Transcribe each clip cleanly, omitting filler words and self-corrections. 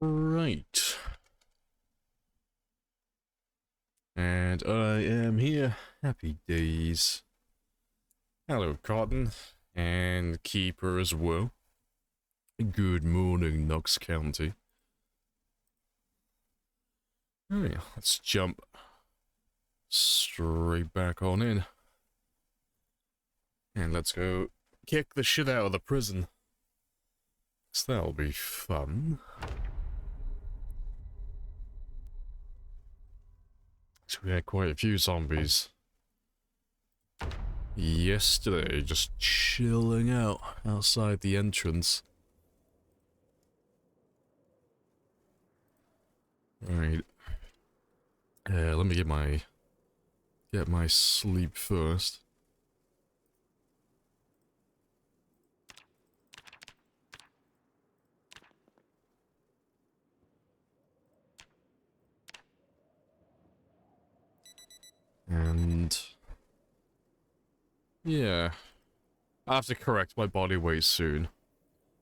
Right. And I am here. Happy days. Hello, Cotton. And Keeper as well. Good morning, Knox County. Alright, let's jump straight back on in. And let's go kick the shit out of the prison. So that'll be fun. So we had quite a few zombies yesterday, just chilling out outside the entrance. Alright. Let me get my sleep first. And yeah, I have to correct my body weight soon,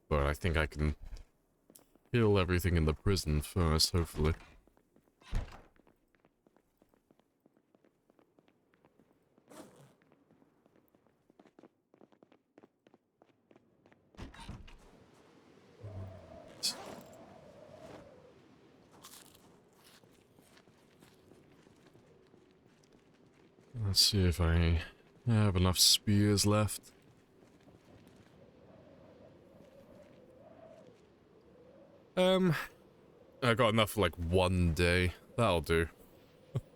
but I think I can kill everything in the prison first, hopefully. Let's see if I have enough spears left. I got enough for like one day. That'll do.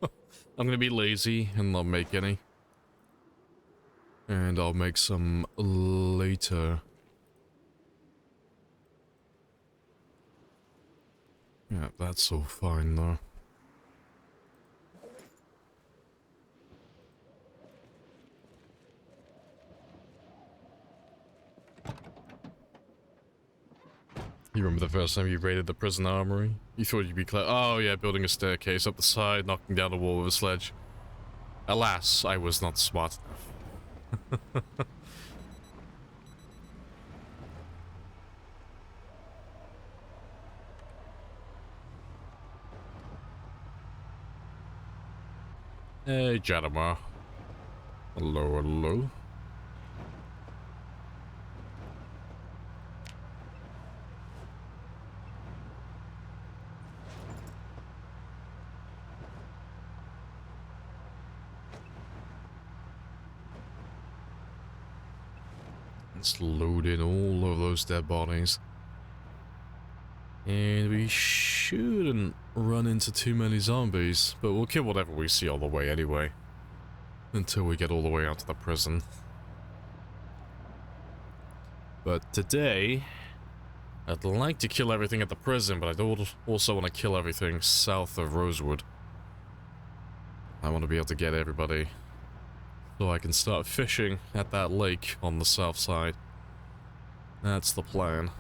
I'm gonna be lazy and not make any. And I'll make some later. Yeah, that's all fine though. You remember the first time you raided the prison armory? You thought you'd be clever. Oh yeah, building a staircase up the side, knocking down a wall with a sledge. Alas, I was not smart enough. Hey, Jadama. Hello, hello. Let's load in all of those dead bodies. And we shouldn't run into too many zombies, but we'll kill whatever we see all the way anyway. Until we get all the way out to the prison. But today, I'd like to kill everything at the prison, but I also want to kill everything south of Rosewood. I want to be able to get everybody so I can start fishing at that lake on the south side. That's the plan.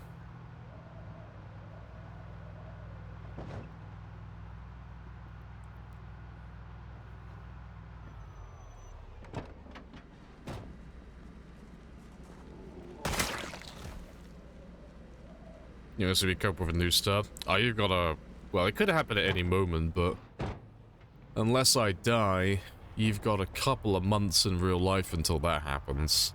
You know, so we cope with a new start. Oh, you've got a... Well, it could happen at any moment, but... Unless I die, you've got a couple of months in real life until that happens.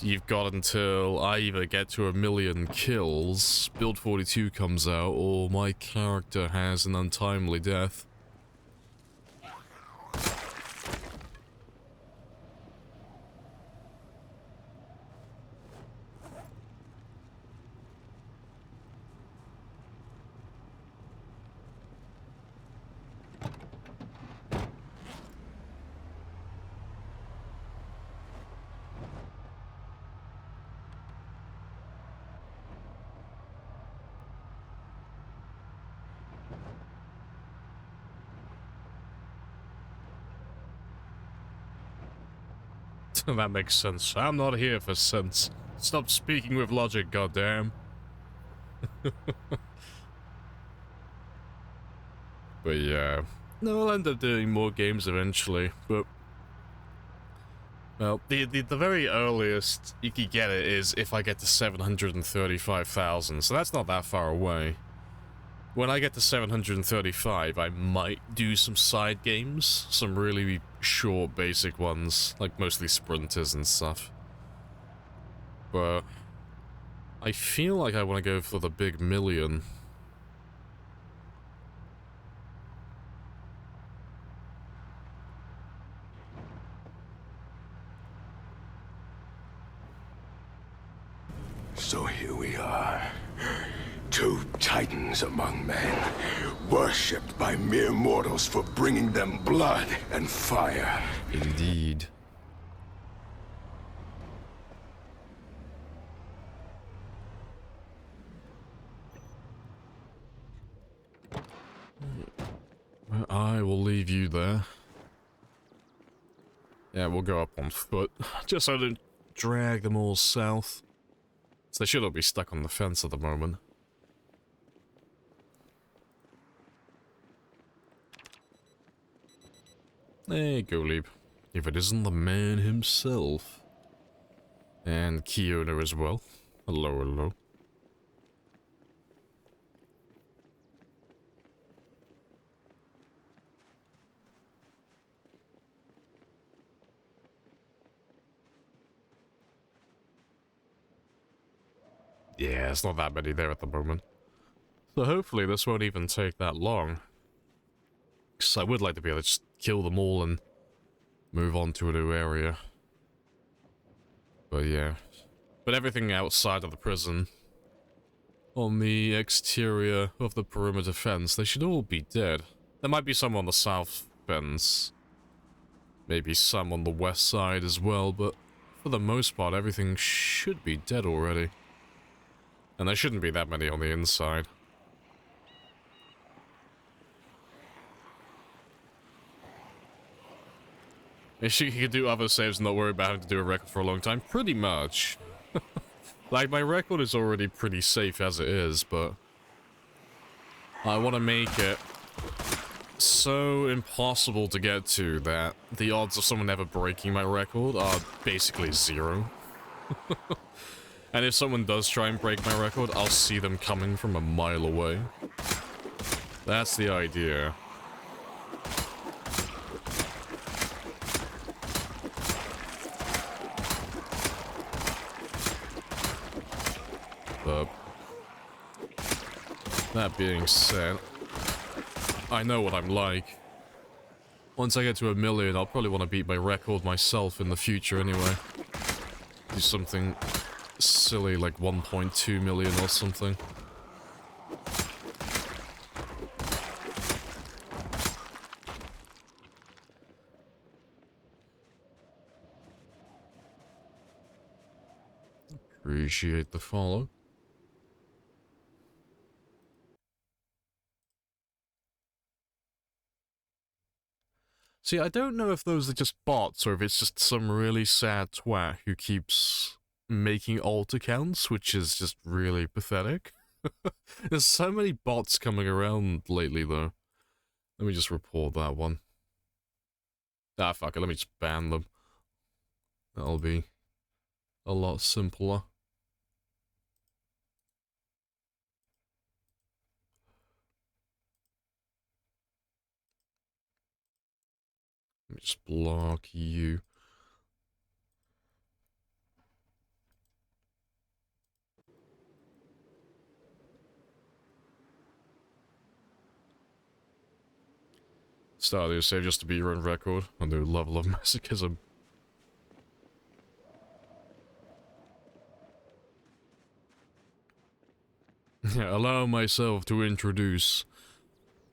You've got until I either get to 1,000,000 kills, Build 42 comes out, or my character has an untimely death. That makes sense. I'm not here for sense. Stop speaking with logic, goddamn. But yeah. No, I'll end up doing more games eventually, but... Well, the very earliest you could get it is if I get to 735,000, so that's not that far away. When I get to 735, I might do some side games, some really short, basic ones, like mostly sprinters and stuff. But I feel like I want to go for the big million. So here we are, two titans among men, worshipped by mere mortals for bringing them blood and fire. Indeed. I will leave you there. Yeah, we'll go up on foot, just so I don't drag them all south. So they should all be stuck on the fence at the moment. Hey, Goleeb. If it isn't the man himself. And key owner as well. Hello, hello. Yeah, it's not that many there at the moment. So hopefully this won't even take that long. Because I would like to be able to just kill them all and move on to a new area. But yeah. But everything outside of the prison, on the exterior of the perimeter fence, they should all be dead. There might be some on the south fence. Maybe some on the west side as well, but for the most part, everything should be dead already. And there shouldn't be that many on the inside. If you could do other saves and not worry about having to do a record for a long time, pretty much. Like, my record is already pretty safe as it is, but I want to make it so impossible to get to that the odds of someone ever breaking my record are basically zero. And if someone does try and break my record, I'll see them coming from a mile away. That's the idea. But that being said, I know what I'm like. Once I get to 1 million, I'll probably want to beat my record myself in the future anyway. Do something silly like 1.2 million or something. Appreciate the follow. See, I don't know if those are just bots or if it's just some really sad twat who keeps making alt accounts, which is just really pathetic. There's so many bots coming around lately, though. Let me just report that one. Ah, fuck it, let me just ban them. That'll be a lot simpler. Let me just block you. Start your save just to beat your own record. A new level of masochism. Yeah, allow myself to introduce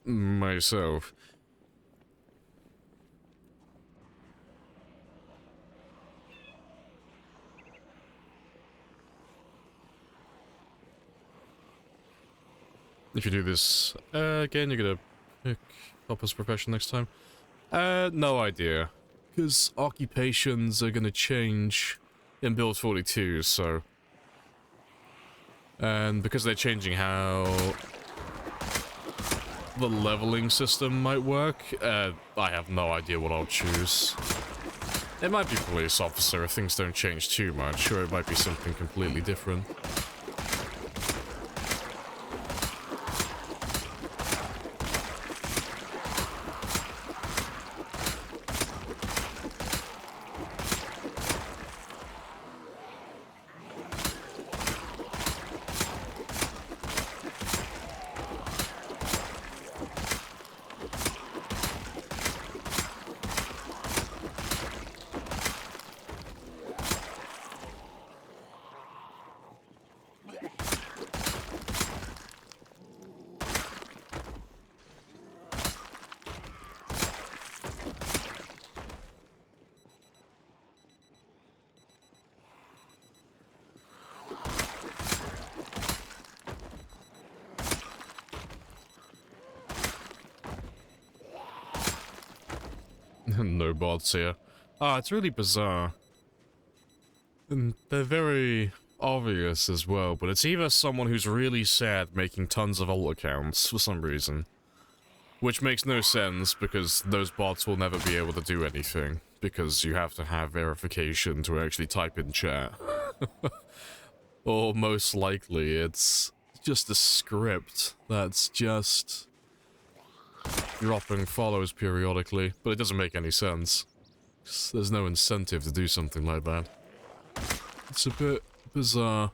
myself. If you do this again, you're gonna pick up as profession next time. No idea. Because occupations are gonna change in Build 42, so... And because they're changing how the leveling system might work, I have no idea what I'll choose. It might be police officer if things don't change too much, or it might be something completely different. No bots here. Ah, it's really bizarre. And they're very obvious as well, but it's either someone who's really sad making tons of alt accounts for some reason. Which makes no sense, because those bots will never be able to do anything, because you have to have verification to actually type in chat. Or most likely, it's just a script that's just dropping follows periodically, but it doesn't make any sense. There's no incentive to do something like that. It's a bit bizarre.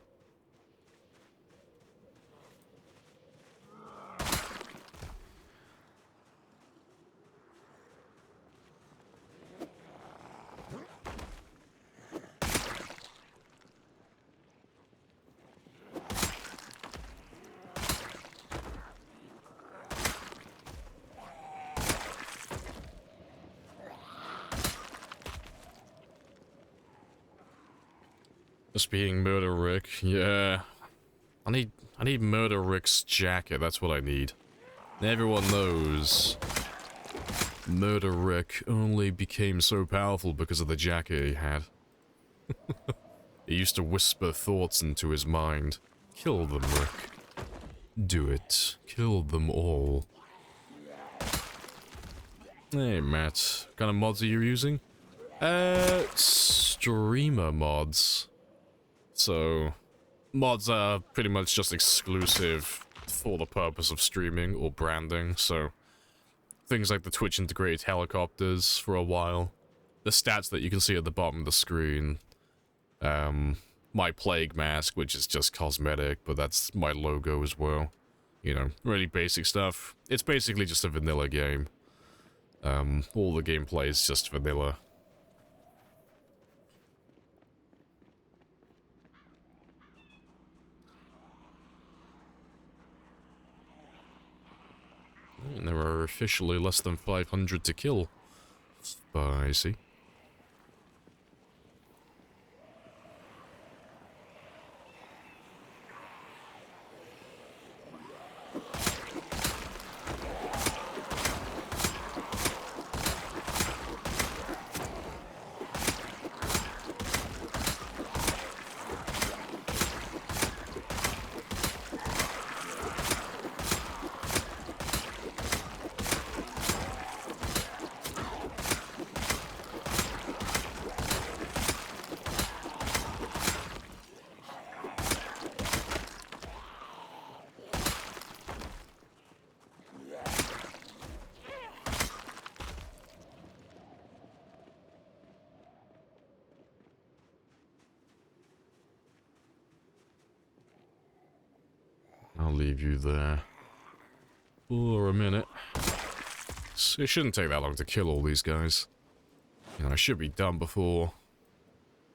Just being Murder Rick, yeah. I need Murder Rick's jacket, that's what I need. Everyone knows Murder Rick only became so powerful because of the jacket he had. He used to whisper thoughts into his mind. Kill them, Rick. Do it. Kill them all. Hey, Matt. What kind of mods are you using? Streamer mods. So, mods are pretty much just exclusive for the purpose of streaming or branding, so things like the Twitch integrated helicopters for a while, the stats that you can see at the bottom of the screen, my plague mask, which is just cosmetic, but that's my logo as well, you know, really basic stuff. It's basically just a vanilla game. All the gameplay is just vanilla. And there are officially less than 500 to kill. Spicy. I'll leave you there for a minute. It shouldn't take that long to kill all these guys. You know, I should be done before,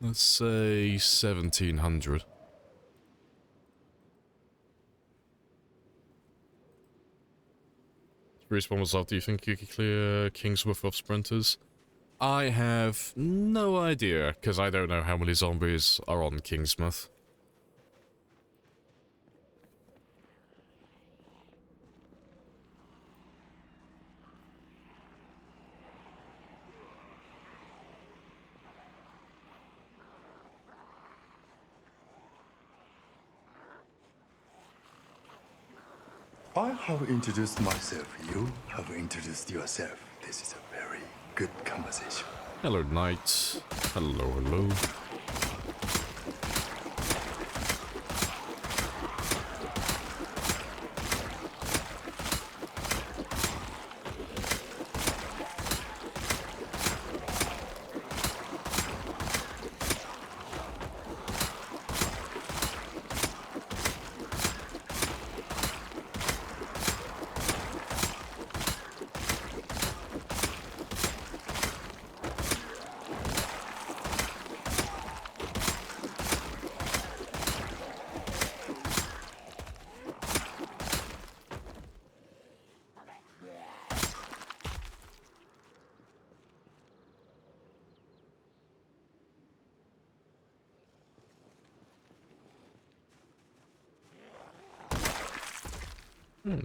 let's say, 1700. Respawn was up. Do you think you could clear Kingsworth of sprinters? I have no idea, because I don't know how many zombies are on Kingsmouth. I have introduced myself. You have introduced yourself. This is a very good conversation. Hello, Knight. Hello, hello.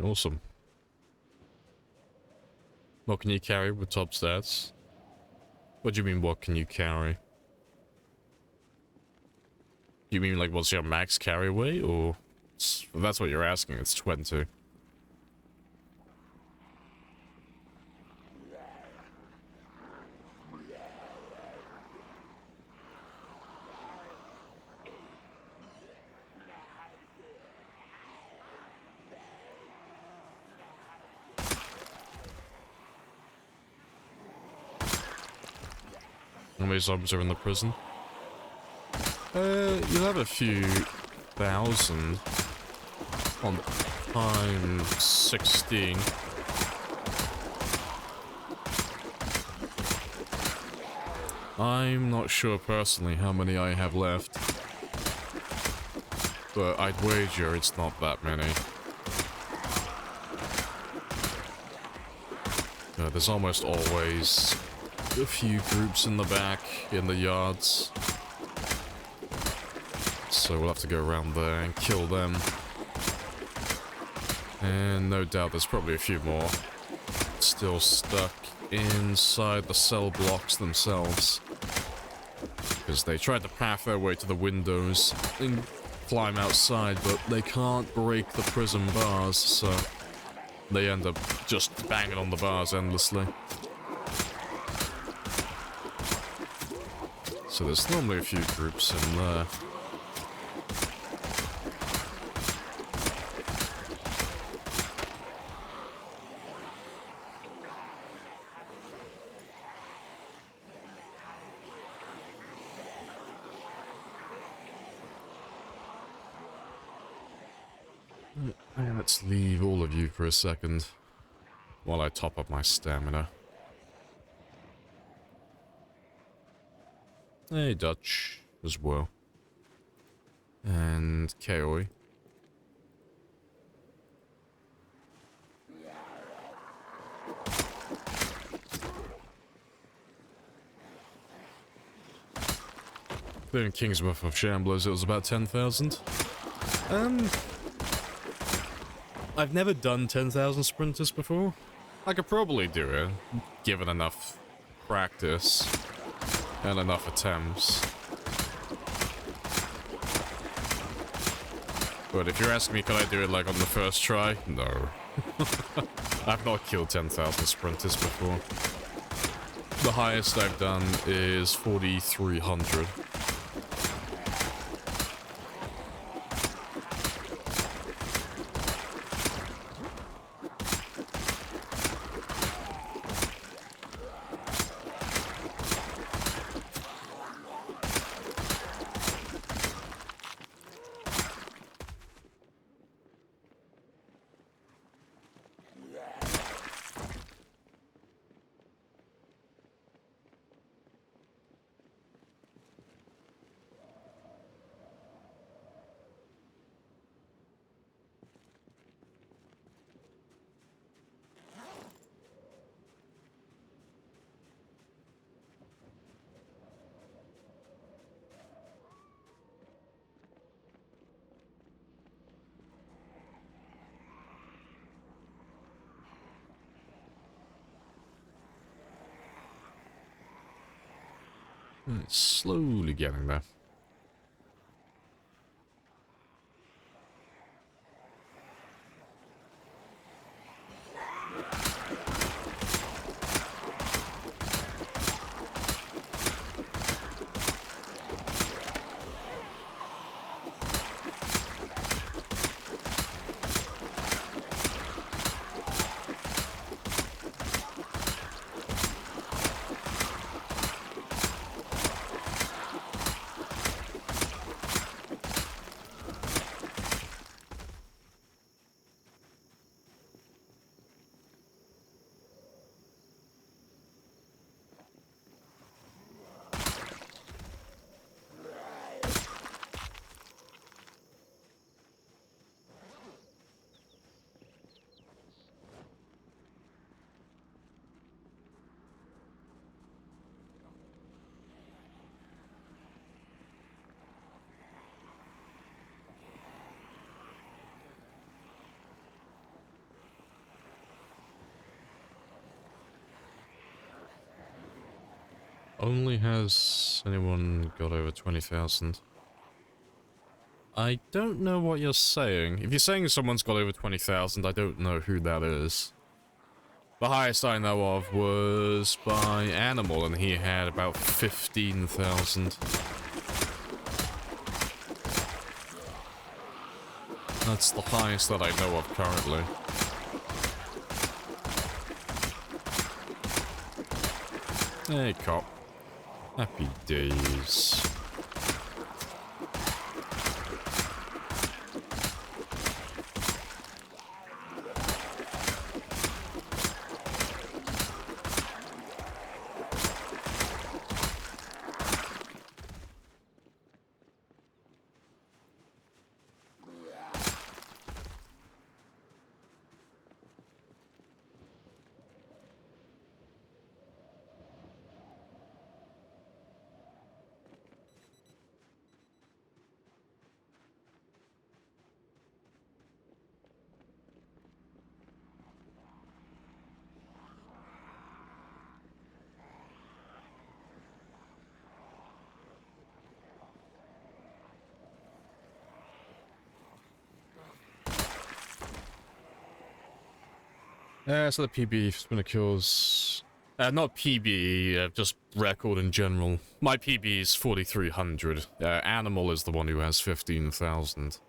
Awesome. What can you carry with top stats? What do you mean, what can you carry? You mean, like, what's your max carry weight, or... That's what you're asking, it's 20. How many zombies are in the prison? You'll have a few thousand on time 16. I'm not sure personally how many I have left, but I'd wager it's not that many. There's almost always a few groups in the back, in the yards. So we'll have to go around there and kill them. And no doubt there's probably a few more still stuck inside the cell blocks themselves. Because they tried to path their way to the windows and climb outside, but they can't break the prison bars, so they end up just banging on the bars endlessly. So there's normally a few groups in there. And let's leave all of you for a second while I top up my stamina. Hey, Dutch as well. And Kaoi. There in Kingsworth of Shamblers, it was about 10,000. I've never done 10,000 sprinters before. I could probably do it, given enough practice and enough attempts. But if you're asking me, can I do it like on the first try? No. I've not killed 10,000 sprinters before. The highest I've done is 4,300. It's slowly getting there. only has anyone got over 20,000? I don't know what you're saying. If you're saying someone's got over 20,000, I don't know who that is. The highest I know of was by Animal, and he had about 15,000. That's the highest that I know of currently. Hey, cop. Happy days. So the PB spinner kills... not PB, just record in general. My PB is 4,300. Animal is the one who has 15,000. Is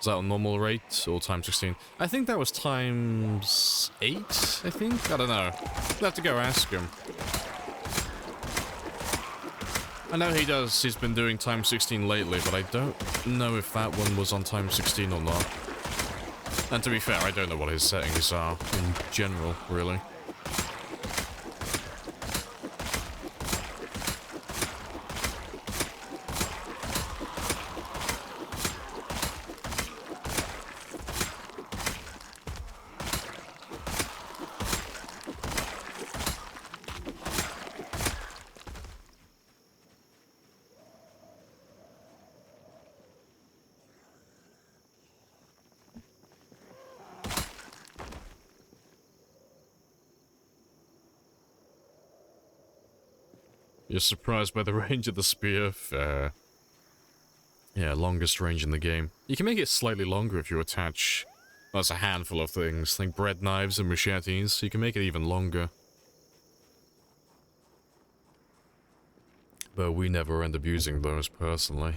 that a normal rate, or times 16? I think that was times 8, I think? I don't know. I'll have to go ask him. I know he's been doing times 16 lately, but I don't know if that one was on times 16 or not. And to be fair, I don't know what his settings are in general, really. You're surprised by the range of the spear? Fair. Yeah, longest range in the game. You can make it slightly longer if you attach... Well, that's a handful of things, like bread knives and machetes, so you can make it even longer. But we never end up using those, personally.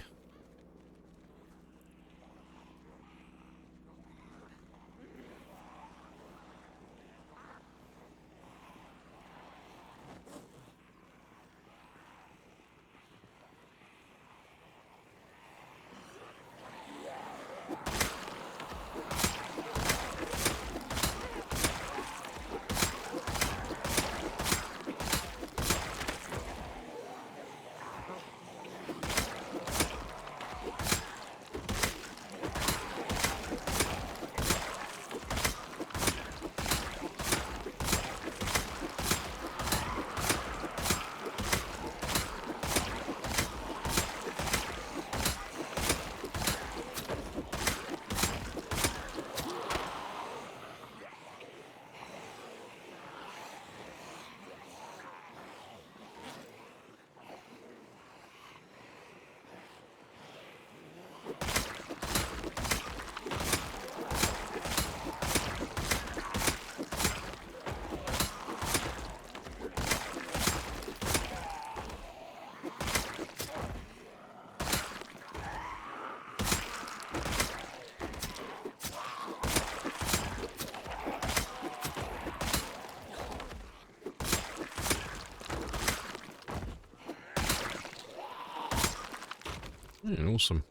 Yeah, awesome.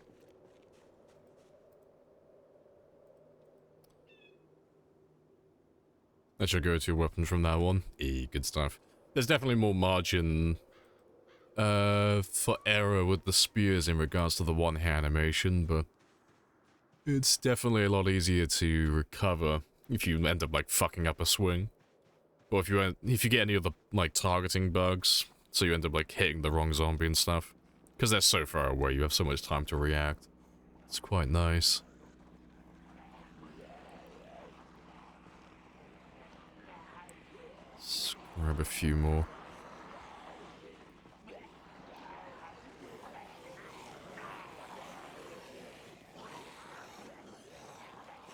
That's your go-to weapon from now on. Good stuff. There's definitely more margin for error with the spears in regards to the one-hit animation, but it's definitely a lot easier to recover if you end up like fucking up a swing. Or if you get any of the like targeting bugs, so you end up like hitting the wrong zombie and stuff. Because they're so far away, you have so much time to react. It's quite nice. Let's grab a few more.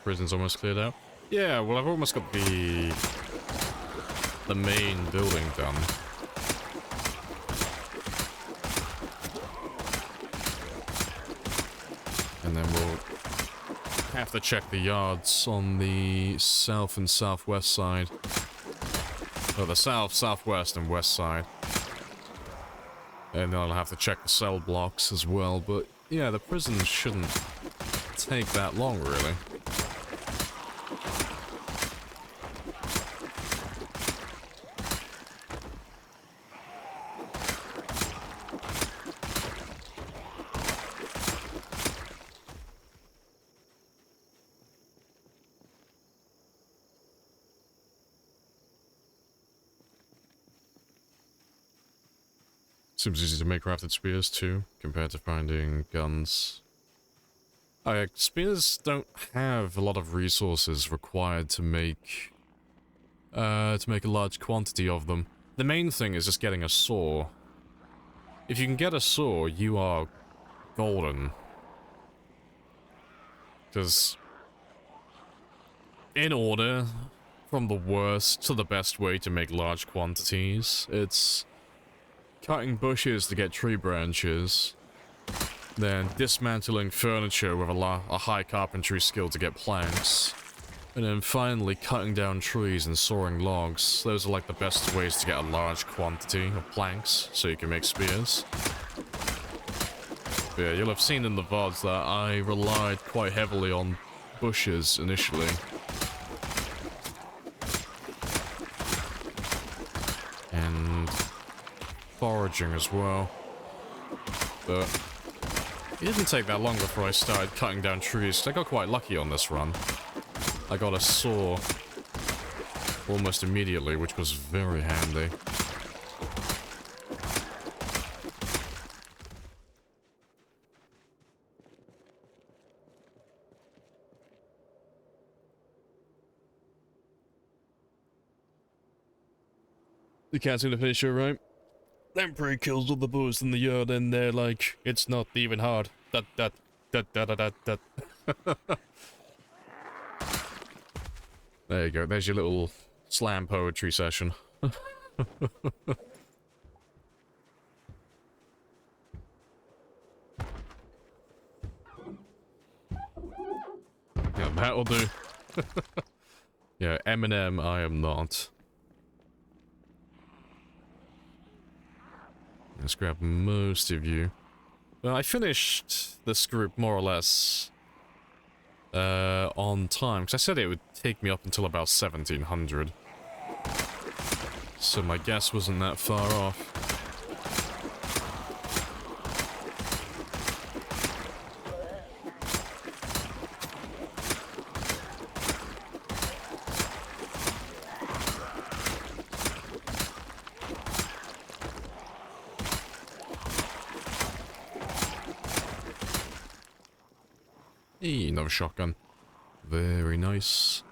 prison's almost cleared out. Yeah, well, I've almost got the main building done. And then we'll have to check the yards on the south and southwest side. Oh, the south, southwest, and west side. And then I'll have to check the cell blocks as well, but yeah, the prison shouldn't take that long, really. Seems easy to make crafted spears too, compared to finding guns. Spears don't have a lot of resources required to make a large quantity of them. The main thing is just getting a saw. If you can get a saw, you are golden. Because in order, from the worst to the best way to make large quantities, it's cutting bushes to get tree branches, then dismantling furniture with a high carpentry skill to get planks, and then finally cutting down trees and sawing logs. Those are like the best ways to get a large quantity of planks so you can make spears. But yeah, you'll have seen in the VODs that I relied quite heavily on bushes initially. And foraging as well, but it didn't take that long before I started cutting down trees. I got quite lucky on this run. I got a saw almost immediately, which was very handy. You can't seem to finish it, right? Lamprey kills all the boys in the yard and they're like, it's not even hard. That. There you go, there's your little slam poetry session. Yeah, that'll do. Yeah, Eminem, I am not. Let's grab most of you. Well, I finished this group more or less on time, because I said it would take me up until about 1700. So my guess wasn't that far off. Hey, another shotgun. Very nice.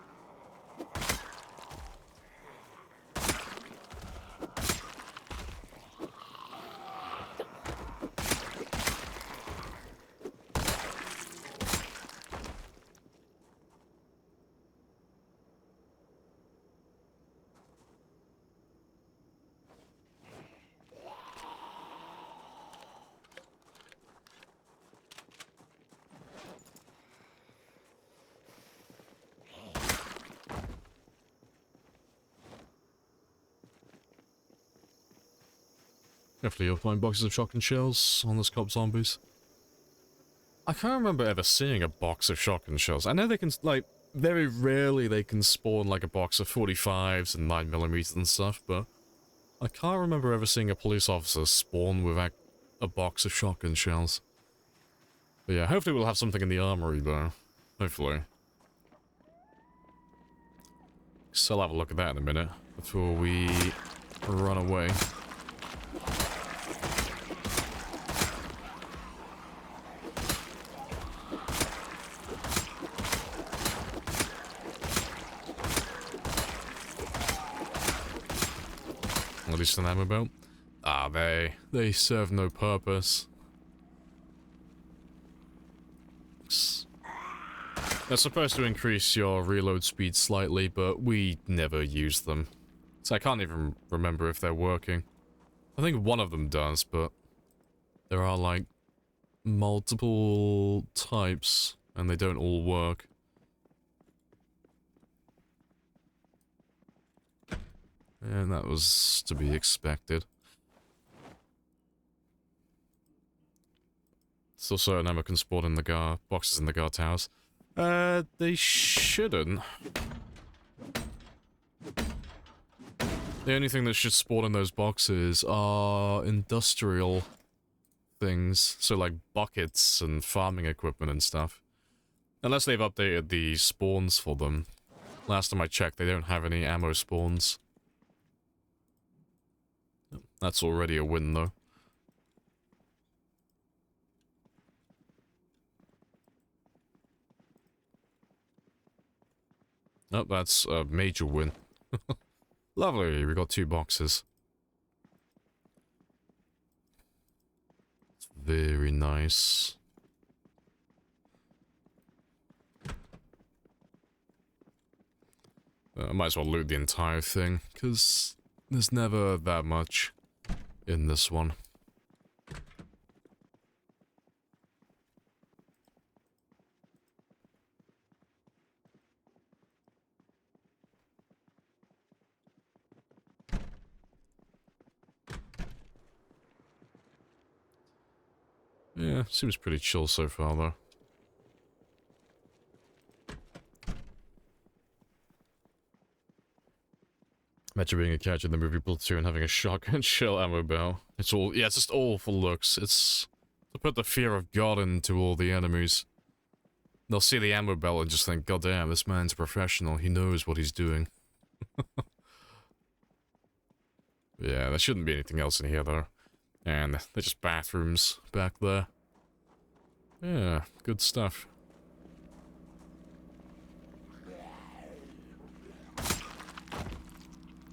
Hopefully you'll find boxes of shotgun shells on those cop zombies. I can't remember ever seeing a box of shotgun shells. I know they can, like, very rarely they can spawn, like, a box of 45s and 9mm and stuff, but I can't remember ever seeing a police officer spawn with a box of shotgun shells. But yeah, hopefully we'll have something in the armory, though. Hopefully. So I'll have a look at that in a minute, before we run away. At least an ammo belt. Ah, they serve no purpose. They're supposed to increase your reload speed slightly, but we never use them. So I can't even remember if they're working. I think one of them does, but there are like multiple types and they don't all work. And that was to be expected. Still certain ammo can spawn in the boxes in the guard towers. They shouldn't. The only thing that should spawn in those boxes are industrial things. So like buckets and farming equipment and stuff. Unless they've updated the spawns for them. Last time I checked, they don't have any ammo spawns. That's already a win though. Oh, that's a major win. Lovely, we got 2 boxes. It's very nice. I might as well loot the entire thing, because there's never that much in this one. Yeah, seems pretty chill so far, though. Imagine being a character in the movie Platoon having a shotgun shell ammo belt. It's all, yeah, it's just all for looks. It's to put the fear of God into all the enemies. They'll see the ammo belt and just think, God damn, this man's a professional. He knows what he's doing. Yeah, there shouldn't be anything else in here, though. And they're just bathrooms back there. Yeah, good stuff.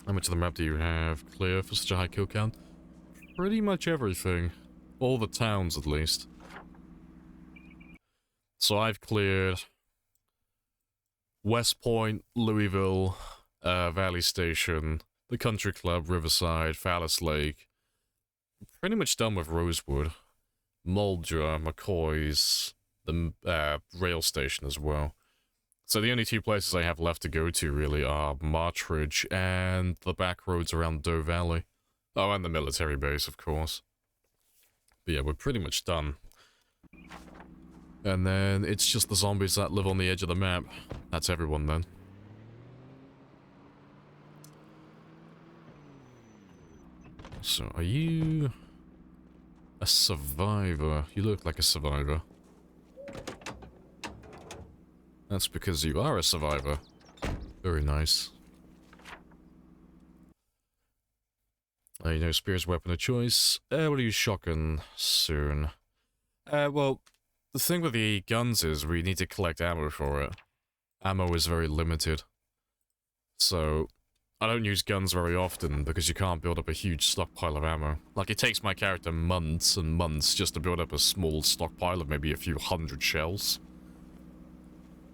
How much of the map do you have clear for such a high kill count? Pretty much everything. All the towns, at least. So I've cleared West Point, Louisville, Valley Station, the Country Club, Riverside, Fallis Lake. Pretty much done with Rosewood. Muldra, McCoy's, the rail station as well. So the only 2 places I have left to go to really are Marchridge and the back roads around Doe Valley. Oh, and the military base, of course. But yeah, we're pretty much done. And then it's just the zombies that live on the edge of the map. That's everyone then. So, are you a survivor? You look like a survivor. That's because you are a survivor. Very nice. You know, spear's weapon of choice. We'll use shotgun soon. Well, the thing with the guns is we need to collect ammo for it. Ammo is very limited. So, I don't use guns very often because you can't build up a huge stockpile of ammo. Like, it takes my character months and months just to build up a small stockpile of maybe a few hundred shells.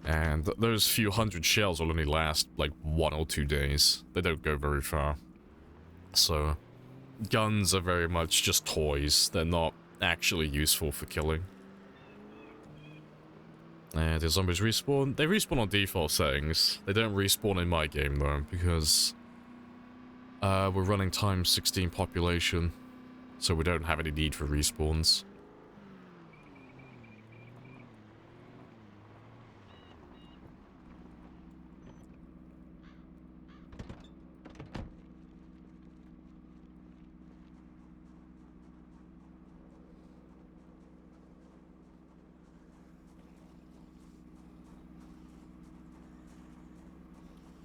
And those few hundred shells will only last like 1 or 2 days. They don't go very far. So, guns are very much just toys. They're not actually useful for killing. And the zombies respawn. They respawn on default settings. They don't respawn in my game though, because we're running times 16 population, so we don't have any need for respawns.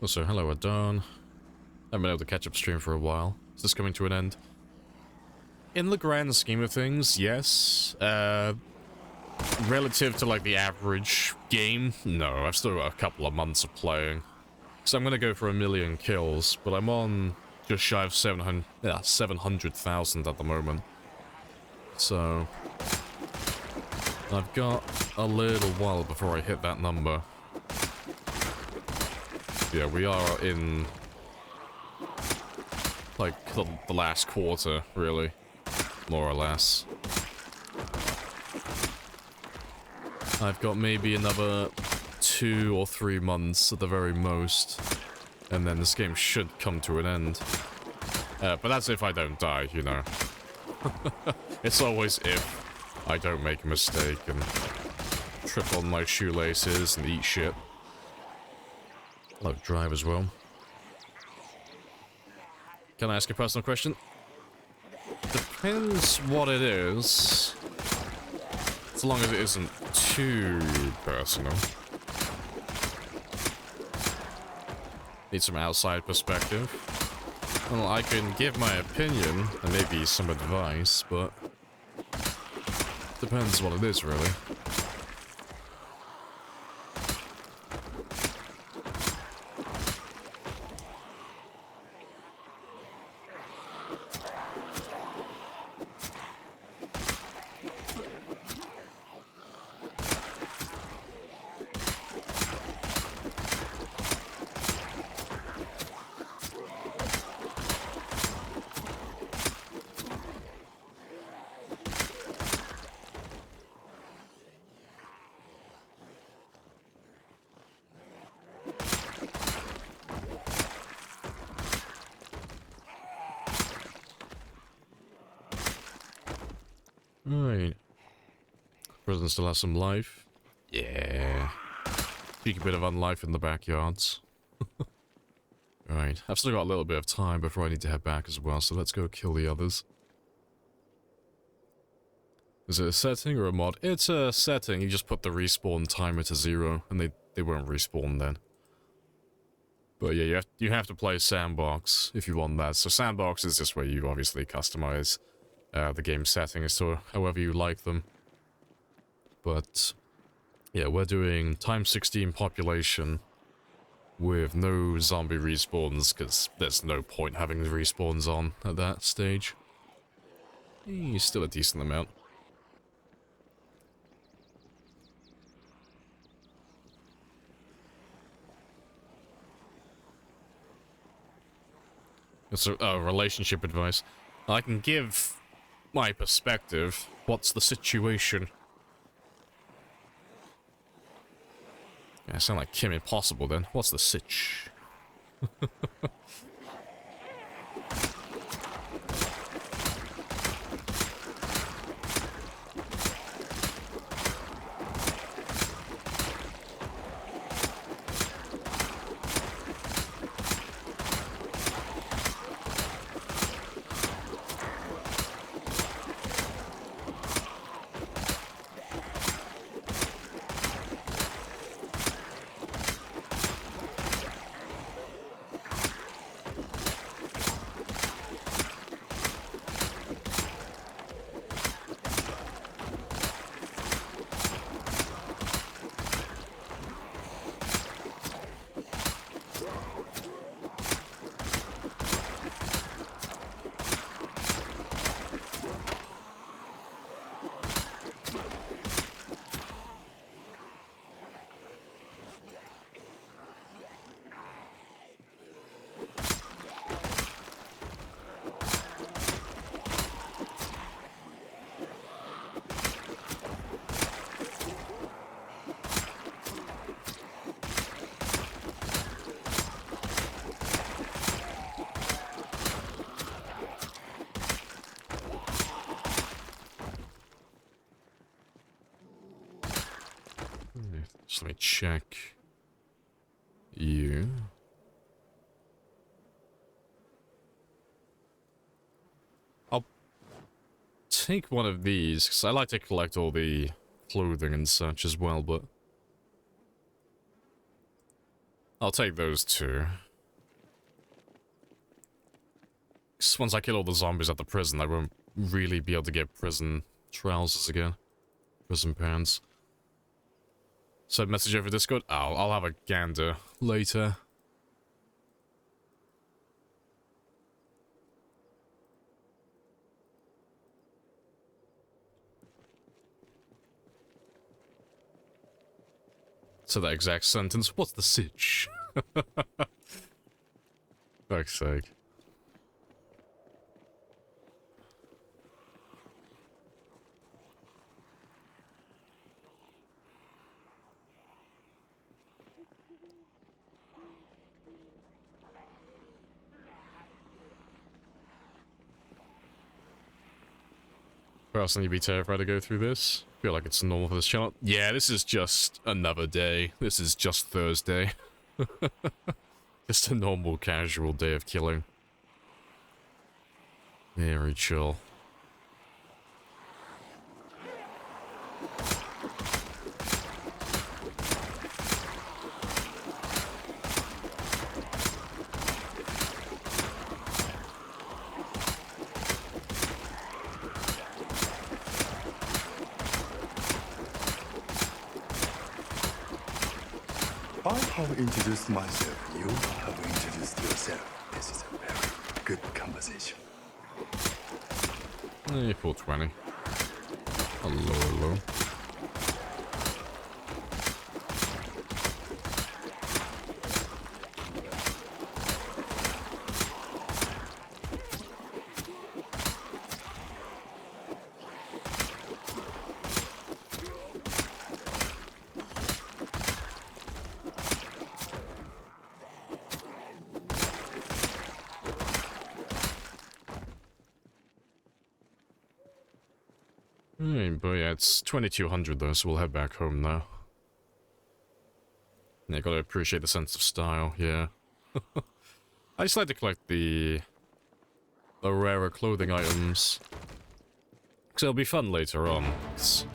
Also, hello Adon. Haven't been able to catch up stream for a while. Is this coming to an end? In the grand scheme of things, yes. Relative to like the average game, no. I've still got a couple of months of playing. So I'm gonna go for 1,000,000 kills, but I'm on just shy of 700,000 at the moment. So I've got a little while before I hit that number. Yeah, we are in, like, the last quarter, really. More or less. I've got maybe another 2 or 3 months at the very most. And then this game should come to an end. But that's if I don't die, you know. It's always if I don't make a mistake and trip on my shoelaces and eat shit. Hello, drive as well. Can I ask a personal question? Depends what it is. As long as it isn't too personal. Need some outside perspective. Well, I can give my opinion and maybe some advice, but depends what it is, really. Right. Prison still has some life. Yeah. Peek a bit of unlife in the backyards. Right. I've still got a little bit of time before I need to head back as well, so let's go kill the others. Is it a setting or a mod? It's a setting. You just put the respawn timer to 0, and they won't respawn then. But yeah, you have to play Sandbox if you want that. So Sandbox is just where you obviously customize the game settings to however you like them. But yeah, we're doing times 16 population with no zombie respawns, because there's no point having the respawns on at that stage. Still a decent amount. It's a relationship advice. I can give my perspective. What's the situation? Yeah, I sound like Kim Impossible then. What's the sitch? Just let me check you. I'll take one of these, because I like to collect all the clothing and such as well, but I'll take those two. 'Cause once I kill all the zombies at the prison, I won't really be able to get prison trousers again. Prison pants. So message over Discord? I'll have a gander later. So that exact sentence, what's the sitch? Fuck's sake. Personally, be terrified to go through this. Feel like it's normal for this channel. Yeah, this is just another day. This is just Thursday. Just a normal, casual day of killing. Very chill. I have introduced myself. You have introduced yourself. This is a very good conversation. 420. Hello, hello. But yeah, it's 2200 though, so we'll head back home now. Yeah, gotta appreciate the sense of style, yeah. I just like to collect the rarer clothing items. Because it'll be fun later on.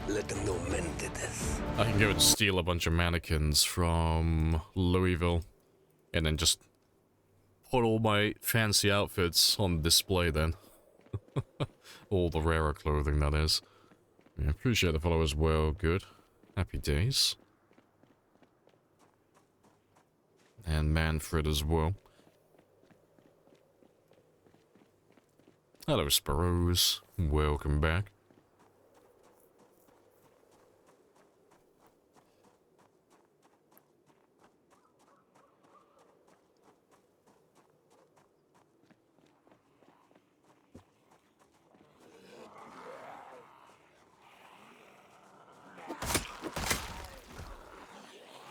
Let them know men did this. I can go and steal a bunch of mannequins from Louisville. And then just put all my fancy outfits on display then. All the rarer clothing, that is. Yeah, appreciate the follow as well. Good. Happy days. And Manfred as well. Hello, Sparrows. Welcome back.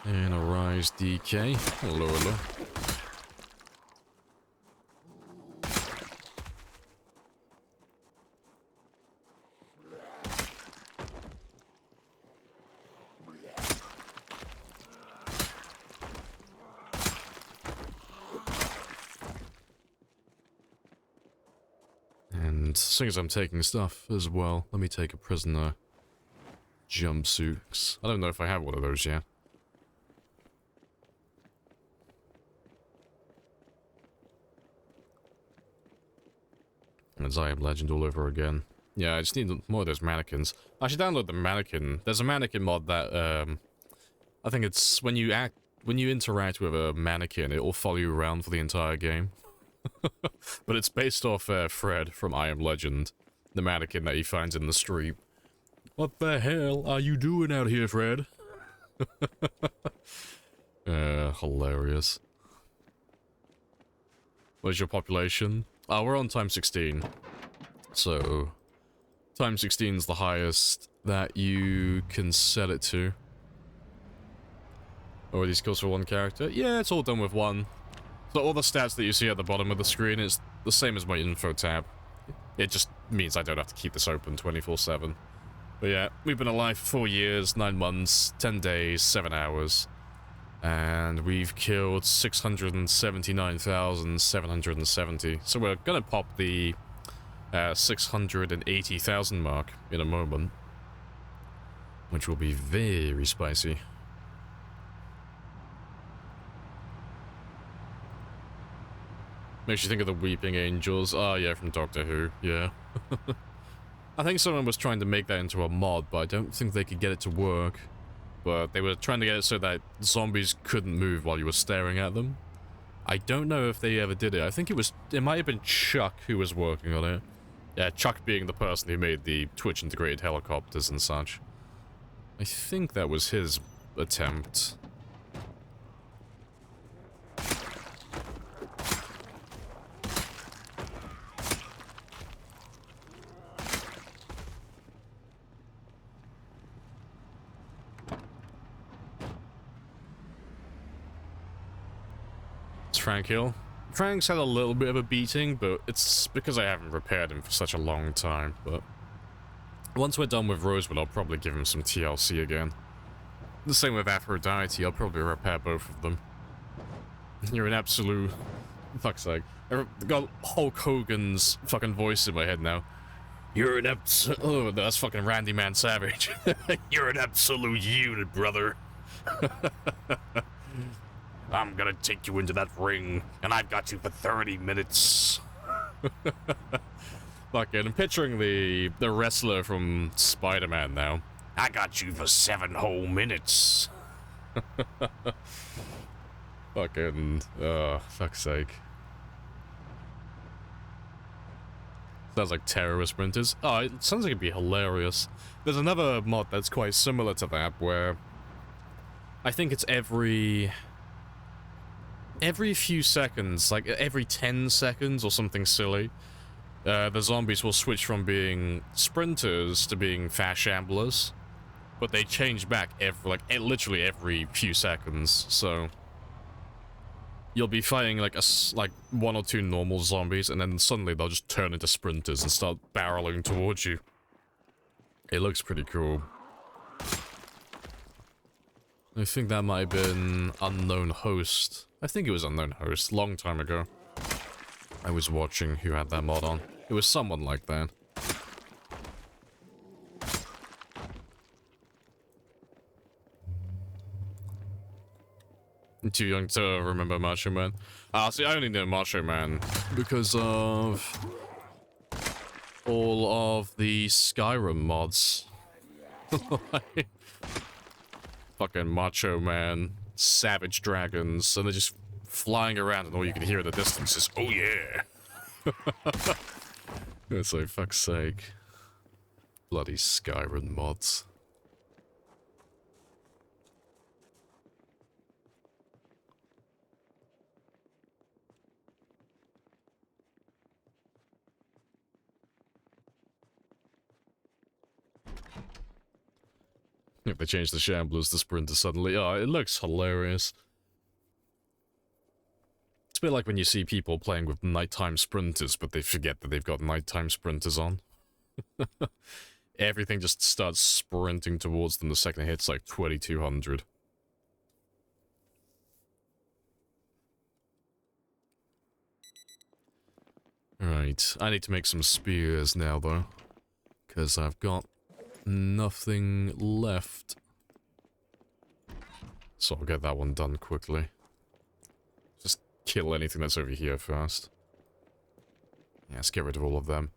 And Arise DK. Hello, hello. And seeing as I'm taking stuff as well, let me take a prisoner jumpsuit. 'Cause I don't know if I have one of those yet. And it's I Am Legend all over again. Yeah, I just need more of those mannequins. I should download the mannequin. There's a mannequin mod that, I think it's when you interact with a mannequin, it will follow you around for the entire game. But it's based off Fred from I Am Legend, the mannequin that he finds in the street. What the hell are you doing out here, Fred? Hilarious. What's your population? Oh, we're on time 16. So, time 16 is the highest that you can set it to. Oh, are these skills for one character? Yeah, it's all done with one. So all the stats that you see at the bottom of the screen is the same as my info tab. It just means I don't have to keep this open 24/7. But yeah, we've been alive for 4 years, 9 months, 10 days, 7 hours. And we've killed 679,770. So we're gonna pop the 680,000 mark in a moment. Which will be very spicy. Makes you think of the Weeping Angels. Oh yeah, from Doctor Who, yeah. I think someone was trying to make that into a mod, but I don't think they could get it to work. But they were trying to get it so that zombies couldn't move while you were staring at them. I don't know if they ever did it. I think it might have been Chuck who was working on it. Yeah, Chuck being the person who made the Twitch integrated helicopters and such. I think that was his attempt. Tranquil. Frank's had a little bit of a beating, but it's because I haven't repaired him for such a long time, but once we're done with Rosewood, I'll probably give him some TLC again. The same with Aphrodite, I'll probably repair both of them. You're an absolute... fuck's sake. I've got Hulk Hogan's fucking voice in my head now. You're an oh, that's fucking Randy Man Savage. You're an absolute unit, brother. I'm gonna take you into that ring, and I've got you for 30 minutes. Fucking, I'm picturing the wrestler from Spider-Man now. I got you for 7 whole minutes. Fucking, fuck's sake. Sounds like terrorist sprinters. Oh, it sounds like it'd be hilarious. There's another mod that's quite similar to that, where I think it's every few seconds, like every 10 seconds or something silly, the zombies will switch from being sprinters to being fast shamblers, but they change back literally every few seconds. So you'll be fighting like 1 or 2 normal zombies, and then suddenly they'll just turn into sprinters and start barreling towards you. It looks pretty cool. I think that might have been Unknown Host. I think it was Unknown Host, long time ago. I was watching who had that mod on. It was someone like that. I'm too young to remember Macho Man. See, I only know Macho Man because of all of the Skyrim mods. Fucking Macho Man, Savage Dragons, and they're just flying around, and all you can hear in the distance is, oh yeah! It's like, fuck's sake. Bloody Skyrim mods. If they change the Shamblers to Sprinter suddenly, oh, it looks hilarious. It's a bit like when you see people playing with nighttime sprinters, but they forget that they've got nighttime sprinters on. Everything just starts sprinting towards them the second it hits like 2200. Right, I need to make some spears now though, because I've got nothing left. So I'll get that one done quickly. Just kill anything that's over here first. Yeah, let's get rid of all of them.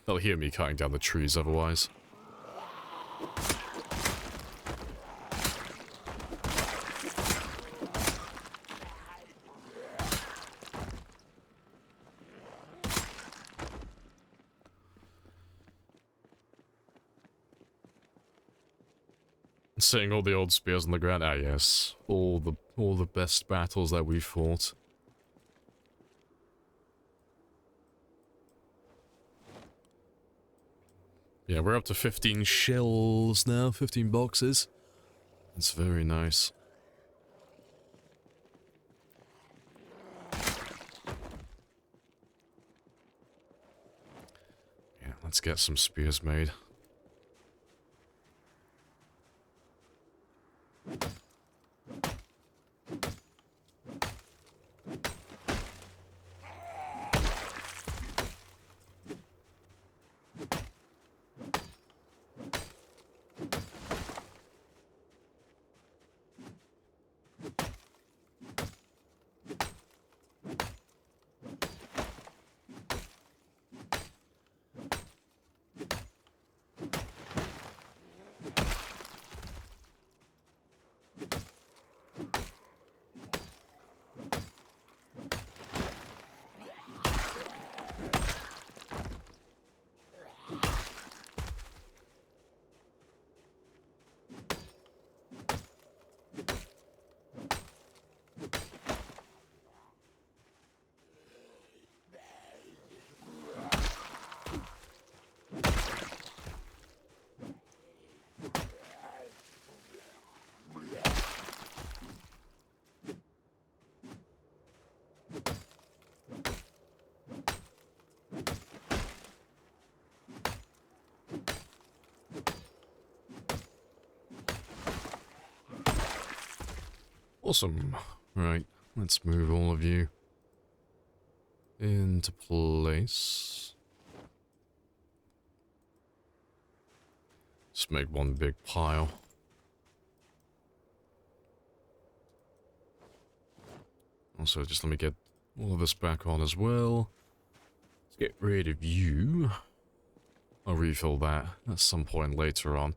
They'll hear me cutting down the trees otherwise. Seeing all the old spears on the ground. Ah, yes. All the best battles that we fought. Yeah, we're up to 15 shells now, 15 boxes. It's very nice. Yeah, let's get some spears made. Awesome. Right, let's move all of you into place. Just make one big pile. Also, just let me get all of this back on as well. Let's get rid of you. I'll refill that at some point later on.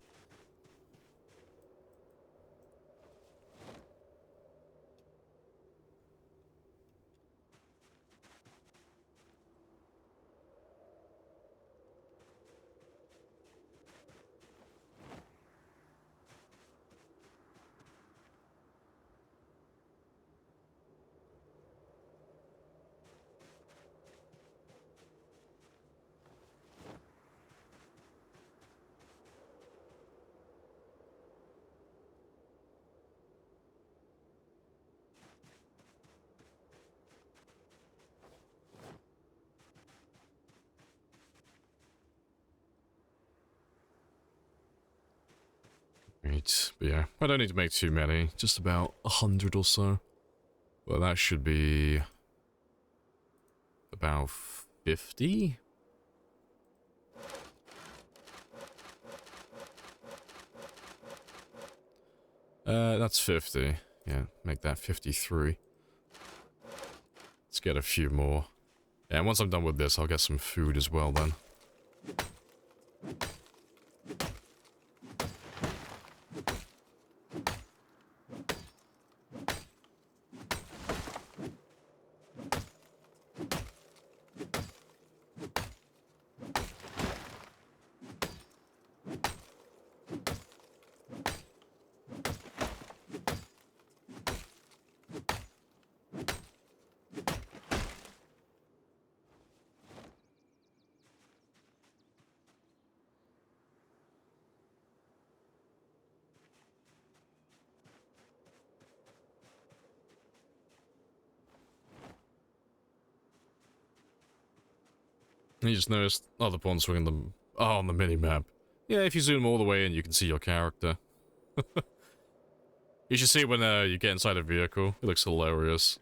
Right, but yeah, I don't need to make too many, just about 100 or so. Well, that should be about 50? That's 50. Yeah, make that 53. Let's get a few more. Yeah, and once I'm done with this, I'll get some food as well then. You just noticed other pawn swinging them on the mini-map. Yeah, if you zoom all the way in, you can see your character. You should see it when you get inside a vehicle. It looks hilarious.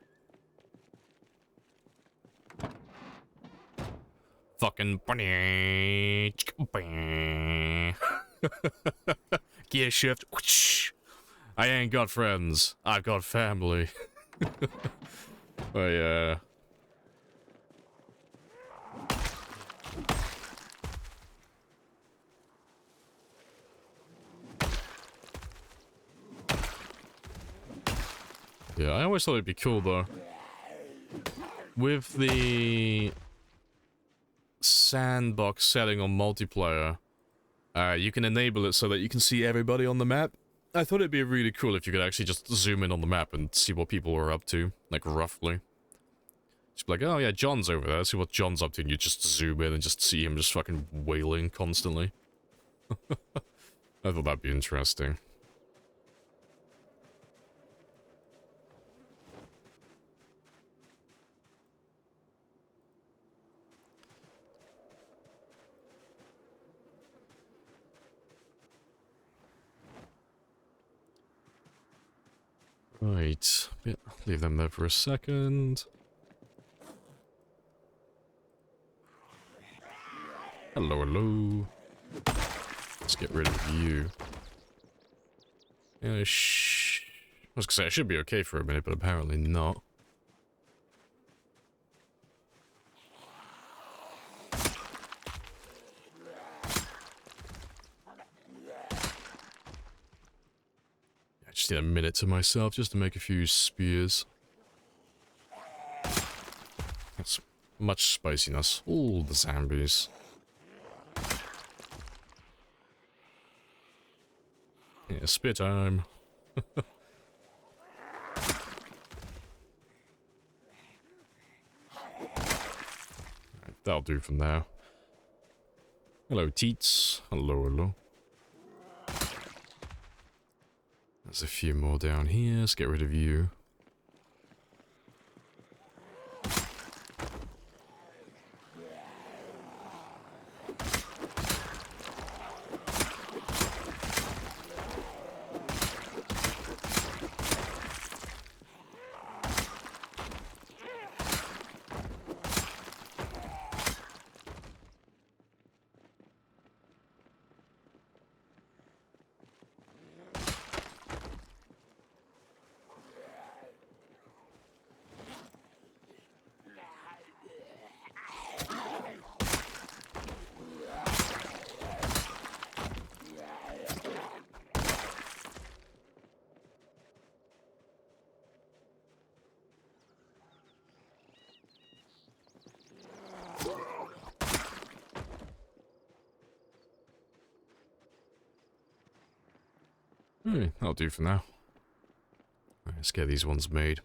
Fucking... Gear shift. I ain't got friends. I've got family. Oh yeah. Yeah, I always thought it'd be cool though. With the sandbox setting on multiplayer, you can enable it so that you can see everybody on the map. I thought it'd be really cool if you could actually just zoom in on the map and see what people are up to, like roughly. Just be like, oh yeah, John's over there, let's see what John's up to, and you just zoom in and just see him just fucking wailing constantly. I thought that'd be interesting. Right, yeah, leave them there for a second. Hello, hello. Let's get rid of you. Yeah, I was gonna say, I should be okay for a minute, but apparently not. I just need a minute to myself just to make a few spears. That's much spiciness. All the zombies. Yeah, spear time. Right, that'll do for now. Hello, Teats. Hello, hello. There's a few more down here. Let's get rid of you. That'll do for now. Let's get these ones made.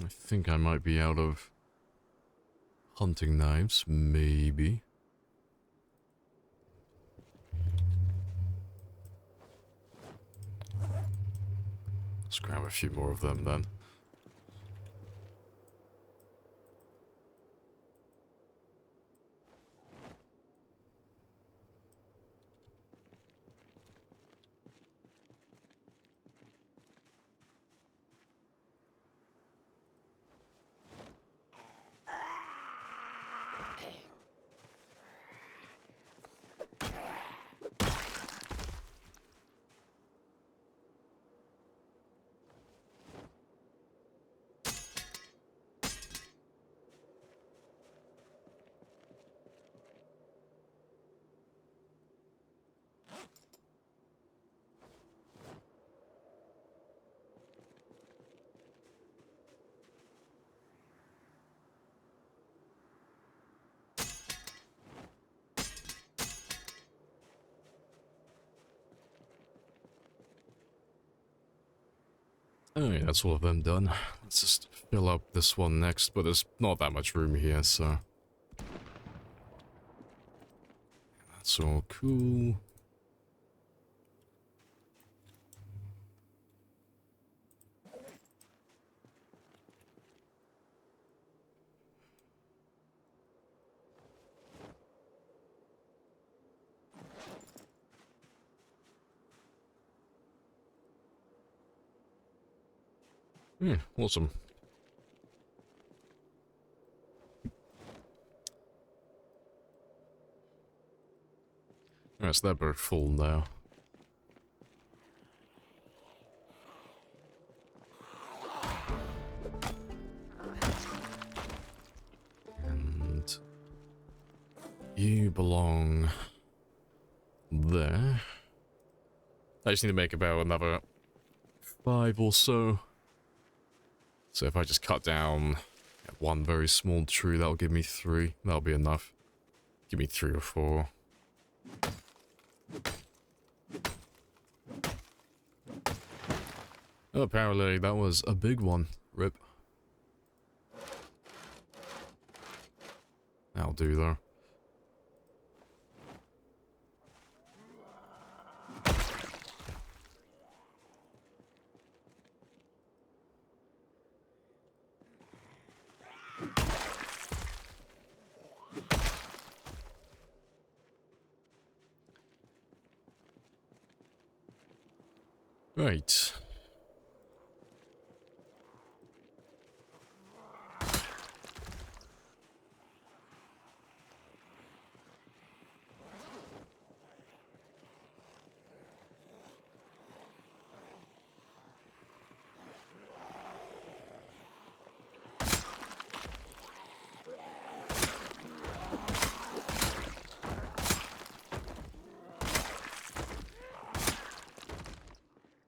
I think I might be out of hunting knives, maybe. Let's grab a few more of them then. Alright, that's all of them done. Let's just fill up this one next, but there's not that much room here, so... That's all cool. Awesome. Alright, so they're both full now. And you belong there. I just need to make about another 5 or so. So if I just cut down one very small tree, that'll give me 3. That'll be enough. Give me 3 or 4. Oh, apparently that was a big one. Rip. That'll do though. Right.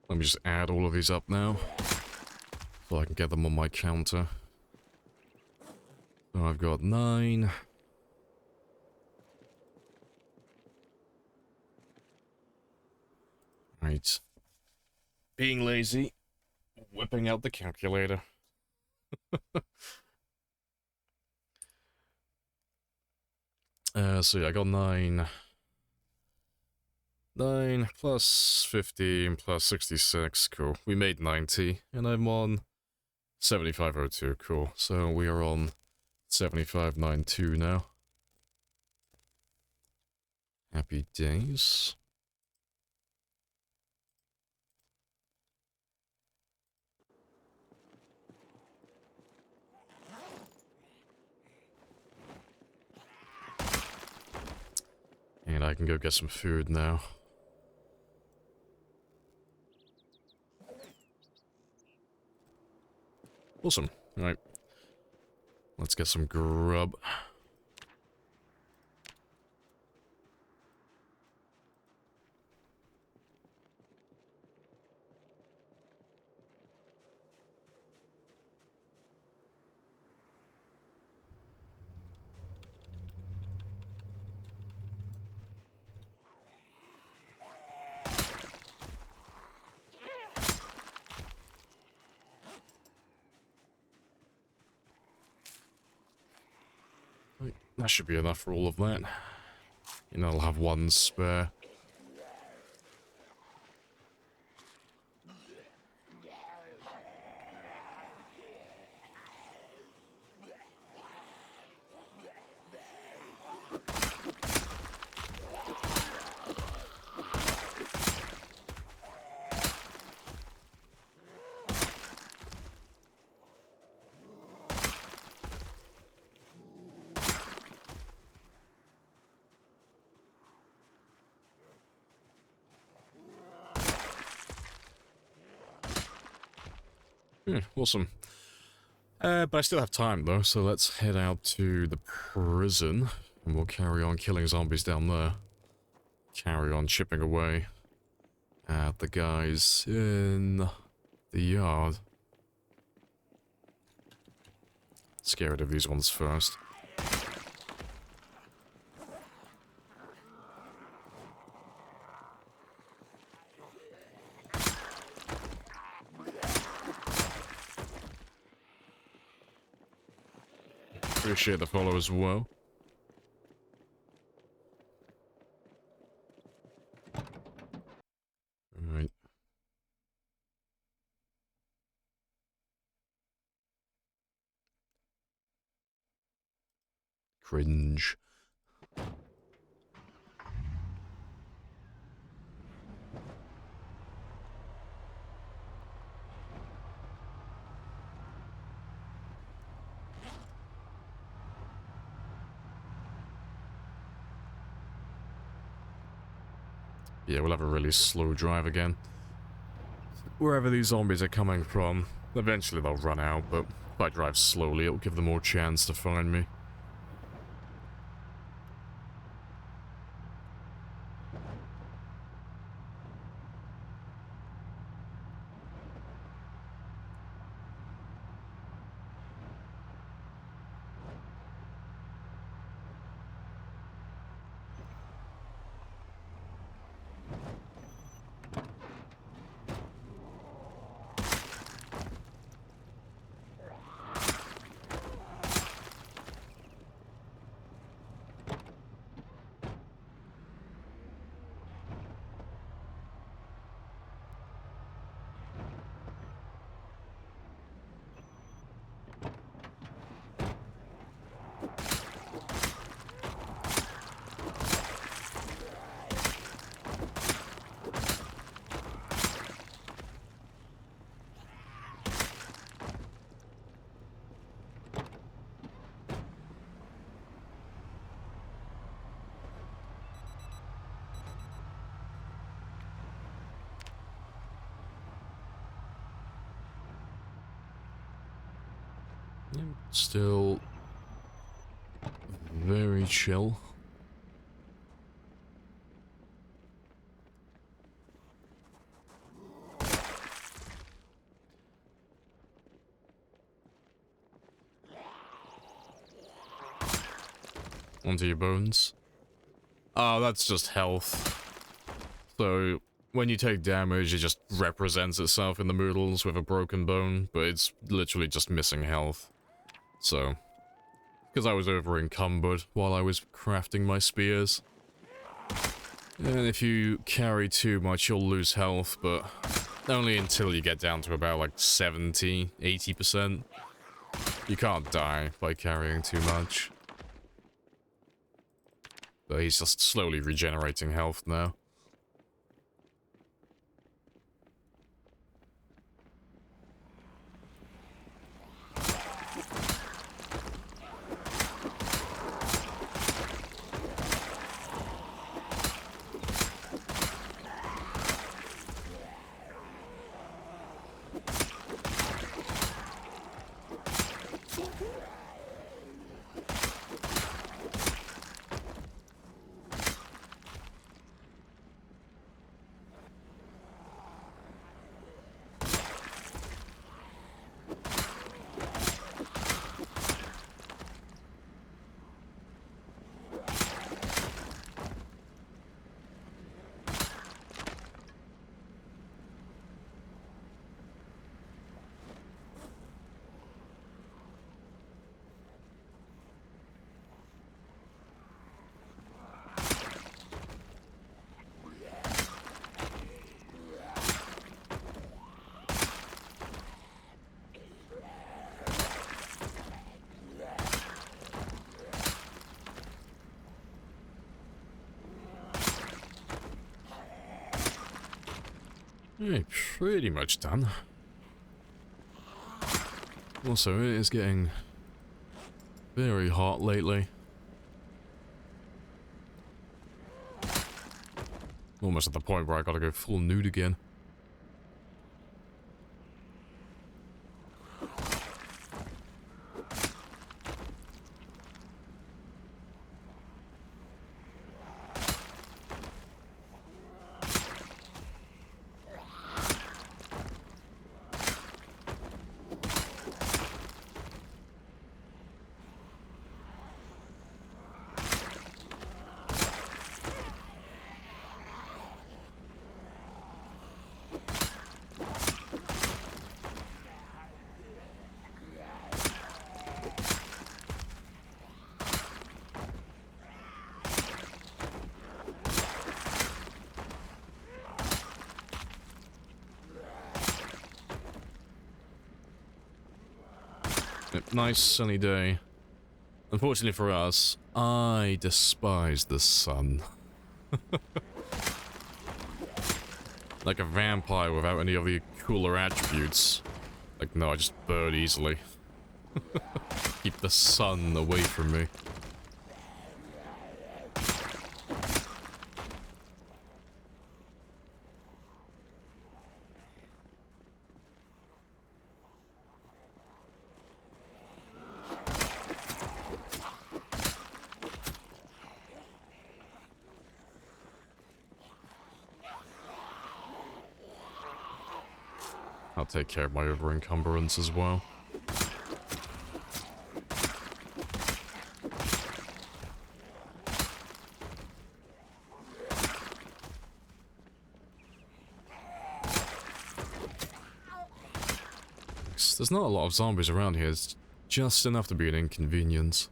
Let me just add all of these up now, so I can get them on my counter. So I've got 9. Right. Being lazy, whipping out the calculator. So yeah, I got 9. 9 plus 15 plus 66, cool. We made 90, and I'm on 7502, cool. So we are on 7592 now. Happy days. And I can go get some food now. Awesome. Alright. Let's get some grub. That should be enough for all of that. You know, I'll have one spare. Awesome. But I still have time, though, so let's head out to the prison, and we'll carry on killing zombies down there. Carry on chipping away at the guys in the yard. Let's get rid of these ones first. Appreciate the follow as well. Alright. Cringe. Yeah, we'll have a really slow drive again. Wherever these zombies are coming from, eventually they'll run out, but if I drive slowly, it'll give them more chance to find me. Still very chill. Onto your bones. Oh, that's just health. So, when you take damage, it just represents itself in the moodles with a broken bone, but it's literally just missing health. So, because I was over encumbered while I was crafting my spears. And if you carry too much, you'll lose health, but only until you get down to about like 70, 80%. You can't die by carrying too much. But he's just slowly regenerating health now. Hey, pretty much done. Also, it is getting very hot lately. Almost at the point where I gotta go full nude again. Nice sunny day. Unfortunately for us, I despise the sun. Like a vampire without any of the cooler attributes. Like, no, I just burn easily. Keep the sun away from me. I'll take care of my over-encumbrance as well. There's not a lot of zombies around here, it's just enough to be an inconvenience.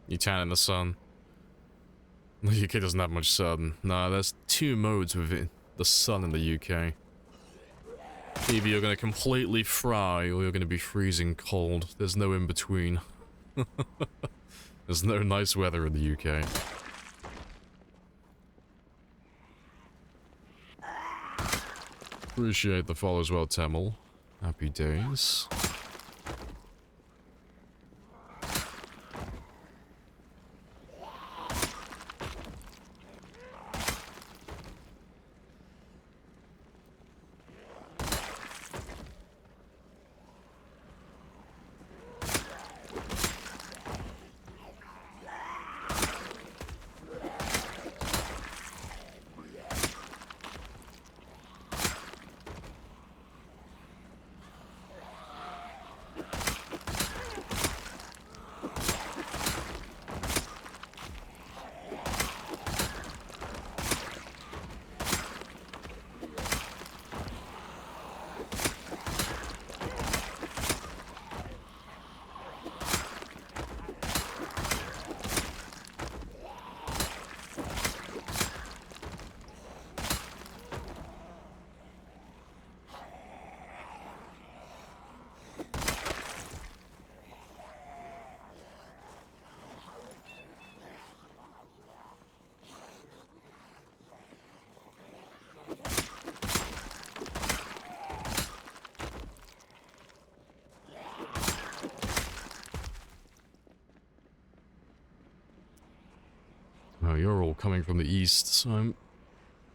You tan in the sun. The UK doesn't have much sun. Nah, there's two modes with the sun in the UK. Either you're gonna completely fry, or you're gonna be freezing cold. There's no in between. There's no nice weather in the UK. Appreciate the follow as well, Tamil. Happy days. you're all coming from the east, so I'm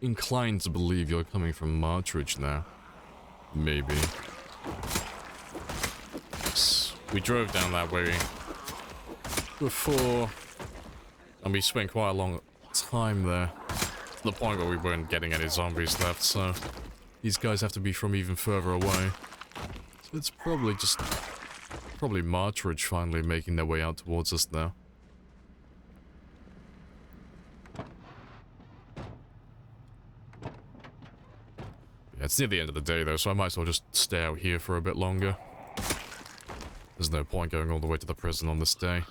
inclined to believe you're coming from Martridge now. Maybe. We drove down that way before, and we spent quite a long time there, to the point where we weren't getting any zombies left, so these guys have to be from even further away. So it's probably Martridge finally making their way out towards us now. Yeah, it's near the end of the day though, so I might as well just stay out here for a bit longer. There's no point going all the way to the prison on this day.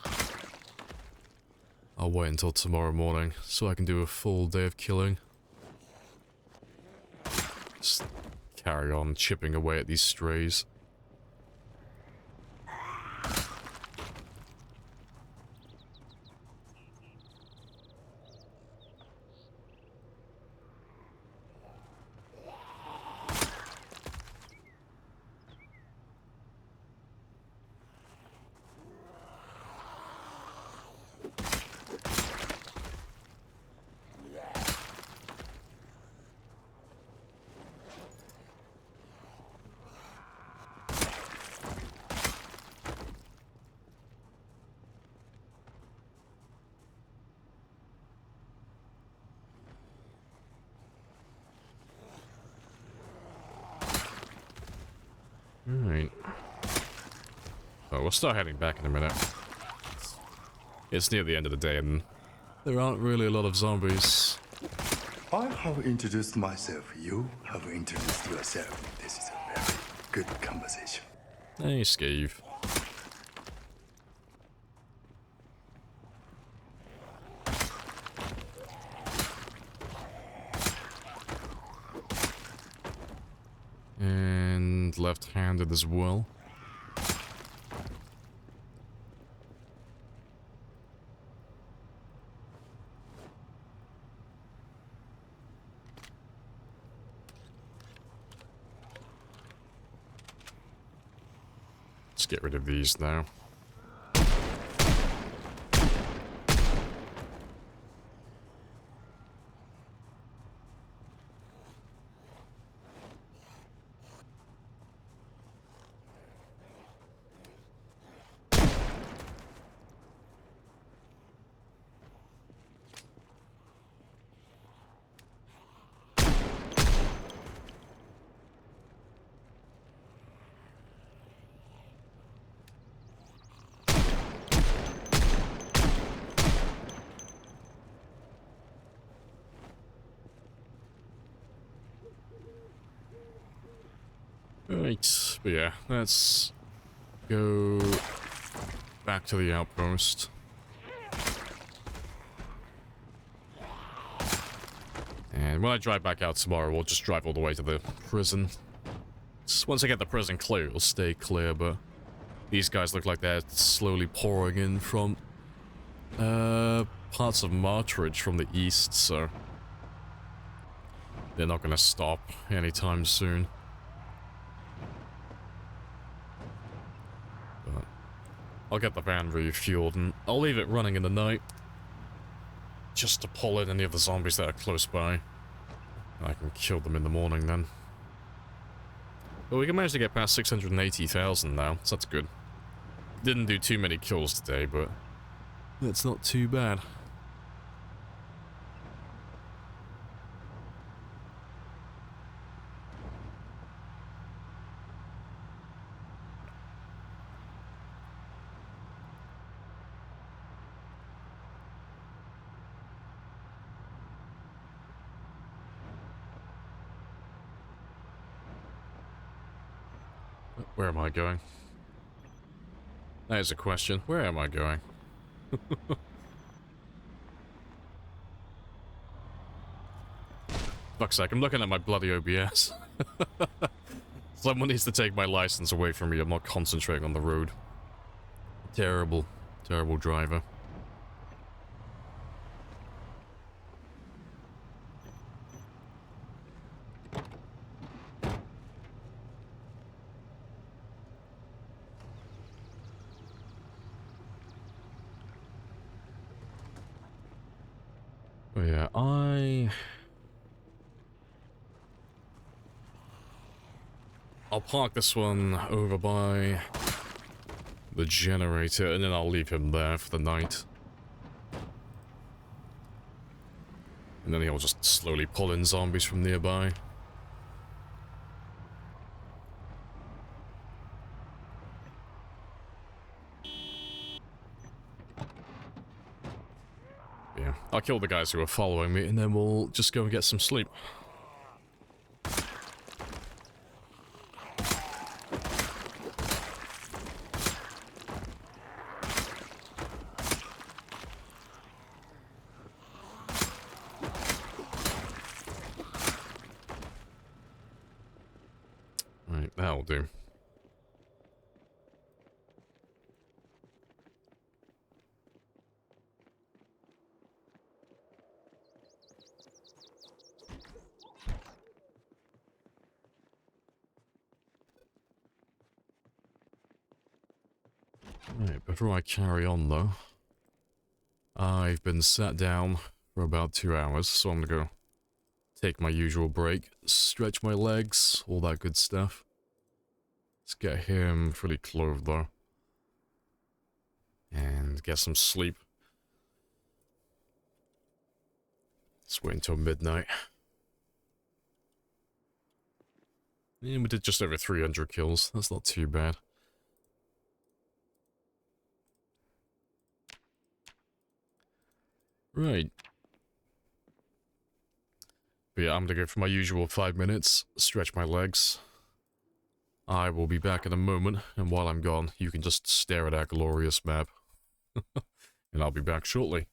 I'll wait until tomorrow morning so I can do a full day of killing. Just carry on chipping away at these strays. Alright. Oh, we'll start heading back in a minute. It's near the end of the day and there aren't really a lot of zombies. I have introduced myself. You have introduced yourself. This is a very good conversation. Hey, Steve. And left-handed as well. Let's get rid of these now. Right, but yeah, let's go back to the outpost. And when I drive back out tomorrow, we'll just drive all the way to the prison. Once I get the prison clear, it'll stay clear, but these guys look like they're slowly pouring in from parts of Martridge from the east, so they're not gonna stop anytime soon. But I'll get the van refueled and I'll leave it running in the night just to pull in any of the zombies that are close by. I can kill them in the morning then. But we can manage to get past 680,000 now, so that's good. Didn't do too many kills today, but that's not too bad. Where am I going? That is a question. Where am I going? Fuck's sake, I'm looking at my bloody OBS. Someone needs to take my license away from me. I'm not concentrating on the road. Terrible, terrible driver. But yeah, I'll park this one over by the generator, and then I'll leave him there for the night. And then he'll just slowly pull in zombies from nearby. Yeah, I'll kill the guys who are following me, and then we'll just go and get some sleep. Right, that'll do. Right, before I carry on though, I've been sat down for about 2 hours, so I'm gonna go take my usual break, stretch my legs, all that good stuff. Let's get him fully clothed though. And get some sleep. Let's wait until midnight. Yeah, we did just over 300 kills. That's not too bad. Right. But yeah, I'm gonna go for my usual 5 minutes, stretch my legs. I will be back in a moment, and while I'm gone, you can just stare at our glorious map. And I'll be back shortly.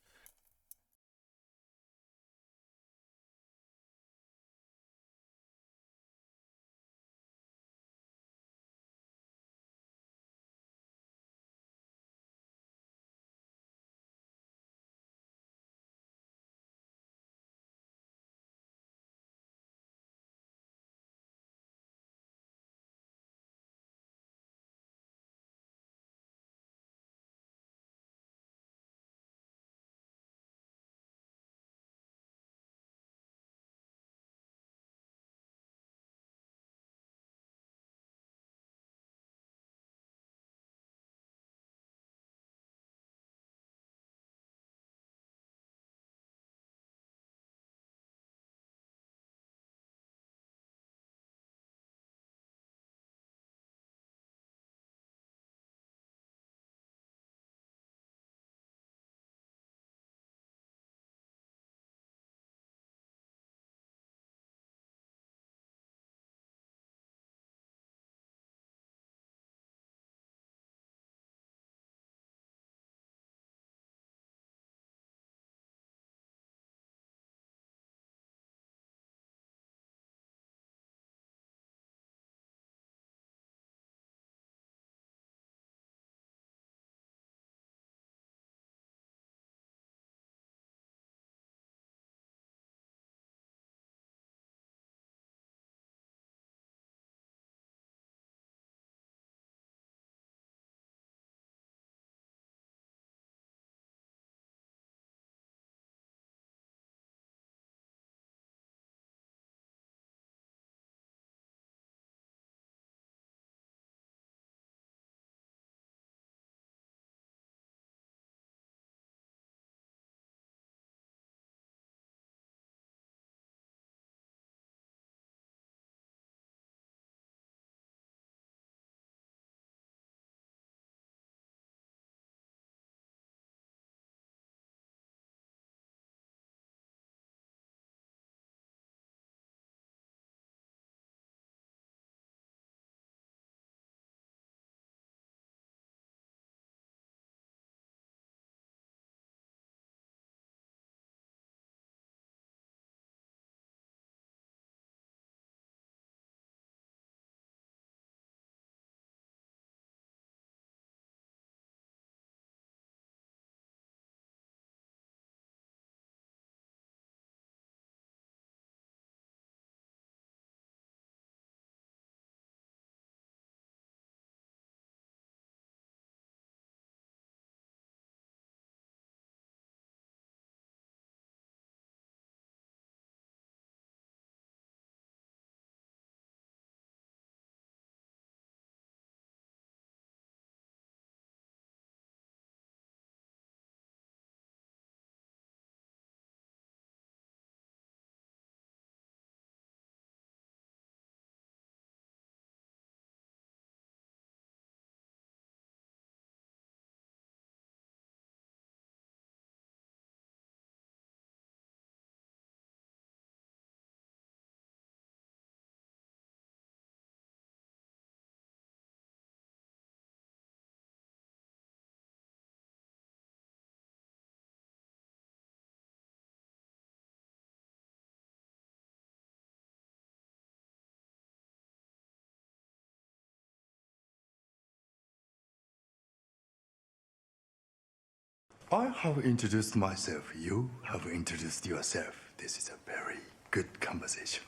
I have introduced myself. You have introduced yourself. This is a very good conversation.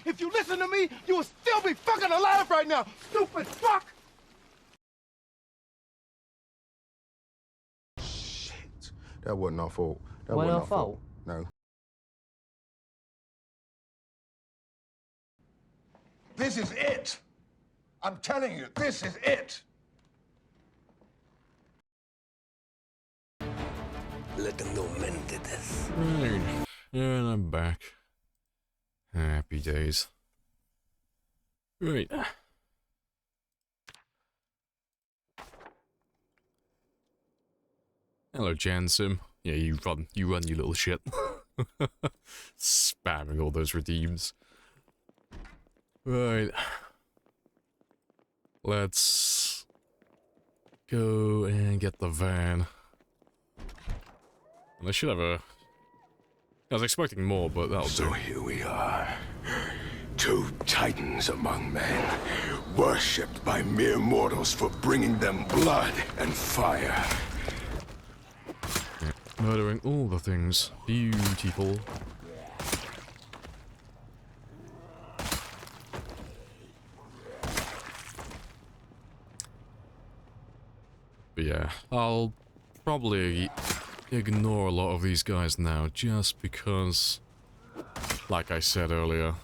If you listen to me, you will still be fucking alive right now, stupid fuck! Shit. That wasn't our fault. That Wasn't wasn't our our fault? No. This is it! I'm telling you, this is it! Right. And I'm back. Happy days. Right. Hello, Jansim. Yeah, you run, you little shit. Spamming all those redeems. Right. Let's go and get the van. And I should have a... I was expecting more, but that'll So do. here we are. Two titans among men, worshipped by mere mortals for bringing them blood and fire. Yeah, murdering all the things. Beautiful. But yeah, I'll probably ignore a lot of these guys now, just because, like I said earlier,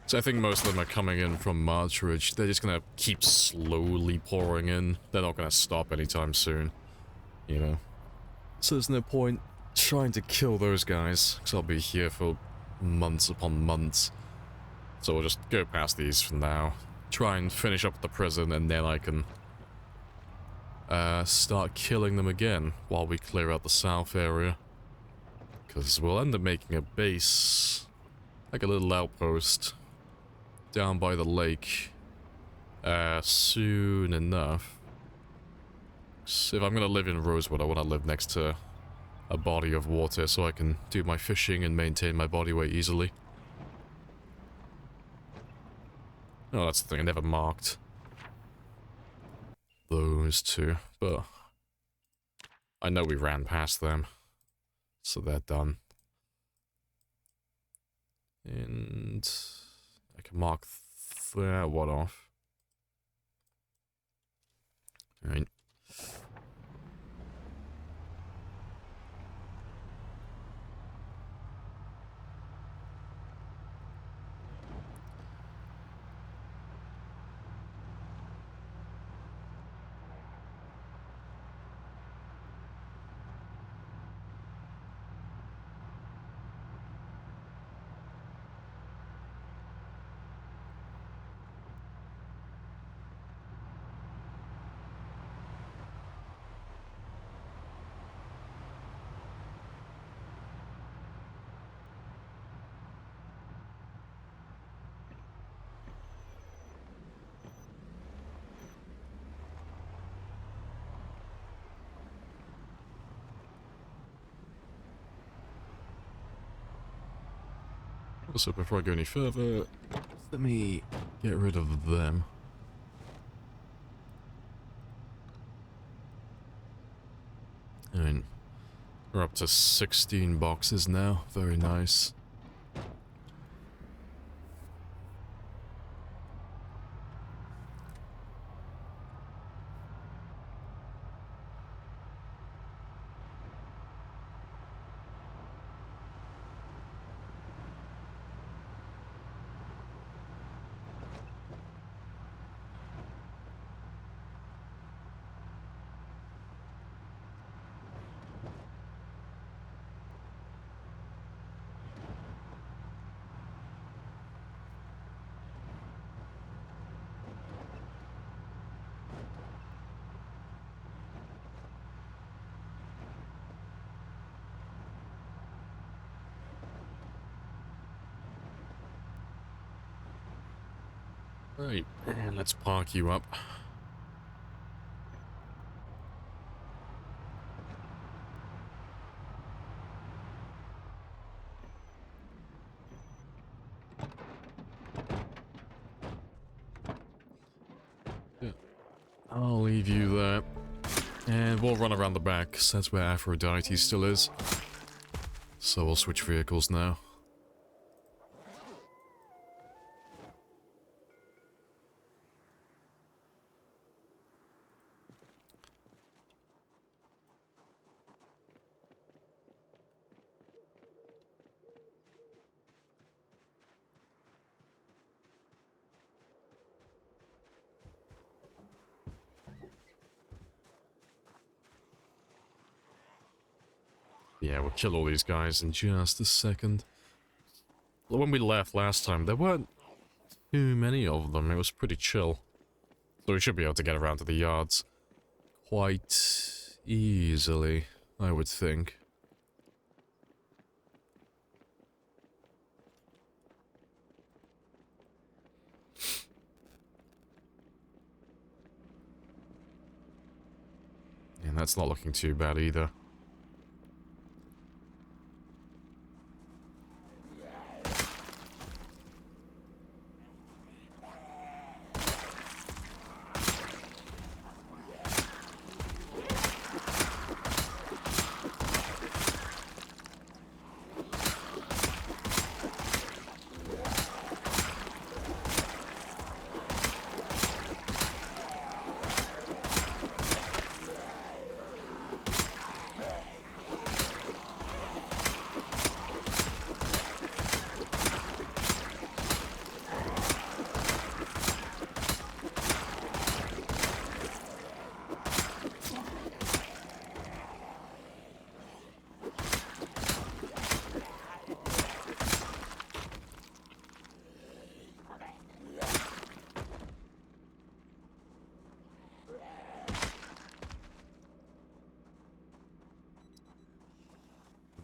so I think most of them are coming in from Marchridge. They're just gonna keep slowly pouring in. They're not gonna stop anytime soon, you know? So there's no point trying to kill those guys, because I'll be here for months upon months. So we'll just go past these for now. Try and finish up the prison, and then I can start killing them again while we clear out the south area. Because we'll end up making a base, like a little outpost, down by the lake soon enough. So if I'm gonna live in Rosewood, I want to live next to a body of water so I can do my fishing and maintain my body weight easily. Oh, that's the thing, I never marked those two, but I know we ran past them, so they're done. And I can mark that one off. Alright. Also, before I go any further, let me get rid of them. And we're up to 16 boxes now. Very nice. Right, and let's park you up. Yeah. I'll leave you there. And we'll run around the back, 'cause that's where Aphrodite still is. So we'll switch vehicles now. Yeah, we'll kill all these guys in just a second. When we left last time, there weren't too many of them. It was pretty chill. So we should be able to get around to the yards quite easily, I would think. And that's not looking too bad either.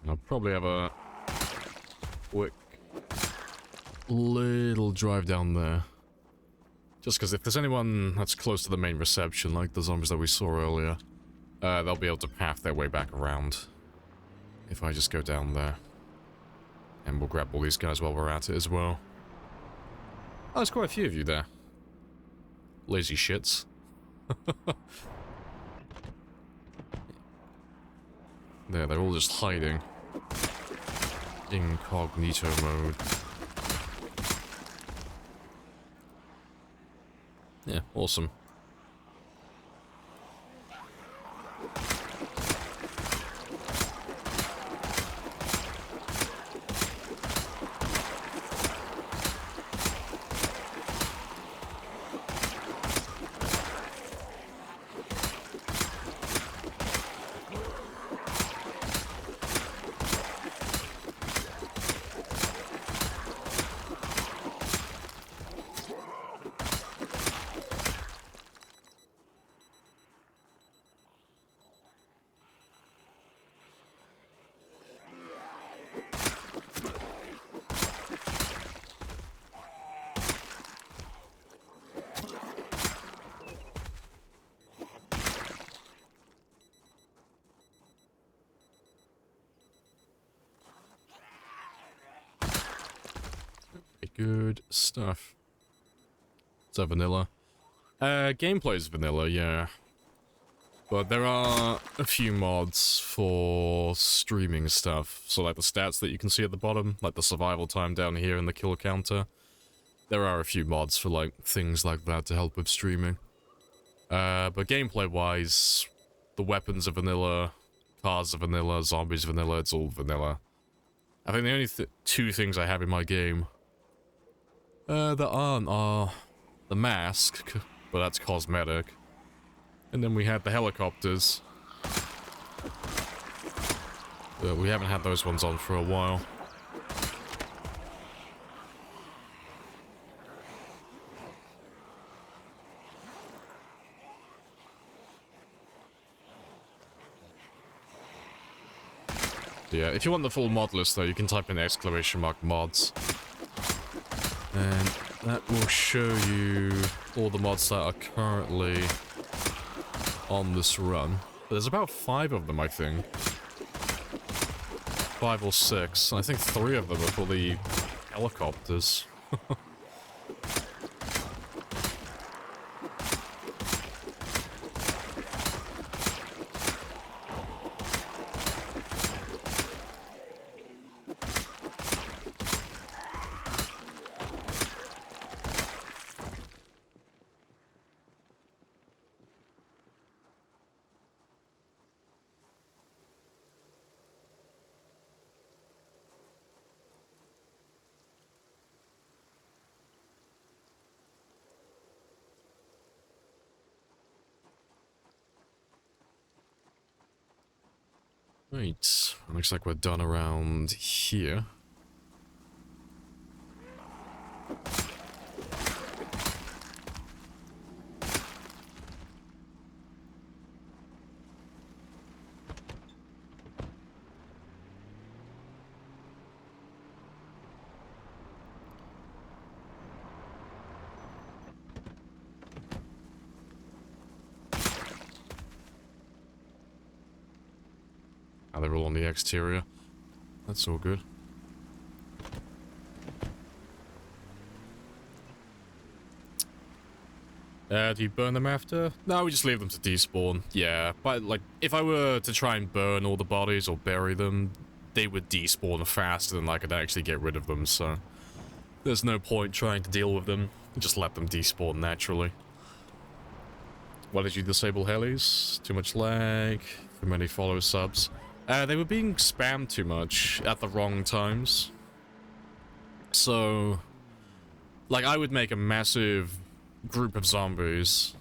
I'll probably have a quick little drive down there. Just because if there's anyone that's close to the main reception, like the zombies that we saw earlier, they'll be able to path their way back around. If I just go down there. And we'll grab all these guys while we're at it as well. Oh, there's quite a few of you there. Lazy shits. There, they're all just hiding. Incognito mode. Yeah, awesome. Good stuff. So vanilla. Gameplay's vanilla, yeah. But there are a few mods for streaming stuff. So like the stats that you can see at the bottom, like the survival time down here and the kill counter. There are a few mods for like things like that to help with streaming. But gameplay-wise, the weapons are vanilla, cars are vanilla, zombies are vanilla, it's all vanilla. I think the only two things I have in my game that aren't are the mask, but that's cosmetic. And then we had the helicopters. But we haven't had those ones on for a while. Yeah, if you want the full mod list though, you can type in !mods. And that will show you all the mods that are currently on this run. But there's about 5 of them, I think. 5 or 6. I think 3 of them are for the helicopters. Right, looks like we're done around here. Ah, they're all on the exterior. That's all good. Do you burn them after? No, we just leave them to despawn. Yeah, but like, if I were to try and burn all the bodies or bury them, they would despawn faster than I could actually get rid of them, so there's no point trying to deal with them. Just let them despawn naturally. Why did you disable helis? Too much lag? Too many follow subs? They were being spammed too much at the wrong times. So, like, I would make a massive group of zombies.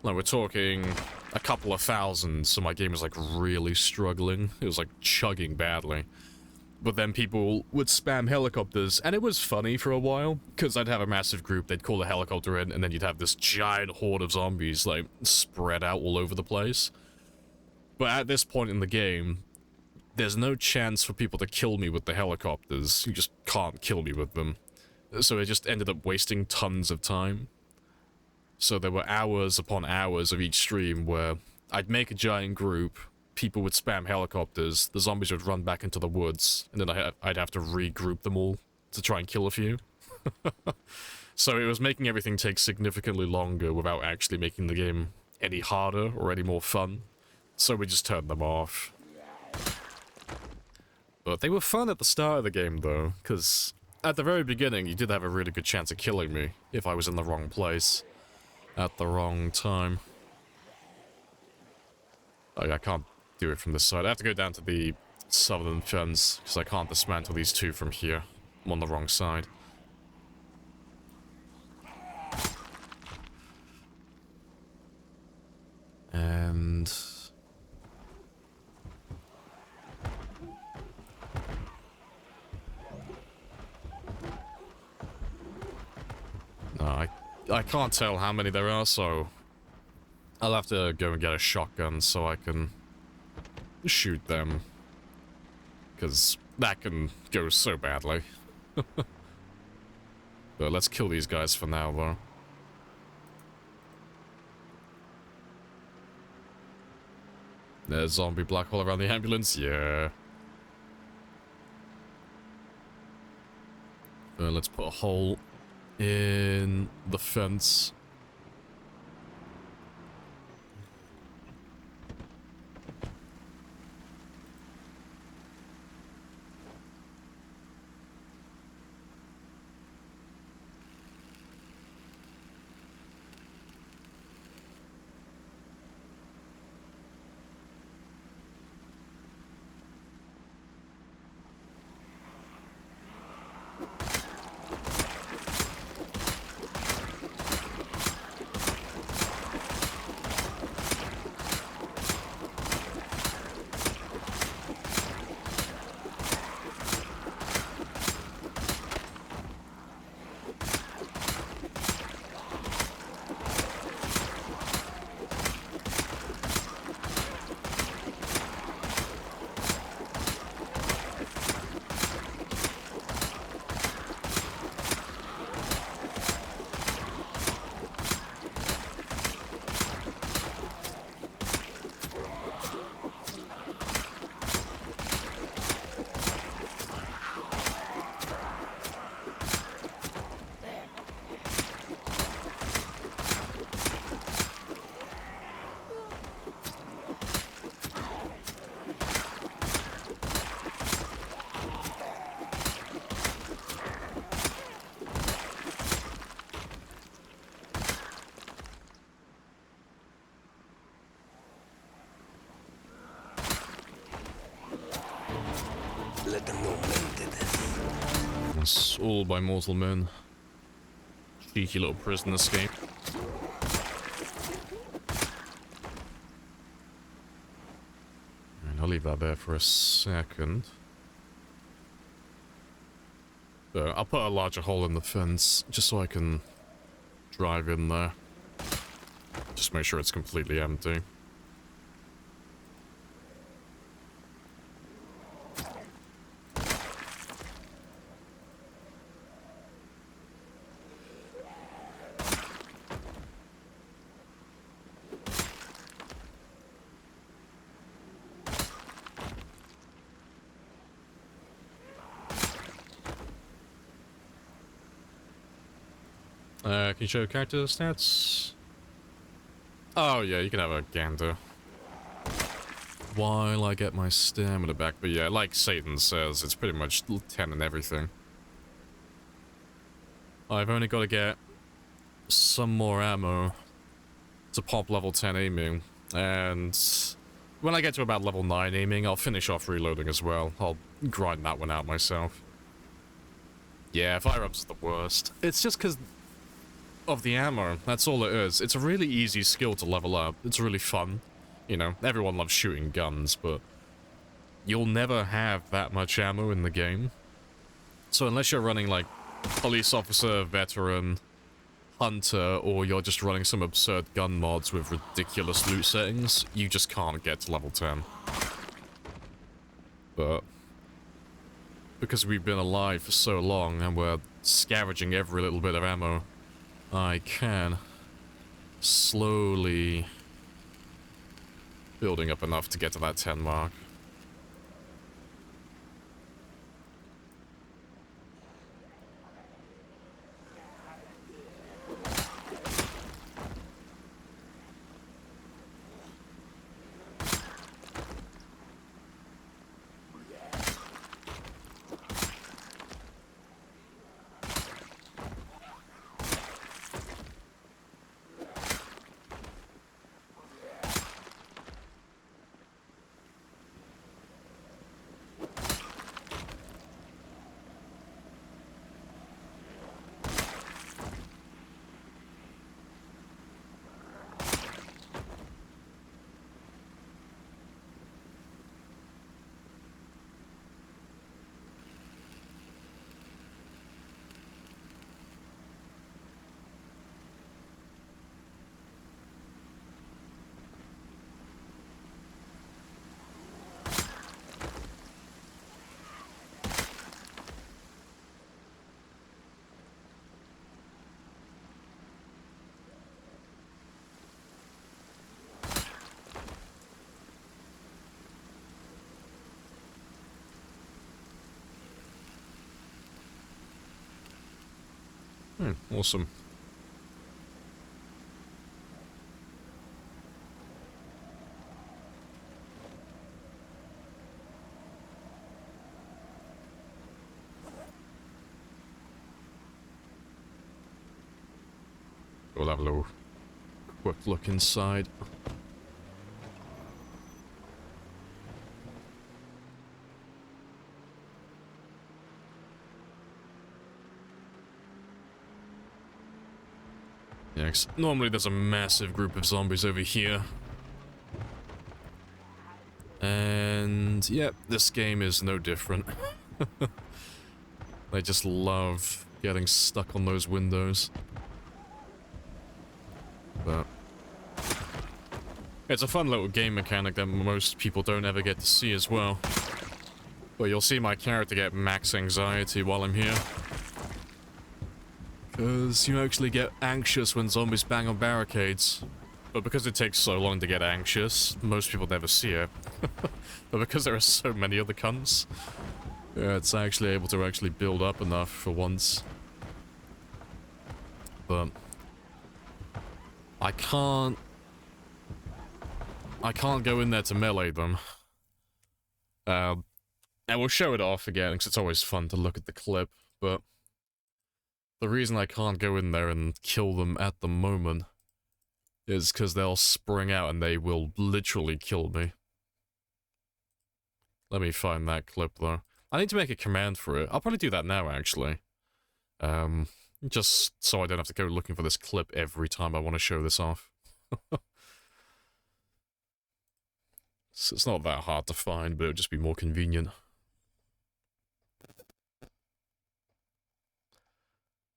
Like, we're talking a couple of thousand, so my game was, like, really struggling. It was, like, chugging badly. But then people would spam helicopters, and it was funny for a while, because I'd have a massive group, they'd call a helicopter in, and then you'd have this giant horde of zombies, like, spread out all over the place. But at this point in the game, there's no chance for people to kill me with the helicopters. You just can't kill me with them. So it just ended up wasting tons of time. So there were hours upon hours of each stream where I'd make a giant group, people would spam helicopters, the zombies would run back into the woods, and then I'd have to regroup them all to try and kill a few. So it was making everything take significantly longer without actually making the game any harder or any more fun. So we just turned them off. But they were fun at the start of the game, though, because at the very beginning, you did have a really good chance of killing me if I was in the wrong place at the wrong time. Like, I can't do it from this side. I have to go down to the southern fence, because I can't dismantle these two from here. I'm on the wrong side. And no, I can't tell how many there are, so I'll have to go and get a shotgun so I can shoot them, because that can go so badly. But let's kill these guys for now, though. There's zombie black hole around the ambulance, yeah. Let's put a hole in the fence. It's all by mortal men. Cheeky little prison escape. And I'll leave that there for a second. I'll put a larger hole in the fence, just so I can drive in there. Just make sure it's completely empty. Can you show character stats? Oh yeah, you can have a gander. While I get my stamina back, but yeah, like Satan says, it's pretty much 10 and everything. I've only got to get some more ammo to pop level 10 aiming, and when I get to about level 9 aiming, I'll finish off reloading as well. I'll grind that one out myself. Yeah, fire-up's the worst. It's just because of the ammo, that's all it is. It's a really easy skill to level up. It's really fun. You know, everyone loves shooting guns, but you'll never have that much ammo in the game. So unless you're running like police officer, veteran, hunter, or you're just running some absurd gun mods with ridiculous loot settings, you just can't get to level 10. But because we've been alive for so long and we're scavenging every little bit of ammo I can, slowly building up enough to get to that 10 mark. Awesome. We'll have a little quick look inside. Yeah, 'cause normally there's a massive group of zombies over here. And, yep, this game is no different. They just love getting stuck on those windows. But it's a fun little game mechanic that most people don't ever get to see as well. But you'll see my character get max anxiety while I'm here. Because you actually get anxious when zombies bang on barricades. But because it takes so long to get anxious, most people never see it. But because there are so many other cunts, yeah, it's actually able to actually build up enough for once. But I can't go in there to melee them. And we'll show it off again, because it's always fun to look at the clip, but the reason I can't go in there and kill them at the moment is because they'll spring out and they will literally kill me. Let me find that clip, though. I need to make a command for it. I'll probably do that now, actually. Just so I don't have to go looking for this clip every time I want to show this off. It's not that hard to find, but it would just be more convenient.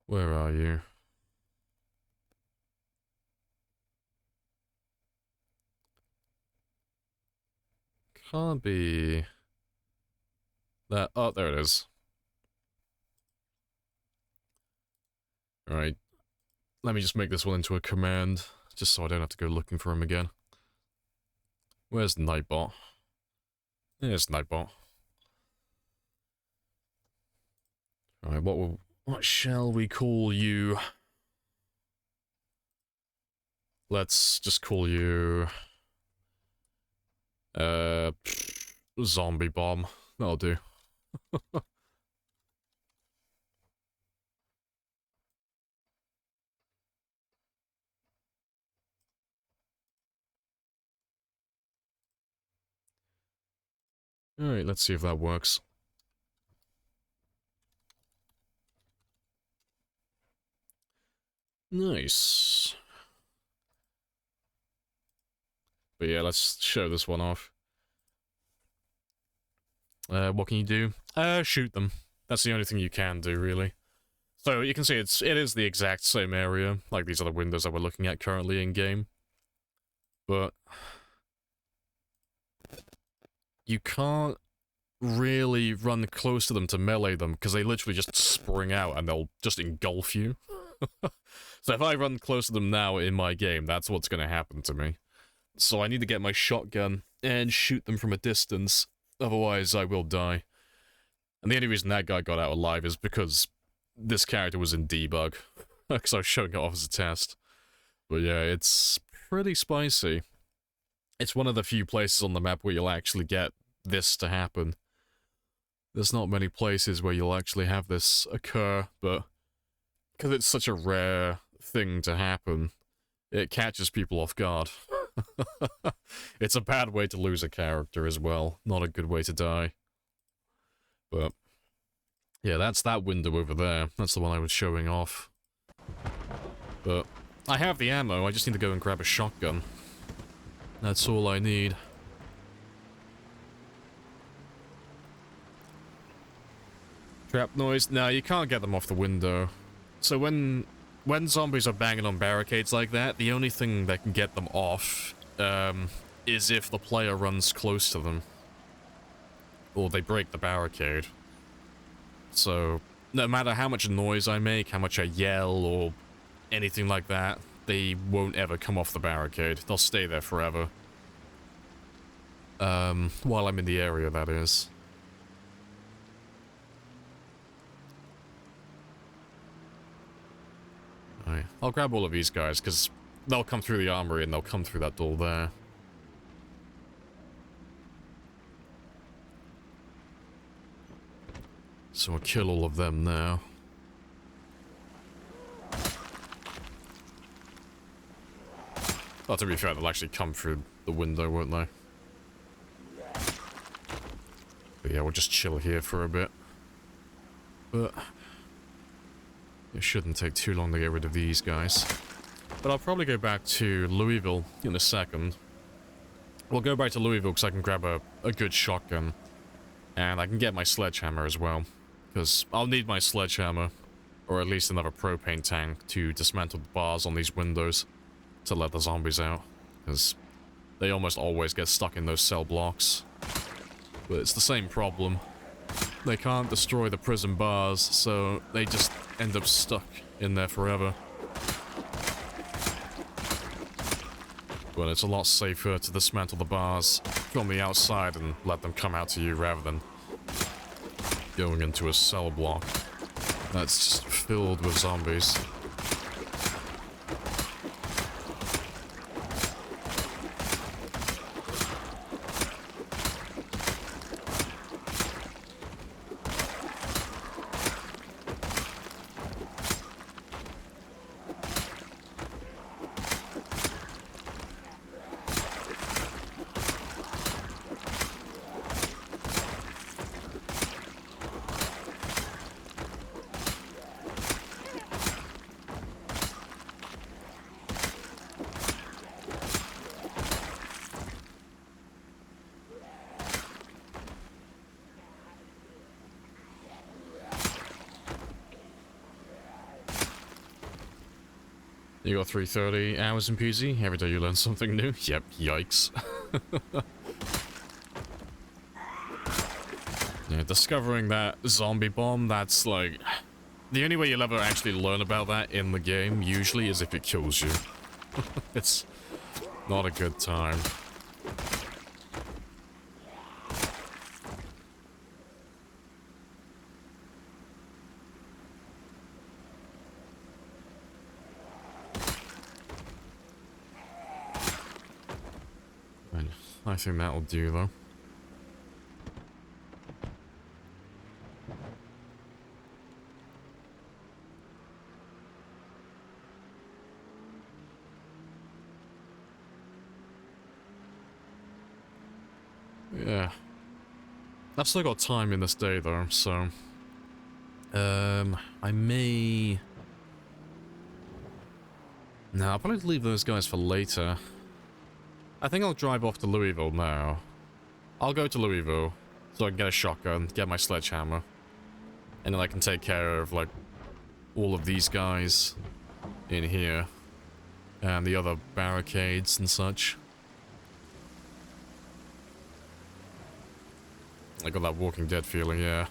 Where are you? Can't be... that... oh, there it is. Alright. Let me just make this one into a command, just so I don't have to go looking for him again. Where's Nightbot? There's Nightbot. Alright, what shall we call you? Let's just call you... Zombie Bomb. That'll do. Alright, let's see if that works. Nice. But yeah, let's show this one off. What can you do? Shoot them. That's the only thing you can do, really. So you can see it is the exact same area, like these other windows that we're looking at currently in-game. But you can't really run close to them to melee them, because they literally just spring out and they'll just engulf you. So if I run close to them now in my game, that's what's going to happen to me. So I need to get my shotgun and shoot them from a distance, otherwise I will die. And the only reason that guy got out alive is because this character was in debug, because I was showing it off as a test. But yeah, it's pretty spicy. It's one of the few places on the map where you'll actually get this to happen. There's not many places where you'll actually have this occur, but because it's such a rare thing to happen, it catches people off guard. It's a bad way to lose a character as well, not a good way to die. But yeah, that's that window over there. That's the one I was showing off. But I have the ammo, I just need to go and grab a shotgun. That's all I need. Trap noise? No, you can't get them off the window. So when zombies are banging on barricades like that, the only thing that can get them off is if the player runs close to them. Or they break the barricade. So no matter how much noise I make, how much I yell, or anything like that, they won't ever come off the barricade. They'll stay there forever. While I'm in the area, that is. Alright, I'll grab all of these guys, because they'll come through the armory and they'll come through that door there. So I'll kill all of them now. Oh, to be fair, they'll actually come through the window, won't they? But yeah, we'll just chill here for a bit. But it shouldn't take too long to get rid of these guys. But I'll probably go back to Louisville in a second. We'll go back to Louisville because I can grab a good shotgun. And I can get my sledgehammer as well. Because I'll need my sledgehammer, or at least another propane tank, to dismantle the bars on these windows to let the zombies out. Because they almost always get stuck in those cell blocks. But it's the same problem. They can't destroy the prison bars, so they just end up stuck in there forever. But it's a lot safer to dismantle the bars from the outside and let them come out to you rather than going into a cell block that's just filled with zombies. You got 330 hours in PZ. Every day you learn something new. Yep, yikes. Yeah, discovering that zombie bomb, that's like... The only way you'll ever actually learn about that in the game, usually, is if it kills you. It's not a good time. I think that'll do, though. Yeah. I've still got time in this day, though, so... I may... No, I'll probably leave those guys for later. I think I'll drive off to Louisville now. I'll go to Louisville, so I can get a shotgun, get my sledgehammer. And then I can take care of, like, all of these guys in here. And the other barricades and such. I got that Walking Dead feeling, yeah.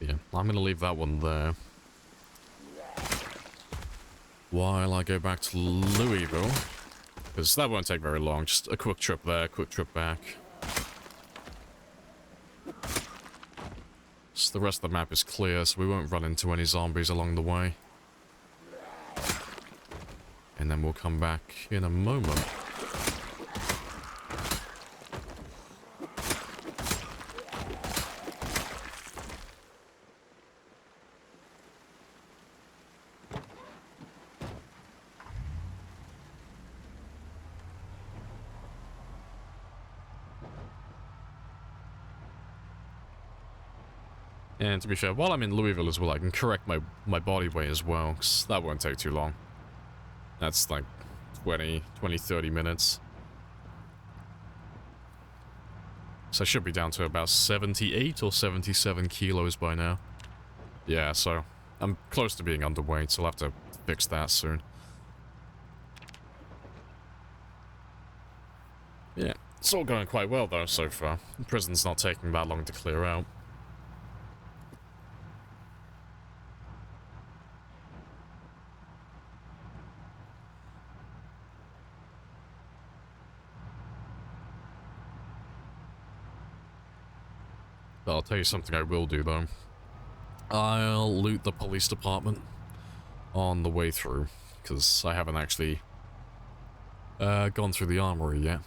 Yeah, I'm gonna leave that one there. While I go back to Louisville. Because that won't take very long, just a quick trip there, quick trip back. So the rest of the map is clear, so we won't run into any zombies along the way. And then we'll come back in a moment. And to be fair, while I'm in Louisville as well, I can correct my body weight as well, because that won't take too long. That's like 20, 30 minutes. So I should be down to about 78 or 77 kilos by now. Yeah, so I'm close to being underweight, so I'll have to fix that soon. Yeah, it's all going quite well though so far. The prison's not taking that long to clear out. But I'll tell you something I will do, though. I'll loot the police department on the way through, because I haven't actually gone through the armory yet.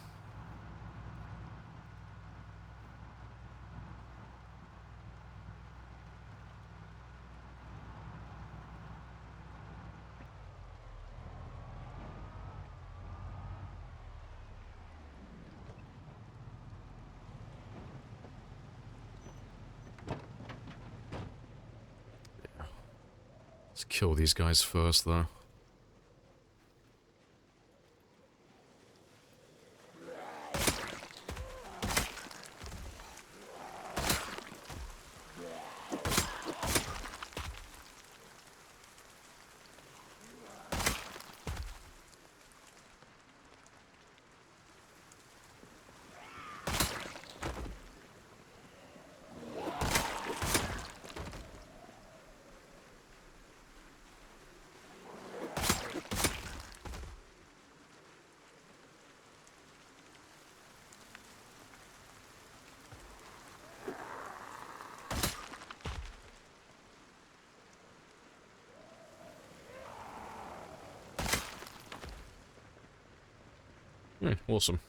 Let's kill these guys first, though. Awesome.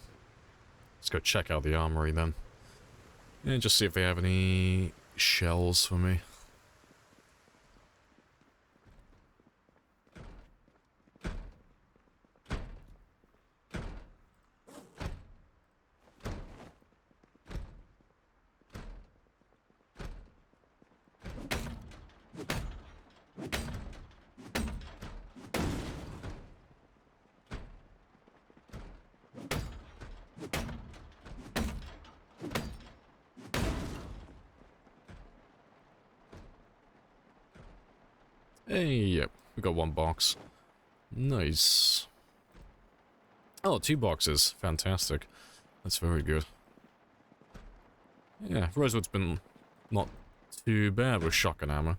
Let's go check out the armory then. And just see if they have any shells for me. Hey, yep, we got 1 box. Nice. Oh, 2 boxes. Fantastic. That's very good. Yeah, Rosewood's been not too bad with shotgun ammo.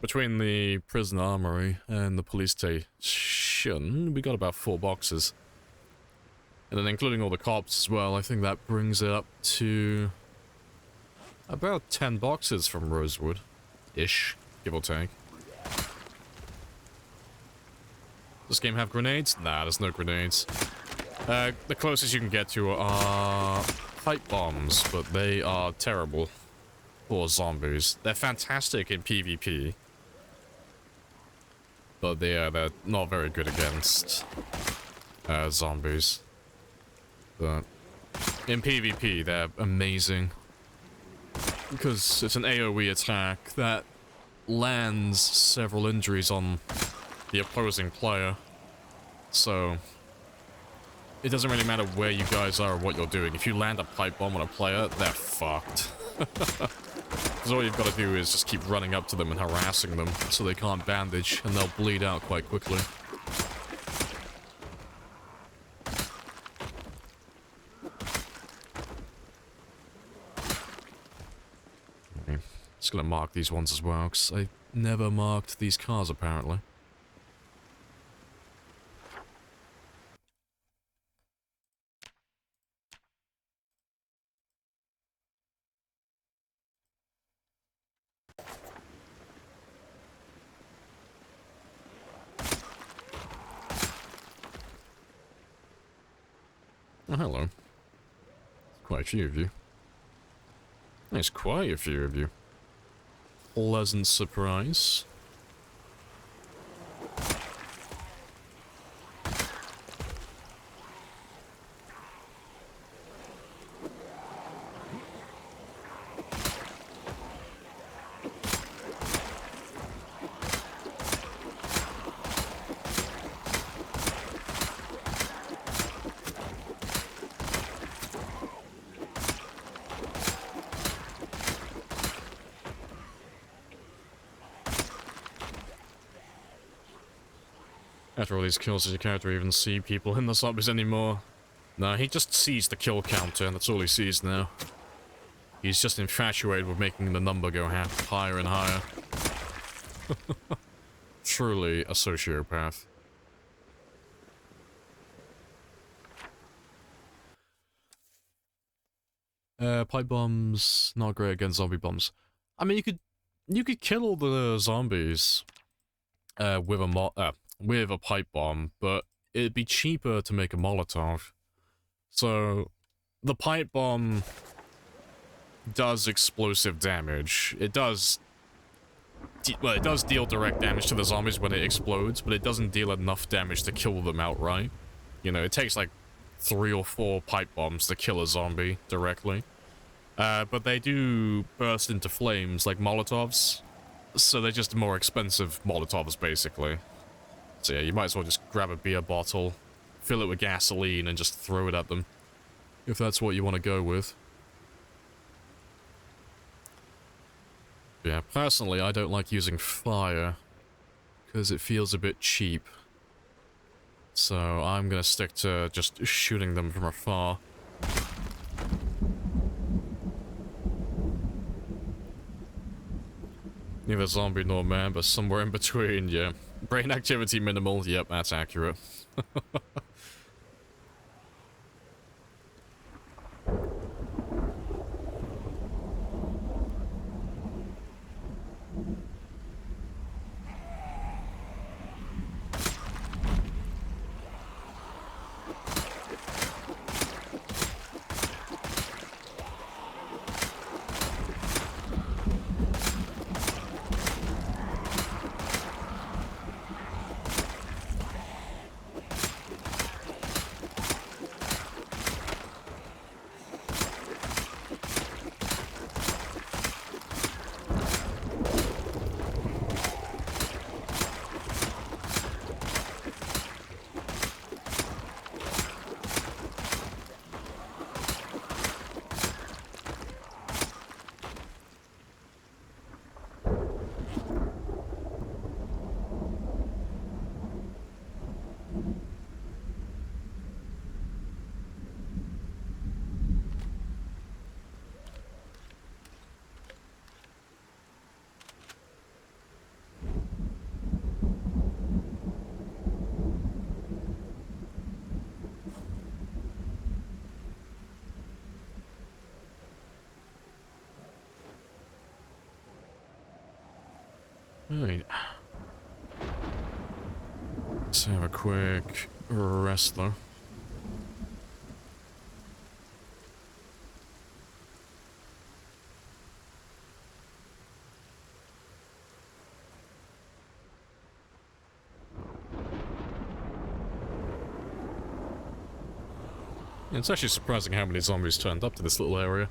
Between the prison armory and the police station, we got about 4 boxes. And then including all the cops as well, I think that brings it up to about 10 boxes from Rosewood-ish, give or take. Does this game have grenades? Nah, there's no grenades. The closest you can get to are pipe bombs, but they are terrible for zombies. They're fantastic in PvP, but they're not very good against zombies. But in PvP, they're amazing because it's an AoE attack that lands several injuries on the opposing player. So it doesn't really matter where you guys are or what you're doing. If you land a pipe bomb on a player, they're fucked. Because all you've got to do is just keep running up to them and harassing them so they can't bandage, and they'll bleed out quite quickly. Okay. Just gonna mark these ones as well, because I never marked these cars apparently. Oh, hello. Quite a few of you. There's quite a few of you. Pleasant surprise. After all these kills, does your character even see people in the zombies anymore? No, he just sees the kill counter, and that's all he sees now. He's just infatuated with making the number go higher and higher. Truly a sociopath. Pipe bombs, not great against zombie bombs. I mean, you could kill all the zombies with a pipe bomb, but it'd be cheaper to make a Molotov. So the pipe bomb does explosive damage. It does deal direct damage to the zombies when it explodes, but it doesn't deal enough damage to kill them outright. You know, it takes like 3 or 4 pipe bombs to kill a zombie directly. But they do burst into flames like Molotovs, so they're just more expensive Molotovs, basically. So yeah, you might as well just grab a beer bottle, fill it with gasoline, and just throw it at them, if that's what you want to go with. Yeah, personally, I don't like using fire, because it feels a bit cheap. So I'm gonna stick to just shooting them from afar. Neither zombie nor man, but somewhere in between, yeah. Brain activity minimal, yep, that's accurate. Right. Let's have a quick rest though. It's actually surprising how many zombies turned up to this little area.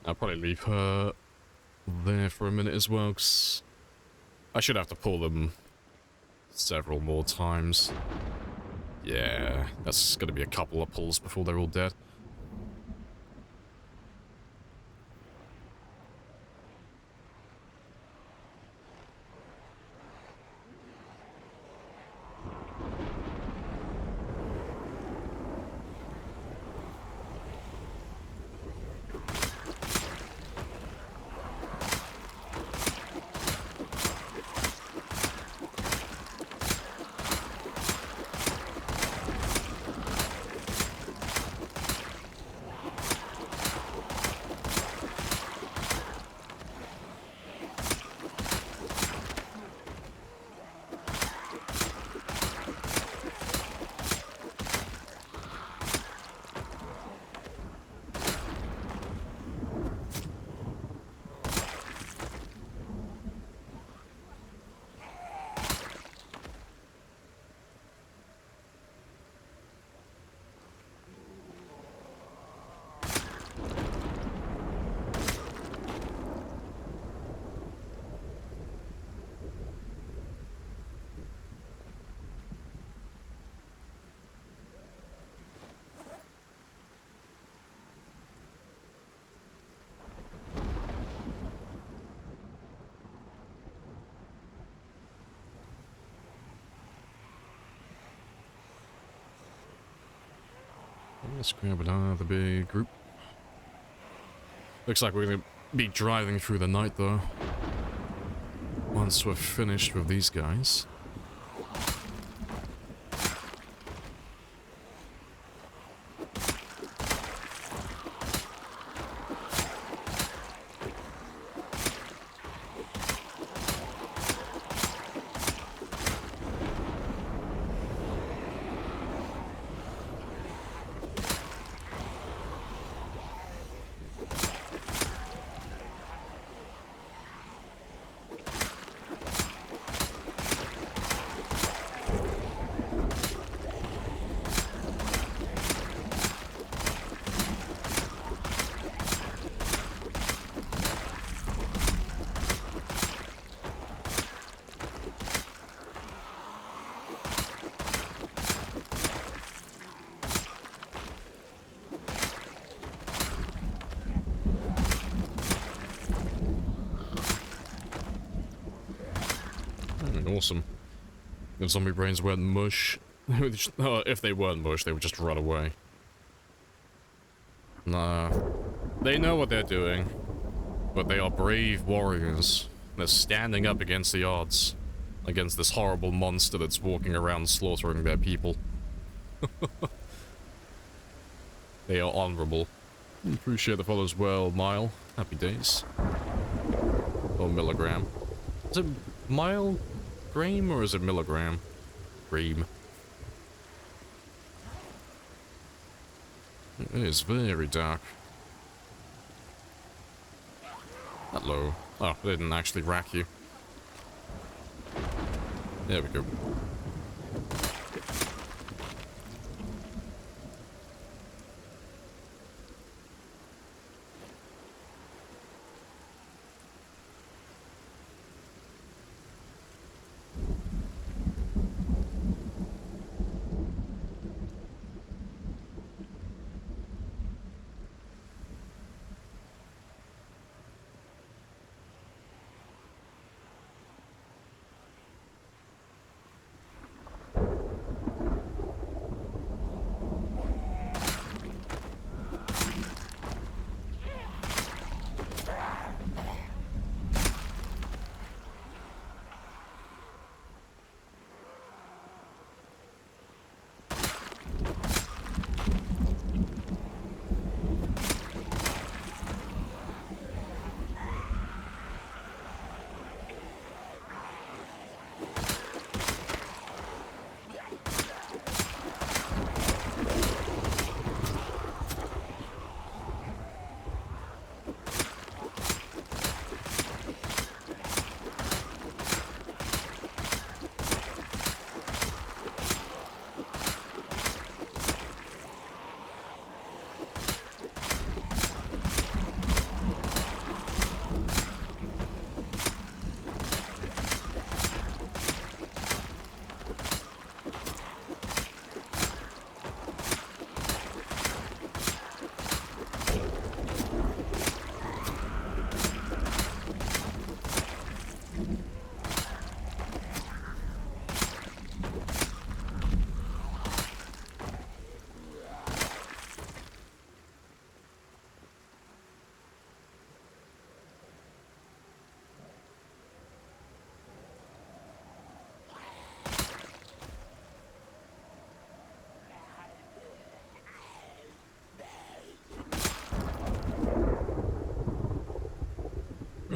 I'll probably leave her there for a minute as well, because I should have to pull them several more times. Yeah, that's going to be a couple of pulls before they're all dead. Let's grab another big group. Looks like we're going to be driving through the night, though. Once we're finished with these guys. Awesome. If zombie brains weren't mush, if they weren't mush, they would just run away. Nah. They know what they're doing, but they are brave warriors. They're standing up against the odds, against this horrible monster that's walking around slaughtering their people. They are honorable. Appreciate the follow as well, Mile. Happy days. Or Milligram. Is it Mile? Graham, or is it Milligram? Graham. It is very dark. Hello. Oh, they didn't actually rack you. There we go.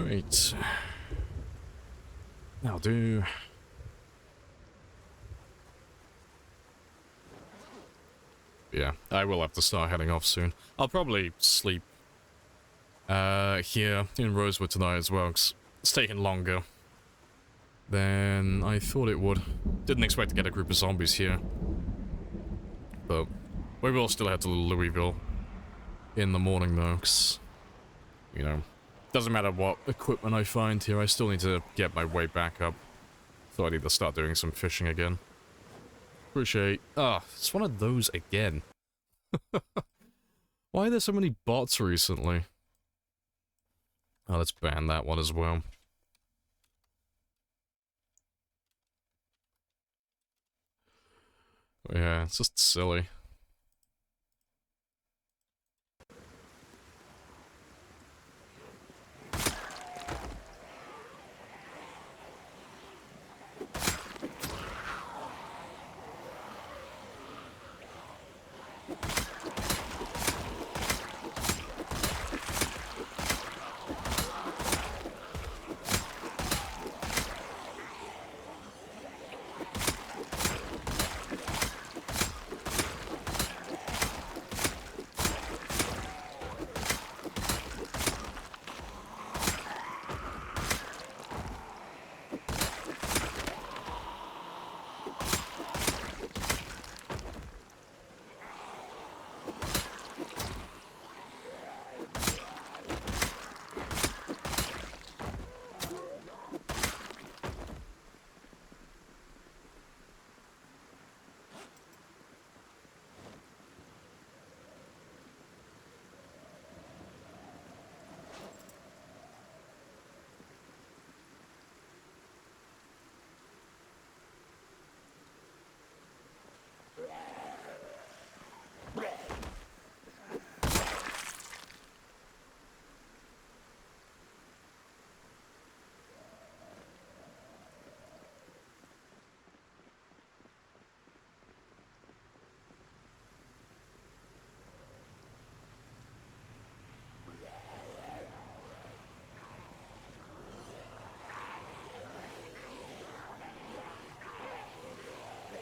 Right. That'll do. Yeah, I will have to start heading off soon. I'll probably sleep here in Rosewood tonight as well, 'cause it's taking longer than I thought it would. Didn't expect to get a group of zombies here. But we will still head to Louisville in the morning though, 'cause, you know, doesn't matter what equipment I find here, I still need to get my way back up. So I need to start doing some fishing again. Appreciate... Ah, it's one of those again. Why are there so many bots recently? Oh, let's ban that one as well. Yeah, it's just silly.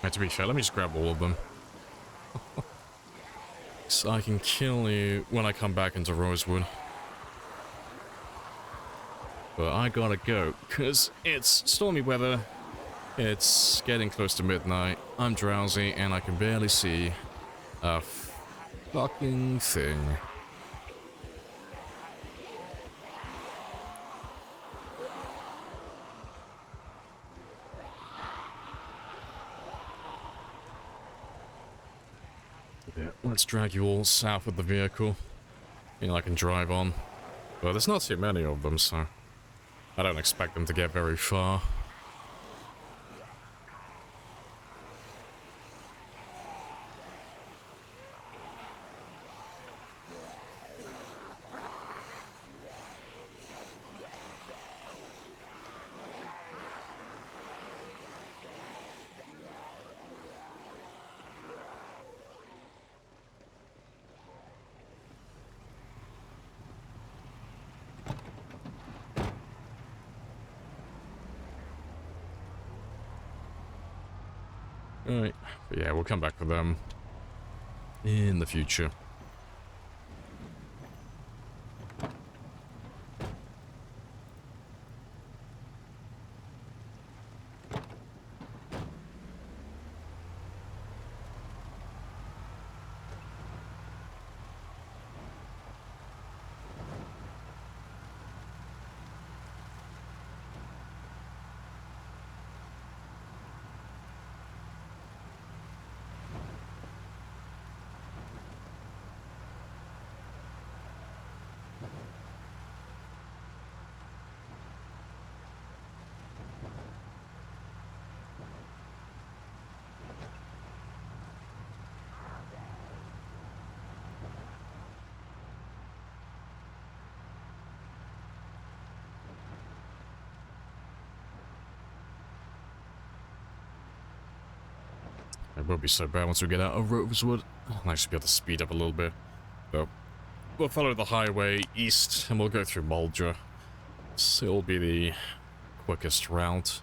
Right, to be fair, let me just grab all of them. So I can kill you when I come back into Rosewood. But I gotta go, because it's stormy weather, it's getting close to midnight, I'm drowsy, and I can barely see a fucking thing. Yeah, let's drag you all south of the vehicle. You know, I can drive on. But there's not too many of them, so I don't expect them to get very far. Alright, but yeah, we'll come back for them in the future. It won't be so bad once we get out of Rosewood. I should be able to speed up a little bit. So, we'll follow the highway east, and we'll go through Muldra So it'll be the quickest route.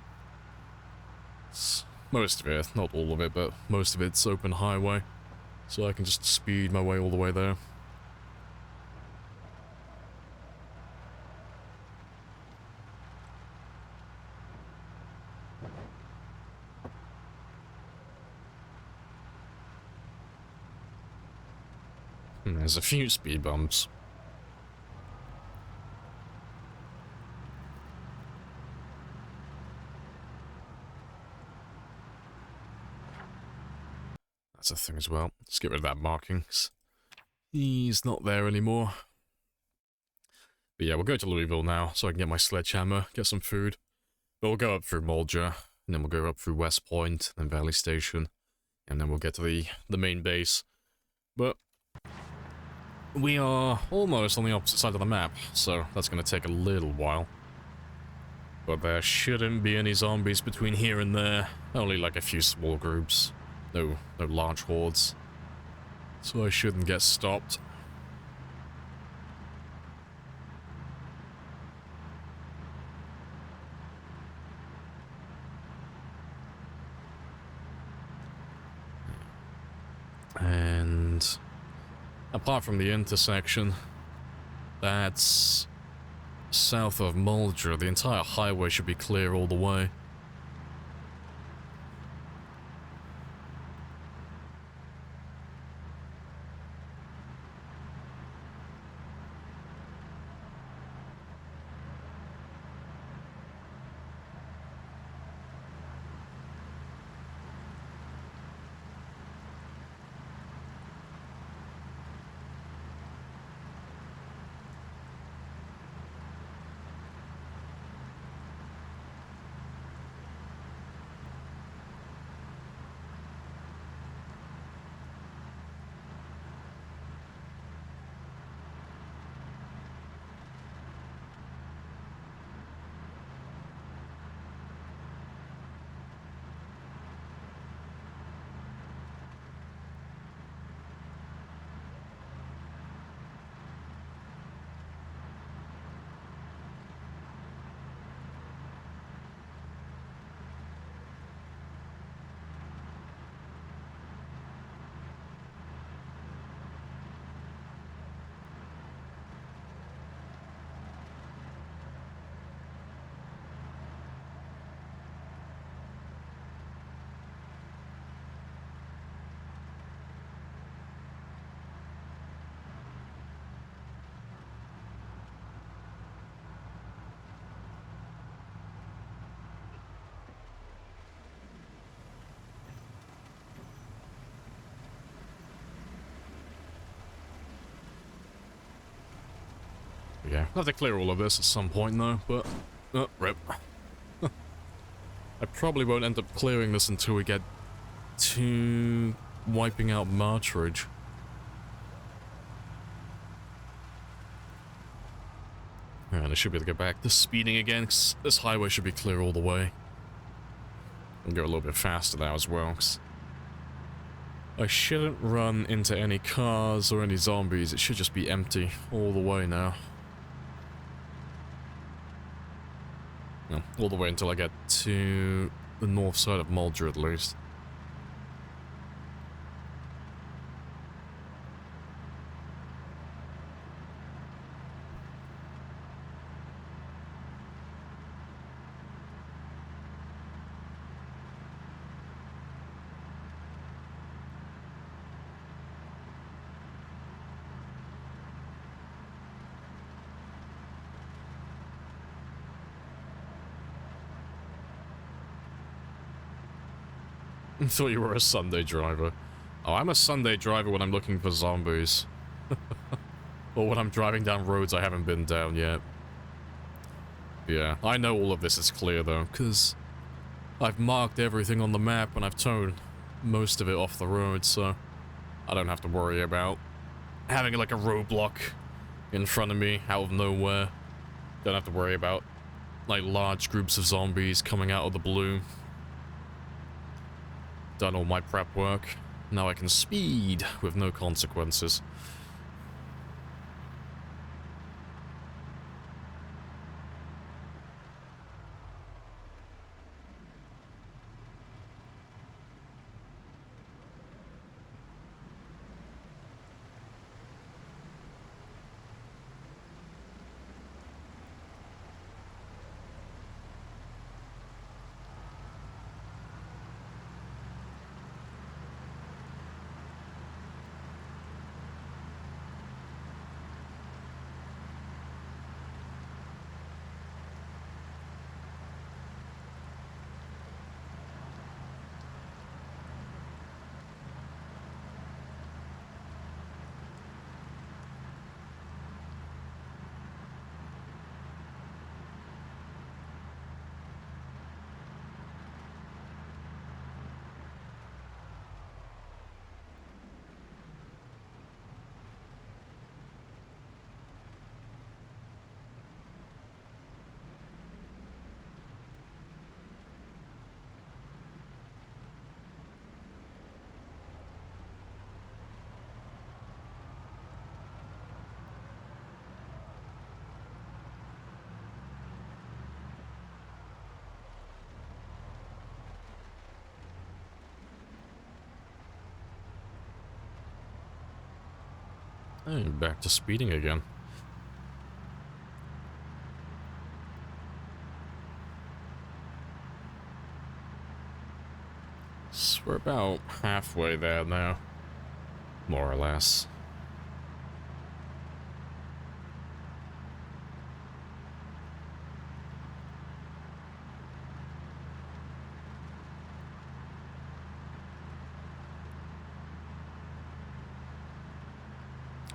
Most of it, not all of it, but most of it's open highway. So I can just speed my way all the way there. There's a few speed bumps. That's a thing as well. Let's get rid of that markings. He's not there anymore. But yeah, we'll go to Louisville now, so I can get my sledgehammer, get some food. But we'll go up through Mulger, and then we'll go up through West Point, then Valley Station, and then we'll get to the main base. But we are almost on the opposite side of the map, so that's going to take a little while. But there shouldn't be any zombies between here and there. Only like a few small groups. No large hordes. So I shouldn't get stopped. And apart from the intersection, that's south of Mulger. The entire highway should be clear all the way. Yeah, I'll have to clear all of this at some point though, but... Oh, rip. I probably won't end up clearing this until we get to wiping out Martridge. And I should be able to get back to speeding again, because this highway should be clear all the way. I'll go a little bit faster now as well, because I shouldn't run into any cars or any zombies. It should just be empty all the way now. No, all the way until I get to the north side of Mulger at least. I thought you were a Sunday driver. Oh, I'm a Sunday driver when I'm looking for zombies. Or when I'm driving down roads I haven't been down yet. Yeah, I know all of this is clear though, because I've marked everything on the map and I've towed most of it off the road, so I don't have to worry about having like a roadblock in front of me out of nowhere. Don't have to worry about like large groups of zombies coming out of the blue. Done all my prep work. Now I can speed with no consequences. And back to speeding again. So we're about halfway there now. More or less.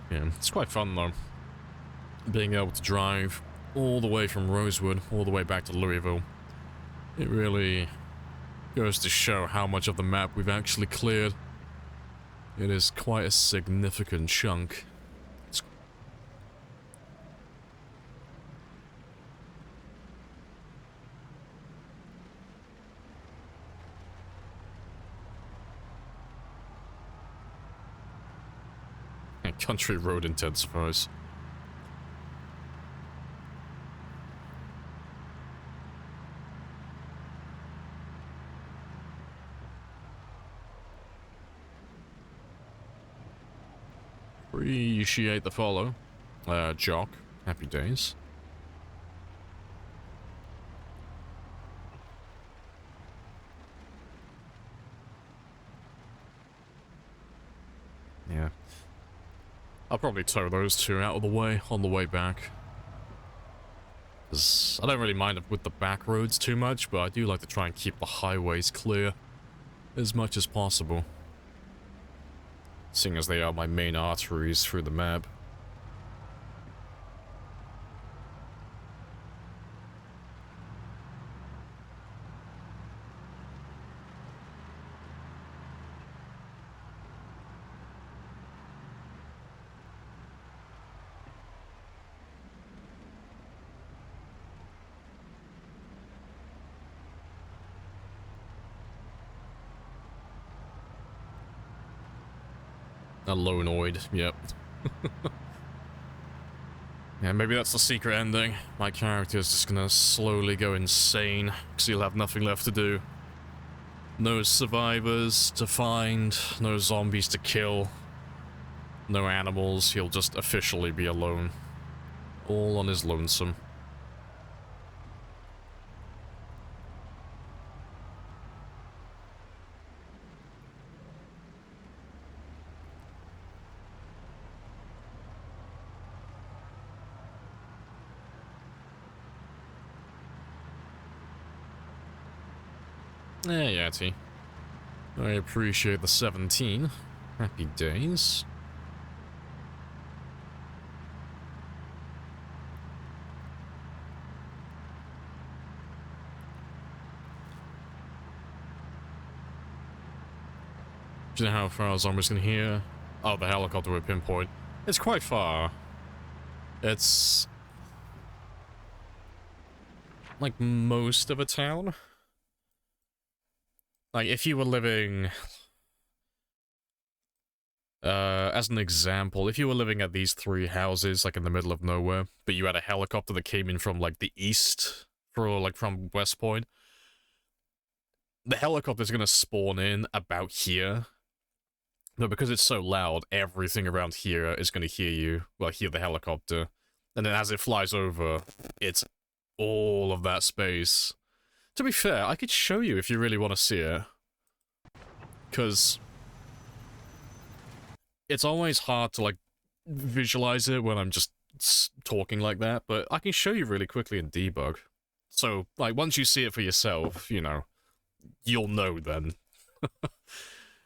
Yeah, it's quite fun though. Being able to drive all the way from Rosewood, all the way back to Louisville. It really goes to show how much of the map we've actually cleared. It is quite a significant chunk. Country road intensifiers. Appreciate the follow. Jock. Happy days. Yeah. I'll probably tow those two out of the way on the way back. Because I don't really mind with the back roads too much, but I do like to try and keep the highways clear as much as possible. Seeing as they are my main arteries through the map. A Lonoid, yep. Yeah, maybe that's the secret ending. My character is just gonna slowly go insane, because he'll have nothing left to do. No survivors to find, no zombies to kill, no animals, he'll just officially be alone. All on his lonesome. Hey, Yeti. I appreciate the 17. Happy days. Do you know how far zombies can hear? Oh, the helicopter would pinpoint. It's quite far. It's like most of a town. Like, if you were living... as an example, if you were living at these three houses, like, in the middle of nowhere, but you had a helicopter that came in from, like, the east, from West Point, the helicopter's gonna spawn in about here, but because it's so loud, everything around here is gonna hear you, well, hear the helicopter, and then as it flies over, it's all of that space. To be fair, I could show you if you really want to see it. Because it's always hard to, like, visualize it when I'm just talking like that, but I can show you really quickly in debug. So, like, once you see it for yourself, you know, you'll know then.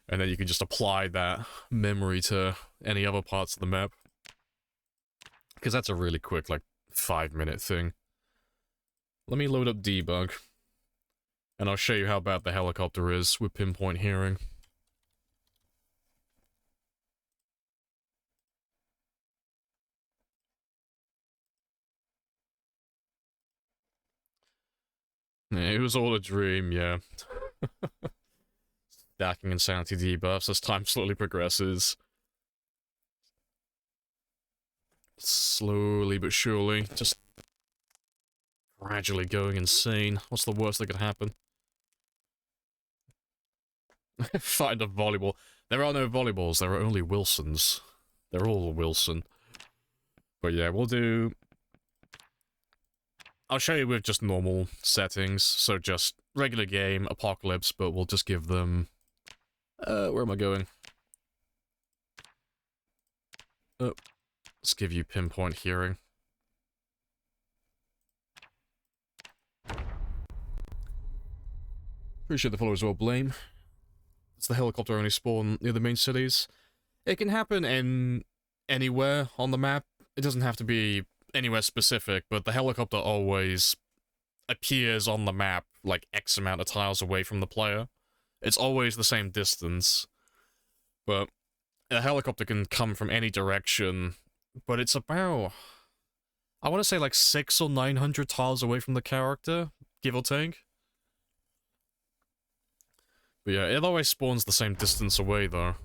And then you can just apply that memory to any other parts of the map. Because that's a really quick, like, 5-minute thing. Let me load up debug. And I'll show you how bad the helicopter is with pinpoint hearing. Yeah, it was all a dream, yeah. Stacking insanity debuffs as time slowly progresses. Slowly but surely, just gradually going insane. What's the worst that could happen? Find a volleyball. There are no volleyballs, there are only Wilsons. They're all Wilson. But yeah, we'll do... I'll show you with just normal settings, so just regular game, Apocalypse, but we'll just give them... where am I going? Oh, let's give you pinpoint hearing. Appreciate the follow as well, Blame. It's the helicopter only spawn near the main cities. It can happen in anywhere on the map. It doesn't have to be anywhere specific, but the helicopter always appears on the map like X amount of tiles away from the player. It's always the same distance, but a helicopter can come from any direction, but it's about, I want to say like 600 or 900 tiles away from the character, give or take. But yeah, it always spawns the same distance away though.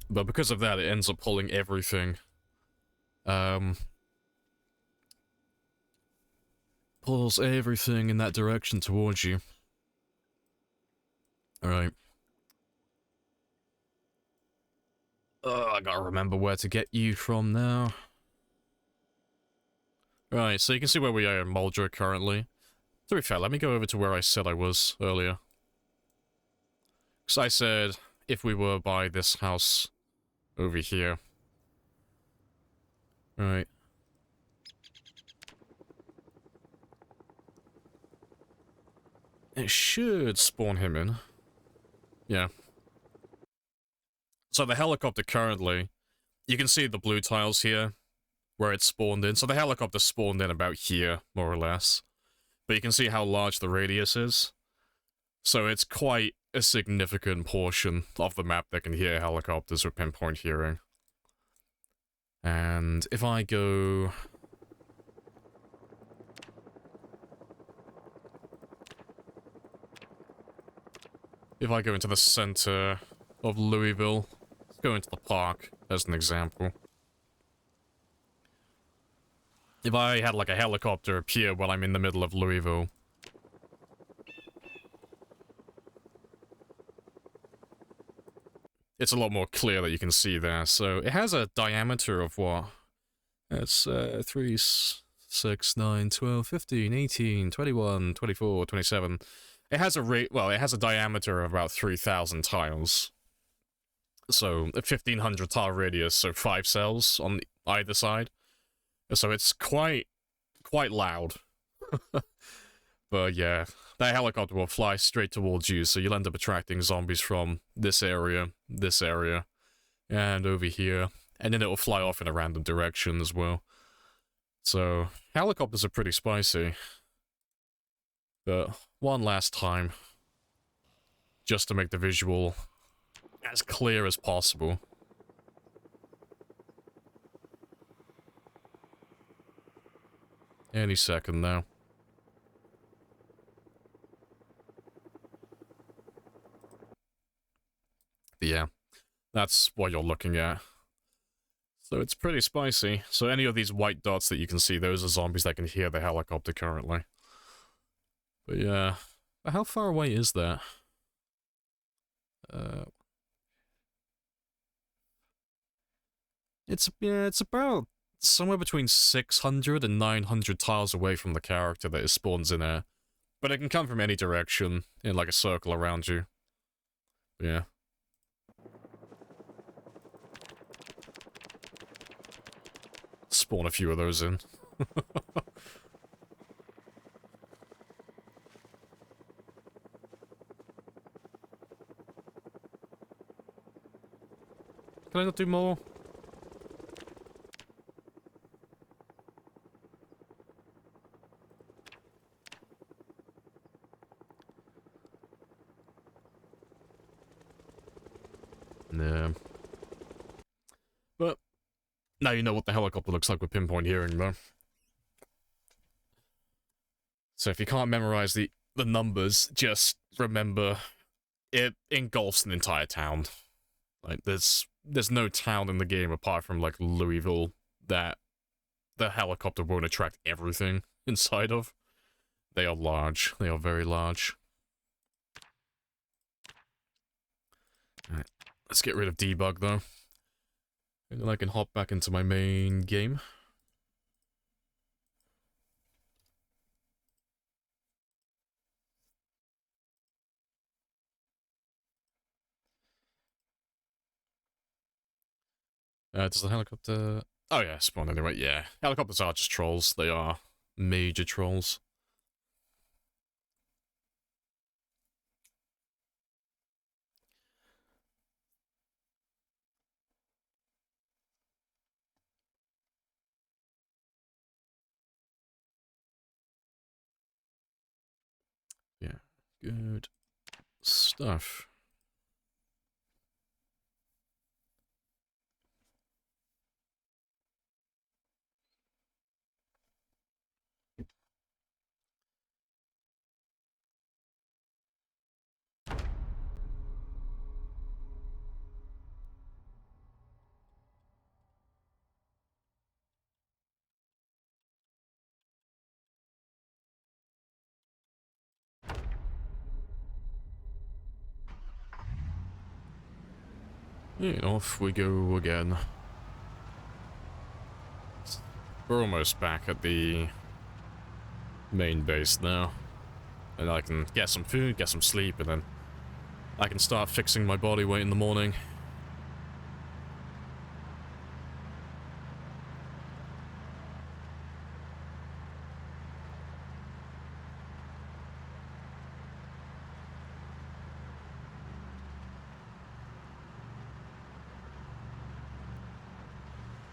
But because of that, it ends up pulling everything. Pulls everything in that direction towards you. Alright. I gotta remember where to get you from now. Right, so you can see where we are in Muldra currently. To be fair, let me go over to where I said I was earlier. Because I said if we were by this house over here. Right. It should spawn him in. Yeah. So the helicopter currently, you can see the blue tiles here, where it spawned in. So the helicopter spawned in about here, more or less. But you can see how large the radius is. So it's quite a significant portion of the map that can hear helicopters with pinpoint hearing. And if I go... If I go into the center of Louisville, let's go into the park as an example. If I had like a helicopter appear while I'm in the middle of Louisville, it's a lot more clear that you can see there. So it has a diameter of what? It's 3, 6, 9, 12, 15, 18, 21, 24, 27. It has a diameter of about 3,000 tiles. So a 1,500 tile radius, so 5 cells on either side. So it's quite loud. But yeah, that helicopter will fly straight towards you, so you'll end up attracting zombies from this area, and over here. And then it will fly off in a random direction as well. So, helicopters are pretty spicy. But one last time, just to make the visual as clear as possible. Any second now. But yeah, that's what you're looking at. So it's pretty spicy. So any of these white dots that you can see, those are zombies that can hear the helicopter currently. But yeah, how far away is that? It's about somewhere between 600 and 900 tiles away from the character that it spawns in there. But it can come from any direction, in like a circle around you. Yeah. Spawn a few of those in. Can I not do more? Nah. But now you know what the helicopter looks like with pinpoint hearing, though. So if you can't memorize the numbers, just remember it engulfs an entire town. Like, there's no town in the game apart from, like, Louisville that the helicopter won't attract everything inside of. They are large. They are very large. Alright, let's get rid of debug, though. And then I can hop back into my main game. Does the helicopter... Oh yeah, spawn anyway, yeah. Helicopters are just trolls. They are major trolls. Yeah, good stuff. And off we go again. We're almost back at the main base now. And I can get some food, get some sleep, and then I can start fixing my body weight in the morning.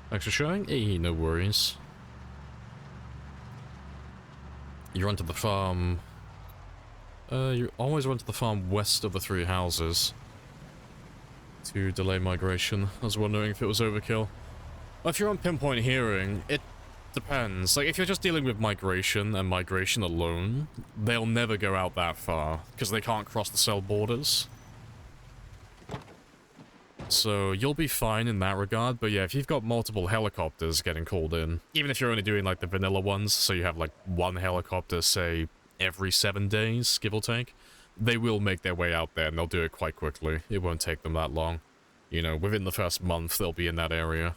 Thanks for showing. Hey, no worries. You run to the farm. You always run to the farm west of the 3 houses to delay migration. I was wondering if it was overkill. Well, if you're on pinpoint hearing, it depends. Like, if you're just dealing with migration and migration alone, they'll never go out that far because they can't cross the cell borders. So you'll be fine in that regard, but yeah, if you've got multiple helicopters getting called in, even if you're only doing like the vanilla ones, so you have like 1 helicopter, say, every 7 days, give or take, they will make their way out there and they'll do it quite quickly. It won't take them that long. You know, within the first month, they'll be in that area.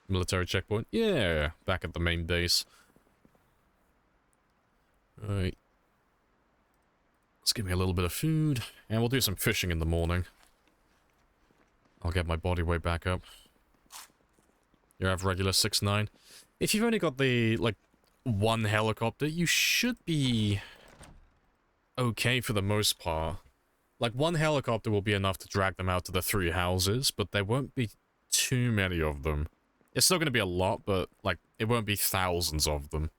Military checkpoint? Yeah, back at the main base. Alright. Let's give me a little bit of food, and we'll do some fishing in the morning. I'll get my body weight back up. You have regular 6'9". If you've only got the, like, 1 helicopter, you should be okay for the most part. Like, 1 helicopter will be enough to drag them out to the 3 houses, but there won't be too many of them. It's still going to be a lot, but, like, it won't be thousands of them.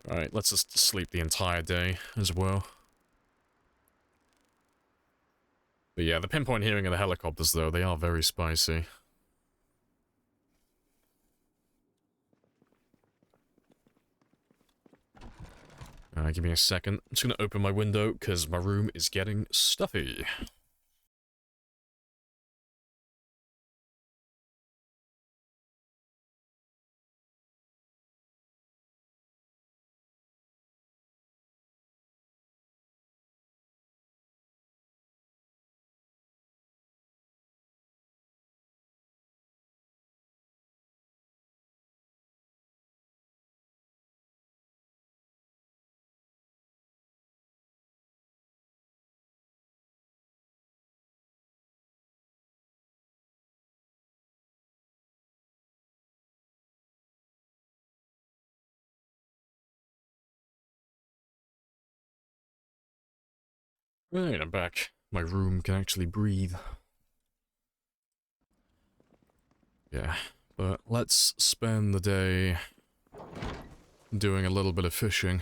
Alright, let's just sleep the entire day as well. But yeah, the pinpoint hearing of the helicopters, though, they are very spicy. Give me a second. I'm just going to open my window, because my room is getting stuffy. Right, I'm back. My room can actually breathe. Yeah, but let's spend the day doing a little bit of fishing.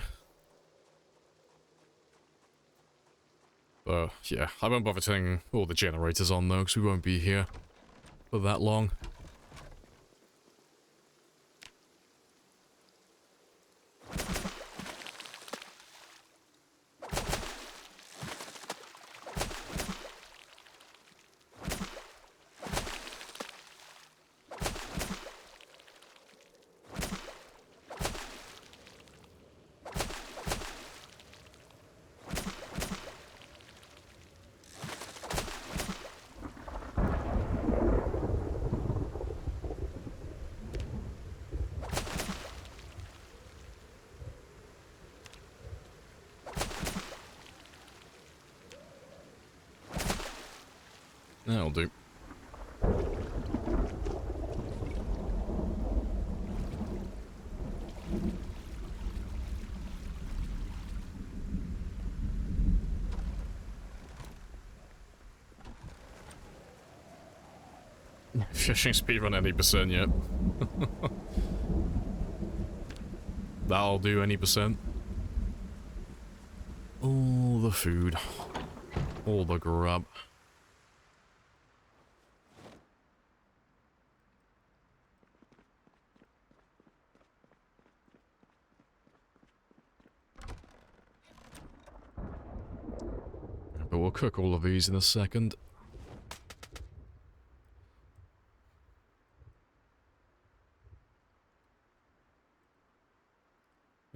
Yeah, I won't bother turning all the generators on though, because we won't be here for that long. That'll do. Fishing speed on any percent yet. That'll do any percent. All the food. All the grub. But we'll cook all of these in a second.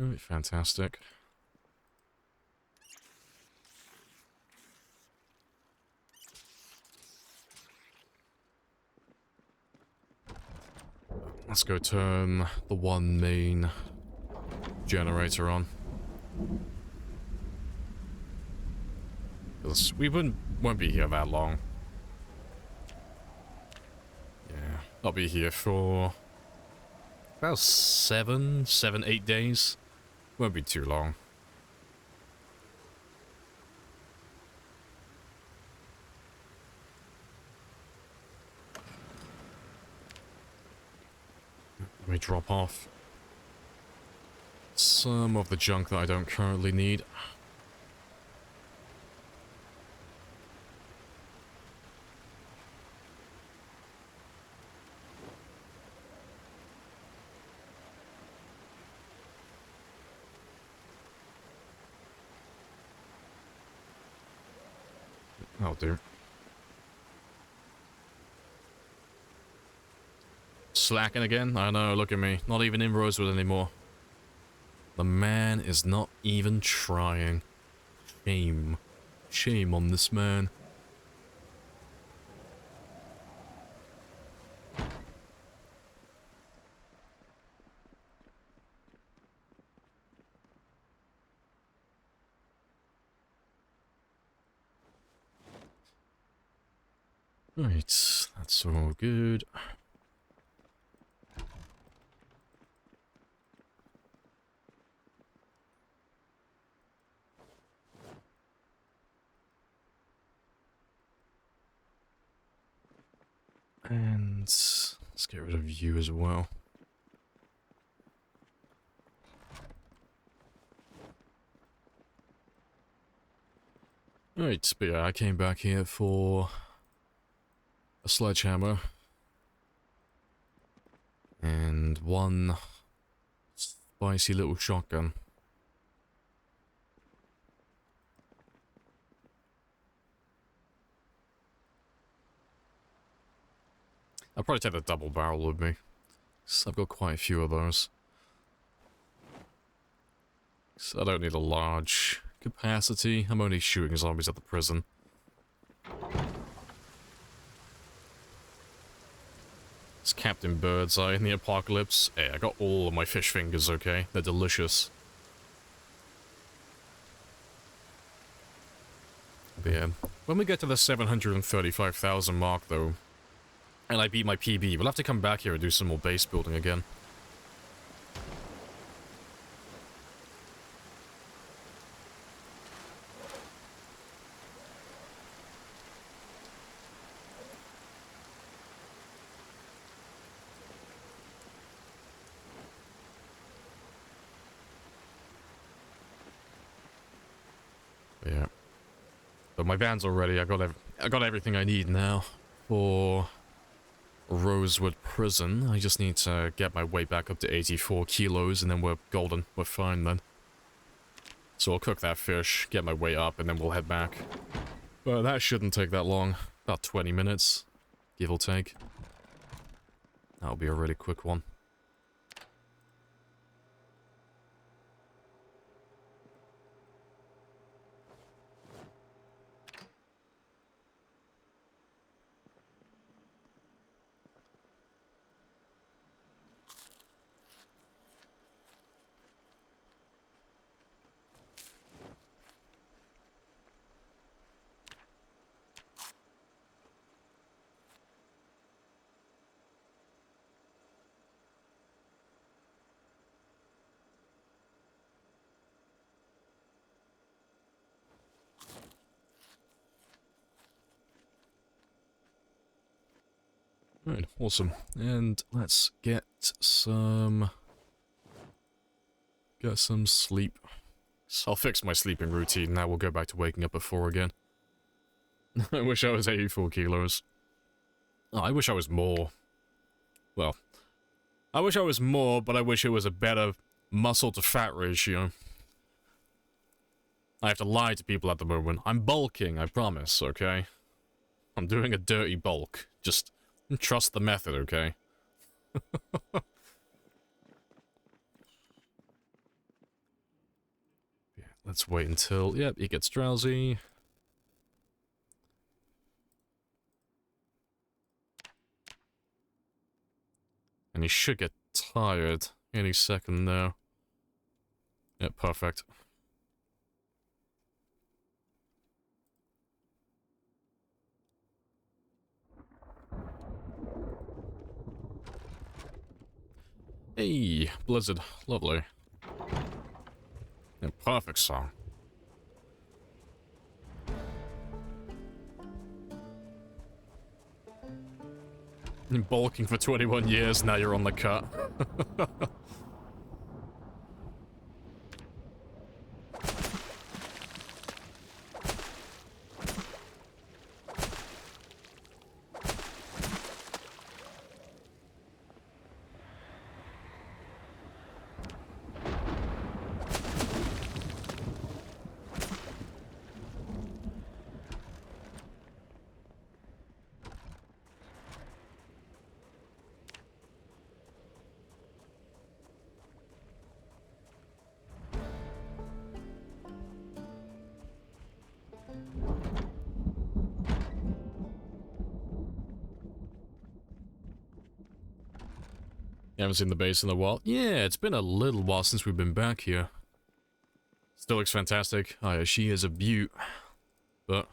Alright, fantastic. Let's go turn the one main generator on. Because we won't be here that long. Yeah, I'll be here for about 8 days. Won't be too long. Let me drop off some of the junk that I don't currently need. That'll do. Slacking again? I know, look at me. Not even in Rosewood anymore. The man is not even trying. Shame. Shame on this man. Right, that's all good. And let's get rid of you as well. Right, but yeah, I came back here for a sledgehammer and one spicy little shotgun. I'll probably take the double barrel with me, 'cause I've got quite a few of those. So I don't need a large capacity. I'm only shooting zombies at the prison. It's Captain Birdseye in the apocalypse. Hey, I got all of my fish fingers, okay? They're delicious. But yeah, when we get to the 735,000 mark though, and I beat my PB, we'll have to come back here and do some more base building again. Yeah. But my van's all ready. I got everything I need now for Rosewood Prison. I just need to get my weight back up to 84 kilos and then we're golden. We're fine then. So I'll cook that fish, get my weight up, and then we'll head back. But that shouldn't take that long. About 20 minutes, give or take. That'll be a really quick one. Right, awesome. And let's get some sleep. So I'll fix my sleeping routine. Now we'll go back to waking up at 4 again. I wish I was 84 kilos. Oh, I wish I was more. Well, I wish I was more, but I wish it was a better muscle to fat ratio. I have to lie to people at the moment. I'm bulking, I promise, okay? I'm doing a dirty bulk. Just trust the method, okay? Yeah, let's wait until... Yep, he gets drowsy. And he should get tired any second now. Yep, perfect. Hey, Blizzard. Lovely. Yeah, perfect song. Been bulking for 21 years, now you're on the cut. You haven't seen the base in a while? Yeah, it's been a little while since we've been back here. Still looks fantastic. Oh yeah, she is a beaut. But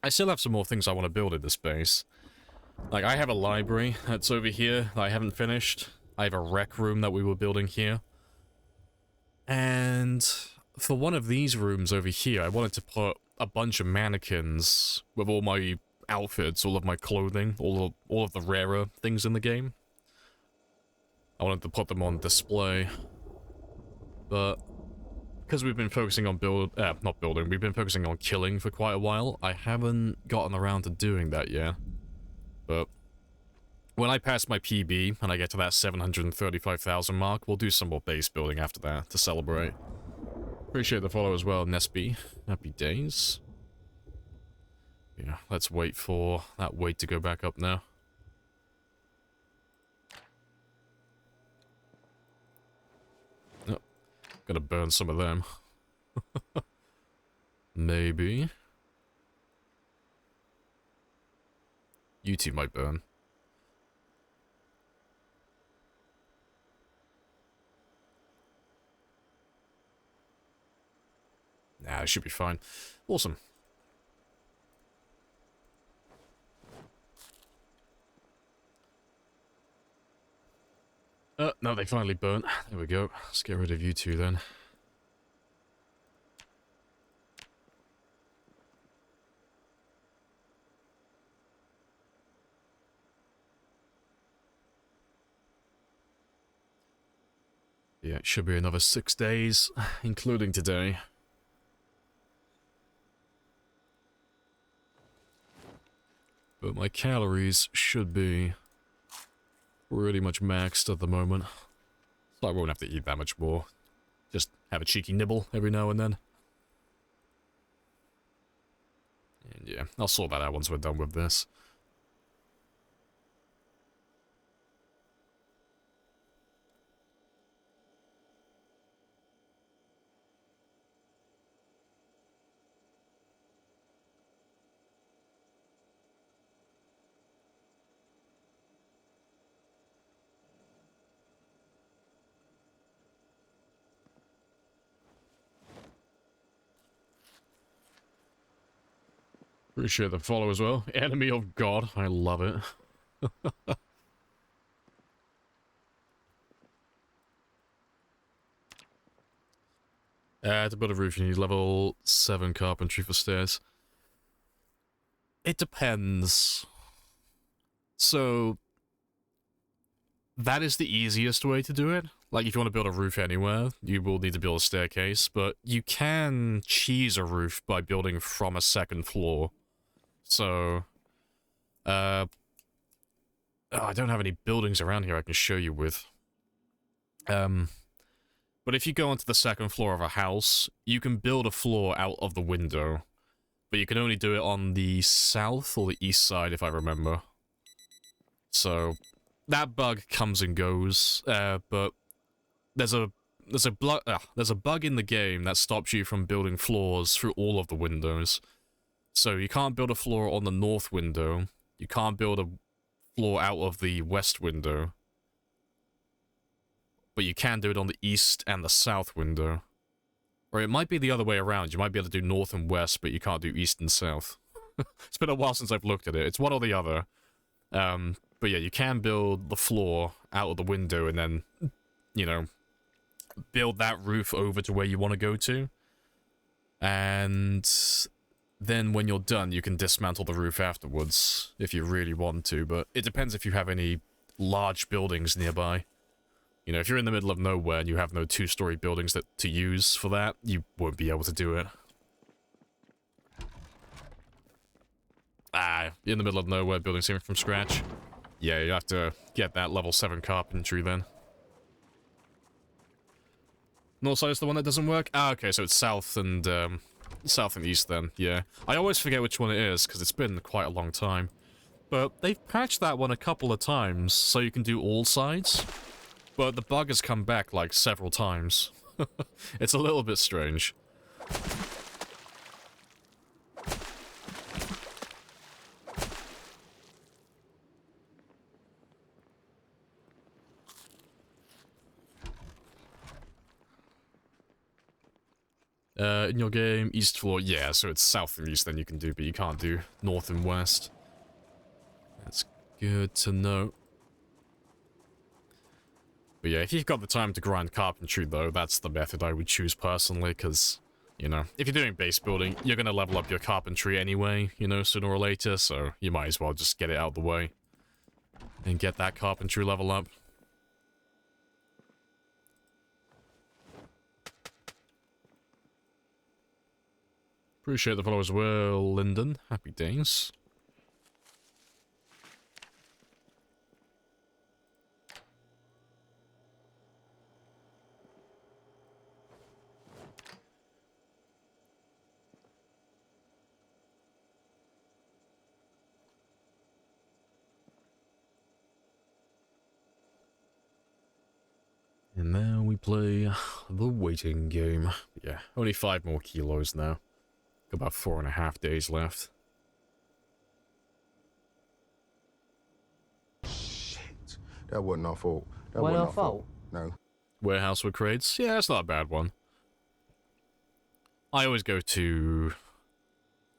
I still have some more things I want to build in this base. Like, I have a library that's over here that I haven't finished. I have a rec room that we were building here. And for one of these rooms over here, I wanted to put a bunch of mannequins with all my outfits, all of my clothing, all of the rarer things in the game. I wanted to put them on display. But because we've been focusing on not building, we've been focusing on killing for quite a while, I haven't gotten around to doing that yet. But when I pass my PB and I get to that 735,000 mark, we'll do some more base building after that to celebrate. Appreciate the follow as well, Nesby. Happy days. Yeah, let's wait for that weight to go back up now. Oh, gotta burn some of them. Maybe. You two might burn. Nah, it should be fine. Awesome. No, they finally burnt. There we go. Let's get rid of you two then. Yeah, it should be another 6 days, including today. But my calories should be pretty much maxed at the moment. So I won't have to eat that much more. Just have a cheeky nibble every now and then. And yeah, I'll sort that out once we're done with this. Appreciate the follow as well. Enemy of God. I love it. To build a roof, you need level 7 carpentry for stairs. It depends. So that is the easiest way to do it. Like, if you want to build a roof anywhere, you will need to build a staircase, but you can cheese a roof by building from a second floor. So, oh, I don't have any buildings around here I can show you with. But if you go onto the second floor of a house, you can build a floor out of the window. But you can only do it on the south or the east side, if I remember. So, that bug comes and goes, but there's a bug in the game that stops you from building floors through all of the windows. So you can't build a floor on the north window, you can't build a floor out of the west window, but you can do it on the east and the south window. Or it might be the other way around, you might be able to do north and west, but you can't do east and south. It's been a while since I've looked at it, it's one or the other. But yeah, you can build the floor out of the window and then, you know, build that roof over to where you want to go to. And then when you're done, you can dismantle the roof afterwards, if you really want to, but it depends if you have any large buildings nearby. You know, if you're in the middle of nowhere and you have no two-story buildings to use for that, you won't be able to do it. In the middle of nowhere, building something from scratch. Yeah, you have to get that level 7 carpentry then. North side is the one that doesn't work? Ah, okay, so it's south and east then, yeah. I always forget which one it is, because it's been quite a long time. But they've patched that one a couple of times, so you can do all sides. But the bug has come back, like, several times. It's a little bit strange. In your game, east floor, yeah, so it's south and east then you can do, but you can't do north and west. That's good to know. But yeah, if you've got the time to grind carpentry though, that's the method I would choose personally, because, you know, if you're doing base building, you're gonna level up your carpentry anyway, you know, sooner or later, so you might as well just get it out of the way. And get that carpentry level up. Appreciate the follow as well, Lyndon. Happy days. And now we play the waiting game. Yeah, only 5 more kilos now. Got about 4.5 days left. Shit. That wasn't our fault. That Wasn't wasn't our our fault? No. Warehouse with crates? Yeah, it's not a bad one. I always go to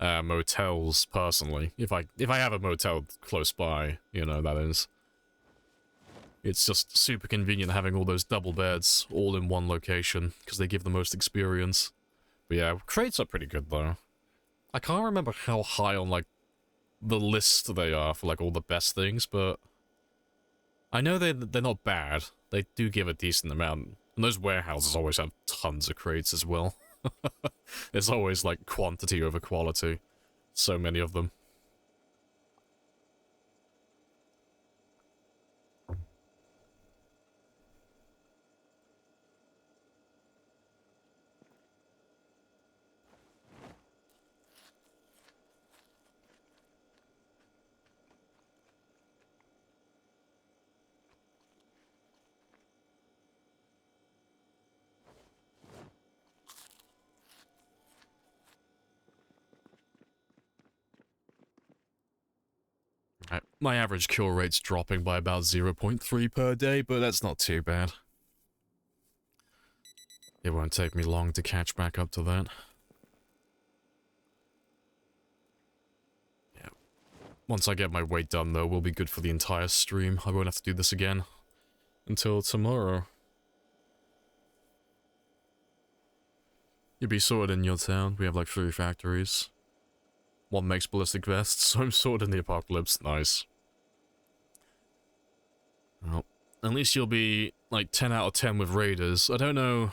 motels personally. If I have a motel close by, you know, that is. It's just super convenient having all those double beds all in one location, because they give the most experience. But yeah, crates are pretty good though. I can't remember how high on, like, the list they are for, like, all the best things, but I know they're not bad. They do give a decent amount. And those warehouses always have tons of crates as well. There's always, like, quantity over quality. So many of them. My average kill rate's dropping by about 0.3 per day, but that's not too bad. It won't take me long to catch back up to that. Yeah. Once I get my weight done, though, we'll be good for the entire stream. I won't have to do this again until tomorrow. You'll be sorted in your town. We have like 3 factories. One makes ballistic vests, so I'm sorted in the apocalypse. Nice. Well, at least you'll be, like, 10 out of 10 with raiders. I don't know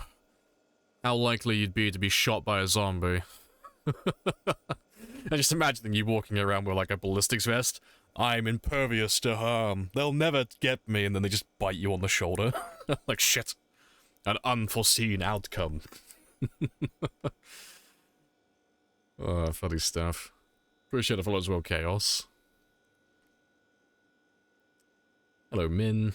how likely you'd be to be shot by a zombie. I'm just imagining you walking around with, like, a ballistics vest. I'm impervious to harm. They'll never get me, and then they just bite you on the shoulder. Like, shit. An unforeseen outcome. Oh, funny stuff. Appreciate the follow as well, Chaos. Hello, Min.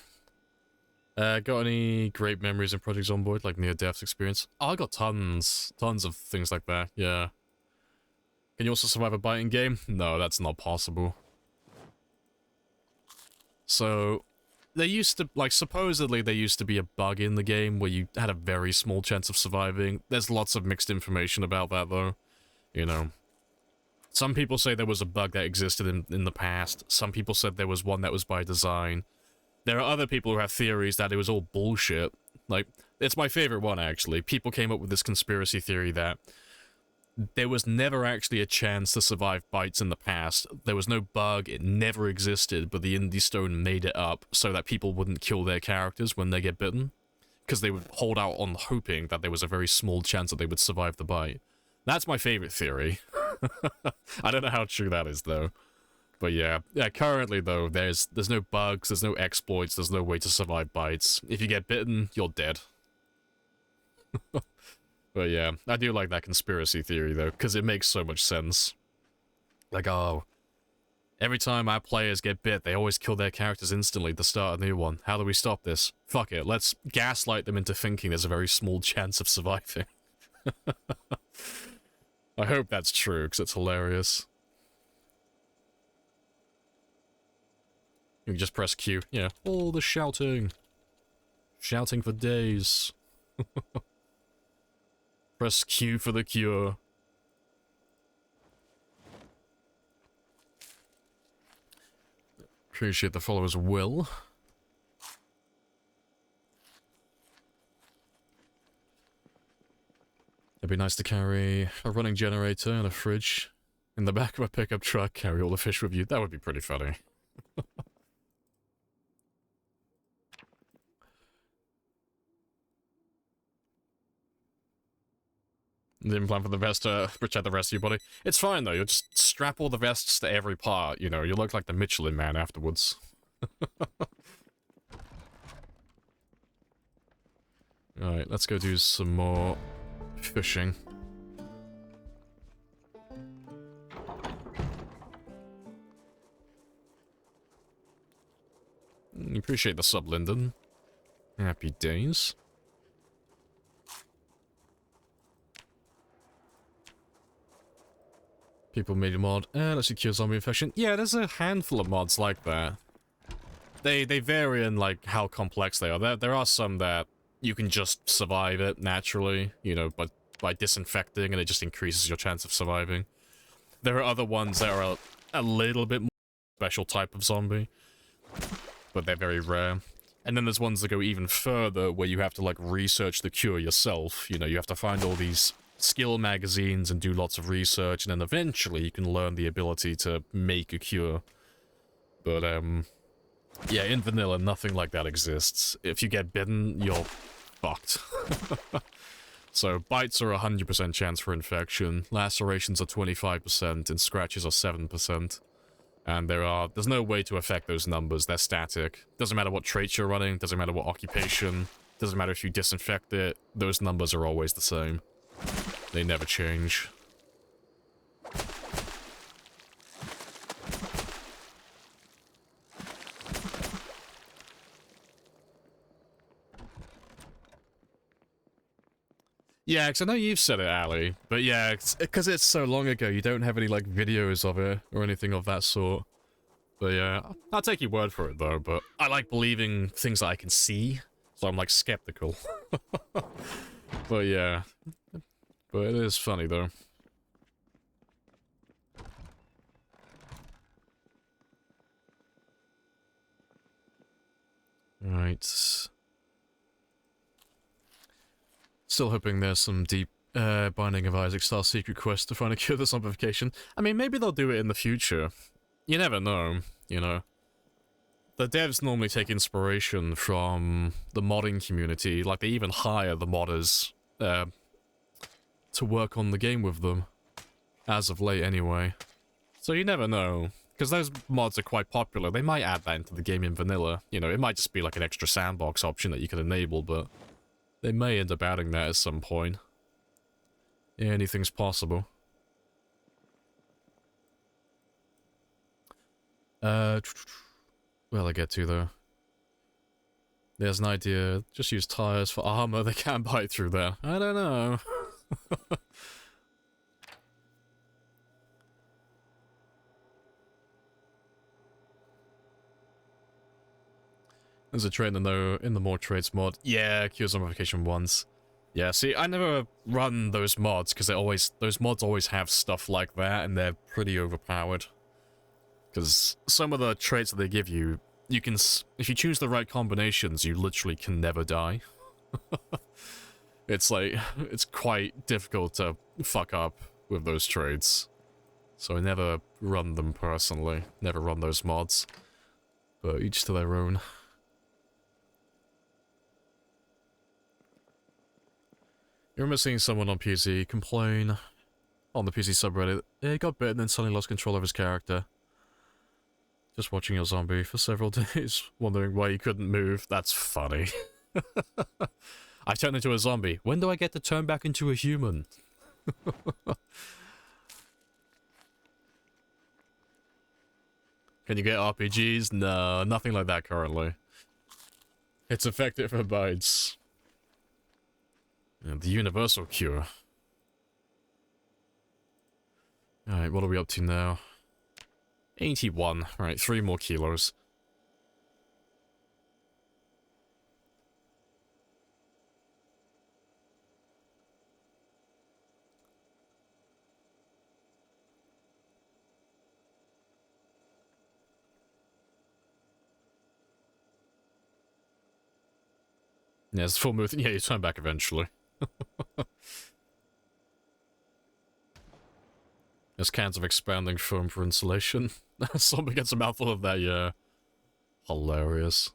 Got any great memories and projects on board, like near-death experience? Oh, I got tons. Tons of things like that, yeah. Can you also survive a biting game? No, that's not possible. So, there used to, like, supposedly there used to be a bug in the game where you had a very small chance of surviving. There's lots of mixed information about that, though. You know. Some people say there was a bug that existed in the past. Some people said there was one that was by design. There are other people who have theories that it was all bullshit. Like, it's my favorite one, actually. People came up with this conspiracy theory that there was never actually a chance to survive bites in the past. There was no bug, it never existed, but the Indie Stone made it up so that people wouldn't kill their characters when they get bitten. Because they would hold out on hoping that there was a very small chance that they would survive the bite. That's my favorite theory. I don't know how true that is, though. But yeah, currently, though, there's no bugs, there's no exploits, there's no way to survive bites. If you get bitten, you're dead. But yeah, I do like that conspiracy theory, though, because it makes so much sense. Like, oh, every time our players get bit, they always kill their characters instantly to start a new one. How do we stop this? Fuck it, let's gaslight them into thinking there's a very small chance of surviving. I hope that's true, because it's hilarious. You can just press Q. Yeah. All the shouting. Shouting for days. Press Q for the cure. Appreciate the followers will. It'd be nice to carry a running generator and a fridge in the back of a pickup truck, carry all the fish with you. That would be pretty funny. Didn't plan for the vest to protect the rest of your body. It's fine, though. You'll just strap all the vests to every part, you know. You look like the Michelin Man afterwards. Alright, let's go do some more fishing. Appreciate the sub, Lyndon. Happy days. People made a mod. Let's secure zombie infection. Yeah, there's a handful of mods like that. They vary in, like, how complex they are. There are some that you can just survive it naturally, you know, but by disinfecting, and it just increases your chance of surviving. There are other ones that are a little bit more special type of zombie, but they're very rare. And then there's ones that go even further, where you have to, like, research the cure yourself. You know, you have to find all these skill magazines and do lots of research, and then eventually you can learn the ability to make a cure. But, yeah, in vanilla, nothing like that exists. If you get bitten, you're fucked. So, bites are 100% chance for infection, lacerations are 25%, and scratches are 7%. And there's no way to affect those numbers, they're static. Doesn't matter what traits you're running, doesn't matter what occupation, doesn't matter if you disinfect it, those numbers are always the same. They never change. Yeah, because I know you've said it, Ali, but yeah, because it's so long ago, you don't have any, like, videos of it or anything of that sort. But yeah, I'll take your word for it, though, but I like believing things that I can see, so I'm, like, skeptical. But yeah. But it is funny, though. Right. Still hoping there's some deep Binding of Isaac style secret quest to find a cure for zombification. I mean, maybe they'll do it in the future. You never know, you know. the devs normally take inspiration from the modding community. Like, they even hire the modders to work on the game with them. As of late, anyway. So you never know. Because those mods are quite popular. They might add that into the game in vanilla. You know, it might just be like an extra sandbox option that you can enable, but they may end up adding that at some point. Yeah, anything's possible. Where'll I get to, though? There's an idea. Just use tires for armor. They can't bite through there. I don't know. There's a trade in the more trades mod. Yeah, Cure Zombification once. Yeah, see, I never run those mods because those mods always have stuff like that, and they're pretty overpowered. Because some of the traits that they give you, you can, if you choose the right combinations, you literally can never die. It's like, it's quite difficult to fuck up with those traits. So I never run them personally, never run those mods. But each to their own. You remember seeing someone on PC complain on the PC subreddit, yeah, he got bitten and then suddenly lost control of his character. Just watching your zombie for several days, wondering why he couldn't move. That's funny. I turned into a zombie. When do I get to turn back into a human? Can you get RPGs? No, nothing like that currently. It's effective for bites. The universal cure. Alright, what are we up to now? 81. Alright, 3 more kilos. Yeah, it's full move. Yeah, you turn back eventually. There's cans of expanding foam for insulation. Somebody gets a mouthful of that, yeah. Hilarious.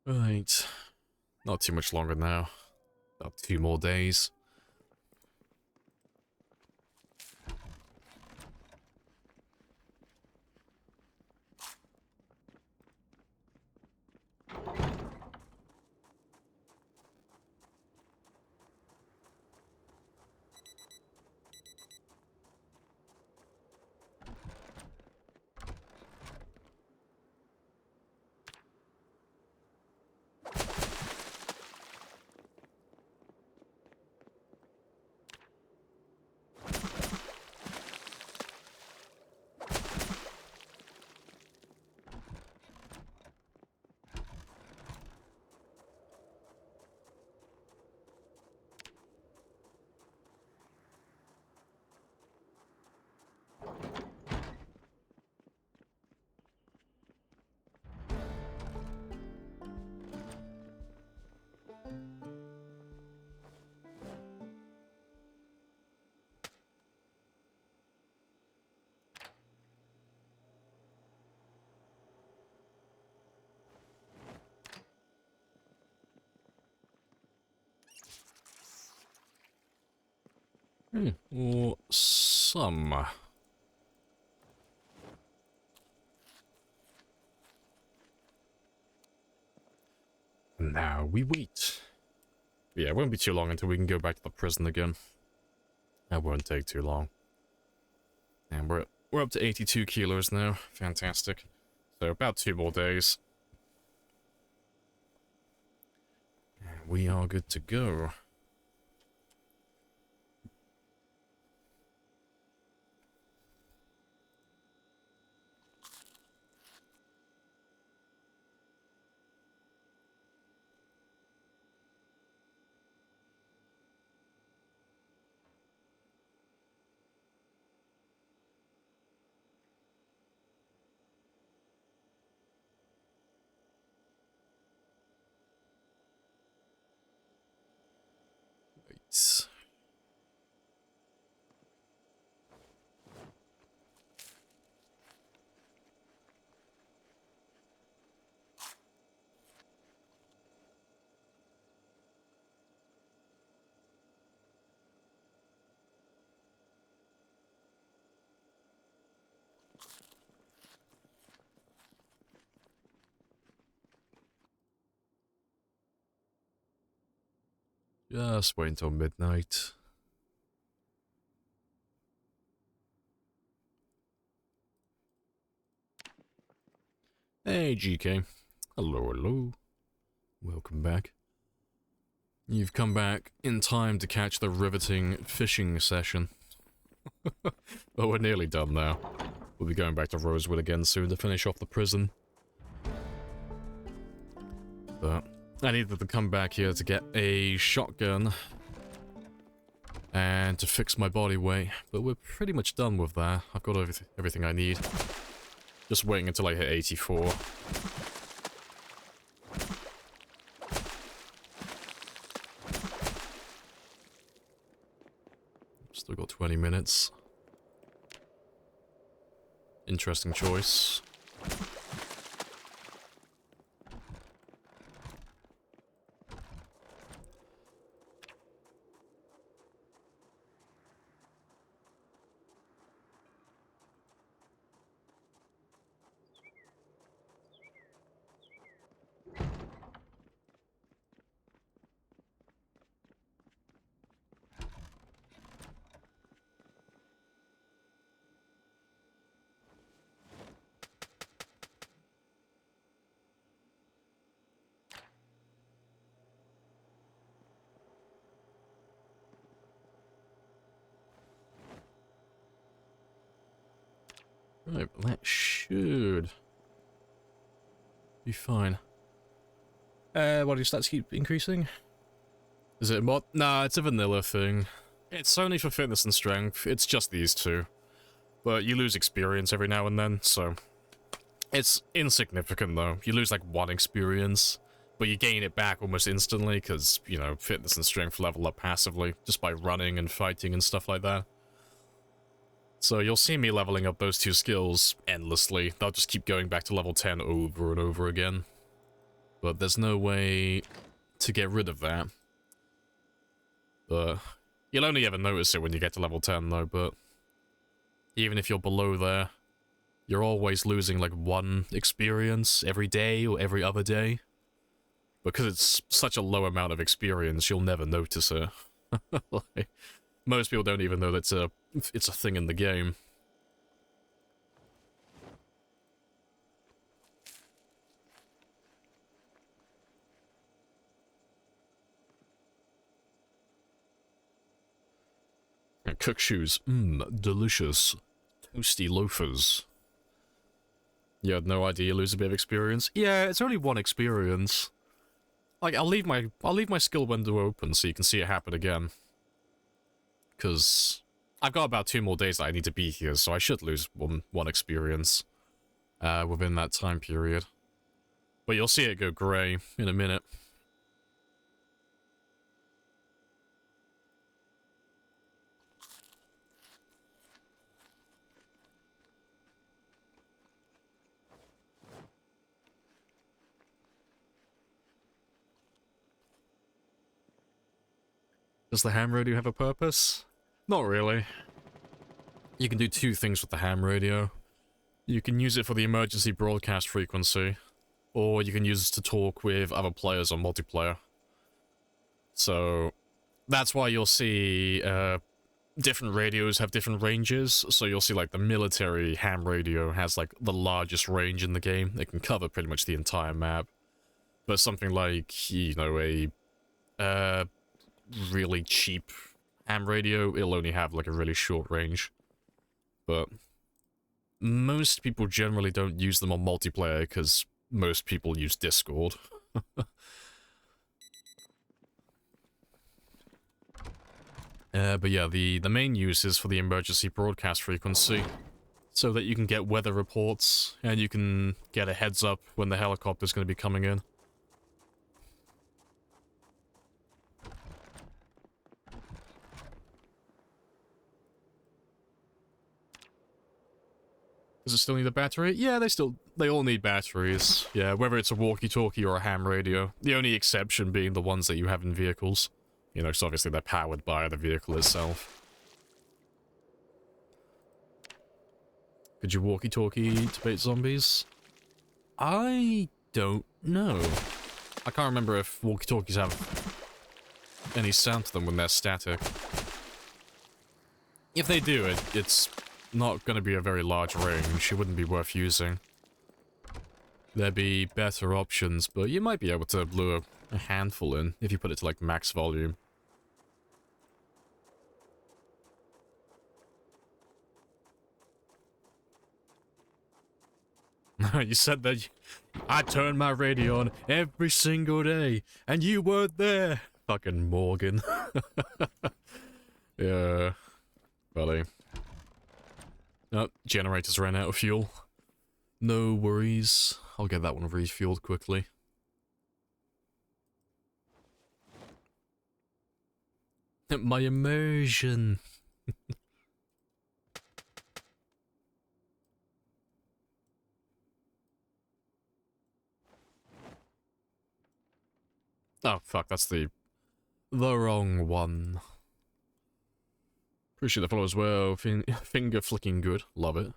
Right. Not too much longer now. About 2 more days. Or some. Now we wait. Yeah, it won't be too long until we can go back to the prison again. That won't take too long. And we're at we're up to 82 kilos now. Fantastic. So about 2 more days. And we are good to go. Right. Just wait until midnight. Hey, GK. Hello, hello. Welcome back. You've come back in time to catch the riveting fishing session. But we're nearly done now. We'll be going back to Rosewood again soon to finish off the prison. But I needed to come back here to get a shotgun and to fix my body weight. But we're pretty much done with that. I've got everything I need. Just waiting until I hit 84. Still got 20 minutes. Interesting choice. Right, well, that should be fine. Why do your stats keep increasing? Is it a mod? Nah, it's a vanilla thing. It's only for fitness and strength. It's just these two. But you lose experience every now and then, so... It's insignificant, though. You lose, like, 1 experience, but you gain it back almost instantly, because, you know, fitness and strength level up passively, just by running and fighting and stuff like that. So you'll see me leveling up those 2 skills endlessly. They'll just keep going back to level 10 over and over again. But there's no way to get rid of that. You'll only ever notice it when you get to level 10, though, but... Even if you're below there, you're always losing, like, 1 experience every day or every other day. Because it's such a low amount of experience, you'll never notice it. Like, most people don't even know that it's a thing in the game. Cook shoes. Delicious. Toasty loafers. You had no idea you lose a bit of experience? Yeah, it's only 1 experience. Like, I'll leave my skill window open so you can see it happen again. Because I've got about 2 more days that I need to be here, so I should lose one experience within that time period. But you'll see it go grey in a minute. Does the ham radio have a purpose? Not really. You can do 2 things with the ham radio. You can use it for the emergency broadcast frequency, or you can use it to talk with other players on multiplayer. So, that's why you'll see different radios have different ranges, so you'll see like the military ham radio has like the largest range in the game. It can cover pretty much the entire map. But something like, you know, a really cheap ham radio, it'll only have like a really short range. But most people generally don't use them on multiplayer because most people use Discord. But yeah, the main use is for the emergency broadcast frequency, so that you can get weather reports, and you can get a heads up when the helicopter's going to be coming in. Does it still need a battery? Yeah, they all need batteries. Yeah, whether it's a walkie-talkie or a ham radio. The only exception being the ones that you have in vehicles. You know, so obviously they're powered by the vehicle itself. Could you walkie-talkie to bait zombies? I don't know. I can't remember if walkie-talkies have any sound to them when they're static. If they do, it's not going to be a very large range. It wouldn't be worth using. There'd be better options, but you might be able to lure a handful in if you put it to like max volume. You said that I turned my radio on every single day, and you weren't there. Fucking Morgan. Yeah. Funny. Oh, generators ran out of fuel. No worries. I'll get that one refueled quickly. My immersion. Oh, fuck, that's the wrong one. Appreciate the follow as well. Finger flicking good. Love it.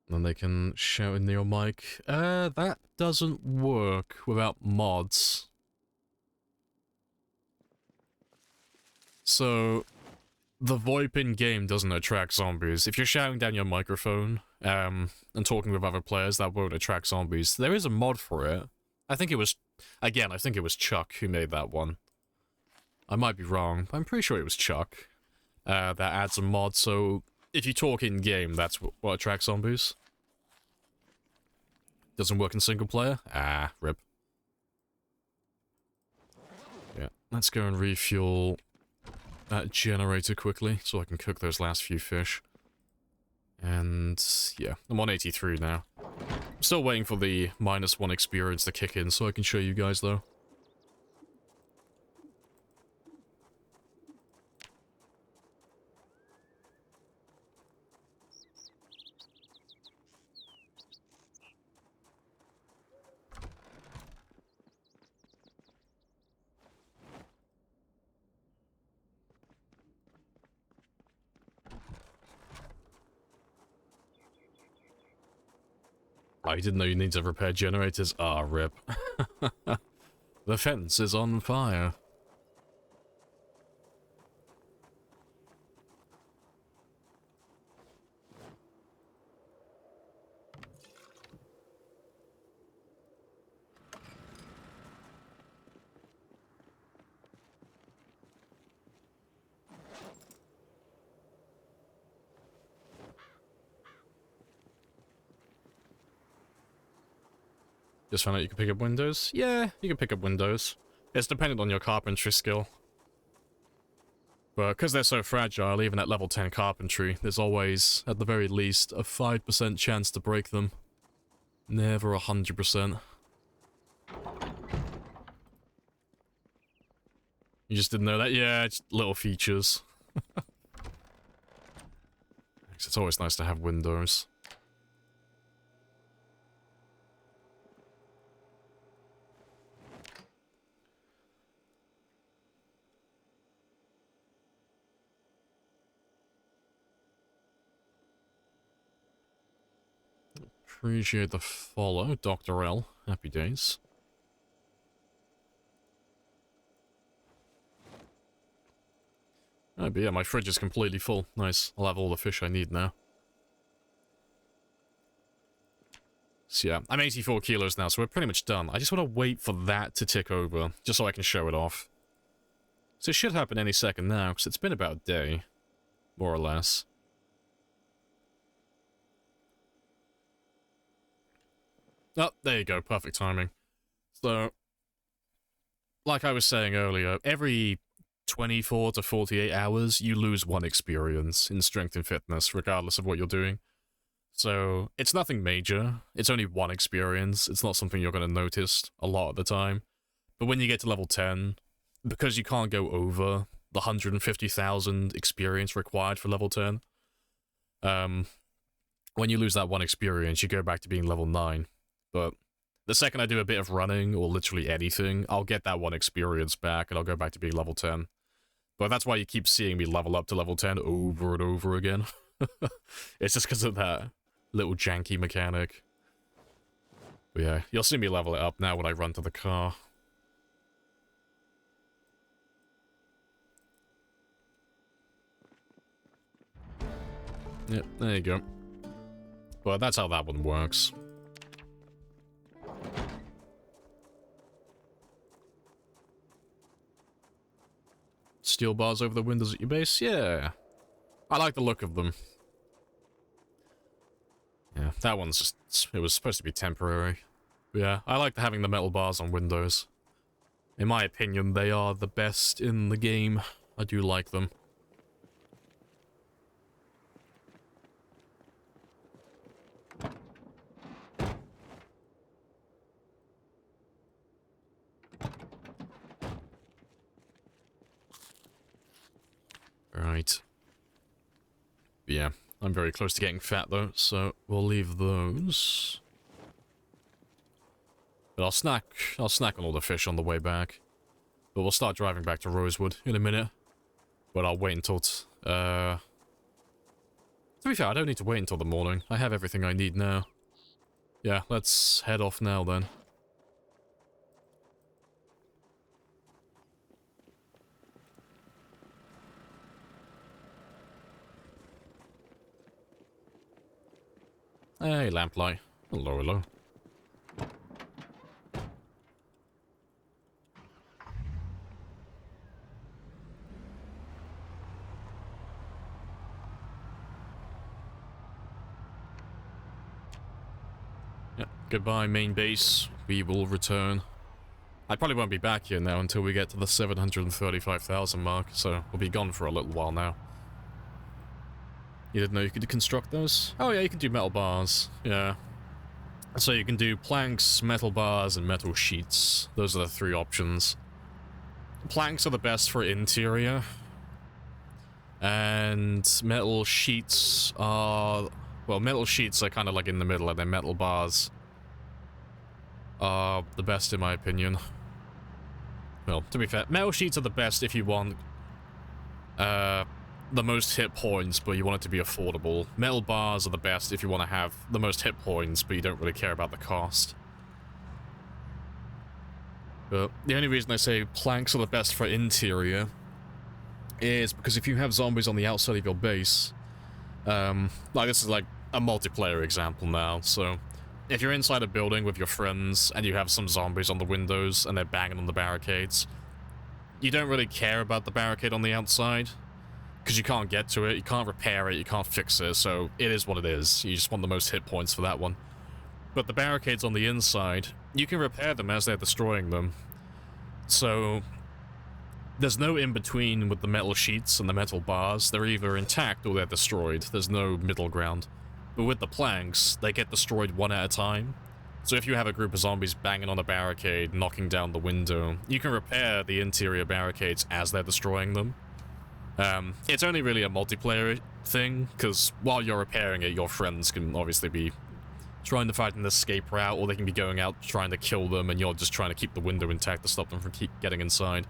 Then they can shout in your mic. That doesn't work without mods. So, the VoIP in-game doesn't attract zombies. If you're shouting down your microphone, and talking with other players, that won't attract zombies. There is a mod for it. I think it was, again, I think it was Chuck who made that one. I might be wrong, but I'm pretty sure it was Chuck. That adds a mod, so if you talk in-game, that's what attracts zombies. Doesn't work in single player? Ah, rip. Yeah, let's go and refuel that generator quickly, so I can cook those last few fish. And, yeah, I'm on 83 now. I'm still waiting for the -1 experience to kick in, so I can show you guys, though. Oh, you didn't know you need to repair generators? Ah, rip. The fence is on fire. Just found out you can pick up windows? Yeah, you can pick up windows. It's dependent on your carpentry skill. But because they're so fragile, even at level 10 carpentry, there's always, at the very least, a 5% chance to break them. Never 100%. You just didn't know that? Yeah, it's little features. It's always nice to have windows. Appreciate the follow, Dr. L. Happy days. Oh, but yeah, my fridge is completely full. Nice. I'll have all the fish I need now. So yeah, I'm 84 kilos now, so we're pretty much done. I just want to wait for that to tick over, just so I can show it off. So it should happen any second now, because it's been about a day, more or less. Oh, there you go, perfect timing. So, like I was saying earlier, every 24 to 48 hours, you lose 1 experience in strength and fitness, regardless of what you're doing. So, it's nothing major. It's only 1 experience. It's not something you're going to notice a lot of the time. But when you get to level 10, because you can't go over the 150,000 experience required for level 10, when you lose that 1 experience, you go back to being level 9. But the second I do a bit of running, or literally anything, I'll get that 1 experience back, and I'll go back to being level 10. But that's why you keep seeing me level up to level 10 over and over again. It's just because of that little janky mechanic. But yeah, you'll see me level it up now when I run to the car. Yep, there you go. But that's how that one works. Steel bars over the windows at your base? Yeah. I like the look of them. Yeah, that one's just... it was supposed to be temporary. But yeah, I like having the metal bars on windows. In my opinion, they are the best in the game. I do like them. Right. Yeah, I'm very close to getting fat though, so we'll leave those. But I'll snack on all the fish on the way back. But we'll start driving back to Rosewood in a minute. But I'll wait until to be fair, I don't need to wait until the morning. I have everything I need now. Yeah, let's head off now then. Hey, Lamprey. Hello, hello. Yep, goodbye, main base. We will return. I probably won't be back here now until we get to the 735,000 mark, so we'll be gone for a little while now. You didn't know you could construct those? Oh yeah, you can do metal bars. Yeah. So you can do planks, metal bars, and metal sheets. Those are the 3 options. Planks are the best for interior. And metal sheets are... well, metal sheets are kind of like in the middle, and then metal bars are the best in my opinion. Well, to be fair, metal sheets are the best if you want... the most hit points, but you want it to be affordable. Metal bars are the best if you want to have the most hit points, but you don't really care about the cost. But the only reason I say planks are the best for interior is because if you have zombies on the outside of your base, like this is like a multiplayer example now, so if you're inside a building with your friends and you have some zombies on the windows and they're banging on the barricades, you don't really care about the barricade on the outside. Because you can't get to it, you can't repair it, you can't fix it, so it is what it is. You just want the most hit points for that one. But the barricades on the inside, you can repair them as they're destroying them. So there's no in-between with the metal sheets and the metal bars. They're either intact or they're destroyed. There's no middle ground. But with the planks, they get destroyed one at a time. So if you have a group of zombies banging on a barricade, knocking down the window, you can repair the interior barricades as they're destroying them. It's only really a multiplayer thing, because while you're repairing it, your friends can obviously be trying to find an escape route, or they can be going out trying to kill them, and you're just trying to keep the window intact to stop them from keep getting inside.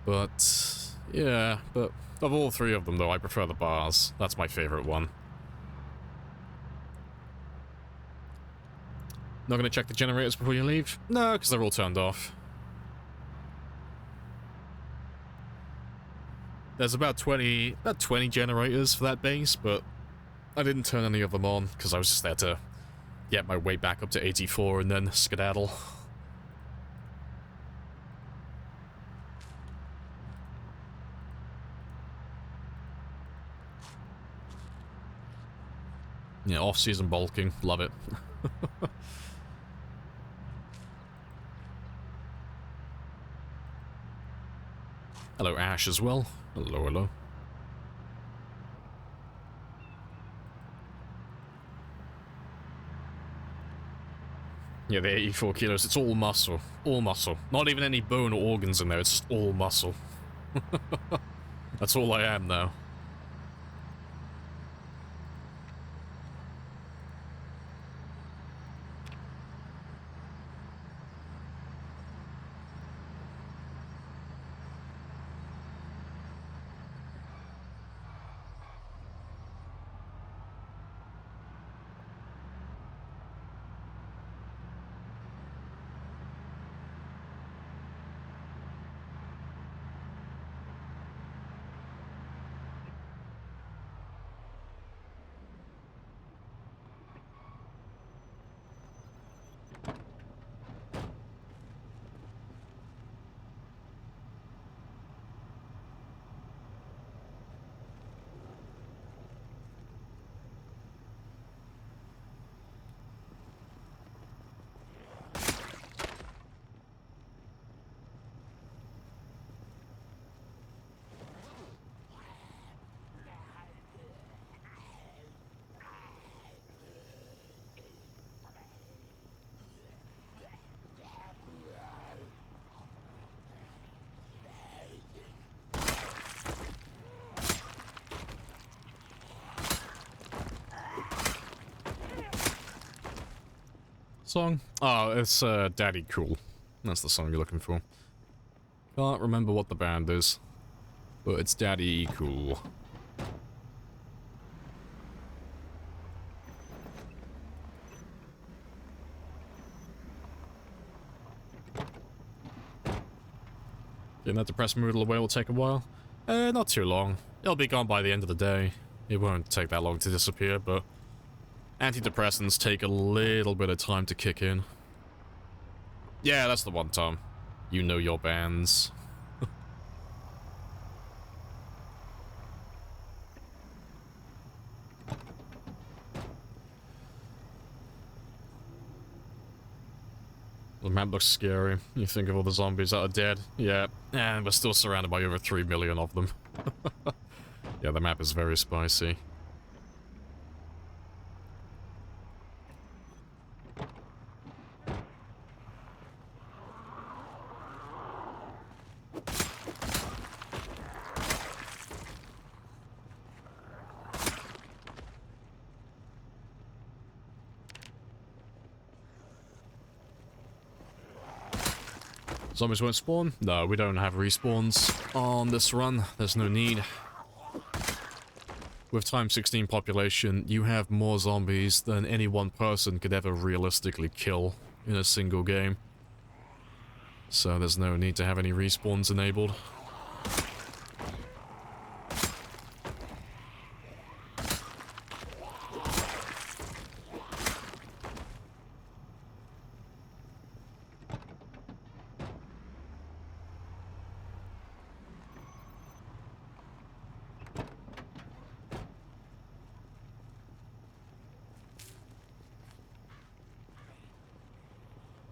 But, yeah, but of all 3 of them, though, I prefer the bars. That's my favorite one. Not gonna check the generators before you leave? No, because they're all turned off. There's about 20 generators for that base, but I didn't turn any of them on because I was just there to get my way back up to 84 and then skedaddle. Yeah, off-season bulking. Love it. Hello, Ash, as well. Hello, hello. Yeah, the 84 kilos, it's all muscle. All muscle. Not even any bone or organs in there, it's just all muscle. That's all I am now. Song? Oh, it's Daddy Cool. That's the song you're looking for. Can't remember what the band is, but it's Daddy Cool. Getting that depressed mood away will take a while. Not too long. It'll be gone by the end of the day. It won't take that long to disappear, but antidepressants take a little bit of time to kick in. Yeah, that's the one, Tom. You know your bands. The map looks scary. You think of all the zombies that are dead. Yeah, and we're still surrounded by over 3 million of them. Yeah, the map is very spicy. Zombies won't spawn? No, we don't have respawns on this run. There's no need. With times 16 population, you have more zombies than any one person could ever realistically kill in a single game. So there's no need to have any respawns enabled.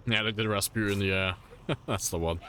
Yeah, they did Rasputin, yeah. That's the one.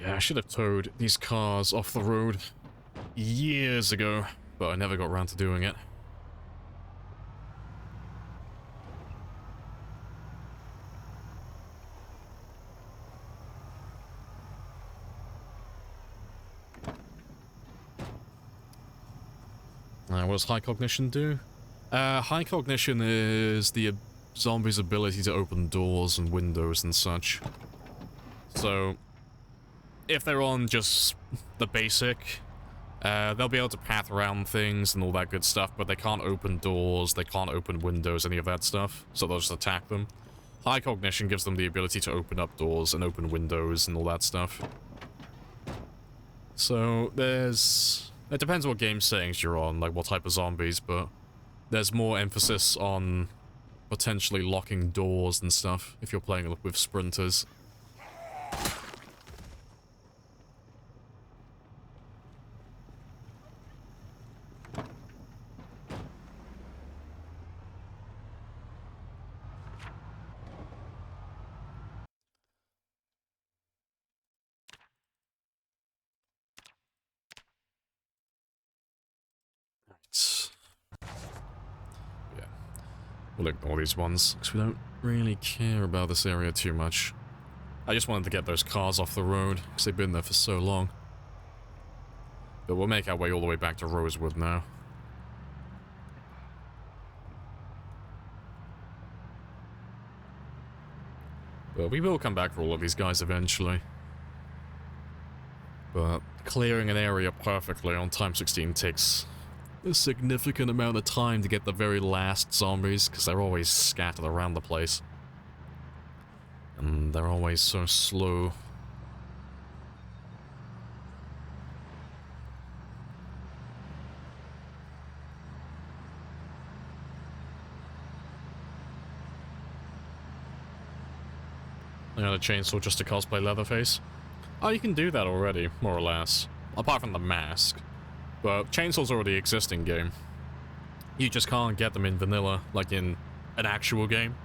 Yeah, I should have towed these cars off the road years ago, but I never got around to doing it. What does high cognition do? High cognition is the zombie's ability to open doors and windows and such. So, if they're on just the basic, they'll be able to path around things and all that good stuff, but they can't open doors, they can't open windows, any of that stuff, so they'll just attack them. High cognition gives them the ability to open up doors and open windows and all that stuff. So, it depends what game settings you're on, like what type of zombies, but there's more emphasis on potentially locking doors and stuff if you're playing with sprinters. Yeah, we'll ignore these ones, because we don't really care about this area too much. I just wanted to get those cars off the road, because they've been there for so long. But we'll make our way all the way back to Rosewood now. But we will come back for all of these guys eventually. But clearing an area perfectly on Time 16 takes a significant amount of time to get the very last zombies, because they're always scattered around the place. And they're always so slow. I got a chainsaw just to cosplay Leatherface. Oh, you can do that already, more or less. Apart from the mask. But chainsaws already exist in game. You just can't get them in vanilla, like in an actual game.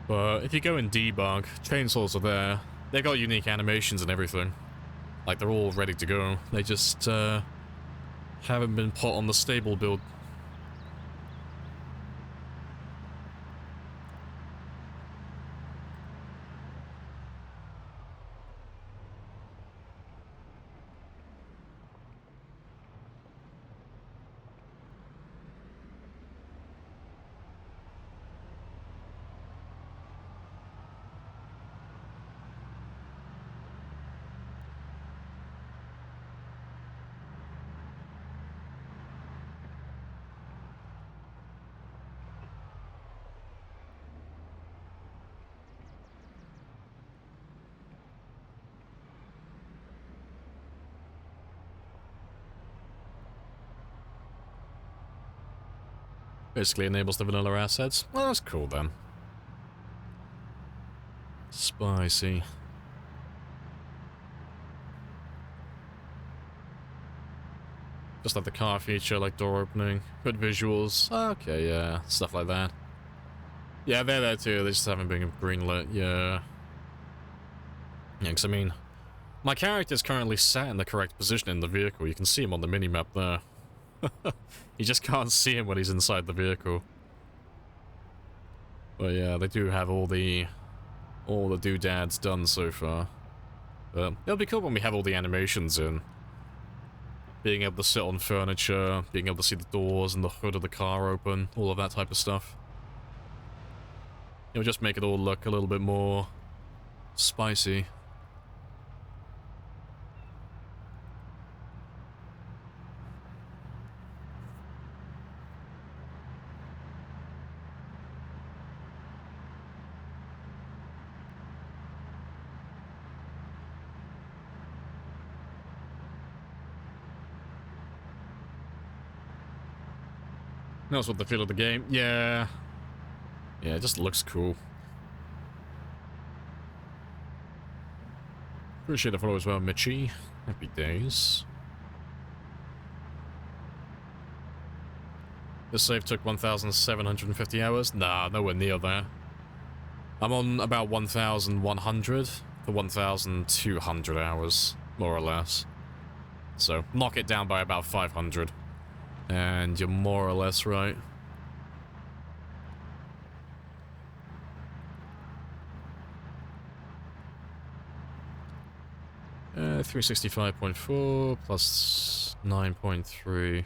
But if you go in debug, chainsaws are there. They've got unique animations and everything. Like, they're all ready to go. They just, haven't been put on the stable build. Basically enables the vanilla assets. Well, that's cool then. Spicy. Just like the car feature, like door opening, good visuals. Okay, yeah, stuff like that. Yeah, they're there too, they just haven't been greenlit, yeah. Yeah, because I mean, my character's currently sat in the correct position in the vehicle. You can see him on the minimap there. You just can't see him when he's inside the vehicle. But yeah, they do have all the doodads done so far. It'll be cool when we have all the animations in. Being able to sit on furniture, being able to see the doors and the hood of the car open, all of that type of stuff. It'll just make it all look a little bit more spicy. That's what the feel of the game. Yeah. Yeah, it just looks cool. Appreciate the follow as well, Mitchie. Happy days. This save took 1,750 hours? Nah, nowhere near that. I'm on about 1,100. for 1,200 hours, more or less. So, knock it down by about 500. And you're more or less right. Uh, 365.4 plus 9.3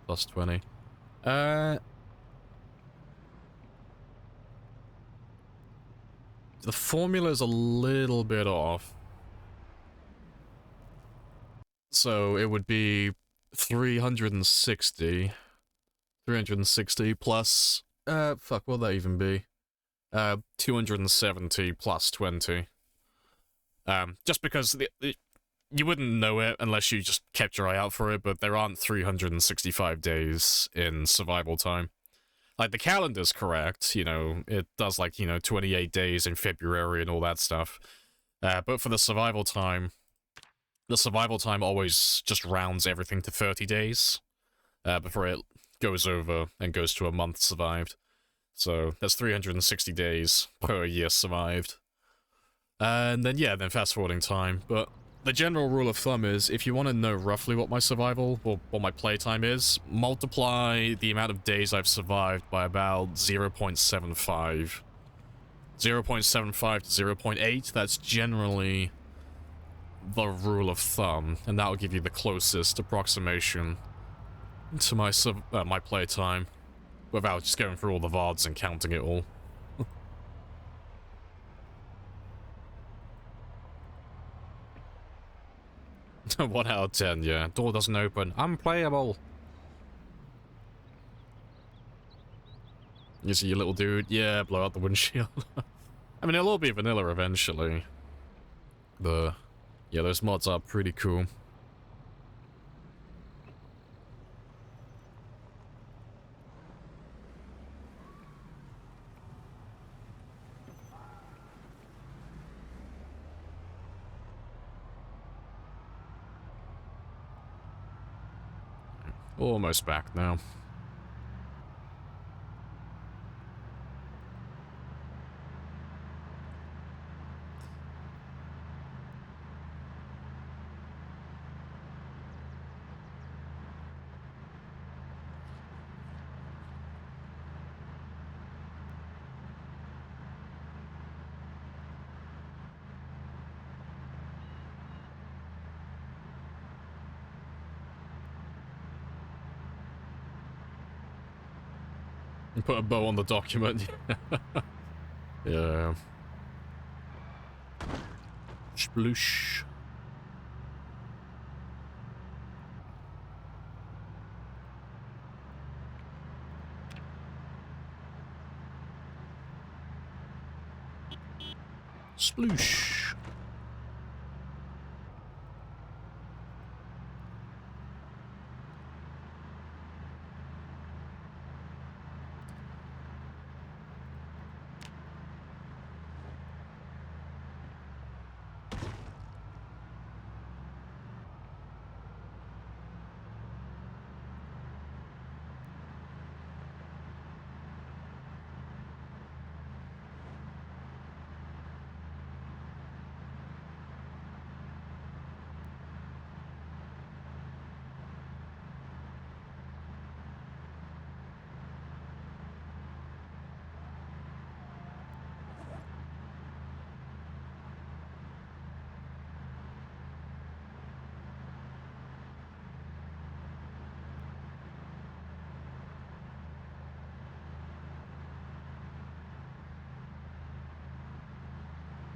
plus 20. The formula's a little bit off. So it would be 360 plus, fuck, what'd that even be? 270 plus 20. Just because you wouldn't know it unless you just kept your eye out for it, but there aren't 365 days in survival time. Like, the calendar's correct, you know, it does, like, you know, 28 days in February and all that stuff. But for the survival time always just rounds everything to 30 days, before it goes over and goes to a month survived. So, that's 360 days per year survived. And then, yeah, then fast-forwarding time, but the general rule of thumb is, if you want to know roughly what my survival, or what my playtime is, multiply the amount of days I've survived by about 0.75. 0.75 to 0.8, that's generally the rule of thumb, and that'll give you the closest approximation to my playtime, without just going through all the VODs and counting it all. 1 out of 10, yeah. Door doesn't open. Unplayable. You see your little dude? Yeah, blow out the windshield. I mean, it'll all be vanilla eventually. But, yeah, those mods are pretty cool. Almost back now. And put a bow on the document. Yeah. Sploosh. Sploosh.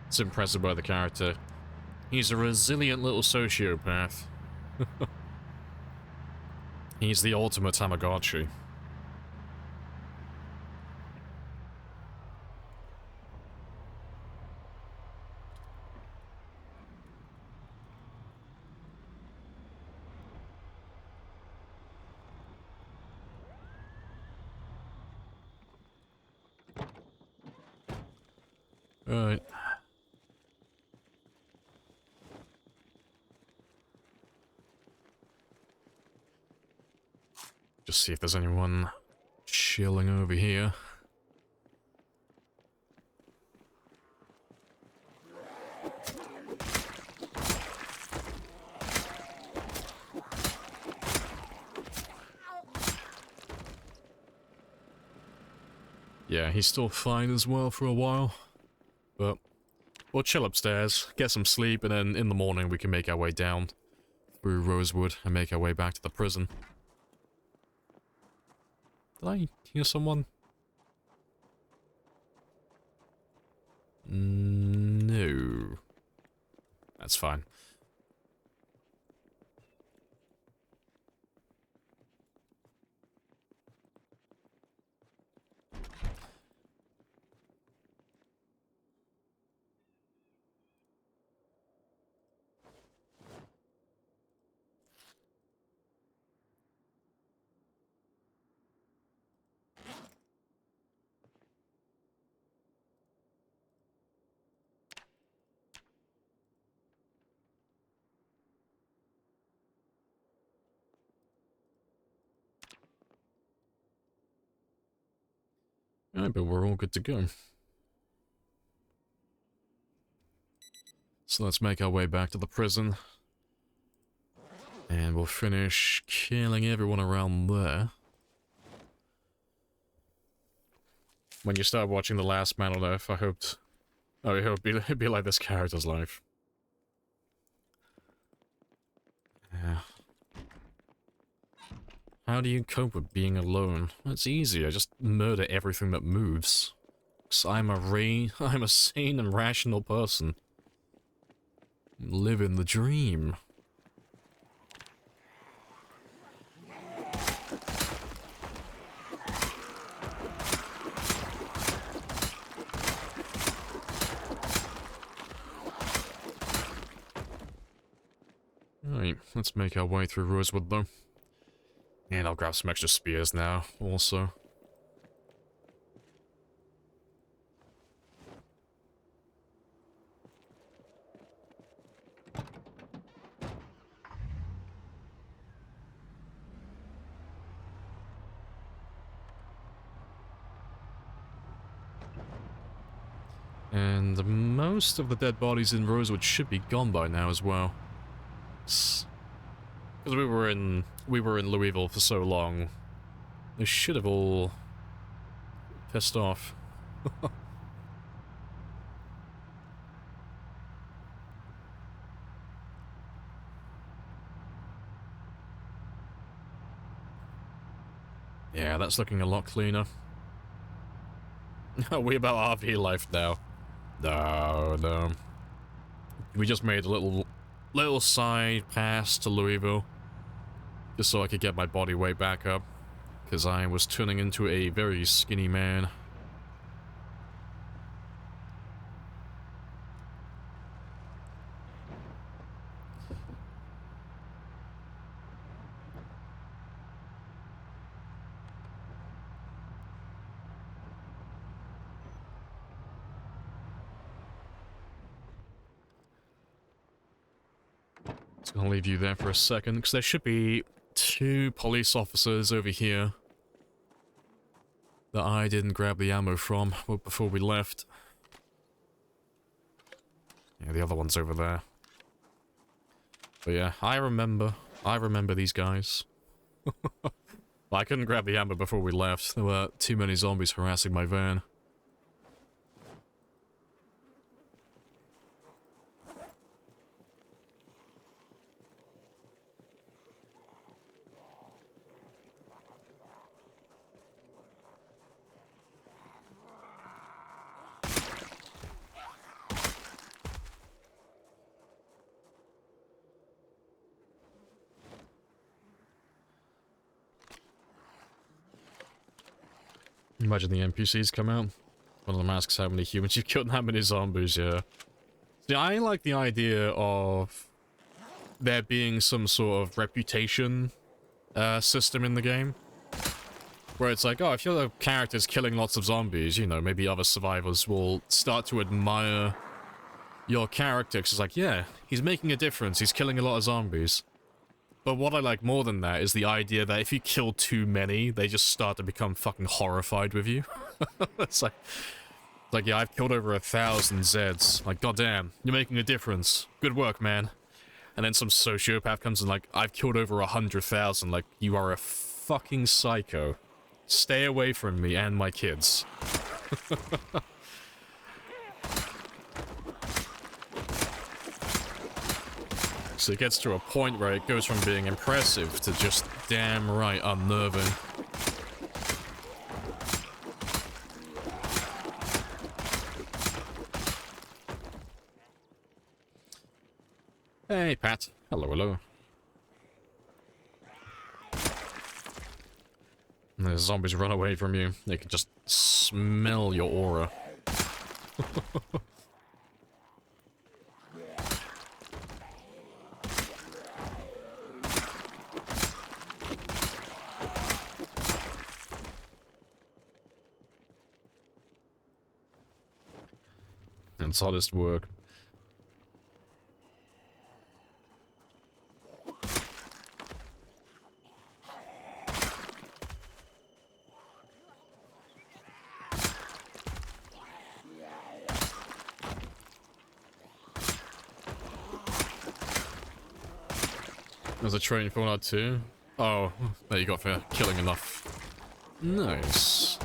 It's impressive by the character. He's a resilient little sociopath. He's the ultimate Tamagotchi. Right. Just see if there's anyone chilling over here. Yeah, he's still fine as well for a while. But we'll chill upstairs, get some sleep, and then in the morning we can make our way down through Rosewood and make our way back to the prison. Did I hear someone? No. That's fine. Alright, but we're all good to go. So let's make our way back to the prison. And we'll finish killing everyone around there. When you start watching The Last Man on Earth, I hoped... Oh, it'd be like this character's life. Yeah. How do you cope with being alone? It's easy, I just murder everything that moves. 'Cause I'm a sane and rational person. Live in the dream. Alright, let's make our way through Rosewood though. And I'll grab some extra spears now, also. And most of the dead bodies in Rosewood should be gone by now as well. Because we were in Louisville for so long, they should have all pissed off. Yeah, that's looking a lot cleaner. Are we about RV life now? No. We just made a little side pass to Louisville. Just so I could get my body weight back up. Because I was turning into a very skinny man. Just gonna leave you there for a second, because there should be 2 police officers over here that I didn't grab the ammo from before we left. Yeah, the other one's over there. But yeah, I remember these guys. I couldn't grab the ammo before we left. There were too many zombies harassing my van. Imagine the NPCs come out. One of them asks how many humans you've killed and how many zombies, yeah. See, I like the idea of there being some sort of reputation system in the game. Where it's like, oh, if your character's killing lots of zombies, you know, maybe other survivors will start to admire your character. 'Cause it's like, yeah, he's making a difference, he's killing a lot of zombies. But what I like more than that is the idea that if you kill too many, they just start to become fucking horrified with you. It's like, yeah, I've killed over 1,000 Zeds. Like, goddamn, you're making a difference. Good work, man. And then some sociopath comes and like, I've killed over 100,000. Like, you are a fucking psycho. Stay away from me and my kids. So it gets to a point where it goes from being impressive to just damn right unnerving. Hey, Pat. Hello, hello. The zombies run away from you. They can just smell your aura. It's honest work. There's a training for that too. Oh, there you go for killing enough. Nice.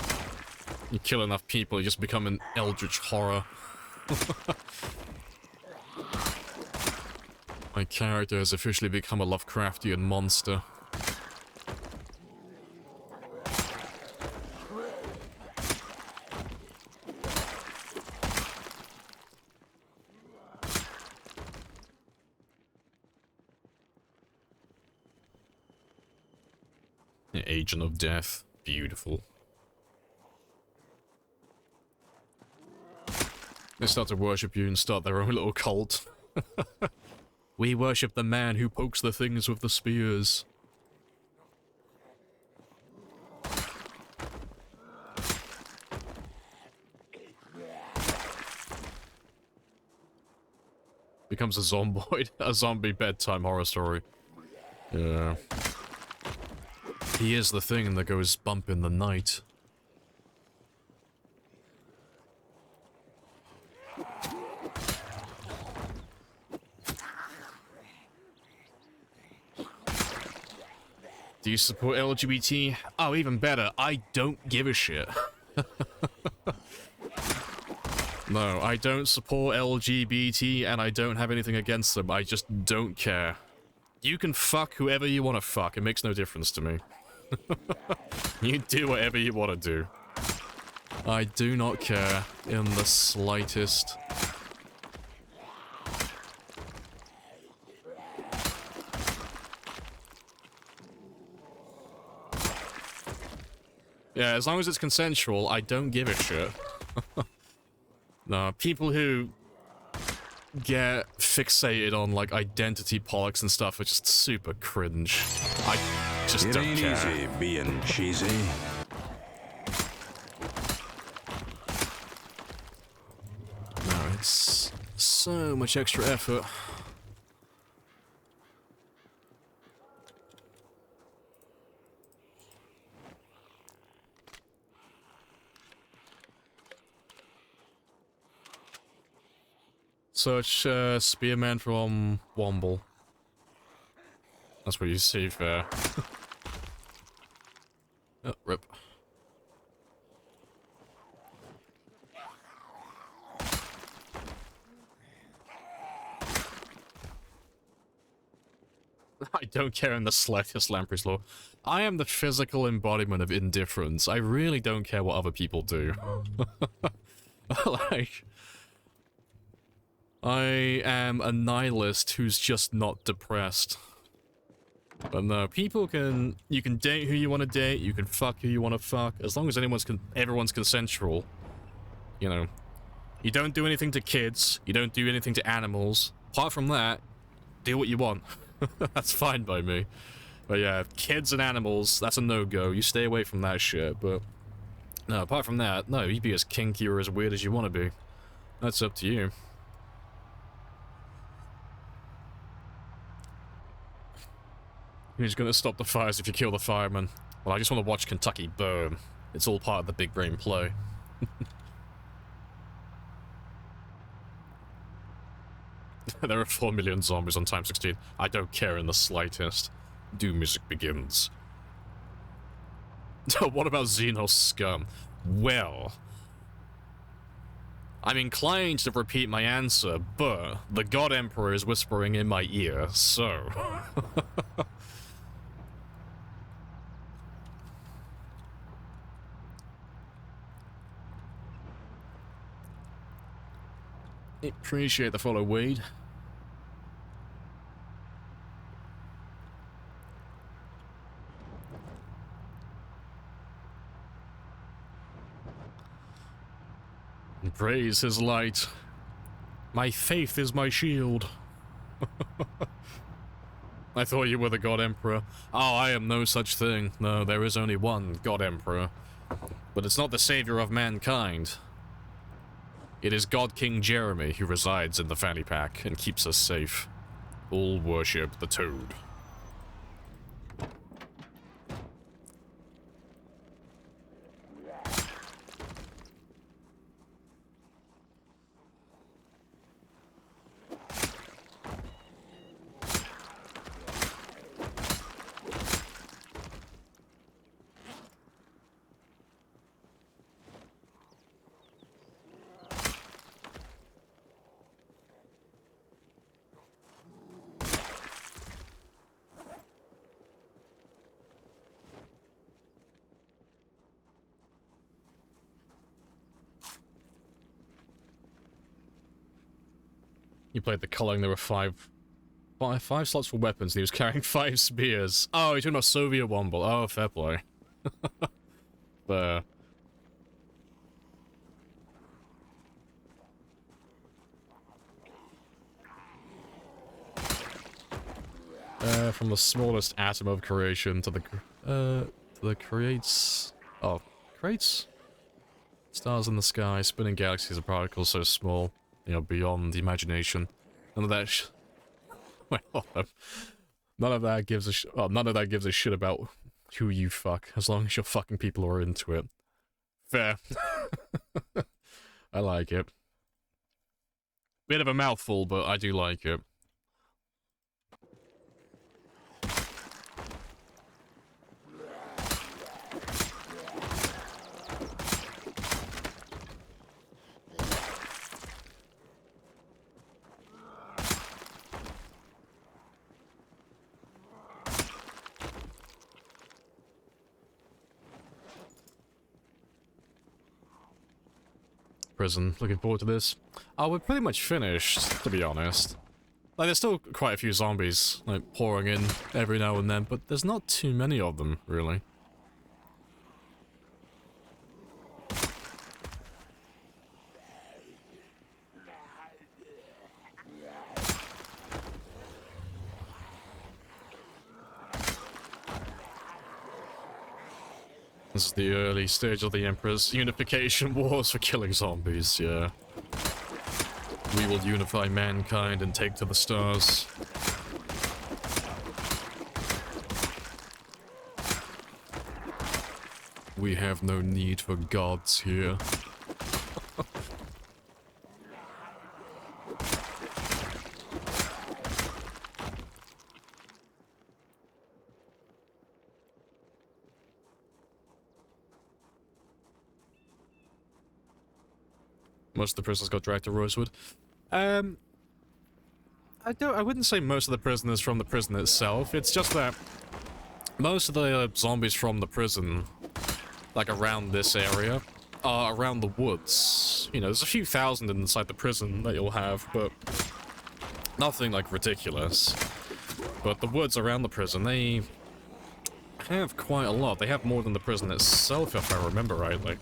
You kill enough people, you just become an eldritch horror. My character has officially become a Lovecraftian monster. The Agent of Death. Beautiful. They start to worship you and start their own little cult. We worship the man who pokes the things with the spears. Becomes a zomboid. A zombie bedtime horror story. Yeah. He is the thing that goes bump in the night. Do you support LGBT? Oh, even better, I don't give a shit. No, I don't support LGBT and I don't have anything against them. I just don't care. You can fuck whoever you want to fuck. It makes no difference to me. You do whatever you want to do. I do not care in the slightest. Yeah, as long as it's consensual, I don't give a shit. No, people who get fixated on, like, identity politics and stuff are just super cringe. I just don't care. It ain't easy being cheesy. No, it's so much extra effort. Search Spearman from Womble. That's what you see there. Oh, rip. I don't care in the slightest, Lamprey's Law. I am the physical embodiment of indifference. I really don't care what other people do. Like... I am a nihilist who's just not depressed. But no, people can... You can date who you want to date, you can fuck who you want to fuck, as long as everyone's consensual. You know. You don't do anything to kids, you don't do anything to animals. Apart from that, do what you want. That's fine by me. But yeah, kids and animals, that's a no-go. You stay away from that shit, but... No, apart from that, no, you be as kinky or as weird as you want to be. That's up to you. Who's gonna stop the fires if you kill the fireman? Well, I just want to watch Kentucky burn. It's all part of the big brain play. There are 4 million zombies on time 16. I don't care in the slightest. Doom music begins. What about Xenos scum? Well, I'm inclined to repeat my answer, but the God Emperor is whispering in my ear, so... Appreciate the follow, Wade. Praise his light. My faith is my shield. I thought you were the God Emperor. Oh, I am no such thing. No, there is only one God Emperor. But it's not the savior of mankind. It is God King Jeremy who resides in the fanny pack and keeps us safe. All worship the toad. You played the culling, there were five slots for weapons, and he was carrying 5 spears. Oh, you're talking about Soviet Womble. Oh, fair play. Fair. From the smallest atom of creation to the creates... Oh, creates? Stars in the sky, spinning galaxies of particles so small, you know, beyond the imagination. None of that well, none of that gives a well, none of that gives a shit about who you fuck, as long as your fucking people are into it. Fair. I like it. Bit of a mouthful, but I do like it. Prison. Looking forward to this. Oh, we're pretty much finished, to be honest. Like, there's still quite a few zombies, like, pouring in every now and then, but there's not too many of them, really. This is the early stage of the Emperor's unification wars for killing zombies, yeah. We will unify mankind and take to the stars. We have no need for gods here. Most of the prisoners got dragged to Rosewood. I wouldn't say most of the prisoners from the prison itself. It's just that most of the zombies from the prison, like around this area, are around the woods. You know, there's a few thousand inside the prison that you'll have, but nothing like ridiculous. But the woods around the prison, they have quite a lot. They have more than the prison itself, if I remember rightly.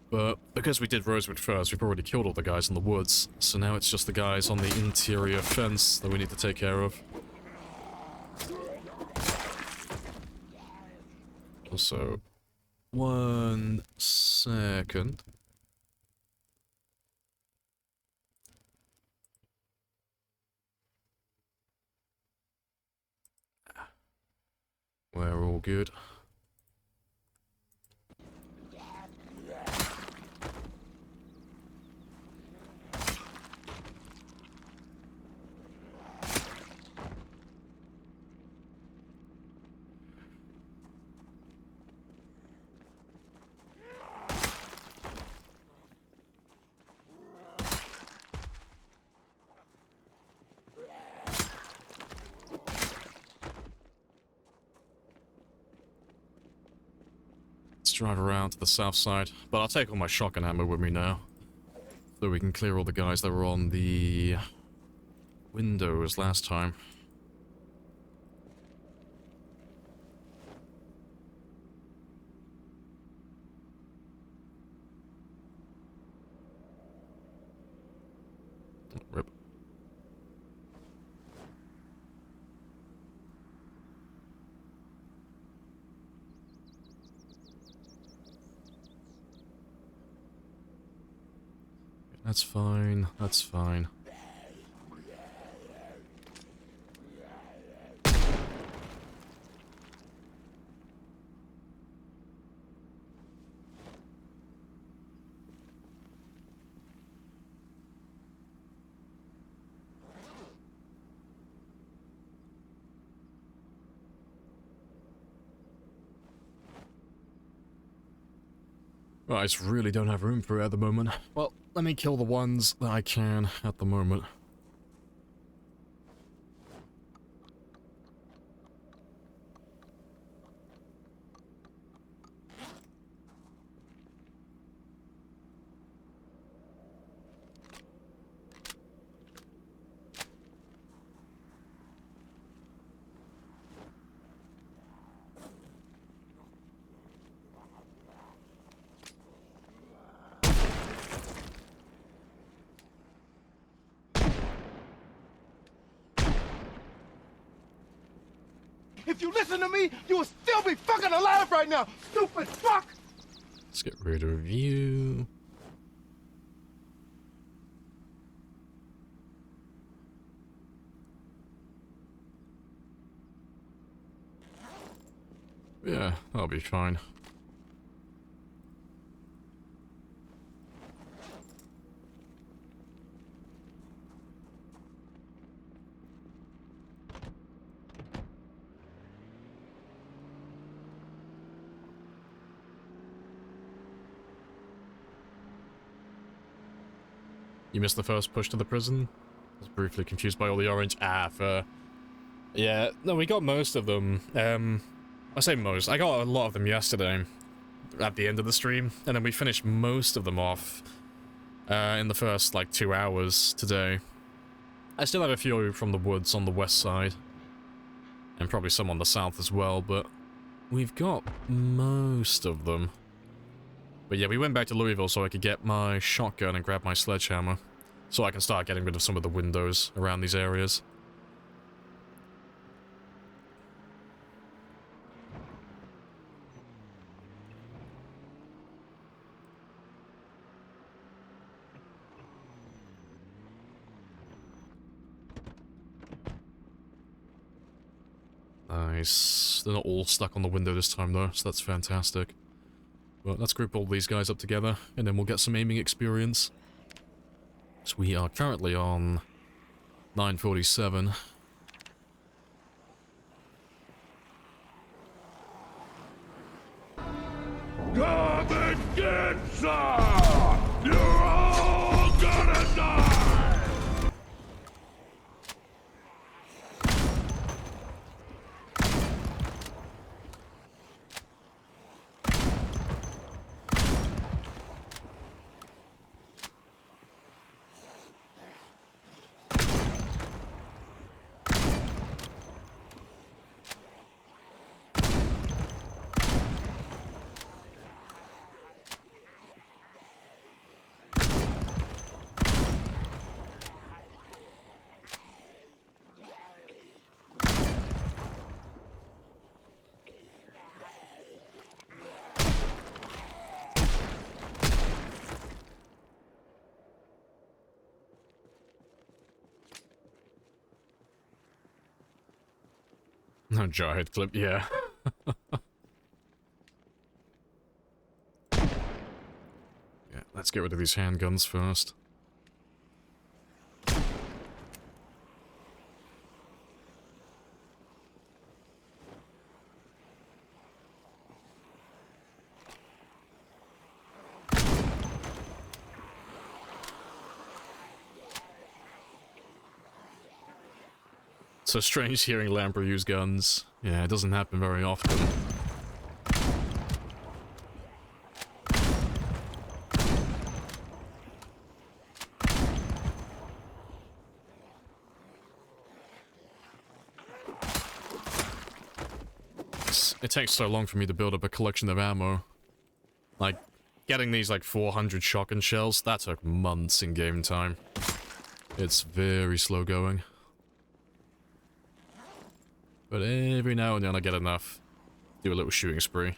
But because we did Rosewood first, we've already killed all the guys in the woods, so now it's just the guys on the interior fence that we need to take care of. Also, 1 second. We're all good. drive around to the south side. But I'll take all my shotgun ammo with me now. So we can clear all the guys that were on the windows last time. Rip. That's fine, that's fine. Well, I just really don't have room for it at the moment. Well, let me kill the ones that I can at the moment. If you listen to me, you will still be fucking alive right now, stupid fuck! Let's get rid of you. Yeah, I'll be fine. You missed the first push to the prison? I was briefly confused by all the orange. Yeah, no, we got most of them. I say most. I got a lot of them yesterday at the end of the stream, and then we finished most of them off in the first, like, 2 hours today. I still have a few from the woods on the west side, and probably some on the south as well, but we've got most of them. But yeah, we went back to Louisville so I could get my shotgun and grab my sledgehammer, so I can start getting rid of some of the windows around these areas. Nice. They're not all stuck on the window this time though, so that's fantastic. But let's group all these guys up together, and then we'll get some aiming experience. So we are currently on 947. Come and get some! You're all gonna die! No jarhead clip, yeah. Yeah, let's get rid of these handguns first. So strange hearing Lamprey use guns. Yeah, it doesn't happen very often. is, it takes so long for me to build up a collection of ammo. Like, getting these like 400 shotgun shells, that took months in game time. It's very slow going. But every now and then I get enough. Do a little shooting spree.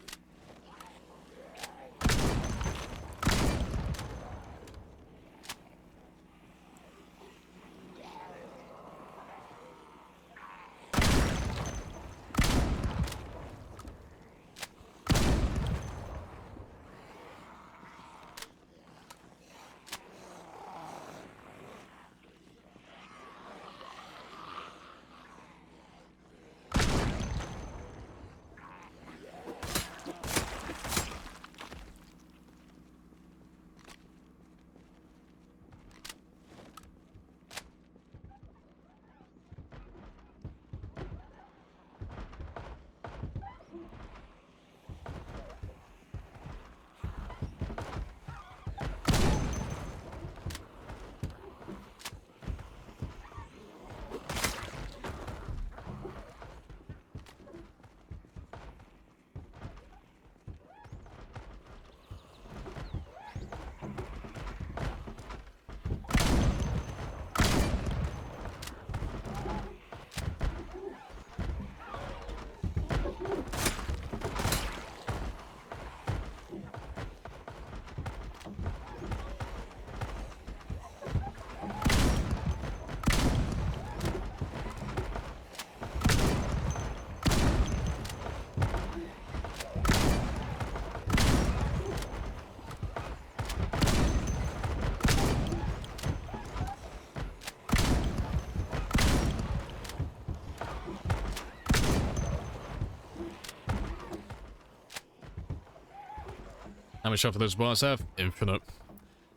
How much health do those bars have? Infinite.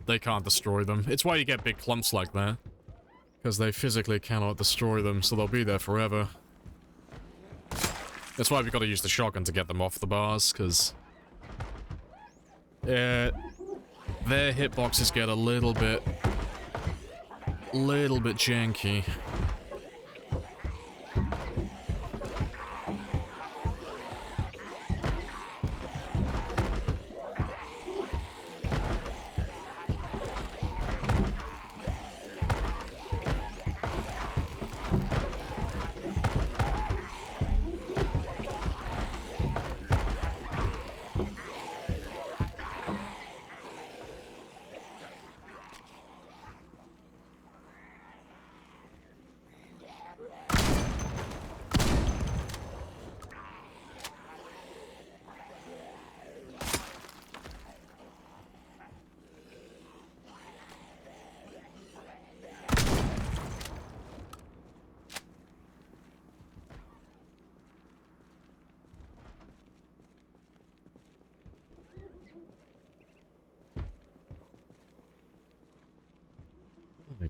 They can't destroy them. It's why you get big clumps like that. Because they physically cannot destroy them, so they'll be there forever. That's why we've got to use the shotgun to get them off the bars, because... their hitboxes get a little bit janky.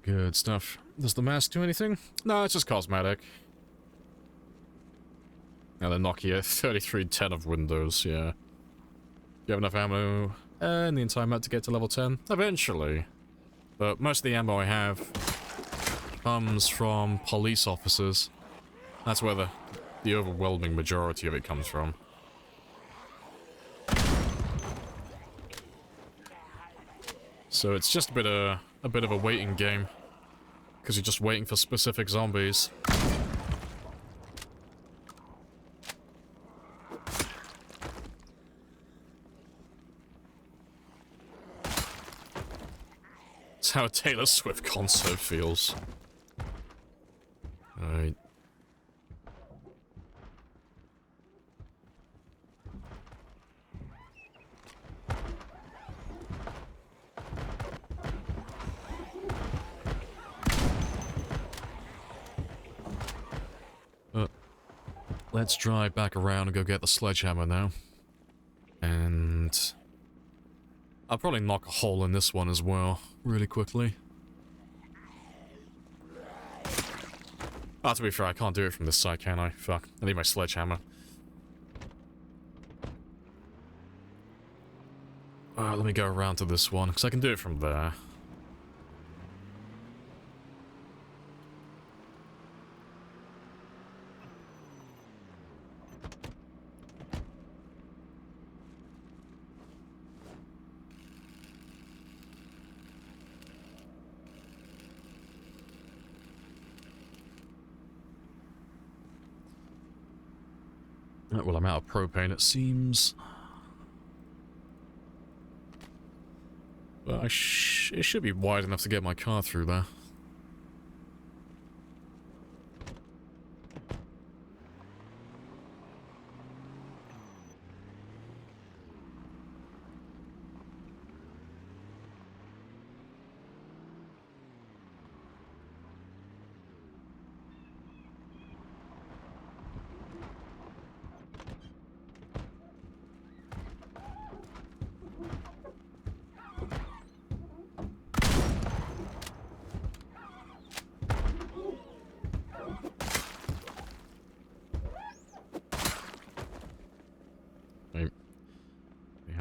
Good stuff. Does the mask do anything? No, it's just cosmetic. Now the Nokia 3310 of Windows, yeah. Do you have enough ammo and the entire map to get to level 10? Eventually. But most of the ammo I have comes from police officers. That's where the overwhelming majority of it comes from. So it's just a bit of a waiting game. Because you're just waiting for specific zombies. It's how a Taylor Swift concert feels. Alright. Let's drive back around and go get the sledgehammer now. And... I'll probably knock a hole in this one as well, really quickly. Ah, to be fair, I can't do it from this side, can I? Fuck. I need my sledgehammer. Let me go around to this one, because I can do it from there. Well, I'm out of propane, it seems. But it should be wide enough to get my car through there.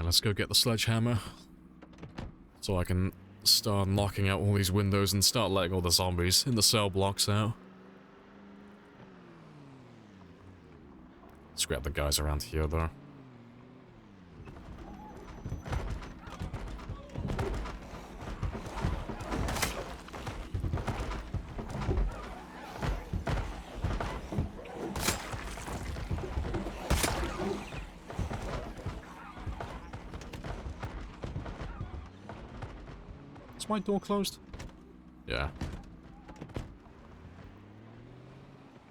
Let's go get the sledgehammer so I can start knocking out all these windows and start letting all the zombies in the cell blocks out. Let's grab the guys around here though. Is my door closed? Yeah.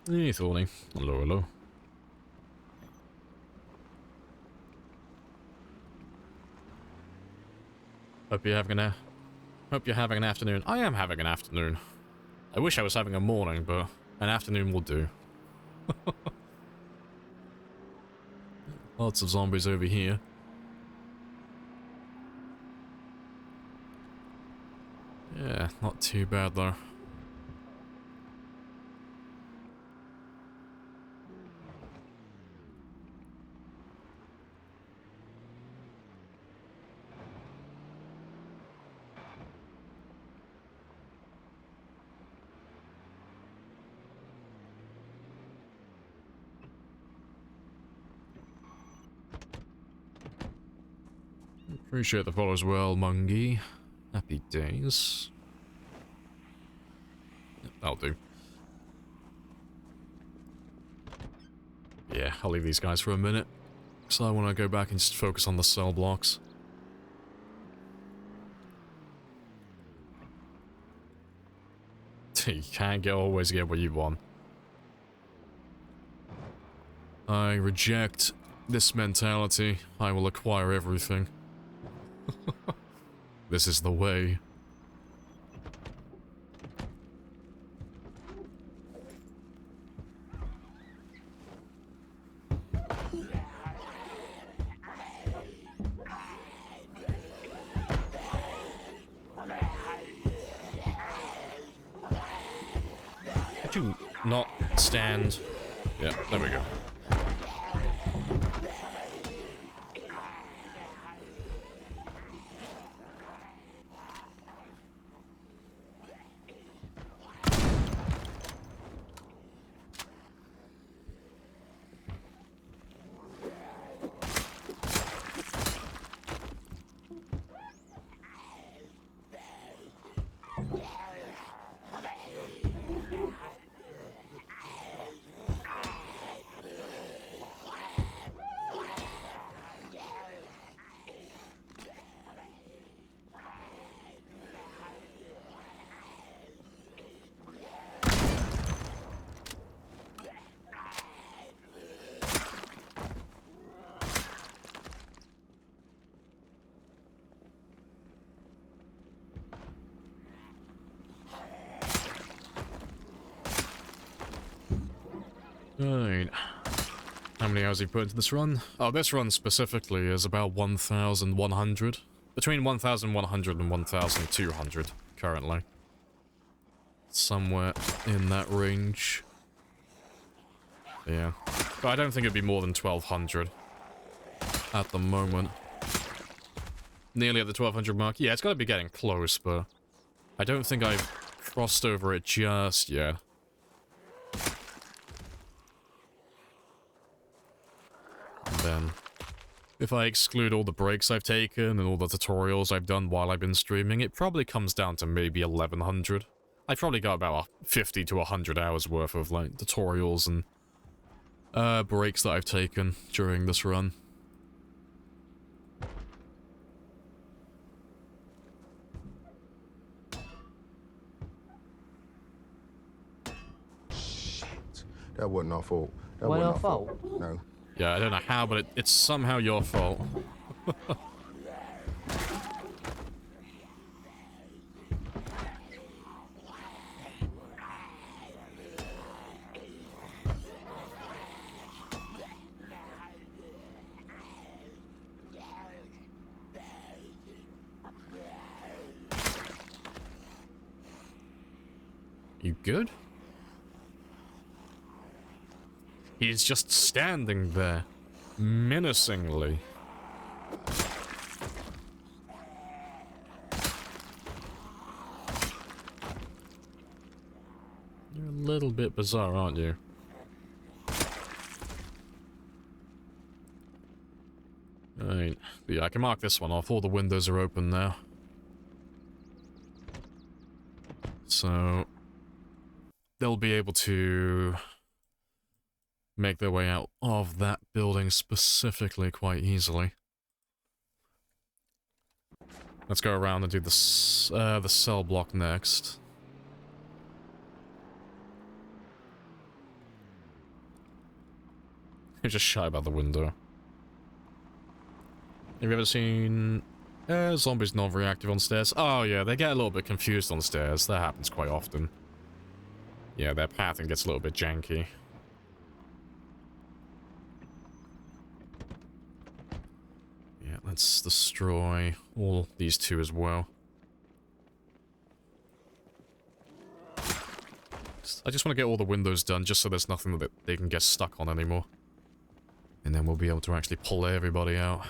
Hey, Thorny. Hello, hello. Hope you're having an afternoon. I am having an afternoon. I wish I was having a morning, but an afternoon will do. Lots of zombies over here. Yeah, not too bad though. Appreciate the follow as well, Mungie. Happy days. That'll do. Yeah, I'll leave these guys for a minute. So I want to go back and just focus on the cell blocks. You can't always get what you want. I reject this mentality. I will acquire everything. This is the way. Could you not stand? Yeah, there we go. Right. How many hours have you put into this run? Oh, this run specifically is about 1,100. Between 1,100 and 1,200 currently. Somewhere in that range. Yeah. But I don't think it'd be more than 1,200 at the moment. Nearly at the 1,200 mark. Yeah, it's got to be getting close, but I don't think I've crossed over it just yet. Then, if I exclude all the breaks I've taken and all the tutorials I've done while I've been streaming, it probably comes down to maybe 1,100. I've probably got about 50 to 100 hours worth of, like, tutorials and breaks that I've taken during this run. Shit. That wasn't our fault. That Wasn't wasn't our our fault. No. Yeah, I don't know how, but it's somehow your fault. You good? He's just standing there, menacingly. You're a little bit bizarre, aren't you? Right, but yeah, I can mark this one off. All the windows are open now. So they'll be able to make their way out of that building specifically quite easily. Let's go around and do the cell block next. You're just shy about the window. Have you ever seen zombies non-reactive on stairs? Oh yeah, they get a little bit confused on stairs. That happens quite often. Yeah, their pathing gets a little bit janky. Yeah, let's destroy all these two as well. I just want to get all the windows done, just so there's nothing that they can get stuck on anymore. And then we'll be able to actually pull everybody out.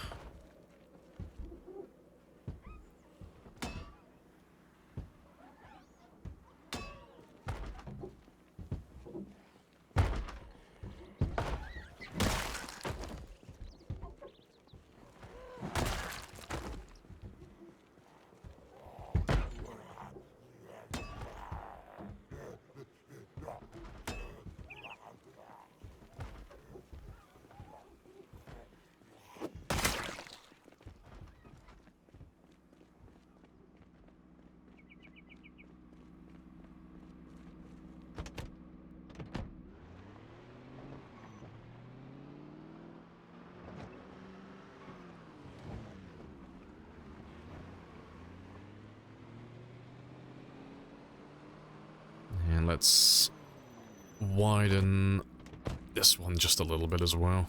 And let's widen this one just a little bit as well.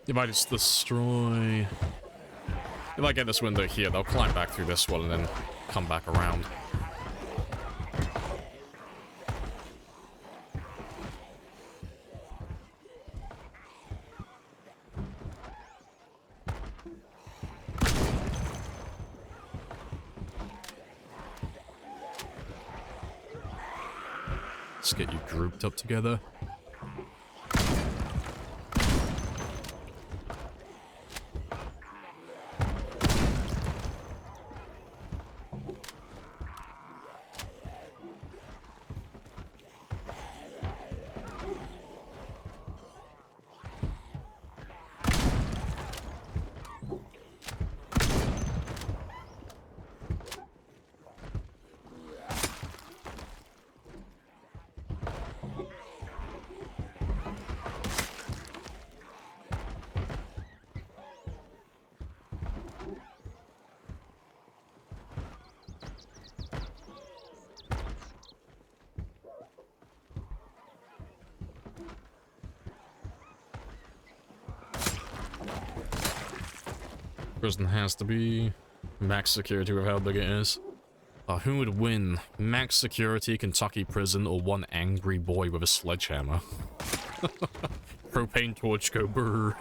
If I just destroy... If I get this window here, they'll climb back through this one and then come back around. Let's get you grouped up together. Prison has to be max security with how big it is. Who would win? Max security, Kentucky prison, or one angry boy with a sledgehammer? Propane torch go brrr.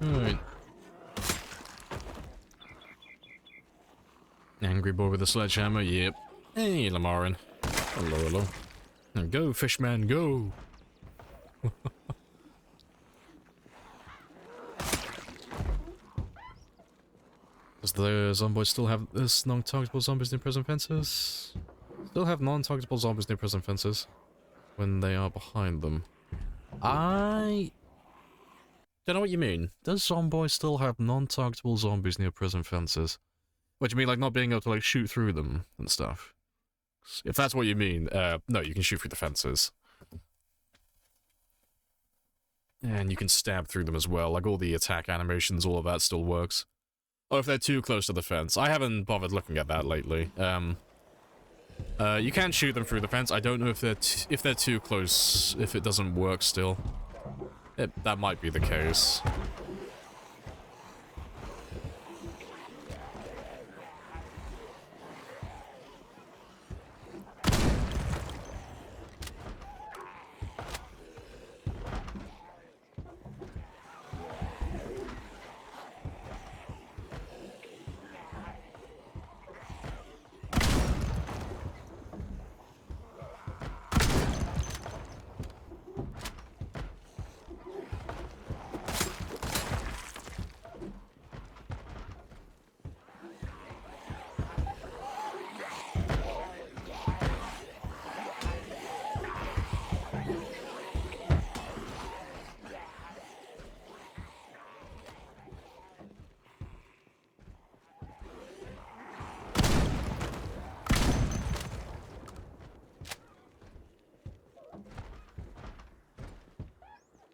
Alright. Angry boy with a sledgehammer, yep. Hey, Lamarin. Hello, hello. And go, fishman, go! Does the zomboid still have this non-targetable zombies near prison fences? Still have non-targetable zombies near prison fences when they are behind them. I don't know what you mean. Does Zomboid still have non-targetable zombies near prison fences? What do you mean, like not being able to like shoot through them and stuff? If that's what you mean, no, you can shoot through the fences. And you can stab through them as well, like all the attack animations, all of that still works. Oh, if they're too close to the fence. I haven't bothered looking at that lately. You can shoot them through the fence. I don't know if they're too close, if it doesn't work still. That might be the case.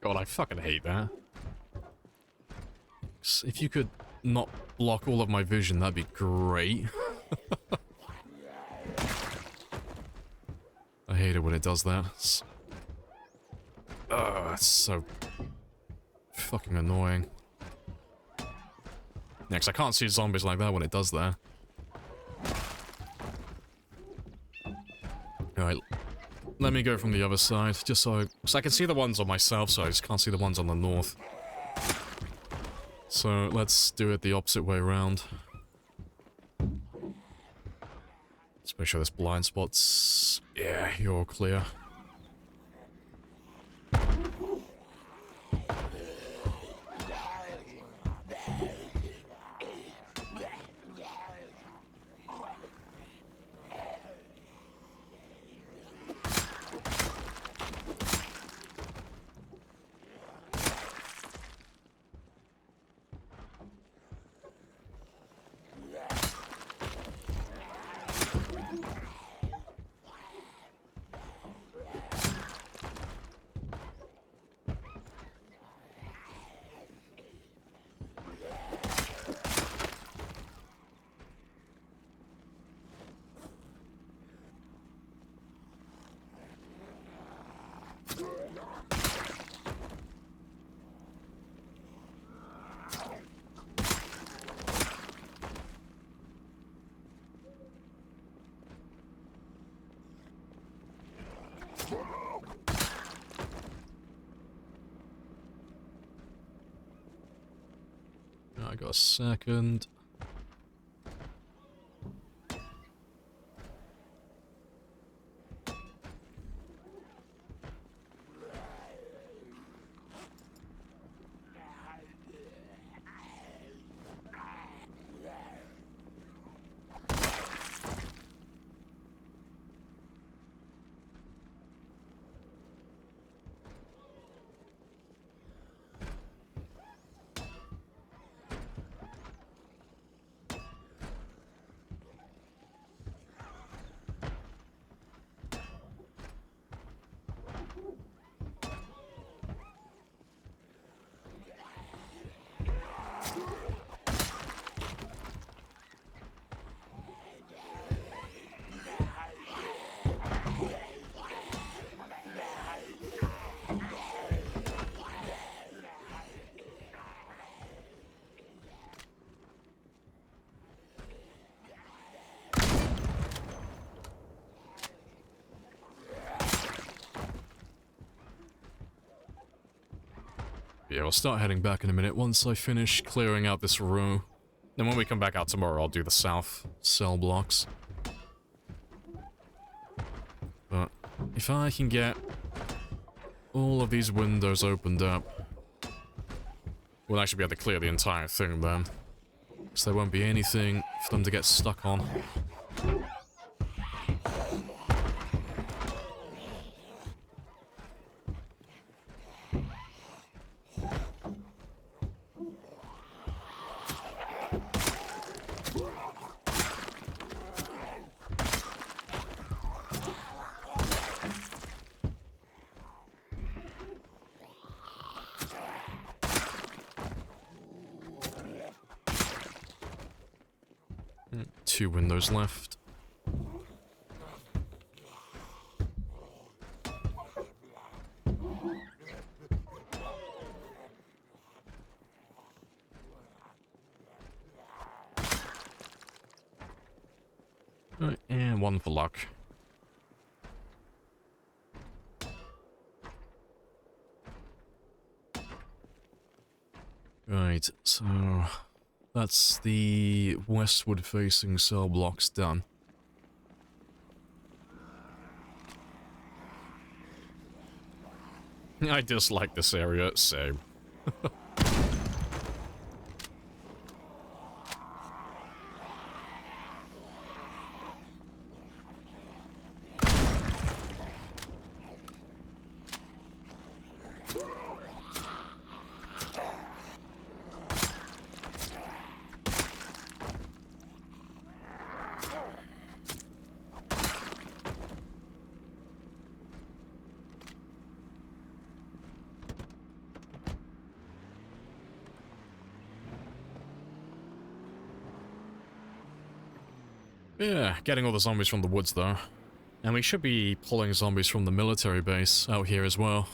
God, I fucking hate that. If you could not block all of my vision, that'd be great. I hate it when it does that. It's so fucking annoying. Next, I can't see zombies like that when it does that. Alright. Let me go from the other side, just so I can see the ones on my south side, I just can't see the ones on the north. So let's do it the opposite way around. Let's make sure there's blind spots. Yeah, you're all clear. I got a second. Yeah, we'll start heading back in a minute once I finish clearing out this row. Then when we come back out tomorrow, I'll do the south cell blocks. But if I can get all of these windows opened up, we'll actually be able to clear the entire thing then. Because there won't be anything for them to get stuck on. Two windows left. Right, and one for luck. Right, so that's the westward facing cell blocks done. I dislike this area, same. Yeah, getting all the zombies from the woods though. And we should be pulling zombies from the military base out here as well.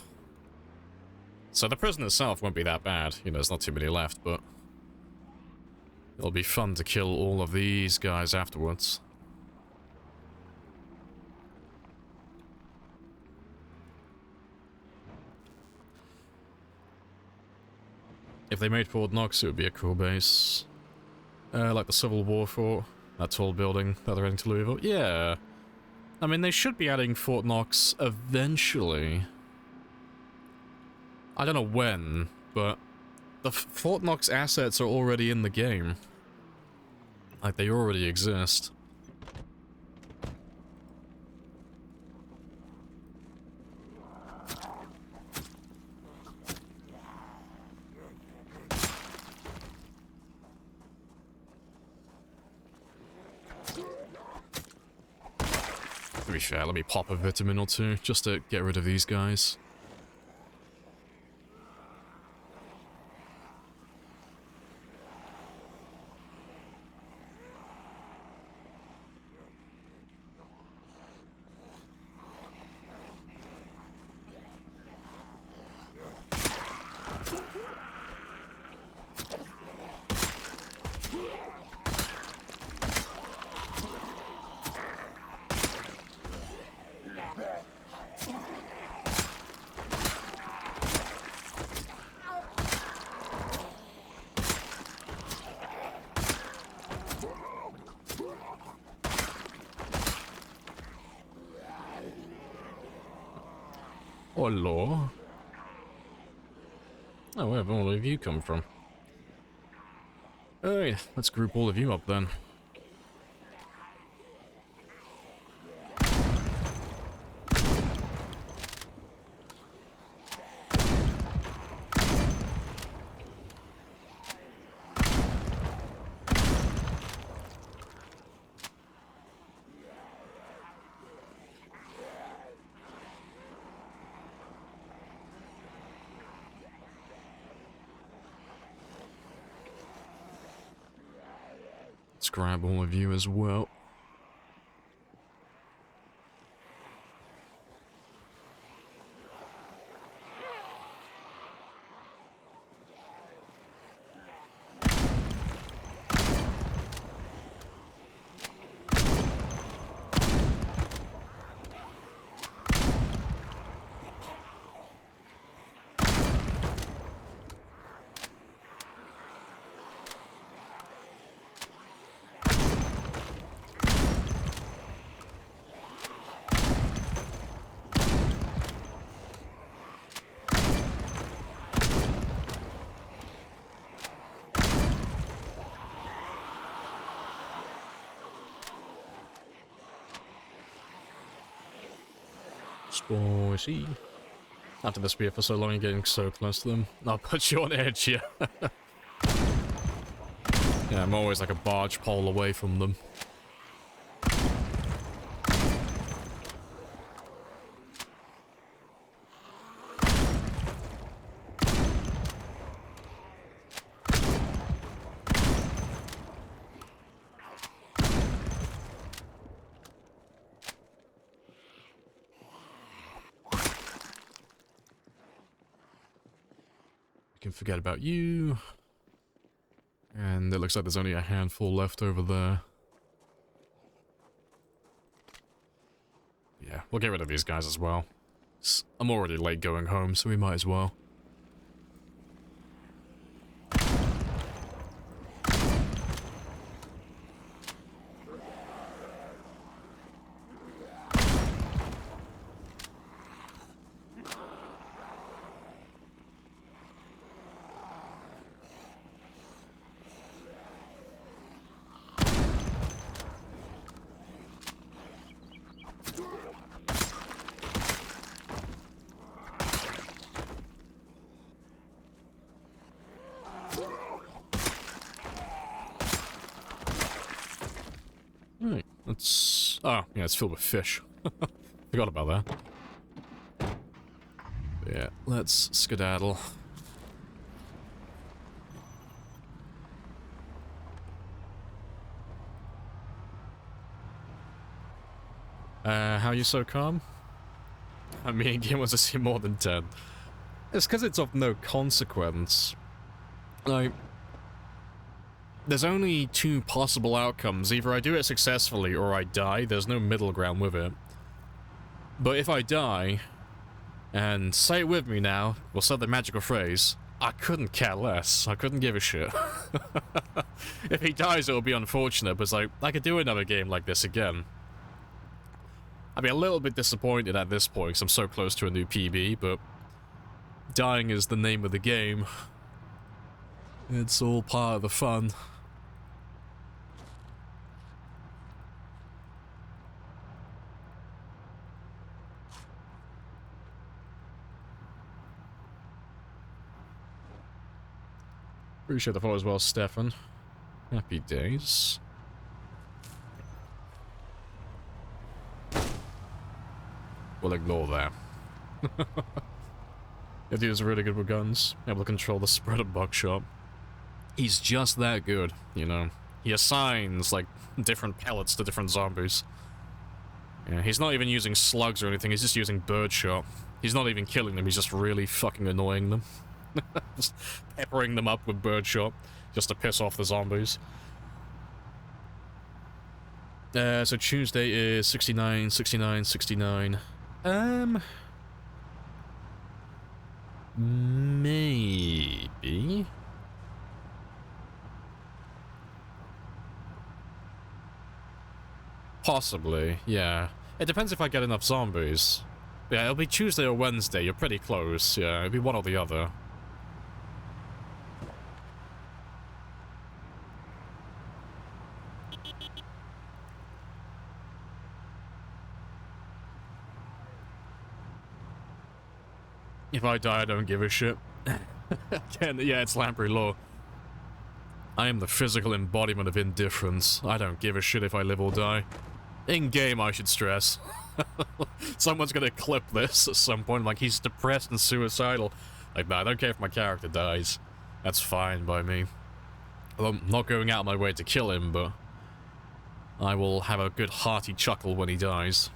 So the prison itself won't be that bad, you know, there's not too many left, but it'll be fun to kill all of these guys afterwards. If they made Fort Knox, it would be a cool base. Like the Civil War fort. That tall building that they're adding to Louisville. Yeah. I mean, they should be adding Fort Knox eventually. I don't know when, but the Fort Knox assets are already in the game. Like, they already exist. To be fair, let me pop a vitamin or two, just to get rid of these guys. hello. Oh, where have all of you come from? Alright, let's group all of you up then. Let's grab all of you as well. Spicy. After the spear for so long and getting so close to them. I'll put you on edge here. Yeah, I'm always like a barge pole away from them. Can forget about you. And it looks like there's only a handful left over there. Yeah, we'll get rid of these guys as well. I'm already late going home, so we might as well. Right, let's... Oh, yeah, it's filled with fish. Forgot about that. But yeah, let's skedaddle. How are you so calm? I mean, game wants to see more than 10. It's because it's of no consequence. Like... There's only two possible outcomes. Either I do it successfully or I die. There's no middle ground with it. But if I die, and say it with me now, we'll say the magical phrase, I couldn't care less. I couldn't give a shit. If he dies, it'll be unfortunate, but it's like, I could do another game like this again. I'd be a little bit disappointed at this point, because I'm so close to a new PB, but dying is the name of the game. It's all part of the fun. Appreciate the follow as well, Stefan. Happy days. We'll ignore that. If he was really good with guns, able to control the spread of buckshot. He's just that good, you know. He assigns, like, different pellets to different zombies. Yeah, he's not even using slugs or anything, he's just using birdshot. He's not even killing them, he's just really fucking annoying them. Just peppering them up with birdshot, just to piss off the zombies. So Tuesday is 69, 69, 69. Maybe. Possibly, yeah. It depends if I get enough zombies. Yeah, it'll be Tuesday or Wednesday. You're pretty close. Yeah, it'll be one or the other. If I die, I don't give a shit. Again, yeah, it's Lamprey law. I am the physical embodiment of indifference. I don't give a shit if I live or die. In-game, I should stress. Someone's gonna clip this at some point, like, he's depressed and suicidal. Like, nah, I don't care if my character dies. That's fine by me. I'm not going out of my way to kill him, but I will have a good hearty chuckle when he dies.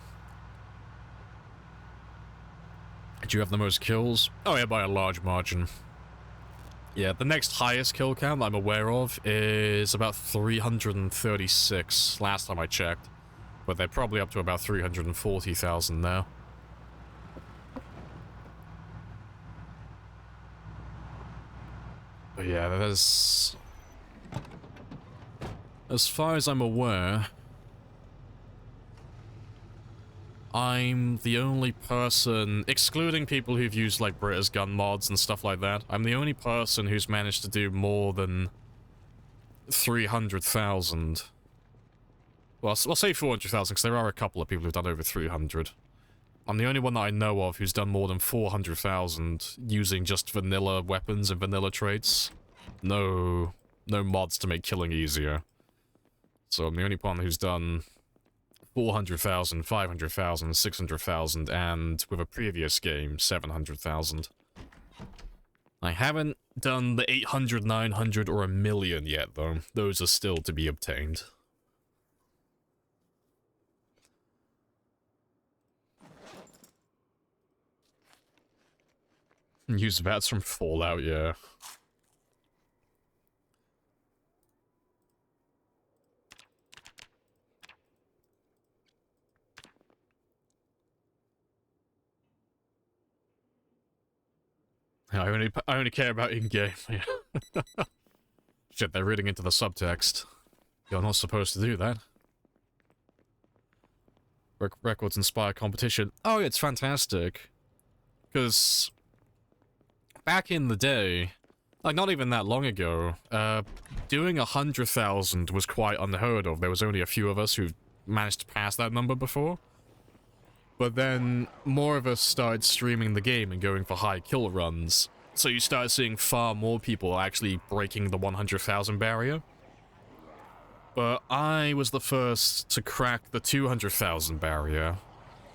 Do you have the most kills? Oh yeah, by a large margin. Yeah, the next highest kill count I'm aware of is about 336, last time I checked. But they're probably up to about 340,000 now. But yeah, there's... As far as I'm aware, I'm the only person, excluding people who've used like British gun mods and stuff like that, I'm the only person who's managed to do more than 300,000. Well, I'll say 400,000 because there are a couple of people who've done over 300. I'm the only one that I know of who's done more than 400,000 using just vanilla weapons and vanilla traits. No mods to make killing easier. So I'm the only one who's done 400,000, 500,000, 600,000, and with a previous game, 700,000. I haven't done the 800, 900, or a million yet, though. Those are still to be obtained. Use VATs from Fallout, yeah. I only care about in-game. Shit, they're reading into the subtext. You're not supposed to do that. Records inspire competition. Oh, it's fantastic. Because back in the day, like not even that long ago, doing 100,000 was quite unheard of. There was only a few of us who managed to pass that number before. But then more of us started streaming the game and going for high kill runs. So you started seeing far more people actually breaking the 100,000 barrier. But I was the first to crack the 200,000 barrier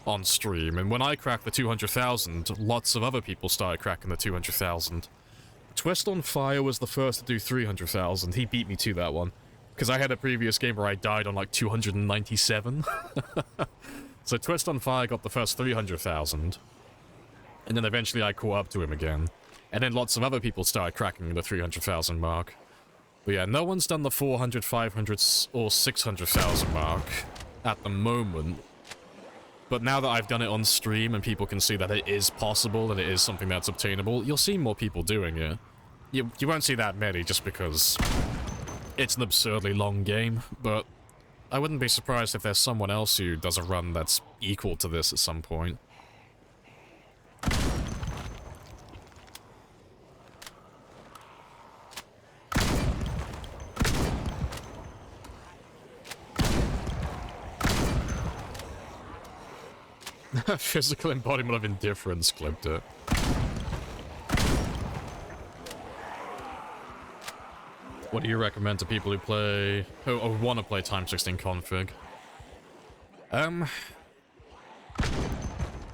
on stream, and when I cracked the 200,000, lots of other people started cracking the 200,000. Twist on Fire was the first to do 300,000. He beat me to that one, because I had a previous game where I died on like 297. So Twist on Fire got the first 300,000, and then eventually I caught up to him again. And then lots of other people started cracking the 300,000 mark. But yeah, no one's done the 400, 500, or 600,000 mark at the moment. But now that I've done it on stream and people can see that it is possible, that it is something that's obtainable, you'll see more people doing it. You won't see that many just because it's an absurdly long game, but I wouldn't be surprised if there's someone else who does a run that's equal to this at some point. Physical embodiment of indifference clipped it. What do you recommend to people who play... or want to play Time 16 config?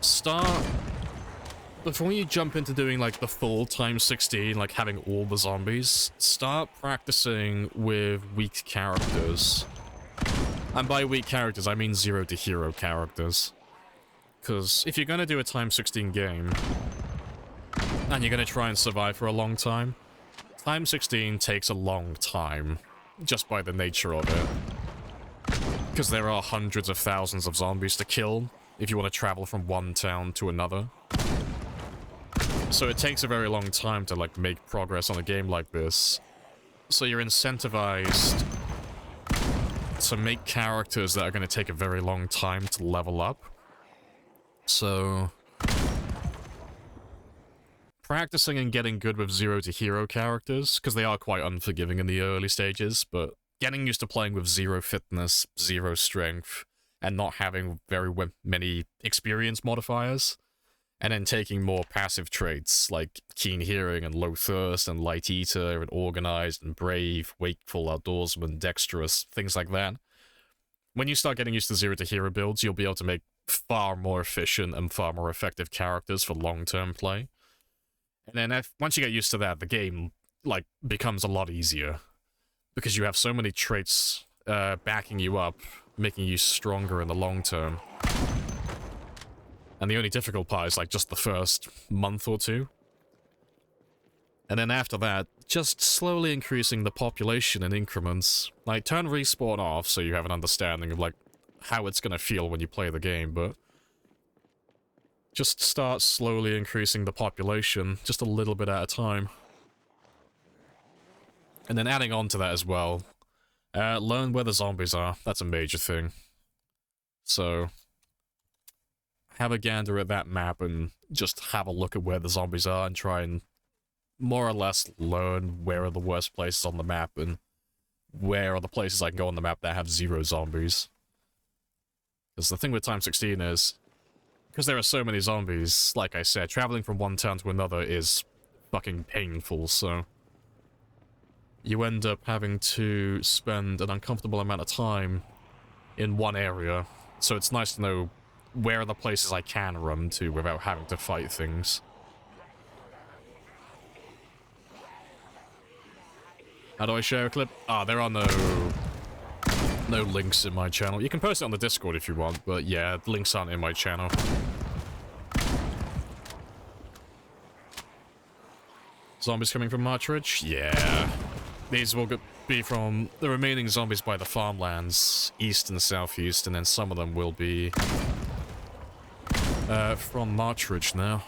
Start... Before you jump into doing, like, the full Time 16, like, having all the zombies, start practicing with weak characters. And by weak characters, I mean 0 to hero characters. Because if you're going to do a Time 16 game, and you're going to try and survive for a long time, Time 16 takes a long time, just by the nature of it. Because there are hundreds of thousands of zombies to kill if you want to travel from one town to another. So it takes a very long time to, like, make progress on a game like this. So you're incentivized to make characters that are going to take a very long time to level up. So practicing and getting good with zero to hero characters, because they are quite unforgiving in the early stages, but getting used to playing with zero fitness, zero strength, and not having very many experience modifiers, and then taking more passive traits like keen hearing and low thirst and light eater and organized and brave, wakeful, outdoorsman, dexterous, things like that. When you start getting used to zero to hero builds, you'll be able to make far more efficient and far more effective characters for long-term play. And then once you get used to that, the game like becomes a lot easier because you have so many traits backing you up, making you stronger in the long term. And the only difficult part is like just the first month or two. And then after that, just slowly increasing the population in increments. Like, turn respawn off so you have an understanding of like how it's gonna feel when you play the game, but just start slowly increasing the population, just a little bit at a time. And then adding on to that as well, learn where the zombies are. That's a major thing. So, have a gander at that map and just have a look at where the zombies are and try and more or less learn where are the worst places on the map and where are the places I can go on the map that have zero zombies. Because the thing with Time 16 is, because there are so many zombies, like I said, traveling from one town to another is fucking painful, so you end up having to spend an uncomfortable amount of time in one area, so it's nice to know where are the places I can run to without having to fight things. How do I share a clip? Ah, there are no links in my channel. You can post it on the Discord if you want, but yeah, links aren't in my channel. Zombies coming from Marchridge? Yeah. These will be from the remaining zombies by the farmlands, east and southeast, and then some of them will be from Marchridge now.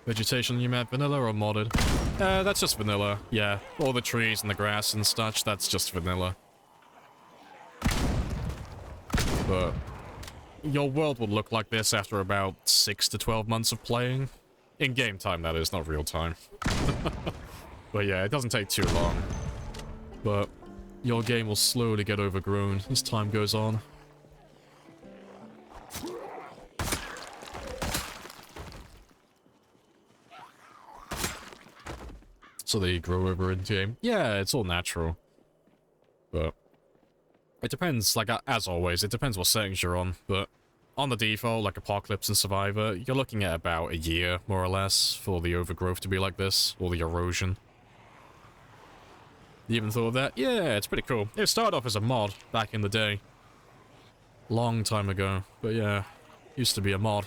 Vegetation you map vanilla or modded? That's just vanilla, yeah. All the trees and the grass and such, that's just vanilla. But your world will look like this after about 6 to 12 months of playing. In game time, that is, not real time. But yeah, it doesn't take too long. But your game will slowly get overgrown as time goes on. So they grow over in game. Yeah, it's all natural. But it depends, like, as always, it depends what settings you're on. But on the default, like Apocalypse and Survivor, you're looking at about a year, more or less, for the overgrowth to be like this, or the erosion. You even thought of that? Yeah, it's pretty cool. It started off as a mod back in the day. Long time ago. But yeah, used to be a mod.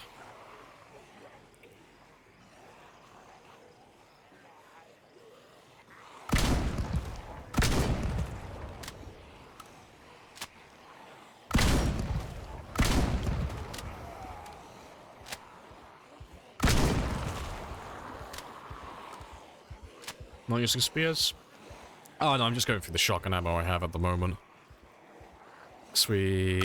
Not using spears? Oh no, I'm just going through the shotgun ammo I have at the moment. So we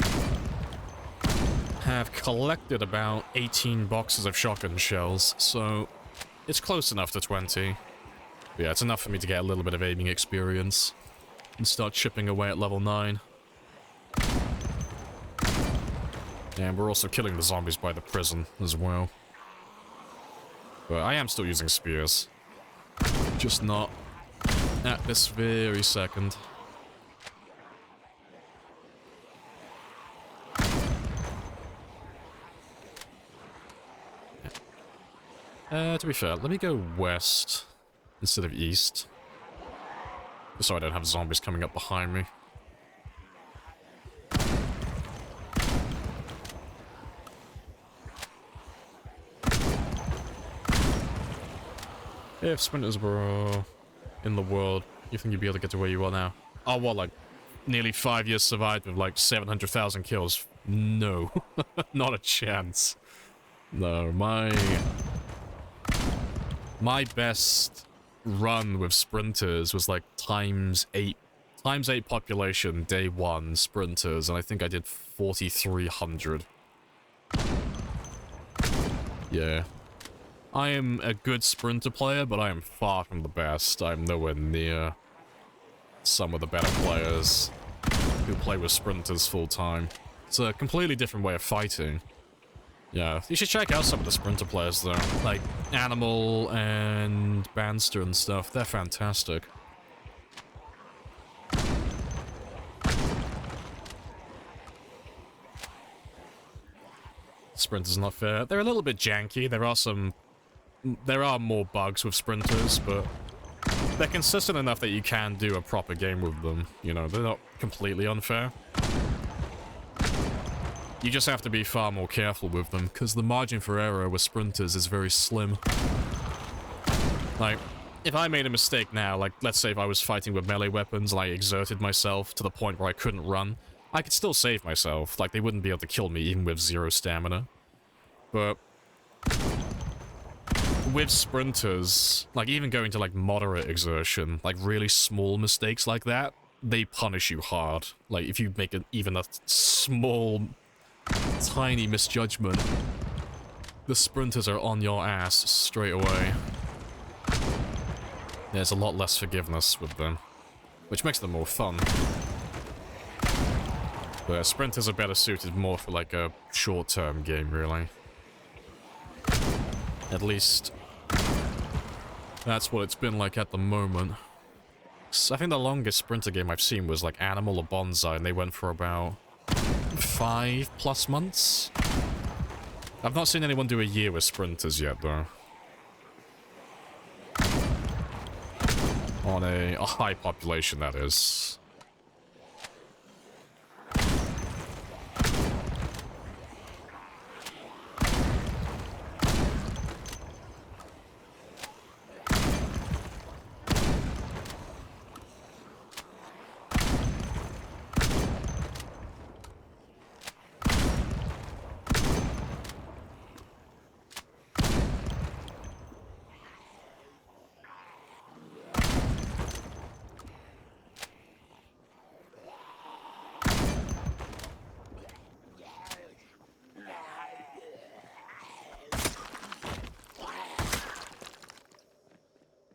have collected about 18 boxes of shotgun shells, so it's close enough to 20. But yeah, it's enough for me to get a little bit of aiming experience and start chipping away at level 9. And we're also killing the zombies by the prison as well. But I am still using spears. Just not at this very second. To be fair, let me go west instead of east. So I don't have zombies coming up behind me. If sprinters were in the world, you think you'd be able to get to where you are now? Oh, what, like, nearly 5 years survived with, like, 700,000 kills? No. Not a chance. No, my best run with sprinters was like times 8 population day 1 sprinters, and I think I did 4,300. Yeah. I am a good sprinter player, but I am far from the best. I'm nowhere near some of the better players who play with sprinters full time. It's a completely different way of fighting. Yeah, you should check out some of the sprinter players though, like Animal and Banster and stuff. They're fantastic. Sprinters not fair. They're a little bit janky. There are more bugs with sprinters, but they're consistent enough that you can do a proper game with them. You know, they're not completely unfair. You just have to be far more careful with them, because the margin for error with sprinters is very slim. Like, if I made a mistake now, like, let's say if I was fighting with melee weapons and I exerted myself to the point where I couldn't run, I could still save myself. Like, they wouldn't be able to kill me even with 0 stamina. But with sprinters, like, even going to, like, moderate exertion, like, really small mistakes like that, they punish you hard. Like, if you make even a small, tiny misjudgment, the sprinters are on your ass straight away. There's a lot less forgiveness with them, which makes them more fun. But sprinters are better suited more for, like, a short-term game, really. At least, that's what it's been like at the moment. I think the longest sprinter game I've seen was, like, Animal or Bonsai, and they went for about 5+ months? I've not seen anyone do a year with sprinters yet, though. On a high population, that is.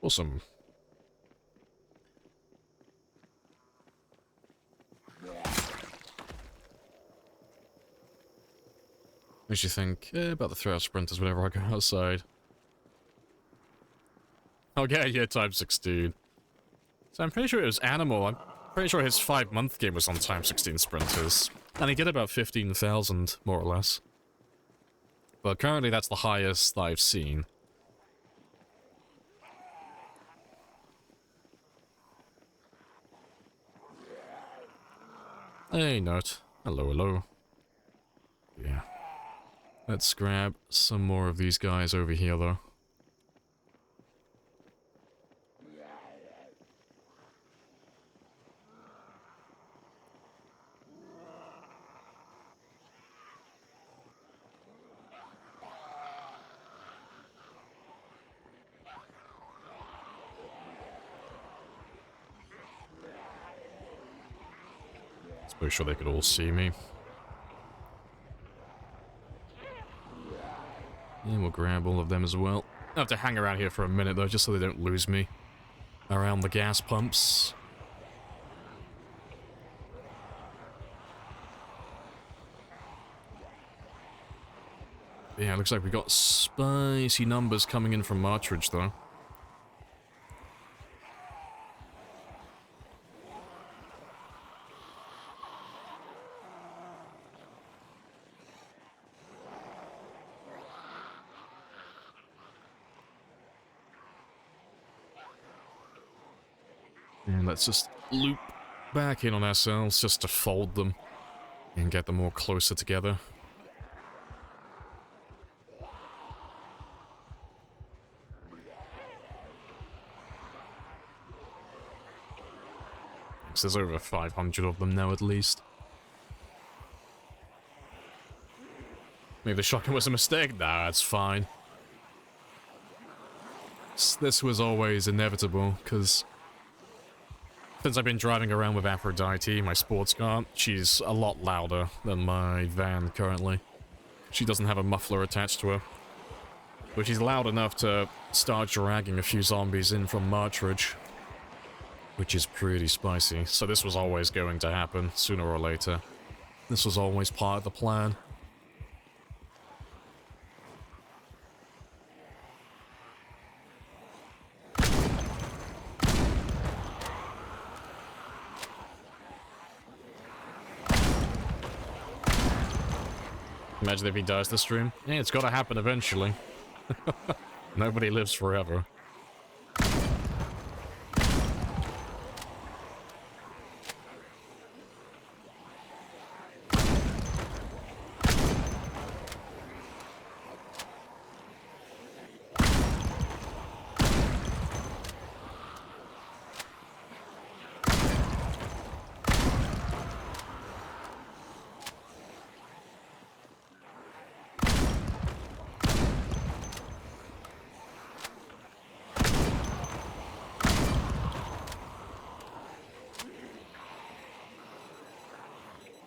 Awesome. Makes you think about the throw sprinters whenever I go outside. I'll get a year times 16. So I'm pretty sure it was Animal. I'm pretty sure his 5-month game was on times 16 sprinters. And he did about 15,000, more or less. But currently that's the highest I've seen. Hey, note. Hello, hello. Yeah. Let's grab some more of these guys over here, though. Let's make sure they could all see me. And we'll grab all of them as well. I have to hang around here for a minute, though, just so they don't lose me around the gas pumps. Yeah, looks like we got spicy numbers coming in from Martridge, though. And let's just loop back in on ourselves just to fold them and get them all closer together. So there's over 500 of them now at least. Maybe the shotgun was a mistake? Nah, that's fine. this was always inevitable, because since I've been driving around with Aphrodite, my sports car, she's a lot louder than my van currently. She doesn't have a muffler attached to her. But she's loud enough to start dragging a few zombies in from Martridge, which is pretty spicy. So this was always going to happen, sooner or later. This was always part of the plan. Imagine if he dies this stream. Yeah, it's gotta happen eventually. Nobody lives forever.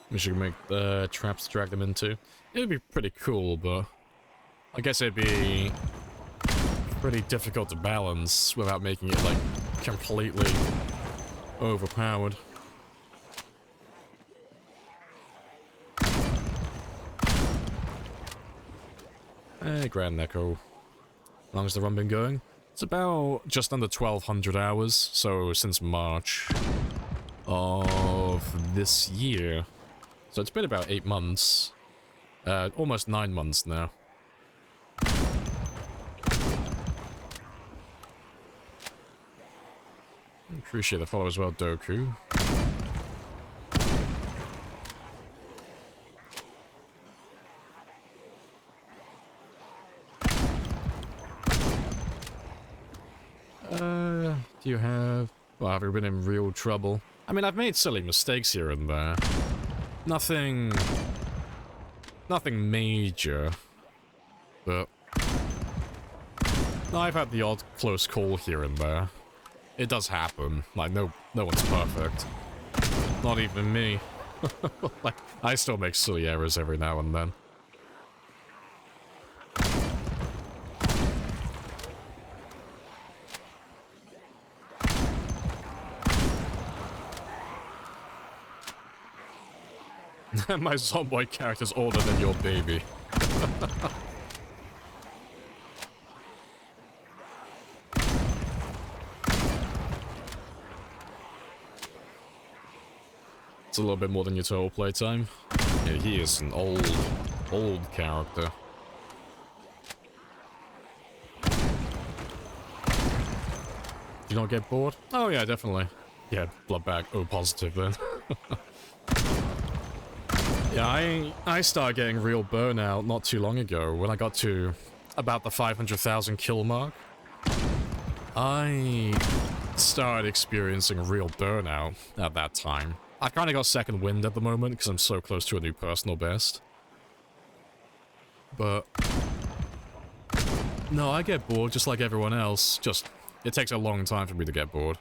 We should make traps to drag them into. It would be pretty cool, but I guess it'd be pretty difficult to balance without making it, like, completely overpowered. Grand Echo. How long has the run been going? It's about just under 1,200 hours, so since March of this year. So it's been about 8 months. Almost 9 months now. Appreciate the follow as well, Doku. Do you have... Well, have you been in real trouble? I mean, I've made silly mistakes here and there. Nothing major, but I've had the odd close call here and there. It does happen. Like, no one's perfect. Not even me. Like, I still make silly errors every now and then. My Zomboid character's older than your baby. It's a little bit more than your total playtime. Yeah, he is an old character. Do you not get bored? Oh yeah, definitely. Yeah, blood bag O positive then. Yeah, I started getting real burnout not too long ago when I got to about the 500,000 kill mark. I started experiencing real burnout at that time. I kind of got second wind at the moment because I'm so close to a new personal best. But no, I get bored just like everyone else. Just, it takes a long time for me to get bored.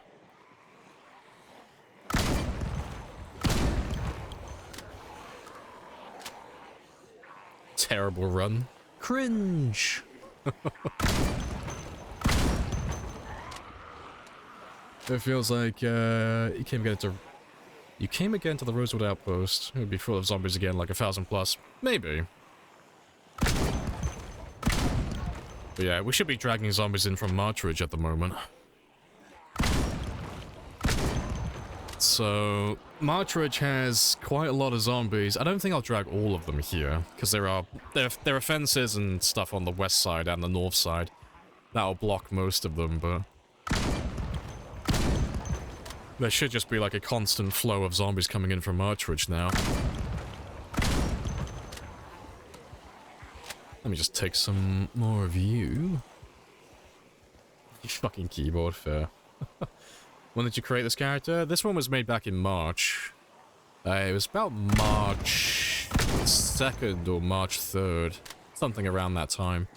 Terrible run. Cringe. It feels like you came again to the Rosewood Outpost. It would be full of zombies again, like 1,000 plus. Maybe. But yeah, we should be dragging zombies in from Martridge at the moment. So, Martridge has quite a lot of zombies. I don't think I'll drag all of them here, because there are fences and stuff on the west side and the north side that'll block most of them, but there should just be like a constant flow of zombies coming in from Martridge now. Let me just take some more of you. You fucking keyboard, fair. When did you create this character? This one was made back in March. It was about March 2nd or March 3rd. Something around that time.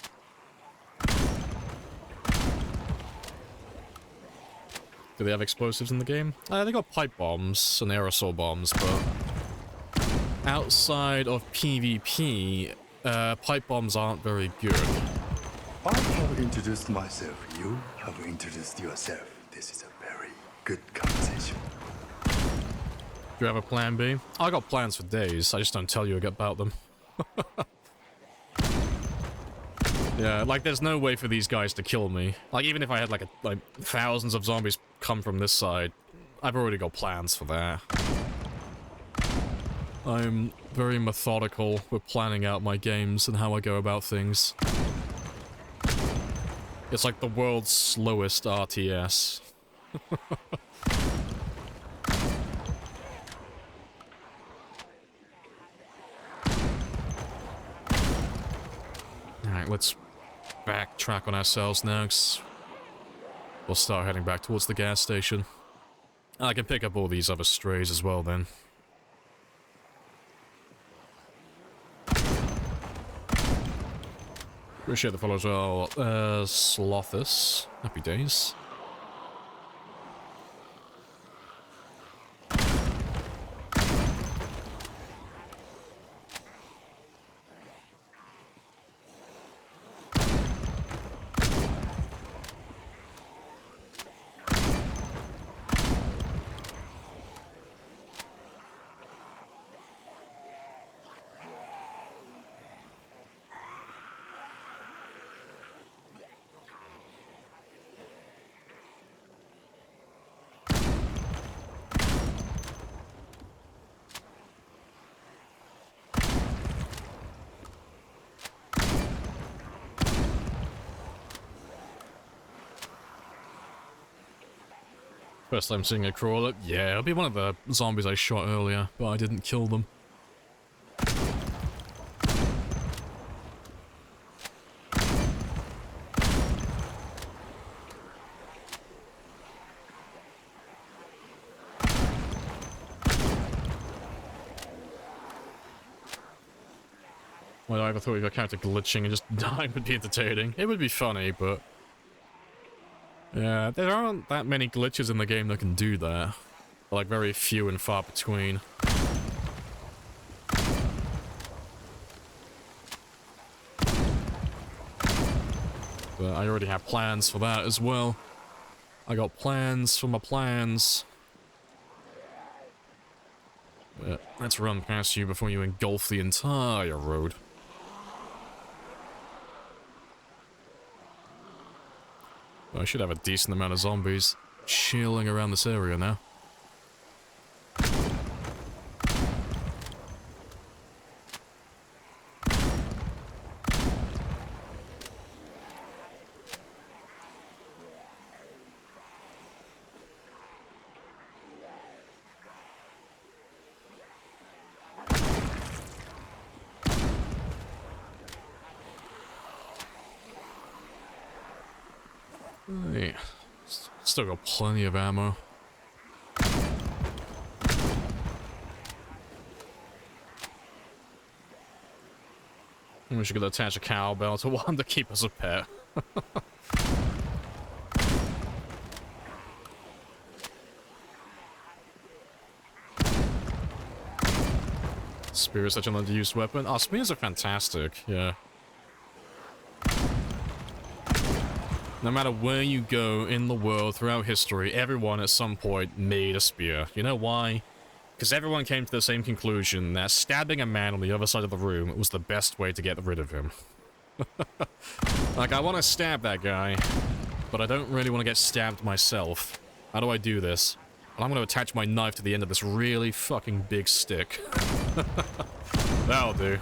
Do they have explosives in the game? They got pipe bombs and aerosol bombs, but outside of PvP, pipe bombs aren't very good. I have introduced myself. You have introduced yourself. This is a very good conversation. Do you have a plan B? I got plans for days, I just don't tell you about them. Yeah, like, there's no way for these guys to kill me. Like, even if I had, like, thousands of zombies come from this side, I've already got plans for that. I'm very methodical with planning out my games and how I go about things. It's like the world's slowest RTS. Alright, let's backtrack on ourselves now, 'cause we'll start heading back towards the gas station. I can pick up all these other strays as well then. Appreciate the follow as well. Slothus. Happy days. First time seeing a crawler. Yeah, it'll be one of the zombies I shot earlier, but I didn't kill them. Well, I ever thought your character glitching and just dying would be entertaining. It would be funny, but... yeah, there aren't that many glitches in the game that can do that. They're, like, very few and far between. But I already have plans for that as well. I got plans for my plans. But let's run past you before you engulf the entire road. I should have a decent amount of zombies chilling around this area now. Hey, still got plenty of ammo. We should attach a cowbell to one to keep us a pet. Spear is such an underused weapon. Oh, spears are fantastic, yeah. No matter where you go in the world throughout history, everyone at some point made a spear. You know why? Because everyone came to the same conclusion that stabbing a man on the other side of the room was the best way to get rid of him. Like, I want to stab that guy, but I don't really want to get stabbed myself. How do I do this? Well, I'm going to attach my knife to the end of this really fucking big stick. That'll do.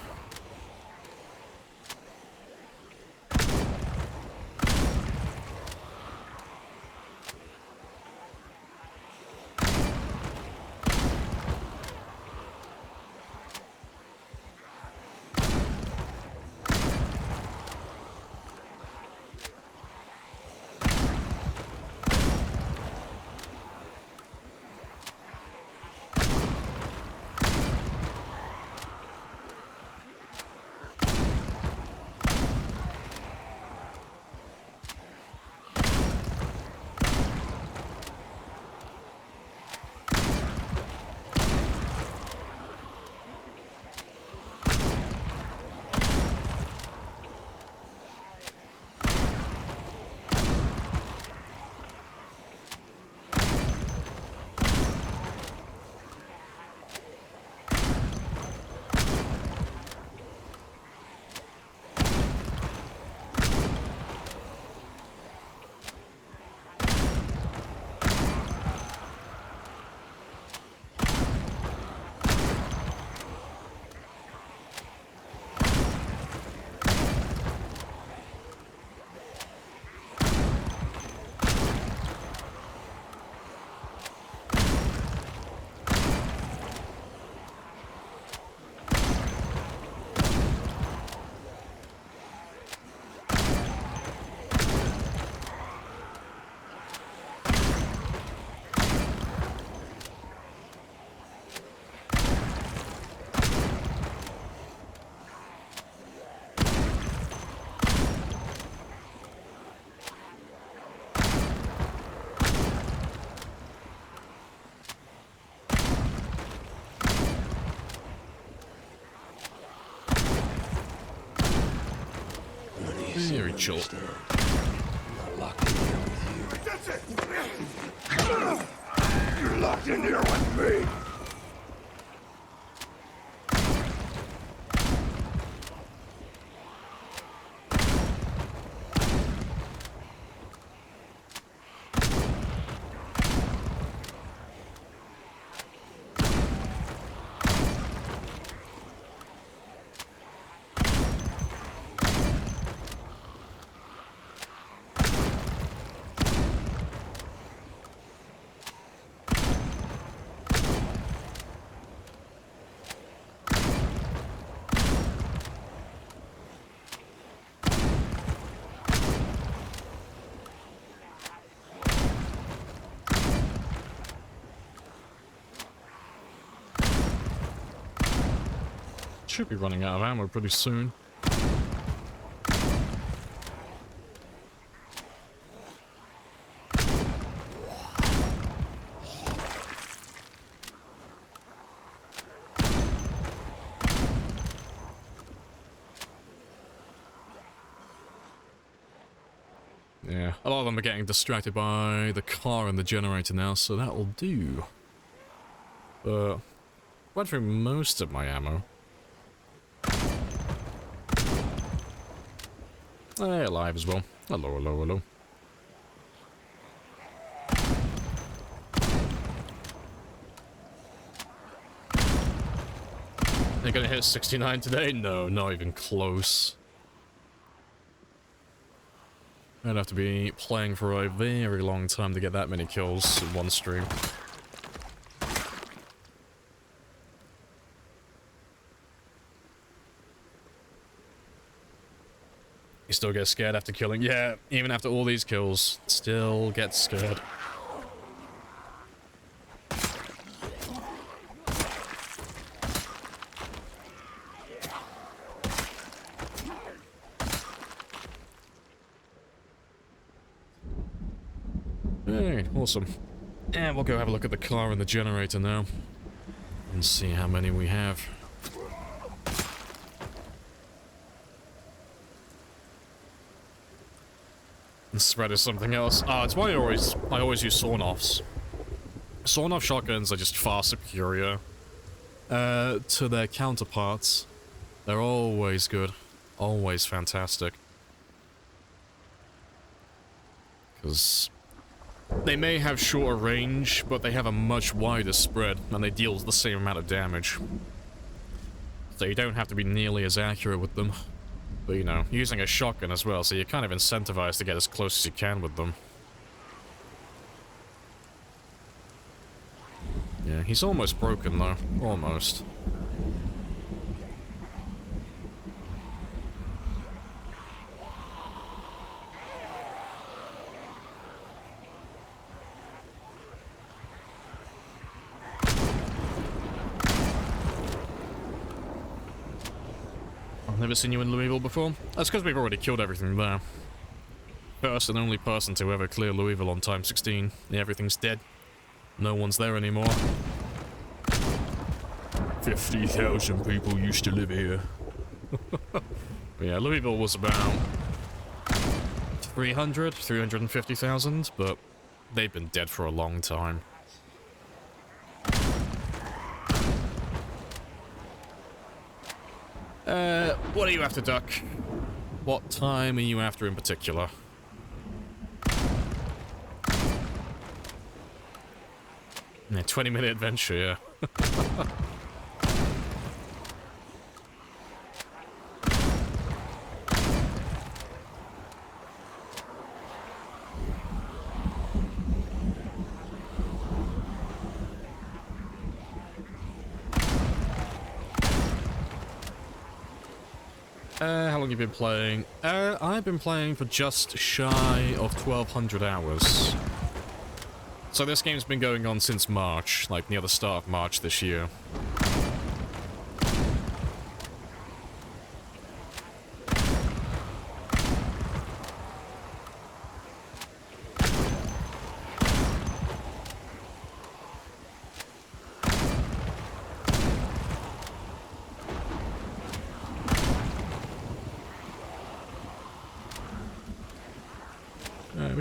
Rachel. I'm not locked in here with you. That's it! You're locked in here with me! Should be running out of ammo pretty soon. Yeah, a lot of them are getting distracted by the car and the generator now, so that'll do. Went through most of my ammo. Hey, alive as well. Hello, hello, hello. They're gonna hit 69 today? No, not even close. I'd have to be playing for a very long time to get that many kills in one stream. You still get scared after killing? Yeah, even after all these kills, still get scared. Hey, awesome. And we'll go have a look at the car and the generator now. And see how many we have. This thread is something else. It's why I always use sawn-offs. Sawn-off shotguns are just far superior to their counterparts. They're always good. Always fantastic. Because they may have shorter range, but they have a much wider spread, and they deal the same amount of damage. So you don't have to be nearly as accurate with them. But, you know, using a shotgun as well, so you're kind of incentivized to get as close as you can with them. Yeah, he's almost broken, though. Almost. Never seen you in Louisville before? That's because we've already killed everything there. First and only person to ever clear Louisville on time 16. Yeah, everything's dead. No one's there anymore. 50,000 people used to live here. Yeah, Louisville was about 350,000, but they've been dead for a long time. What are you after, Duck? What time are you after in particular? Yeah, 20-minute adventure, yeah. How long have you been playing? I've been playing for just shy of 1,200 hours. So this game's been going on since March, like near the start of March this year.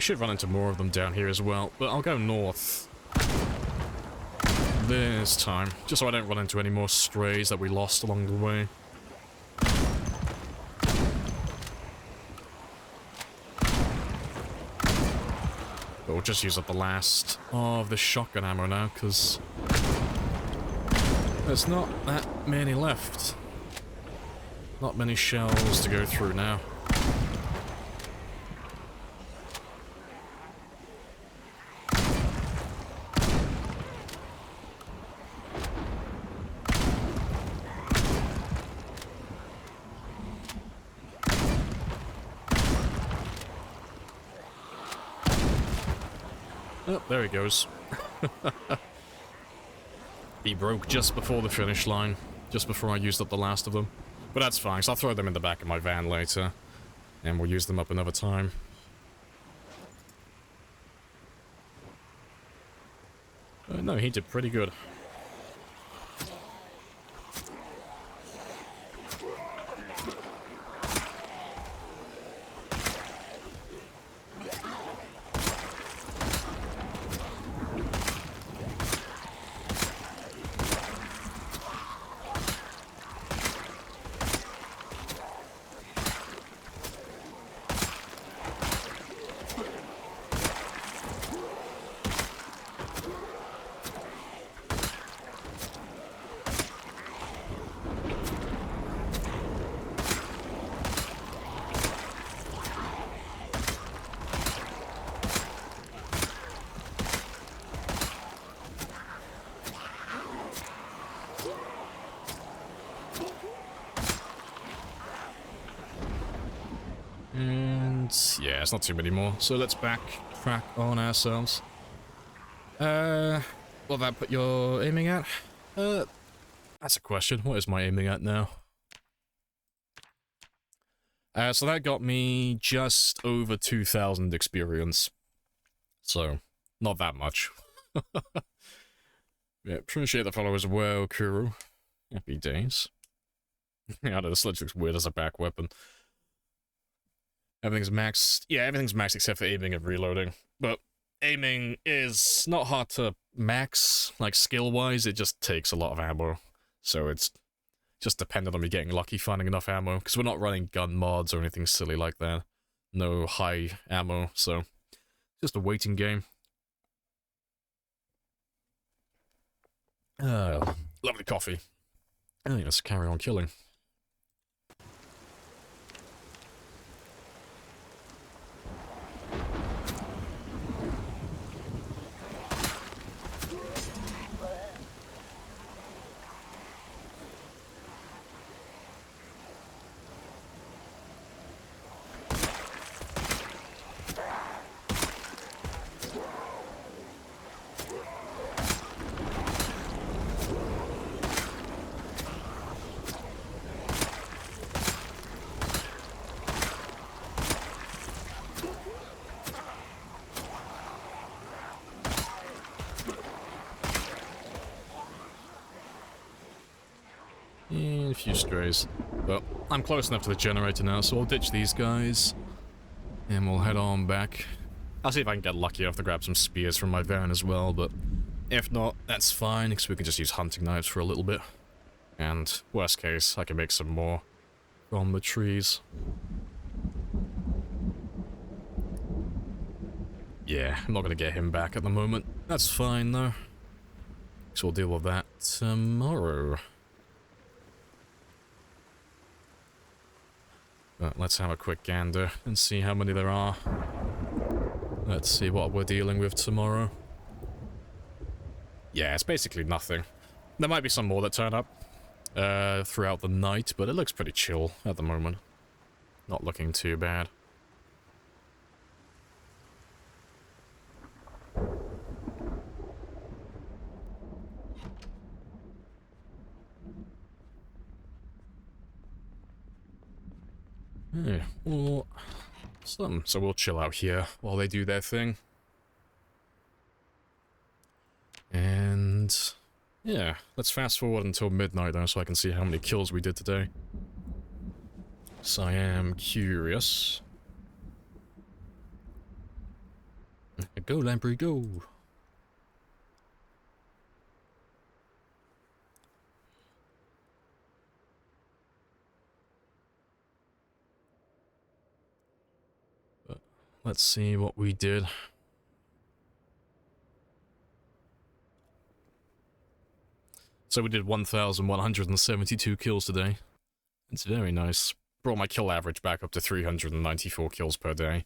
should run into more of them down here as well, but I'll go north this time, just so I don't run into any more strays that we lost along the way. But we'll just use up the last of the shotgun ammo now, because there's not that many left. Not many shells to go through now. Oh, there he goes. He broke just before the finish line, just before I used up the last of them. But that's fine, so I'll throw them in the back of my van later, and we'll use them up another time. No, he did pretty good. Yeah, it's not too many more, so let's backtrack on ourselves. What that put your aiming at? That's a question. What is my aiming at now? So that got me just over 2,000 experience. So, not that much. Yeah, appreciate the follow as well, Kuro. Happy days. Yeah, the sledge looks weird as a back weapon. Everything's maxed. Yeah, everything's maxed except for aiming and reloading. But aiming is not hard to max, like skill-wise. It just takes a lot of ammo. So it's just dependent on me getting lucky finding enough ammo. Because we're not running gun mods or anything silly like that. No high ammo, so just a waiting game. Lovely coffee. Oh, let's carry on killing. A few strays. But I'm close enough to the generator now, so I'll ditch these guys. And we'll head on back. I'll see if I can get lucky enough to grab some spears from my van as well, but if not, that's fine, because we can just use hunting knives for a little bit. And, worst case, I can make some more from the trees. Yeah, I'm not going to get him back at the moment. That's fine, though. So we'll deal with that tomorrow. But let's have a quick gander and see how many there are. Let's see what we're dealing with tomorrow. Yeah, it's basically nothing. There might be some more that turn up throughout the night, but it looks pretty chill at the moment. Not looking too bad. Yeah, well, so we'll chill out here while they do their thing. And yeah, let's fast forward until midnight though, so I can see how many kills we did today. So I am curious. Go, Lamprey, go! But let's see what we did. So we did 1,172 kills today. It's very nice. Brought my kill average back up to 394 kills per day.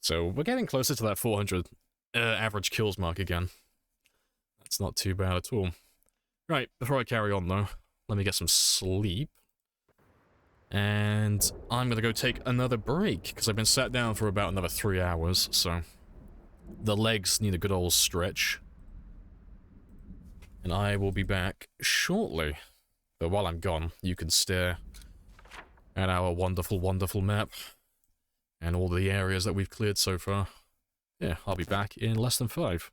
So we're getting closer to that 400 average kills mark again. That's not too bad at all. Right, before I carry on though, let me get some sleep. And I'm gonna go take another break, because I've been sat down for about another 3 hours, so the legs need a good old stretch. And I will be back shortly. But while I'm gone, you can stare at our wonderful, wonderful map and all the areas that we've cleared so far. Yeah, I'll be back in less than 5.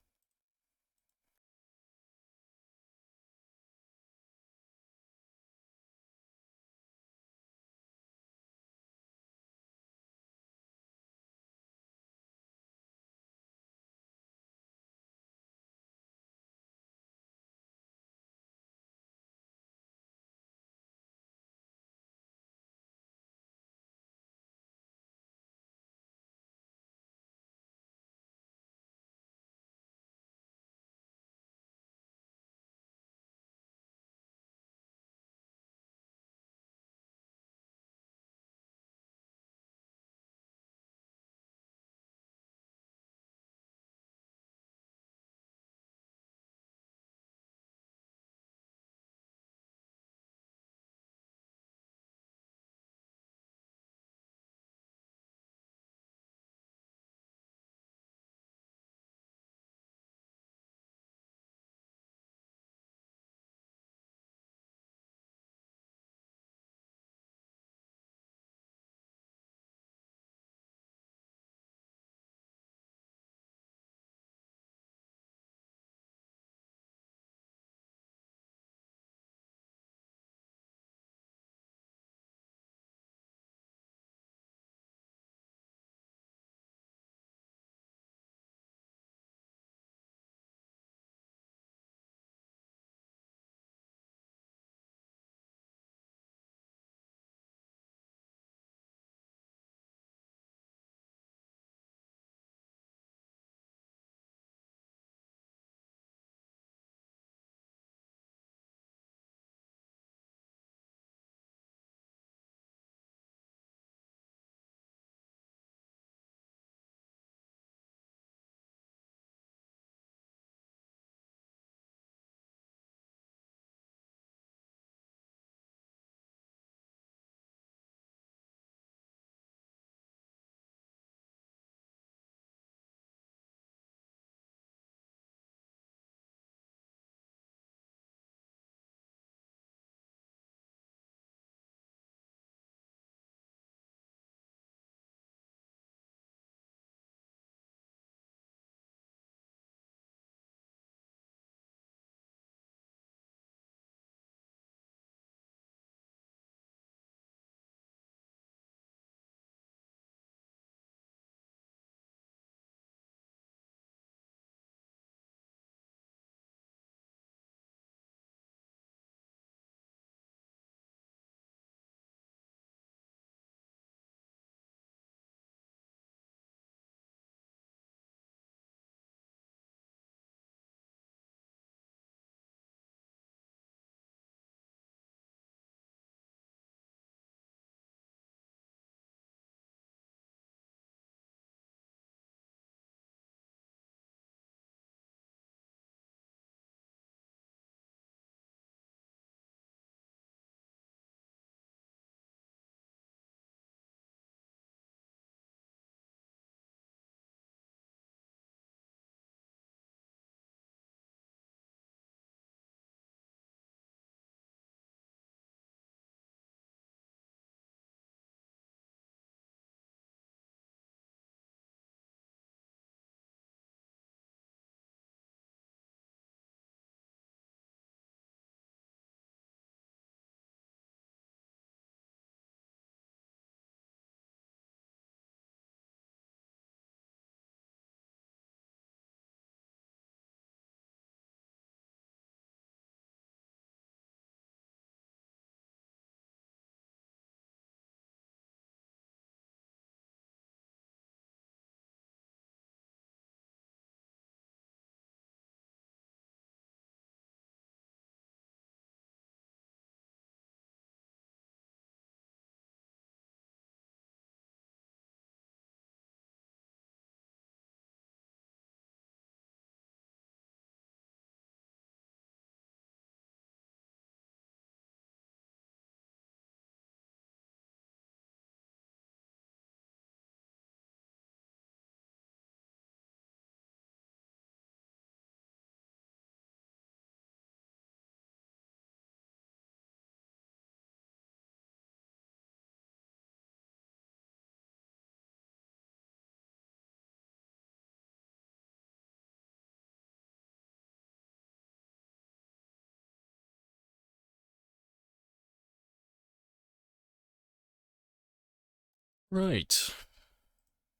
Right.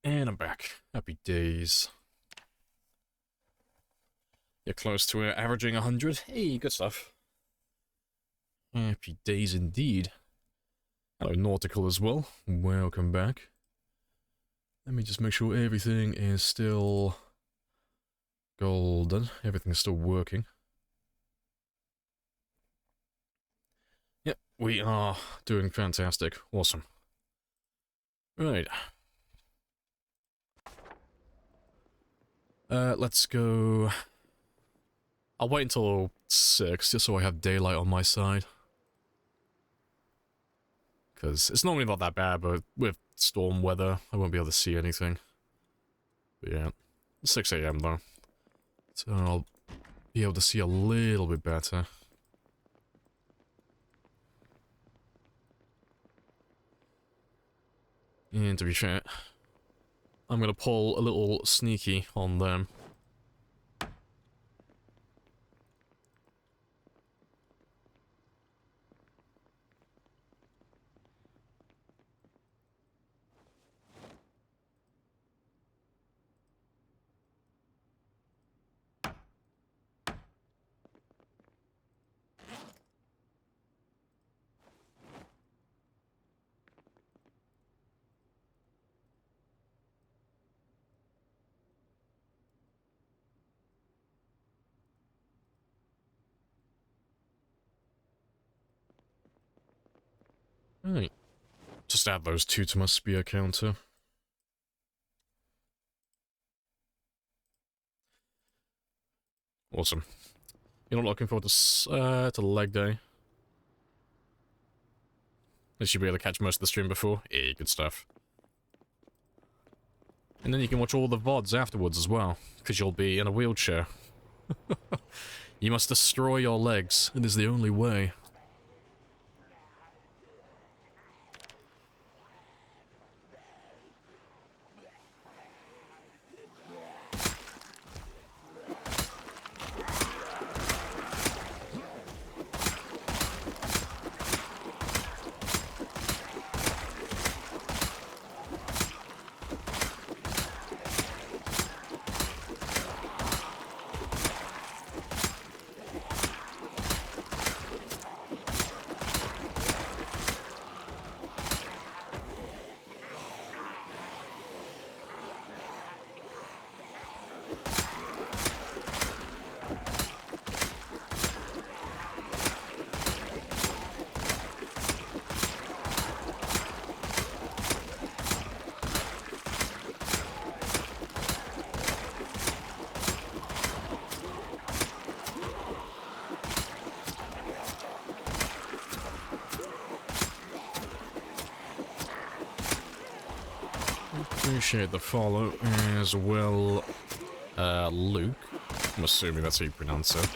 And I'm back. Happy days. You're close to averaging 100. Hey, good stuff. Happy days indeed. Hello, Nautical as well. Welcome back. Let me just make sure everything is still golden. Everything's still working. Yep, we are doing fantastic. Awesome. Right. Let's go... I'll wait until 6, just so I have daylight on my side. Because it's normally not that bad, but with storm weather, I won't be able to see anything. But yeah, 6 AM though. So I'll be able to see a little bit better. And to be fair, I'm gonna pull a little sneaky on them. Right. Just add those 2 to my spear counter. Awesome. You're not looking forward to leg day? Did you be able to catch most of the stream before? Yeah, good stuff. And then you can watch all the VODs afterwards as well, because you'll be in a wheelchair. You must destroy your legs. It is the only way. Appreciate the follow as well, Luke. I'm assuming that's how you pronounce it.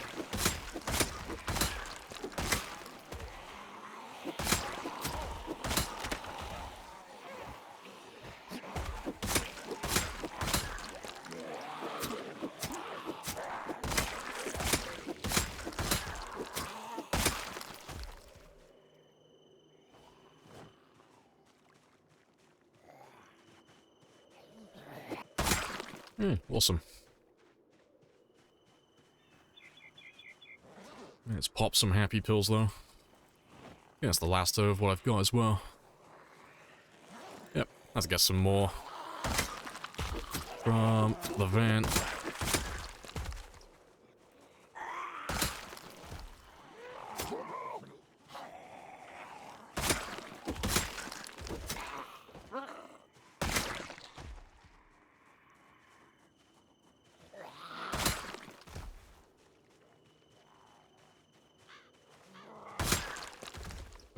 Awesome. Let's pop some happy pills though. Yeah, it's the last of what I've got as well. Yep, let's get some more from the van.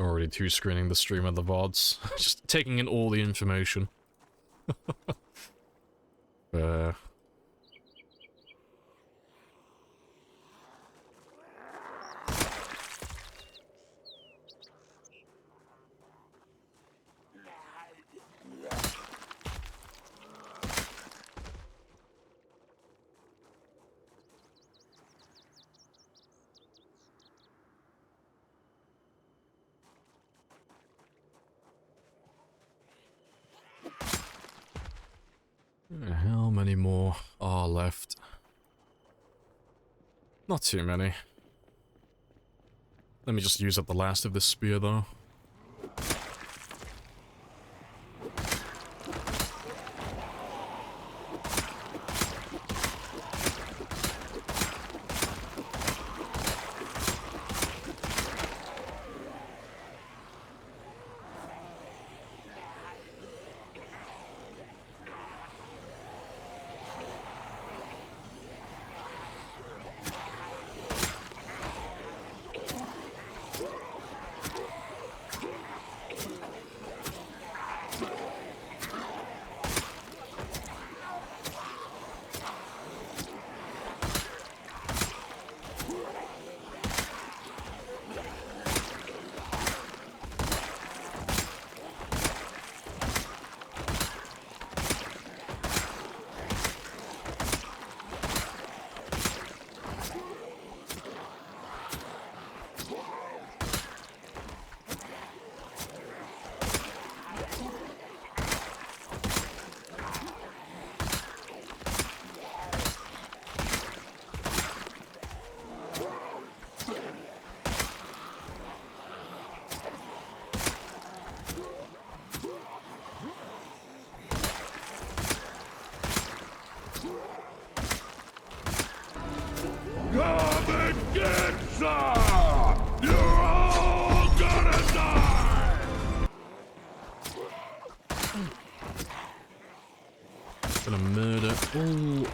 Already 2-screening the stream of the VODs. Just taking in all the information. How many more are left? Not too many. Let me just use up the last of this spear, though. Come and get some! You're all gonna die! Gonna murder all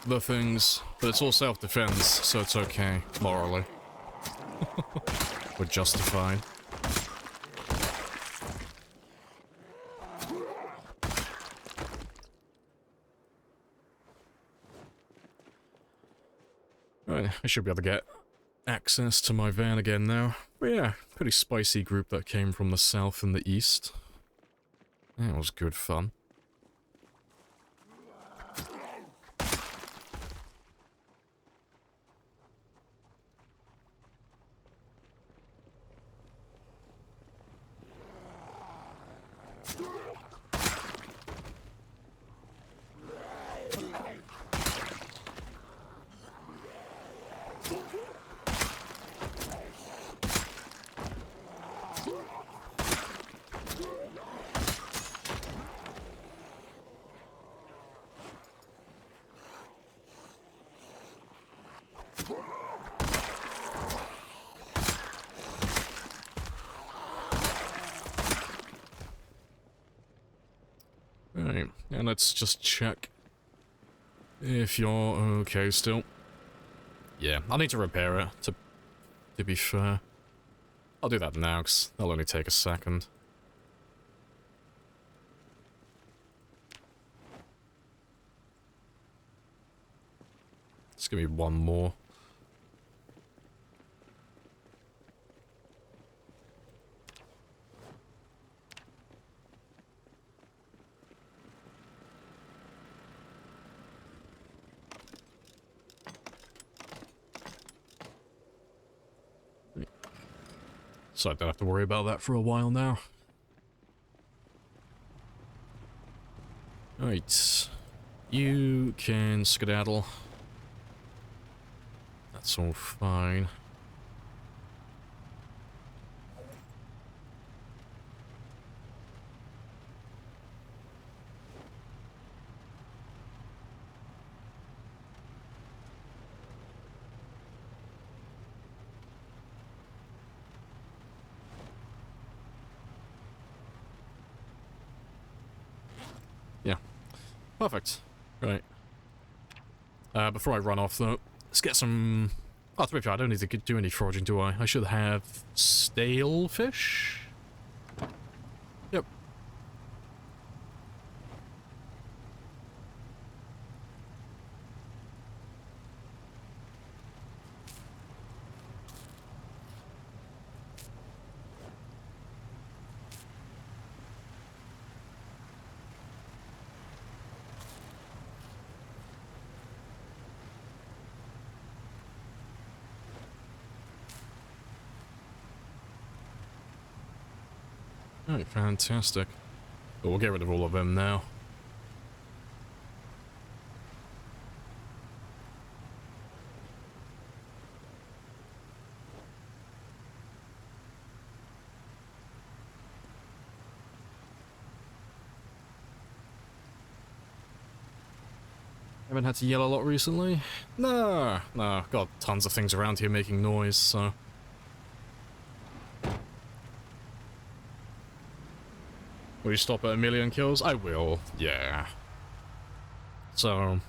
the things, but it's all self-defense, so it's okay, morally. We're justified. Right, I should be able to get access to my van again now. But yeah, pretty spicy group that came from the south and the east. That was good fun. Right, and let's just check if you're okay still. Yeah, I'll need to repair it, to be fair. I'll do that now, because that'll only take a second. Just give me one more. So I don't have to worry about that for a while now. Right. You can skedaddle. That's all fine. Yeah. Perfect. Right. Before I run off, though, let's get some... Oh, to be fair, I don't need to do any foraging, do I? I should have stale fish? Yep. Alright, fantastic. But we'll get rid of all of them now. Haven't had to yell a lot recently? No, no, got tons of things around here making noise, so... Will you stop at 1 million kills? I will, yeah. So...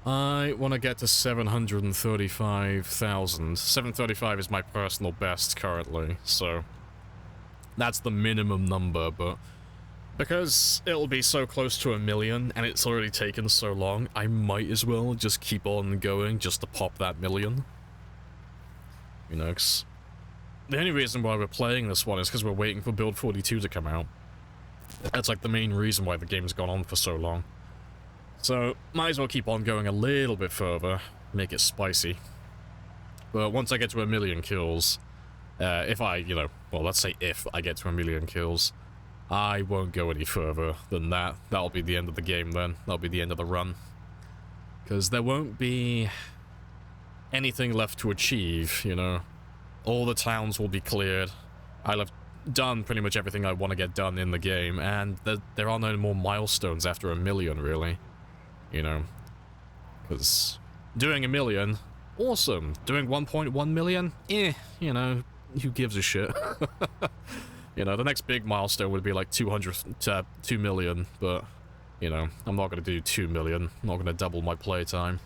I want to get to 735,000. 735 is my personal best currently, so... That's the minimum number, but... Because it'll be so close to 1 million, and it's already taken so long, I might as well just keep on going just to pop that million. You know, 'cause the only reason why we're playing this one is because we're waiting for Build 42 to come out. That's like the main reason why the game's gone on for so long. So, might as well keep on going a little bit further, make it spicy. But once I get to 1 million kills, if I, you know, well, let's say if I get to 1 million kills, I won't go any further than that. That'll be the end of the game then. That'll be the end of the run. Because there won't be anything left to achieve, you know. All the towns will be cleared. I'll have done pretty much everything I want to get done in the game, and there are no more milestones after 1 million, really. You know. Because doing 1 million, awesome. Doing 1.1 million, you know, who gives a shit? You know, the next big milestone would be like 2 million, but, you know, I'm not going to do 2 million. I'm not going to double my playtime.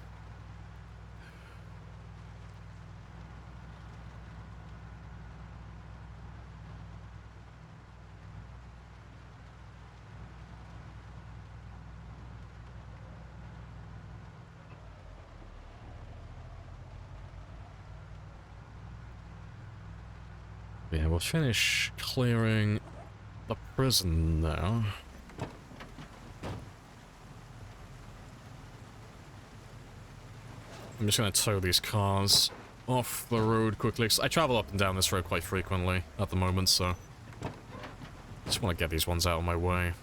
Yeah, we'll finish clearing the prison now. I'm just gonna tow these cars off the road quickly, 'cause I travel up and down this road quite frequently at the moment, so... just want to get these ones out of my way.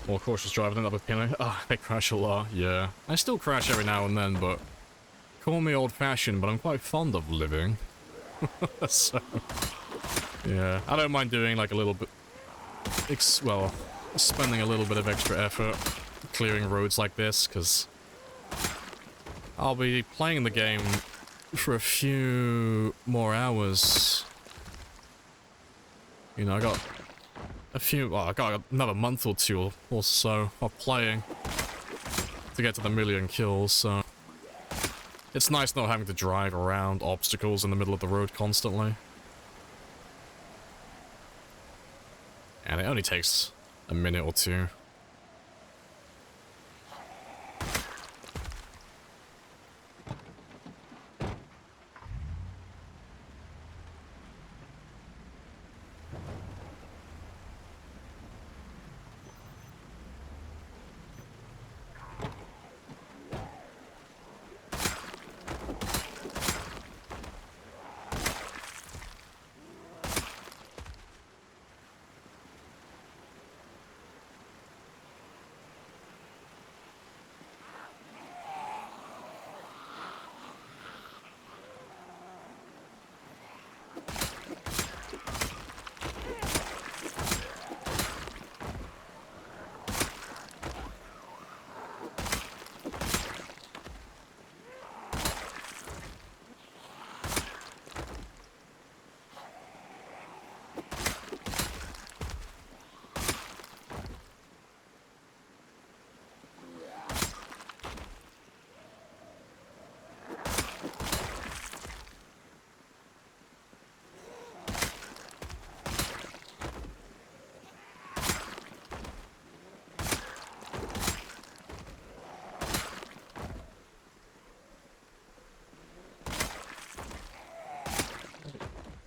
More cautious driving than other pinner. Ah, I crash a lot, yeah. I still crash every now and then, but... call me old-fashioned, but I'm quite fond of living. So... yeah, I don't mind doing like a little bit... well, spending a little bit of extra effort clearing roads like this, because... I'll be playing the game for a few more hours. You know, I got another month or two or so of playing to get to the 1 million kills, so... it's nice not having to drive around obstacles in the middle of the road constantly. And it only takes a minute or two.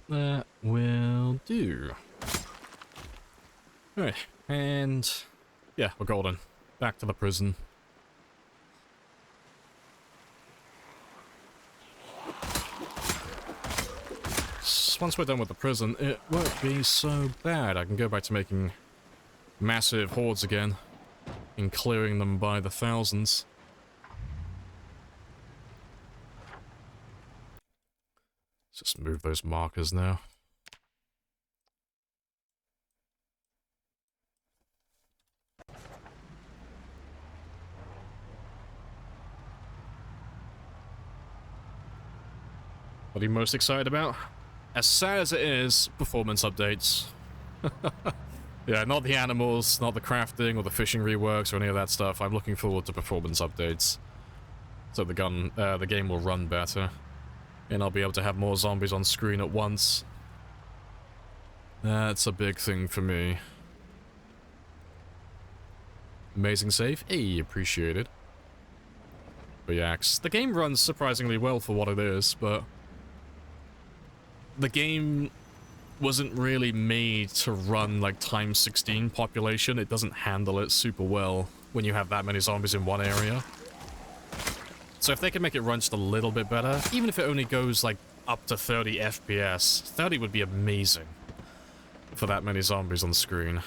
That will do. Alright, and yeah, we're golden. Back to the prison. Once we're done with the prison, it won't be so bad. I can go back to making massive hordes again and clearing them by the thousands. Let's just move those markers now. What are you most excited about? As sad as it is, performance updates. Yeah, not the animals, not the crafting or the fishing reworks or any of that stuff. I'm looking forward to performance updates. So the game will run better. And I'll be able to have more zombies on screen at once. That's a big thing for me. Amazing save? Hey, appreciated. But yeah, the game runs surprisingly well for what it is, but the game wasn't really made to run like times 16 population. It doesn't handle it super well when you have that many zombies in one area. So if they can make it run just a little bit better, even if it only goes like up to 30 FPS, 30 would be amazing for that many zombies on the screen.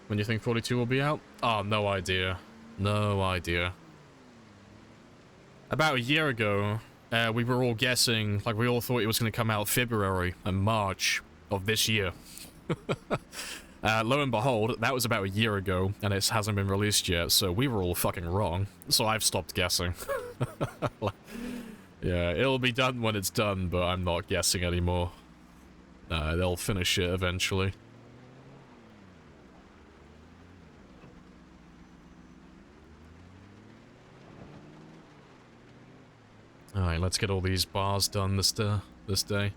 When you think 42 will be out? Oh, no idea. No idea. About a year ago, we were all guessing, like we all thought it was going to come out February and March of this year. Lo and behold, that was about a year ago, and it hasn't been released yet, so we were all fucking wrong. So I've stopped guessing. Yeah, it'll be done when it's done, but I'm not guessing anymore. They'll finish it eventually. Alright, let's get all these bars done this day.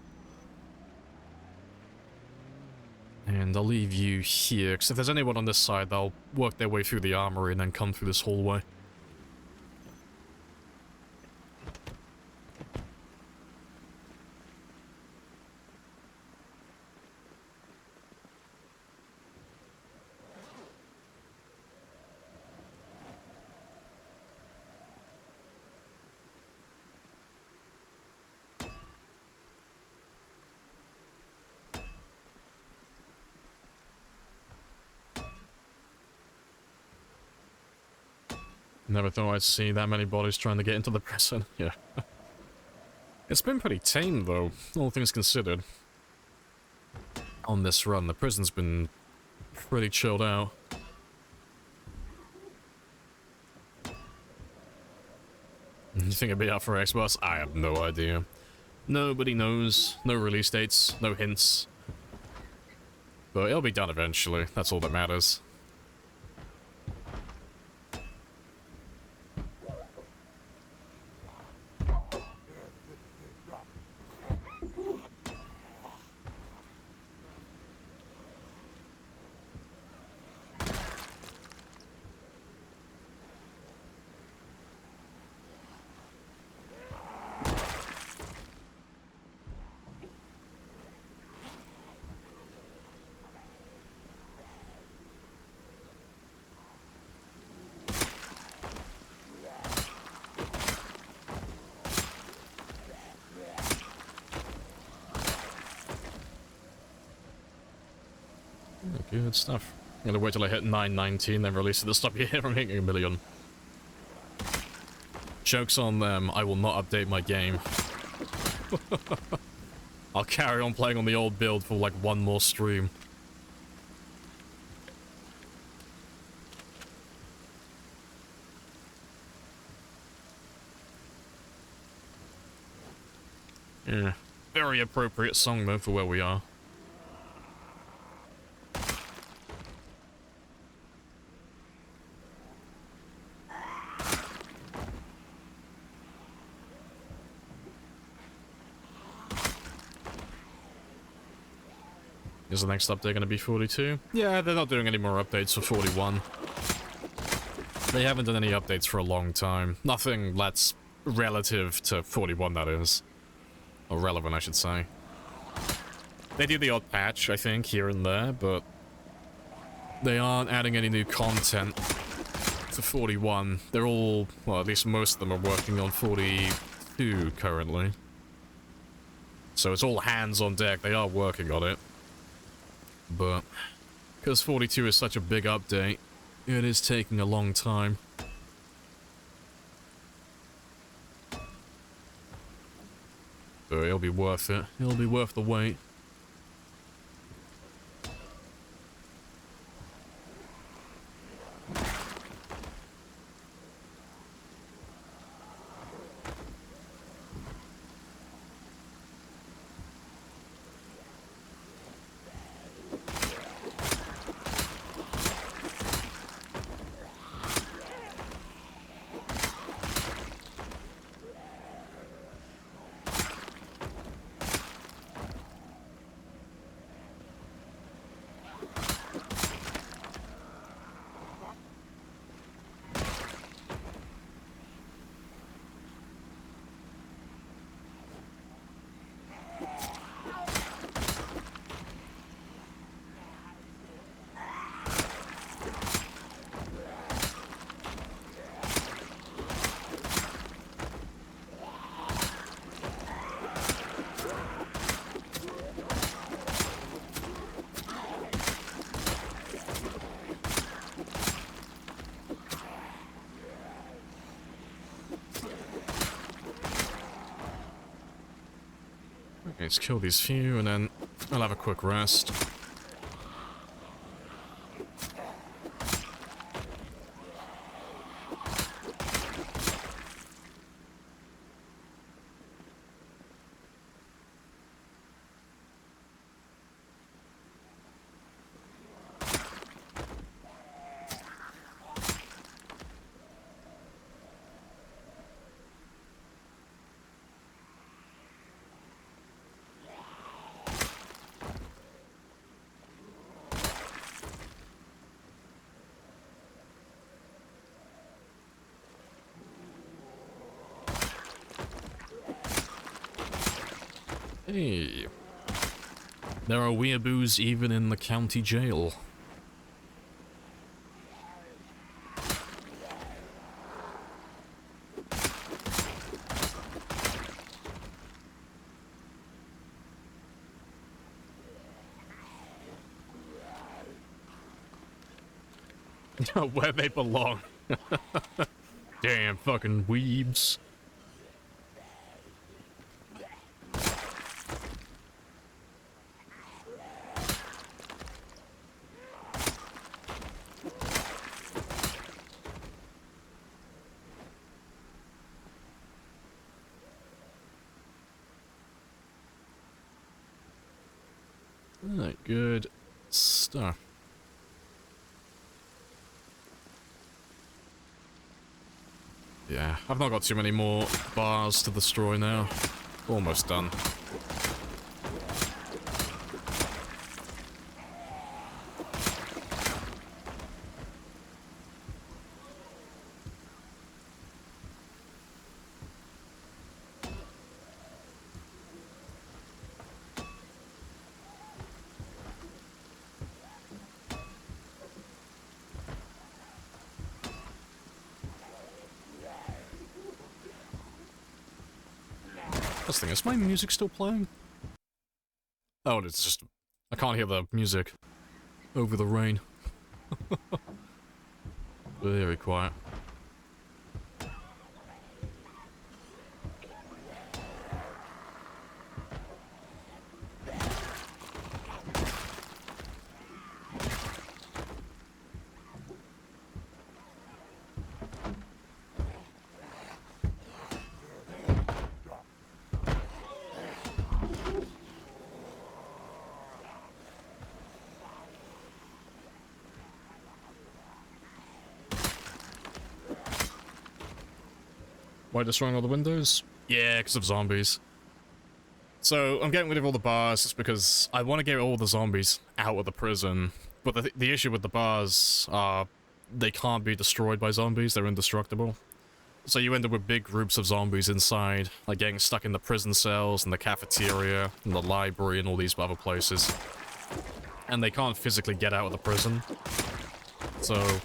And I'll leave you here, because if there's anyone on this side, they'll work their way through the armory and then come through this hallway. Never thought I'd see that many bodies trying to get into the prison. Yeah. It's been pretty tame, though, all things considered. On this run, the prison's been pretty chilled out. You think it'd be out for Xbox? I have no idea. Nobody knows. No release dates, no hints. But it'll be done eventually. That's all that matters. Good stuff. I'm gonna wait till I hit 919, then release it to stop you from hitting a million. Joke's on them, I will not update my game. I'll carry on playing on the old build for like one more stream. Yeah, very appropriate song though for where we are. Is the next update going to be 42? Yeah, they're not doing any more updates for 41. They haven't done any updates for a long time. Nothing that's relative to 41, that is. Or relevant, I should say. They do the odd patch, I think, here and there, but they aren't adding any new content to 41. They're all, well, at least most of them are working on 42 currently. So it's all hands on deck. They are working on it. But because 42 is such a big update, it is taking a long time. So it'll be worth it. It'll be worth the wait. Let's kill these few, and then I'll have a quick rest. Hey, there are weeaboos even in the county jail. Where they belong. Damn fucking weebs. Alright, good stuff. Yeah, I've not got too many more bars to destroy now. Almost done. This thing, is my music still playing? Oh, it's just... I can't hear the music over the rain. Very quiet. Why destroying all the windows? Yeah, because of zombies. So, I'm getting rid of all the bars just because I want to get all the zombies out of the prison. But the issue with the bars are they can't be destroyed by zombies, they're indestructible. So you end up with big groups of zombies inside, like getting stuck in the prison cells, and the cafeteria, and the library, and all these other places. And they can't physically get out of the prison. So,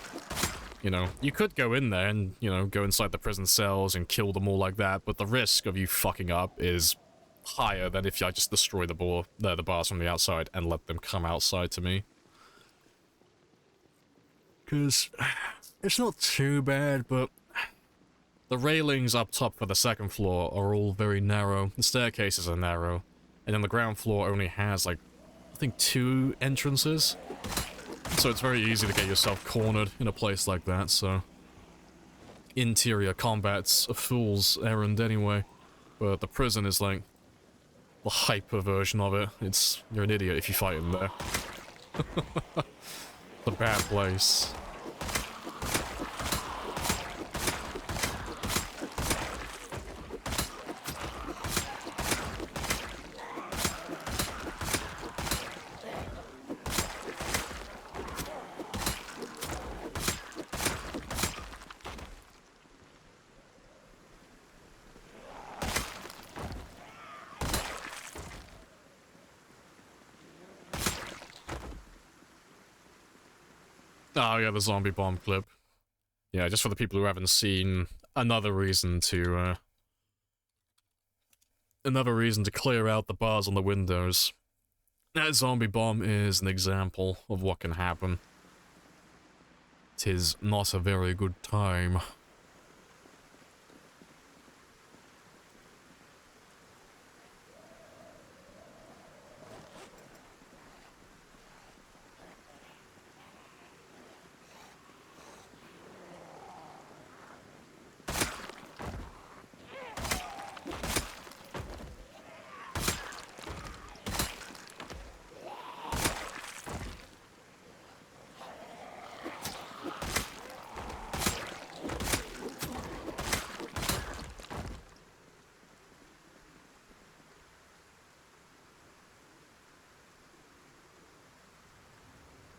you know, you could go in there and, you know, go inside the prison cells and kill them all like that, but the risk of you fucking up is higher than if I just destroy the bars from the outside and let them come outside to me. Because it's not too bad, but the railings up top for the second floor are all very narrow. The staircases are narrow. And then the ground floor only has, like, I think 2 entrances. So it's very easy to get yourself cornered in a place like that, so... Interior combat's a fool's errand anyway. But the prison is, like, the hyper version of it. You're an idiot if you fight in there. The bad place. Oh yeah, the zombie bomb clip. Yeah, just for the people who haven't seen, another reason to clear out the bars on the windows. That zombie bomb is an example of what can happen. 'Tis not a very good time.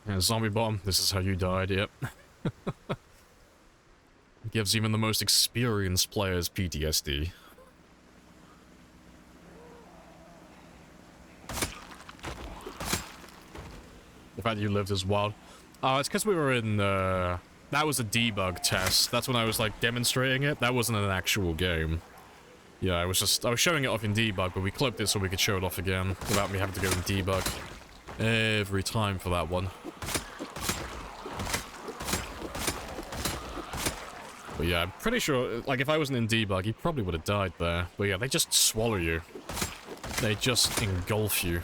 Yeah, zombie bomb, this is how you died, yep. Gives even the most experienced players PTSD. The fact that you lived is wild. It's because we were in, that was a debug test. That's when I was, like, demonstrating it. That wasn't an actual game. Yeah, I was showing it off in debug, but we clipped it so we could show it off again without me having to go in debug every time for that one. But yeah, I'm pretty sure, like, if I wasn't in debug, he probably would have died there. But yeah, they just swallow you. They just engulf you.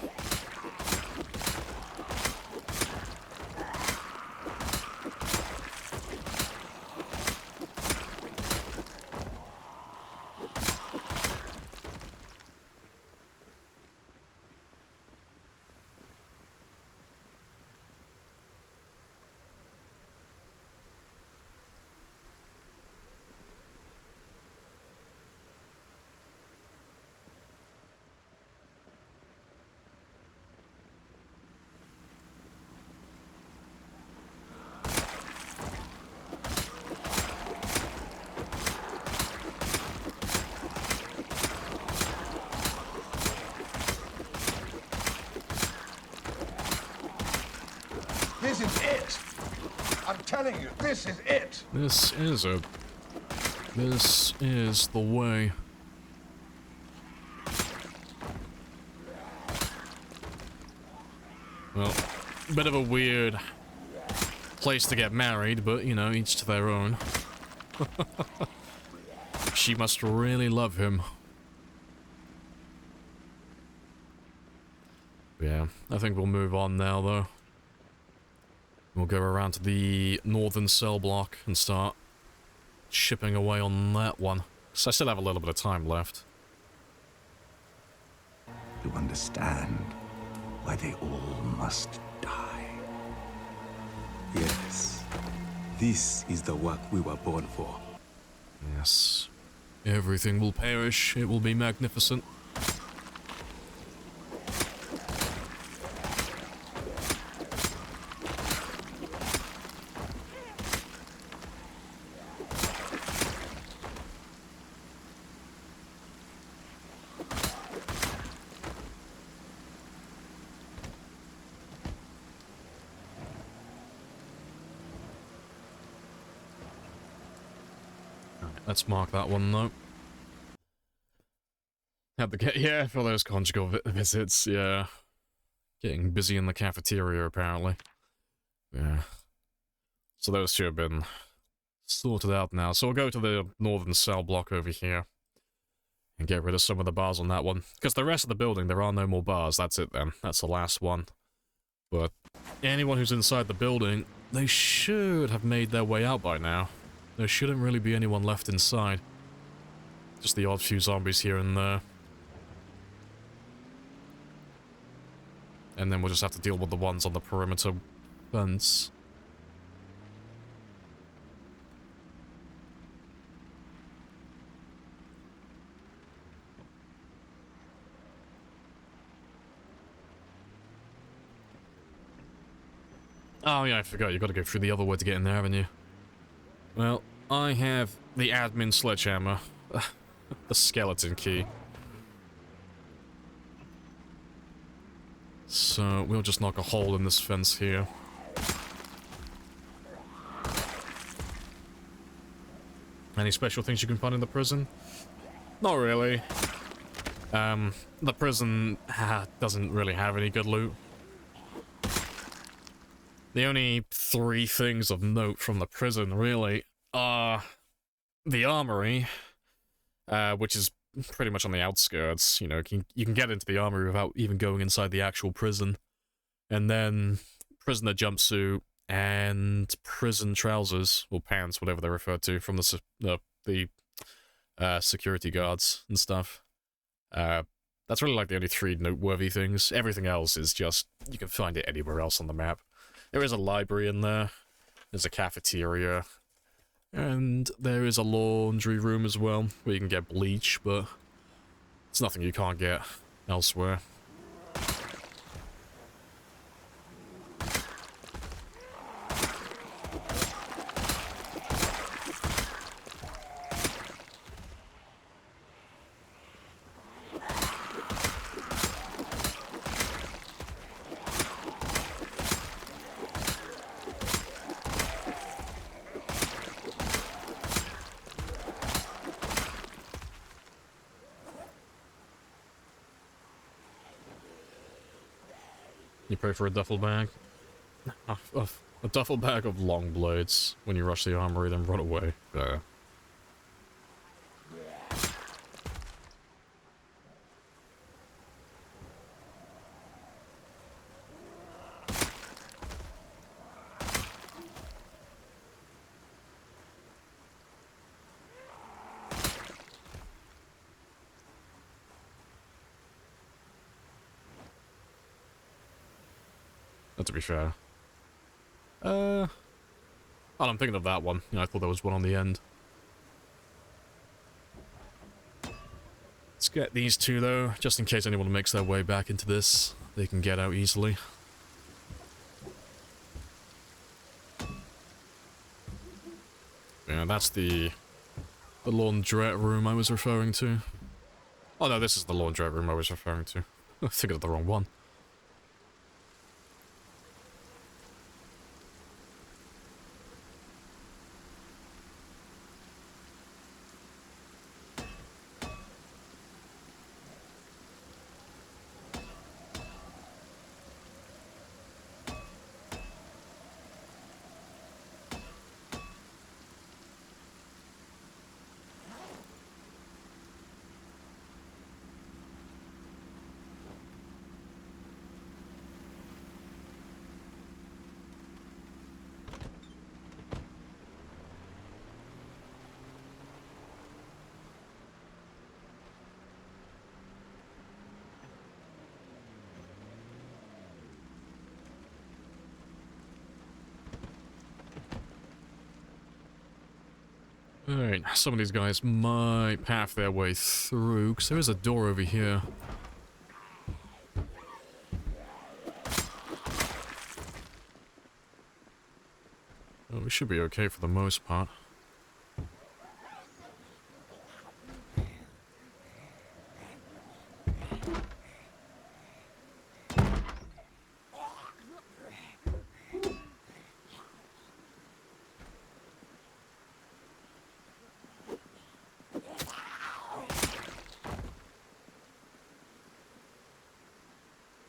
This is it. I'm telling you, this is it. This is it. This is the way. Well, bit of a weird place to get married, but, you know, each to their own. She must really love him. Yeah, I think we'll move on now, though. We'll go around to the northern cell block and start chipping away on that one. So I still have a little bit of time left. You understand why they all must die. Yes. This is the work we were born for. Yes. Everything will perish. It will be magnificent. Let's mark that one, though. Had to get, yeah, for those conjugal visits, yeah. Getting busy in the cafeteria, apparently. Yeah. So those two have been sorted out now. So we'll go to the northern cell block over here and get rid of some of the bars on that one. Because the rest of the building, there are no more bars. That's it then. That's the last one. But anyone who's inside the building, they should have made their way out by now. There shouldn't really be anyone left inside. Just the odd few zombies here and there. And then we'll just have to deal with the ones on the perimeter fence. Oh yeah, I forgot, you gotta go through the other way to get in there, haven't you? Well, I have the admin sledgehammer. The skeleton key. So, we'll just knock a hole in this fence here. Any special things you can find in the prison? Not really. The prison doesn't really have any good loot. The only 3 things of note from the prison, really, are the armory, which is pretty much on the outskirts. You know, you can get into the armory without even going inside the actual prison. And then prisoner jumpsuit and prison trousers, or pants, whatever they're referred to, from the security guards and stuff. That's really like the only 3 noteworthy things. Everything else is just, you can find it anywhere else on the map. There is a library in there, there's a cafeteria, and there is a laundry room as well, where you can get bleach, but it's nothing you can't get elsewhere. You pray for a duffel bag? A duffel bag of long blades. When you rush the armory, then run away. To be fair. Oh, I'm thinking of that one. Yeah, I thought there was one on the end. Let's get these 2, though, just in case anyone makes their way back into this. They can get out easily. Yeah, that's the laundrette room I was referring to. Oh no, this is the laundrette room I was referring to. I think of the wrong one. Alright, some of these guys might path their way through, because there is a door over here. Oh, we should be okay for the most part.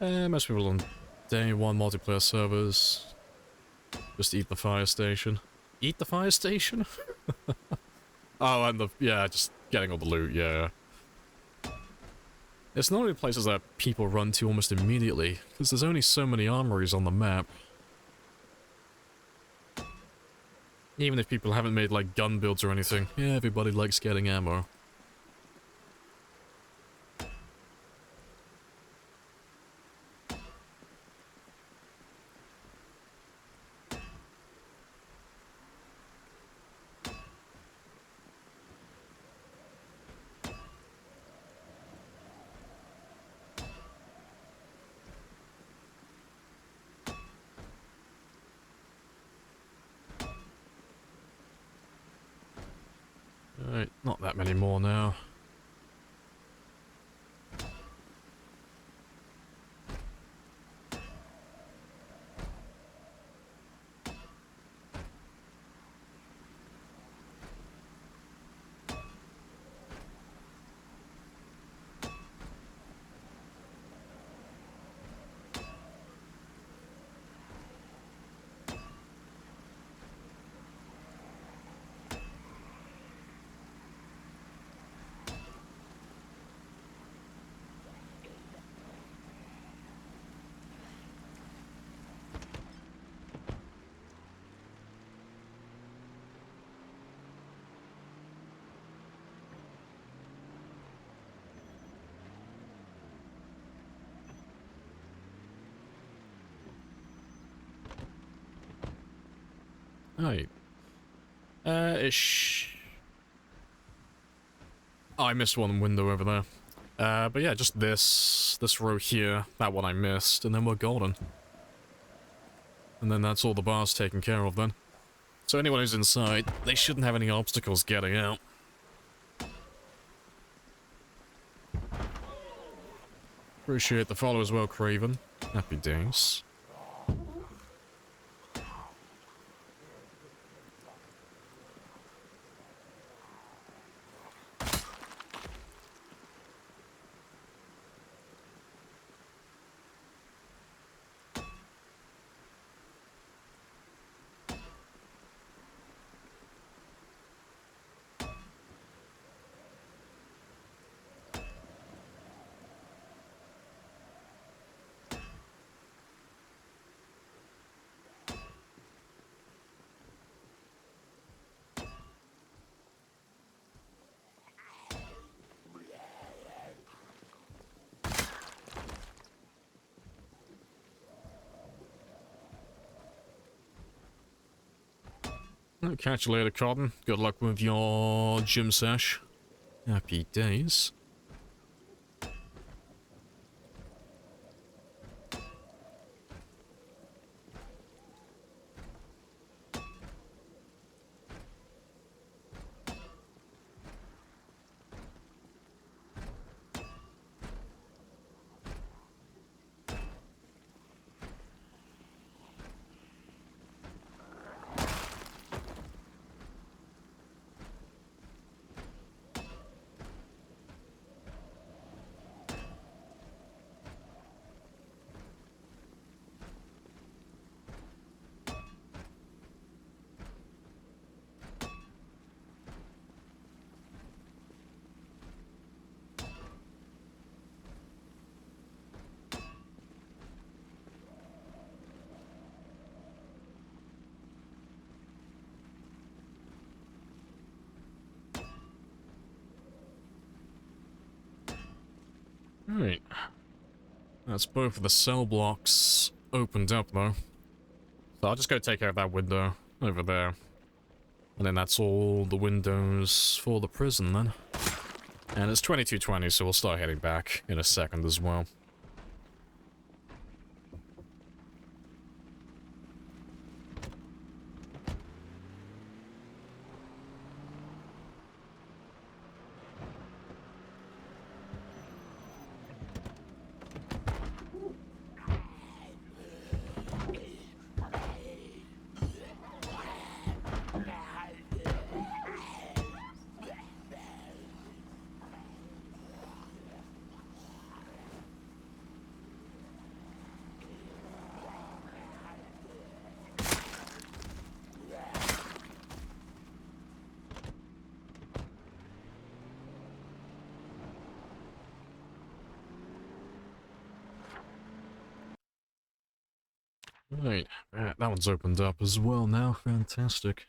Most people on day one multiplayer servers just eat the fire station. Eat the fire station? Oh, and yeah, just getting all the loot, yeah. It's not only places that people run to almost immediately, because there's only so many armories on the map. Even if people haven't made, like, gun builds or anything, yeah, everybody likes getting ammo. Alright, not that many more now. Right. Ish. Oh, I missed one window over there. But yeah, just this row here, that one I missed, and then we're golden. And then that's all the bars taken care of then. So anyone who's inside, they shouldn't have any obstacles getting out. Appreciate the follow as well, Craven. Happy days. I'll catch you later, Cotton. Good luck with your gym sesh. Happy days. Alright. That's both of the cell blocks opened up, though. So I'll just go take care of that window over there. And then that's all the windows for the prison, then. And it's 22:20, so we'll start heading back in a second as well. Right, that one's opened up as well now. Fantastic.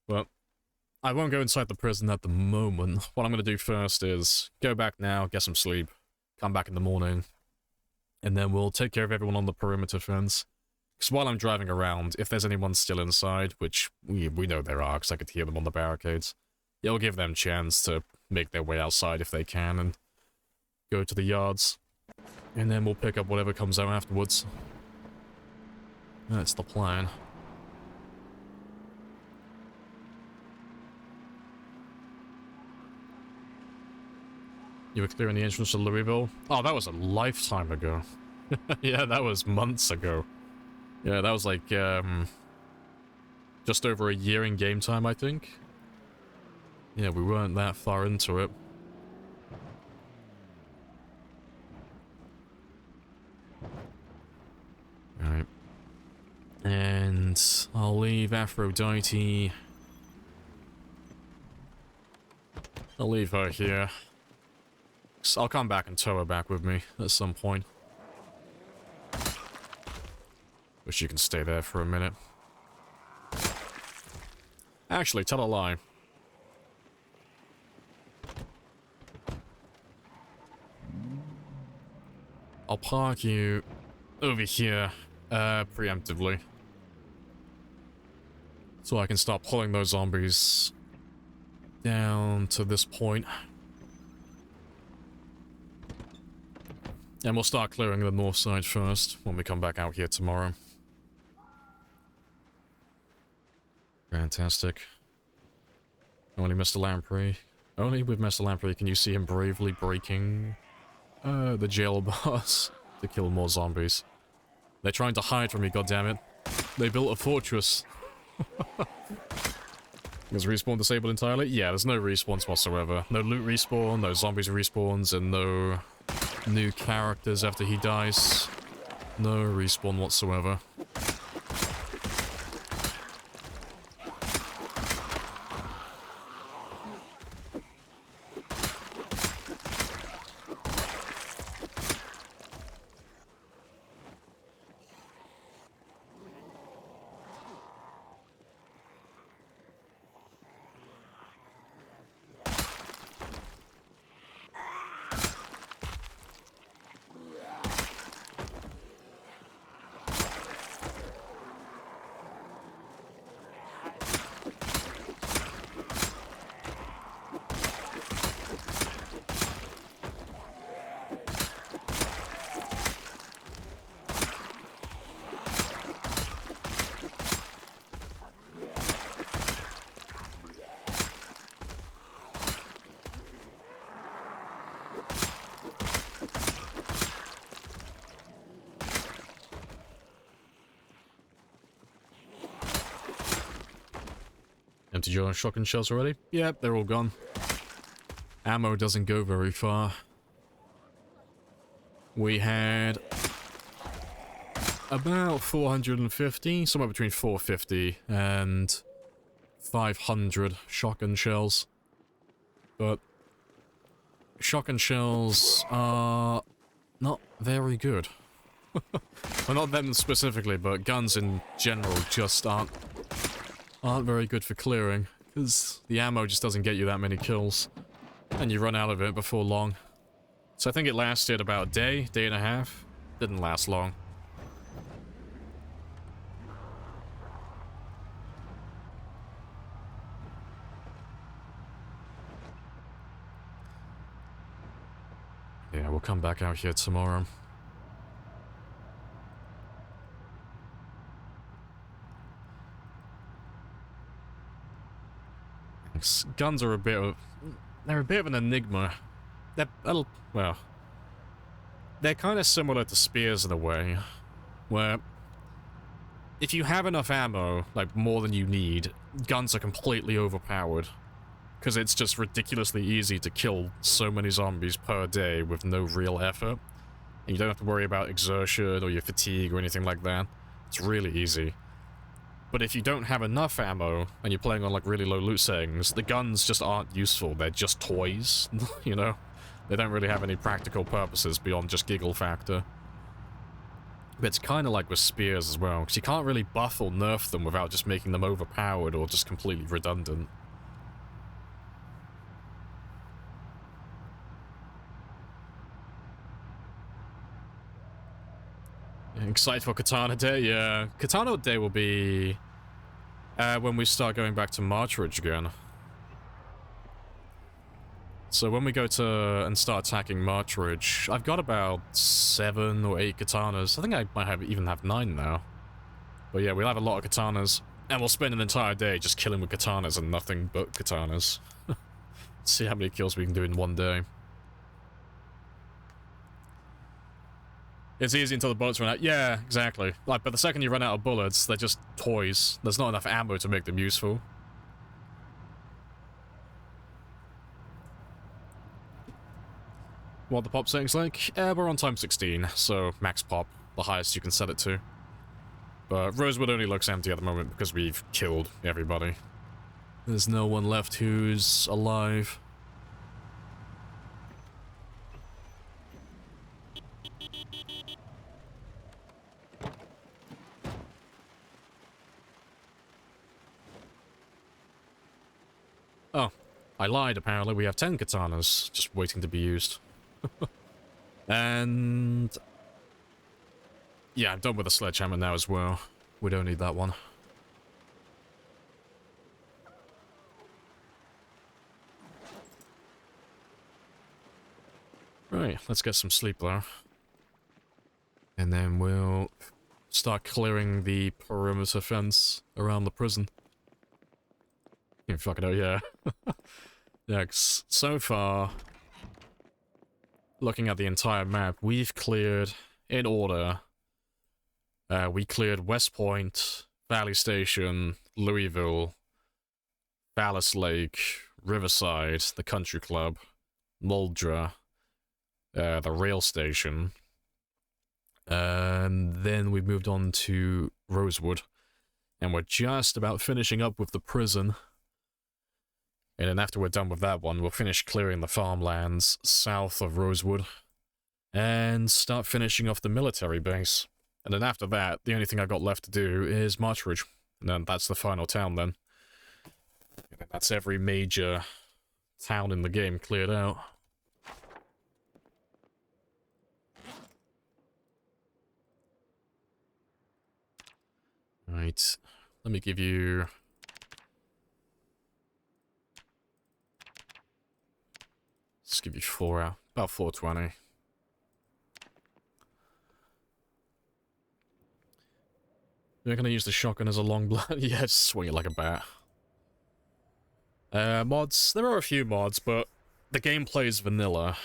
Well, I won't go inside the prison at the moment. What I'm going to do first is go back now, get some sleep, come back in the morning, and then we'll take care of everyone on the perimeter fence. Because while I'm driving around, if there's anyone still inside, which we know there are because I could hear them on the barricades, it'll give them a chance to make their way outside if they can and go to the yards. And then we'll pick up whatever comes out afterwards. That's the plan. You were clearing the entrance to Louisville? Oh, that was a lifetime ago. Yeah, that was months ago. Yeah, that was like, just over a year in game time, I think. Yeah, we weren't that far into it. Alright. And I'll leave Aphrodite. I'll leave her here. So I'll come back and tow her back with me at some point. Wish you can stay there for a minute. Actually, tell a lie. I'll park you over here, preemptively. So I can start pulling those zombies down to this point. And we'll start clearing the north side first, when we come back out here tomorrow. Fantastic. Only Mr. Lamprey. Only with Mr. Lamprey can you see him bravely breaking the jail bars to kill more zombies. They're trying to hide from me, goddammit. They built a fortress. Is respawn disabled entirely? Yeah, there's no respawns whatsoever. No loot respawn, no zombies respawns, and no new characters after he dies. No respawn whatsoever. Emptied your shotgun shells already? Yep, they're all gone. Ammo doesn't go very far. We had about 450, somewhere between 450 and 500 shotgun shells. But shotgun shells are not very good. Well, not them specifically, but guns in general just aren't very good for clearing, because the ammo just doesn't get you that many kills, and you run out of it before long. So I think it lasted about a day, day and a half. Didn't last long. Yeah, we'll come back out here tomorrow. Guns are they're a bit of an enigma. Well, they're kind of similar to spears in a way, where if you have enough ammo, like more than you need, guns are completely overpowered, because it's just ridiculously easy to kill so many zombies per day with no real effort, and you don't have to worry about exertion or your fatigue or anything like that. It's really easy. But if you don't have enough ammo, and you're playing on like really low loot settings, the guns just aren't useful. They're just toys, you know? They don't really have any practical purposes beyond just giggle factor. But it's kind of like with spears as well, because you can't really buff or nerf them without just making them overpowered or just completely redundant. Excited for Katana Day? Yeah. Katana Day will be when we start going back to Marchridge again. So when we go to and start attacking Marchridge, I've got about 7 or 8 katanas. I think I might even have 9 now. But yeah, we'll have a lot of katanas. And we'll spend an entire day just killing with katanas and nothing but katanas. See how many kills we can do in one day. It's easy until the bullets run out. Yeah, exactly. Like, but the second you run out of bullets, they're just toys. There's not enough ammo to make them useful. What the pop setting's like? We're on time 16, so max pop, the highest you can set it to. But Rosewood only looks empty at the moment because we've killed everybody. There's no one left who's alive. Oh, I lied apparently. We have 10 katanas just waiting to be used. And yeah, I'm done with the sledgehammer now as well. We don't need that one. Right, let's get some sleep though. And then we'll start clearing the perimeter fence around the prison. You fucking hell, yeah. Yeah, 'cause so far, looking at the entire map, we've cleared, in order, we cleared West Point, Valley Station, Louisville, Ballas Lake, Riverside, the Country Club, Muldra, the rail station, and then we moved on to Rosewood, and we're just about finishing up with the prison. And then after we're done with that one, we'll finish clearing the farmlands south of Rosewood and start finishing off the military base. And then after that, the only thing I got left to do is Marchridge. And then that's the final town then. And that's every major town in the game cleared out. Right, let me give you... Let's give you 4 out, about 420. You're gonna use the shotgun as a long blade? Yeah, just swing it like a bat. Mods, there are a few mods, but the gameplay is vanilla.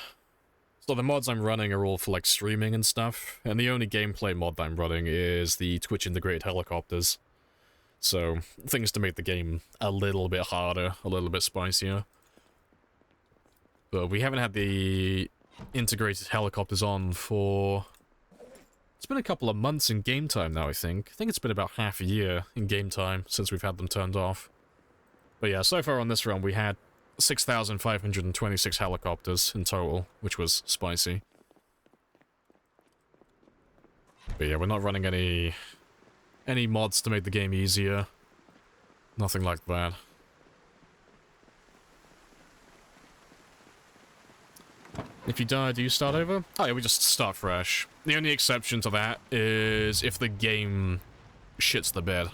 So the mods I'm running are all for like streaming and stuff, and the only gameplay mod I'm running is the Twitch integrated helicopters. So, things to make the game a little bit harder, a little bit spicier. But we haven't had the integrated helicopters on for... It's been a couple of months in game time now, I think. I think it's been about half a year in game time since we've had them turned off. But yeah, so far on this run we had 6,526 helicopters in total, which was spicy. But yeah, we're not running any mods to make the game easier. Nothing like that. If you die, do you start over? Oh yeah, we just start fresh. The only exception to that is if the game shits the bed.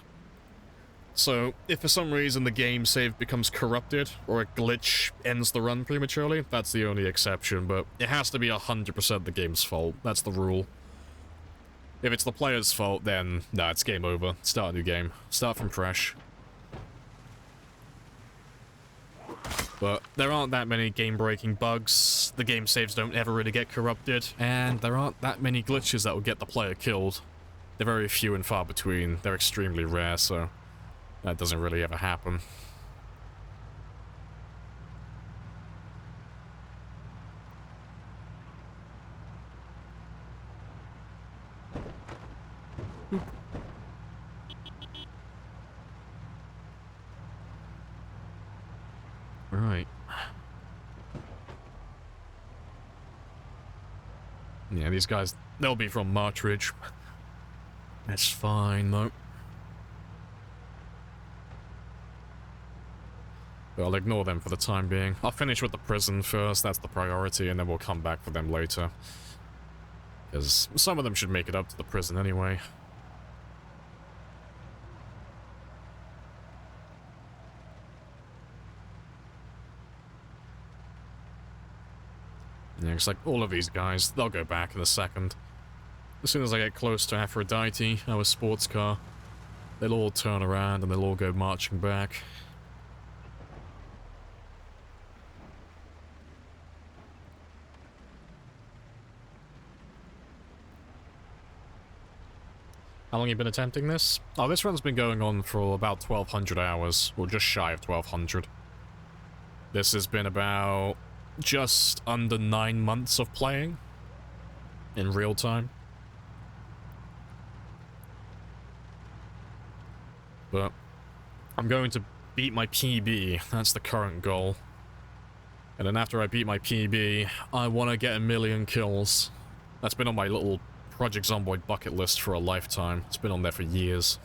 So, if for some reason the game save becomes corrupted, or a glitch ends the run prematurely, that's the only exception, but it has to be 100% the game's fault. That's the rule. If it's the player's fault, then, nah, it's game over. Start a new game. Start from fresh. But there aren't that many game-breaking bugs, the game saves don't ever really get corrupted, and there aren't that many glitches that will get the player killed. They're very few and far between, they're extremely rare, so that doesn't really ever happen. Right. Yeah, these guys, they'll be from Marchridge. It's fine, though. But I'll ignore them for the time being. I'll finish with the prison first, that's the priority, and then we'll come back for them later. Because some of them should make it up to the prison anyway. Yeah, it's like all of these guys, they'll go back in a second. As soon as I get close to Aphrodite, our sports car, they'll all turn around and they'll all go marching back. How long have you been attempting this? Oh, this run's been going on for about 1,200 hours, or just shy of 1,200. This has been about just under 9 months of playing in real time. But I'm going to beat my PB, that's the current goal. And then after I beat my PB, I want to get 1,000,000 kills. That's been on my little Project Zomboid bucket list for a lifetime. It's been on there for years.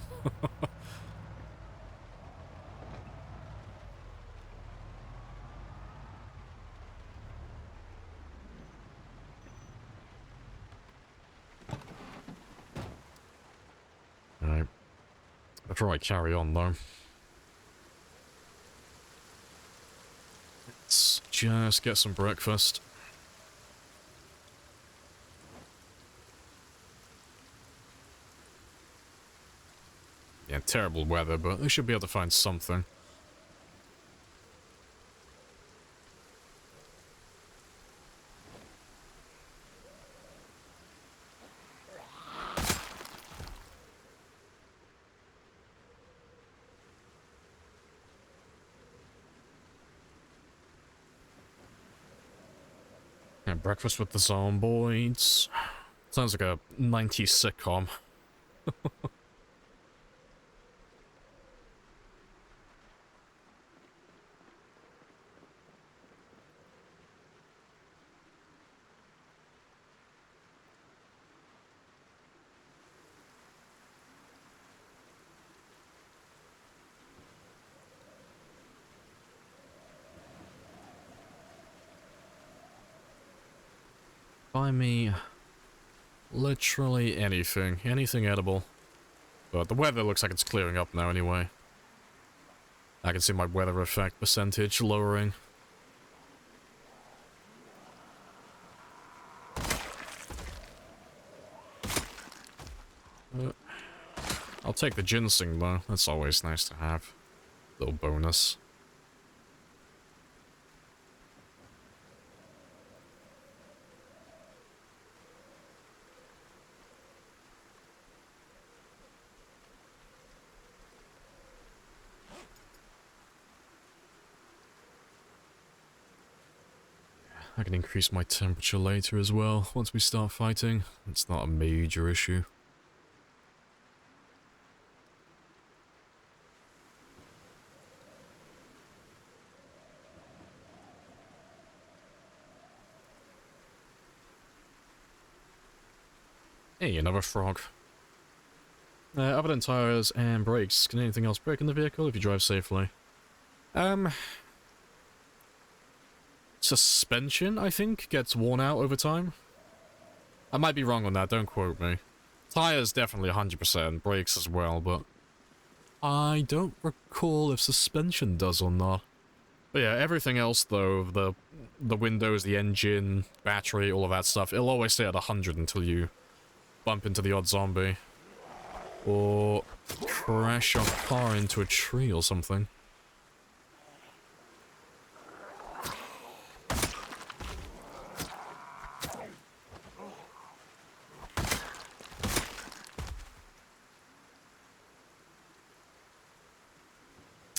Alright. Before I carry on, though, let's just get some breakfast. Yeah, terrible weather, but I should be able to find something. Yeah, breakfast with the Zomboids. Sounds like a 90s sitcom. Buy me literally anything. Anything edible. But the weather looks like it's clearing up now anyway. I can see my weather effect percentage lowering. I'll take the ginseng though. That's always nice to have. Little bonus. I can increase my temperature later as well, once we start fighting. It's not a major issue. Hey, another frog. Other than tires and brakes, can anything else break in the vehicle if you drive safely? Suspension, I think, gets worn out over time. I might be wrong on that, don't quote me. Tires definitely 100%, brakes as well, but I don't recall if suspension does or not. But yeah, everything else though, the windows, the engine, battery, all of that stuff, it'll always stay at 100 until you bump into the odd zombie. Or crash your car into a tree or something.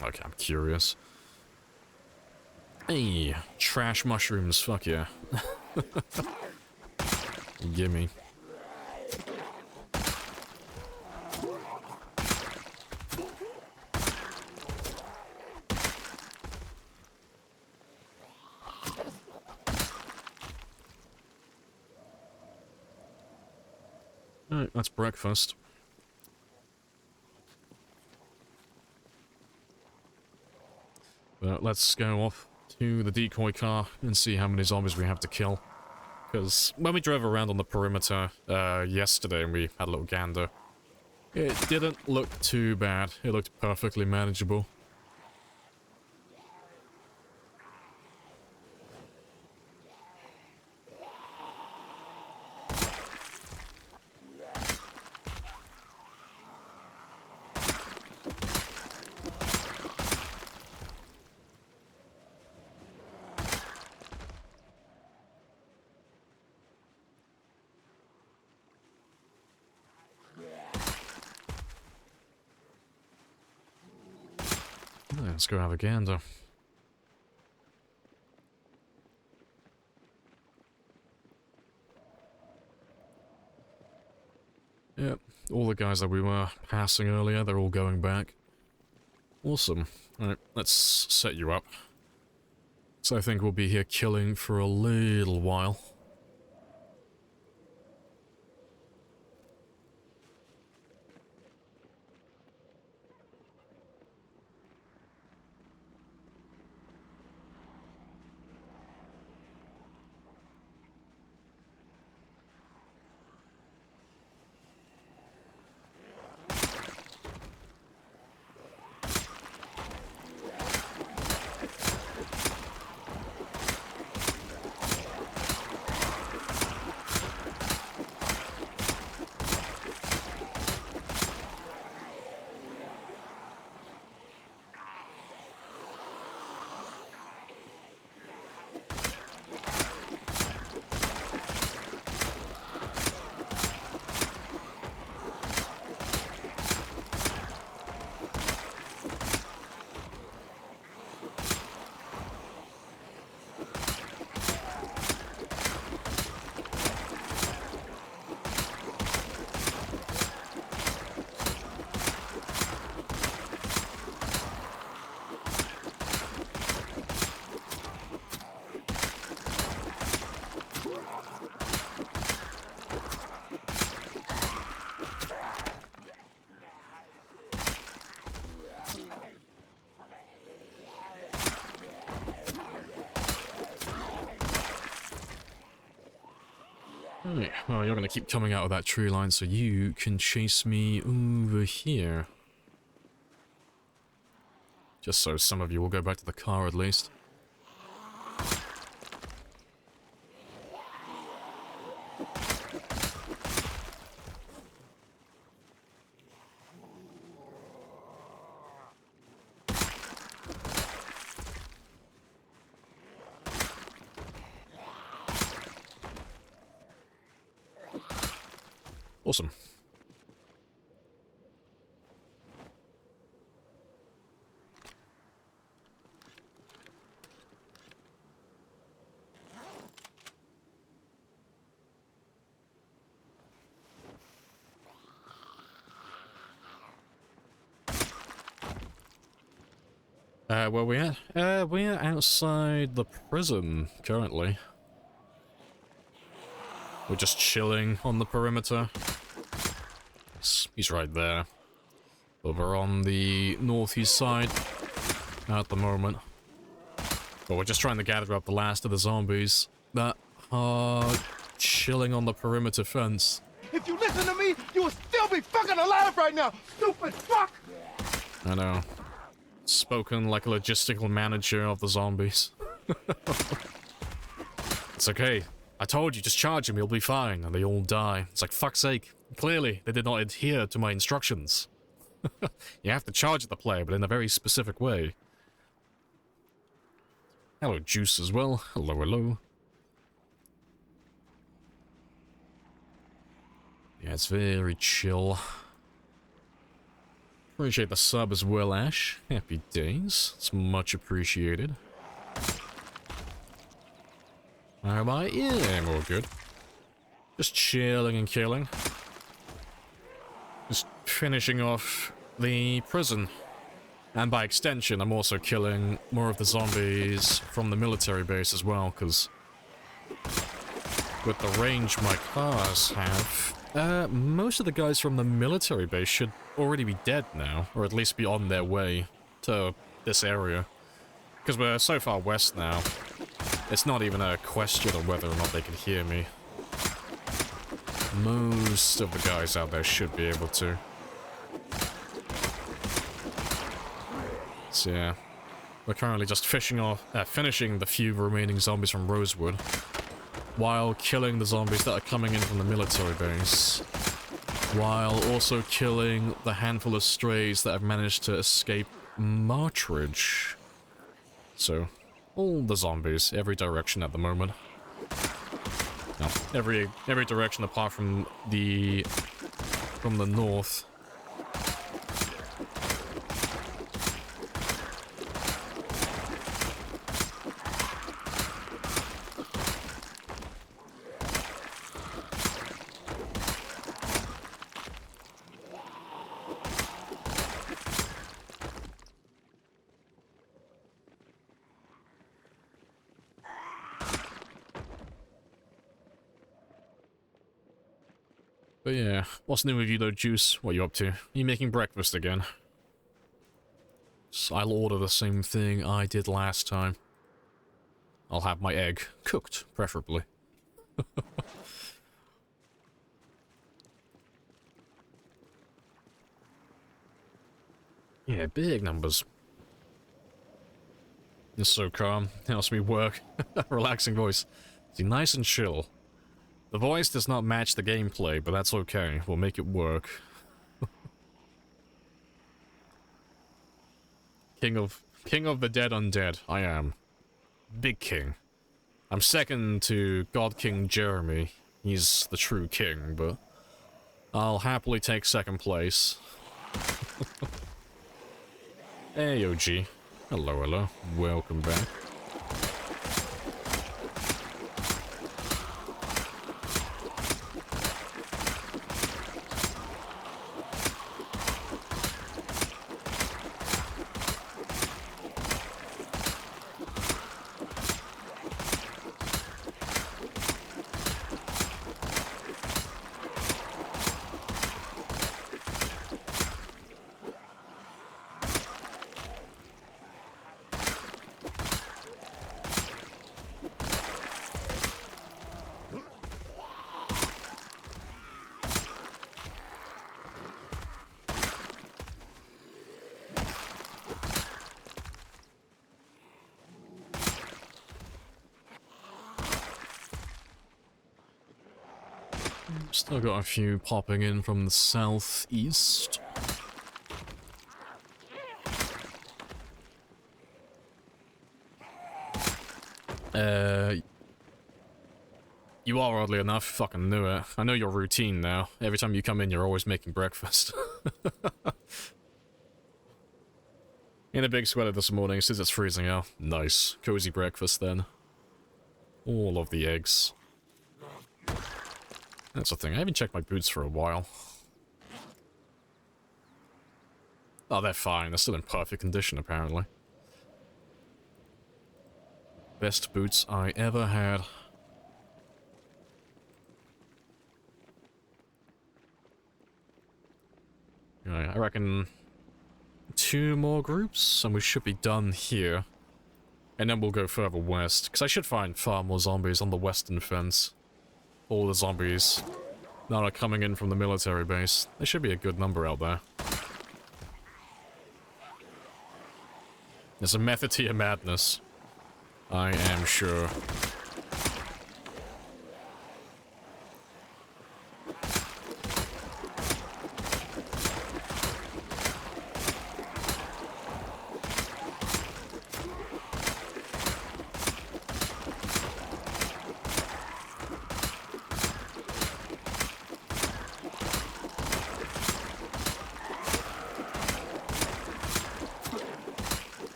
Okay, I'm curious. Hey, trash mushrooms, fuck yeah. Gimme. Alright, that's breakfast. But let's go off to the decoy car and see how many zombies we have to kill. Because when we drove around on the perimeter yesterday and we had a little gander, it didn't look too bad. It looked perfectly manageable. Let's go have a gander. Yep, all the guys that we were passing earlier, they're all going back. Awesome. Alright, let's set you up. So I think we'll be here killing for a little while. Right, well, you're gonna keep coming out of that tree line so you can chase me over here. Just so some of you will go back to the car at least. Awesome. Where we at? We're outside the prison currently. We're just chilling on the perimeter. He's right there. But we're on the northeast side at the moment. But we're just trying to gather up the last of the zombies that are chilling on the perimeter fence. If you listen to me, you will still be fucking alive right now, stupid fuck! I know. Spoken like a logistical manager of the zombies. It's okay. I told you, just charge him, he'll be fine, and they all die. It's like, fuck's sake. Clearly, they did not adhere to my instructions. You have to charge the player, but in a very specific way. Hello, Juice, as well. Hello, hello. Yeah, it's very chill. Appreciate the sub as well, Ash. Happy days. It's much appreciated. How am I? Yeah, I'm all good. Just chilling and killing. Just finishing off the prison. And by extension, I'm also killing more of the zombies from the military base as well, because with the range my cars have, most of the guys from the military base should already be dead now, or at least be on their way to this area. Because we're so far west now, it's not even a question of whether or not they can hear me. Most of the guys out there should be able to. So yeah, we're currently just finishing the few remaining zombies from Rosewood, while killing the zombies that are coming in from the military base, while also killing the handful of strays that have managed to escape Martridge. So, all the zombies, every direction at the moment. No, every direction apart from the north. But yeah, what's new with you though, Juice? What are you up to? Are you making breakfast again? So I'll order the same thing I did last time. I'll have my egg cooked, preferably. Yeah, big numbers. It's so calm. Helps me work. Relaxing voice. See, nice and chill. The voice does not match the gameplay, but that's okay. We'll make it work. King of the dead undead. I am. Big king. I'm second to God King Jeremy. He's the true king, but I'll happily take second place. Hey, OG. Hello, hello. Welcome back. Still got a few popping in from the southeast. You are, oddly enough. Fucking knew it. I know your routine now. Every time you come in, you're always making breakfast. In a big sweater this morning since it's freezing out. Nice. Cozy breakfast then. All of the eggs. That's the thing. I haven't checked my boots for a while. Oh, they're fine. They're still in perfect condition, apparently. Best boots I ever had. Right, I reckon 2 more groups, and we should be done here. And then we'll go further west, because I should find far more zombies on the western fence. All the zombies that are coming in from the military base. There should be a good number out there. There's a method to your madness. I am sure.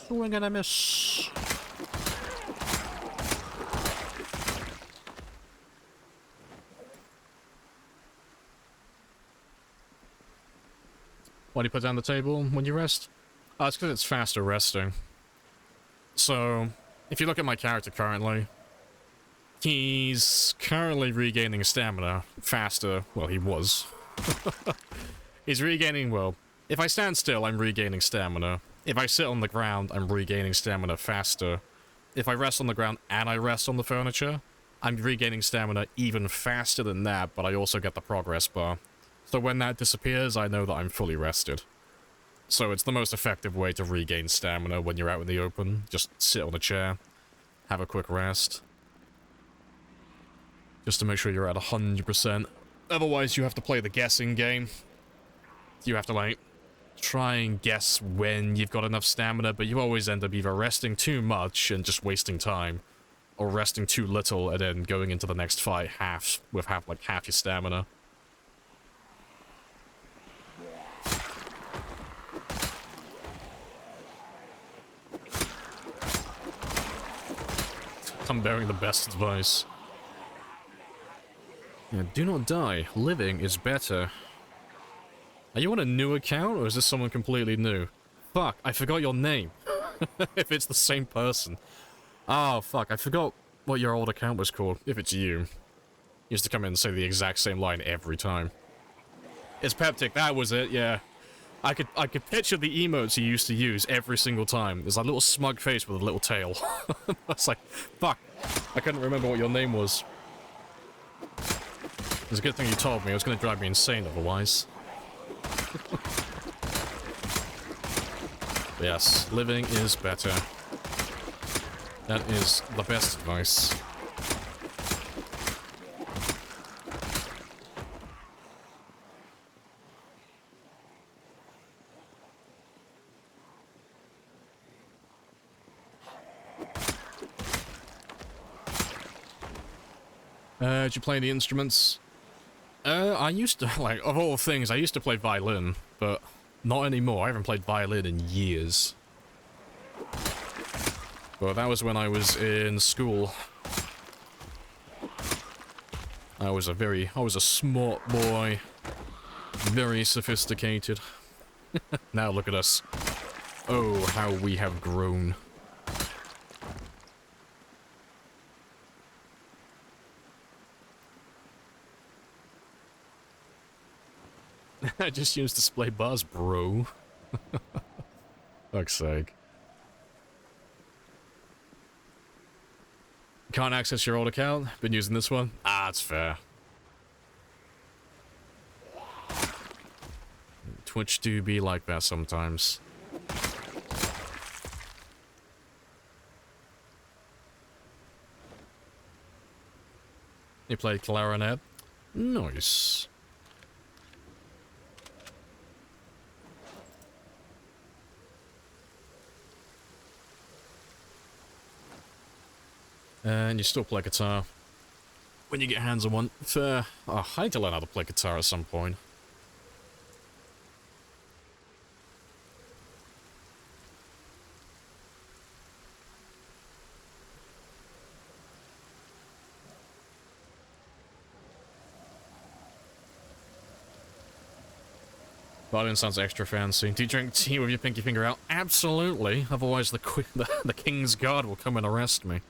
Swing and a miss. Why do you put down the table when you rest? Oh, it's because it's faster resting. So, if you look at my character currently, he's currently regaining stamina faster. Well, he was. He's regaining, well, if I stand still, I'm regaining stamina. If I sit on the ground, I'm regaining stamina faster. If I rest on the ground and I rest on the furniture, I'm regaining stamina even faster than that, but I also get the progress bar. So when that disappears, I know that I'm fully rested. So it's the most effective way to regain stamina when you're out in the open. Just sit on a chair, have a quick rest. Just to make sure you're at 100%. Otherwise, you have to play the guessing game. You have to, like, try and guess when you've got enough stamina, but you always end up either resting too much and just wasting time, or resting too little and then going into the next fight with half your stamina. I'm bearing the best advice. Yeah, do not die. Living is better. Are you on a new account, or is this someone completely new? Fuck, I forgot your name. If it's the same person. Oh, fuck, I forgot what your old account was called. If it's you. You used to come in and say the exact same line every time. It's Peptic, that was it, yeah. I could picture the emotes you used to use every single time. There's a little smug face with a little tail. I was like, fuck, I couldn't remember what your name was. It's a good thing you told me, it was going to drive me insane otherwise. Yes, living is better. That is the best advice. Did you play the instruments? I used to, like, of all things, I used to play violin, but not anymore. I haven't played violin in years. But that was when I was in school. I was a smart boy. Very sophisticated. Now look at us. Oh, how we have grown. I just used display bars, bro. Fuck's sake. Can't access your old account? Been using this one? Ah, it's fair. Twitch do be like that sometimes. You played clarinet? Nice. And you still play guitar when you get hands on one. Fair. Oh, I need to learn how to play guitar at some point. Violin sounds extra fancy. Do you drink tea with your pinky finger out? Absolutely. Otherwise the King's Guard will come and arrest me.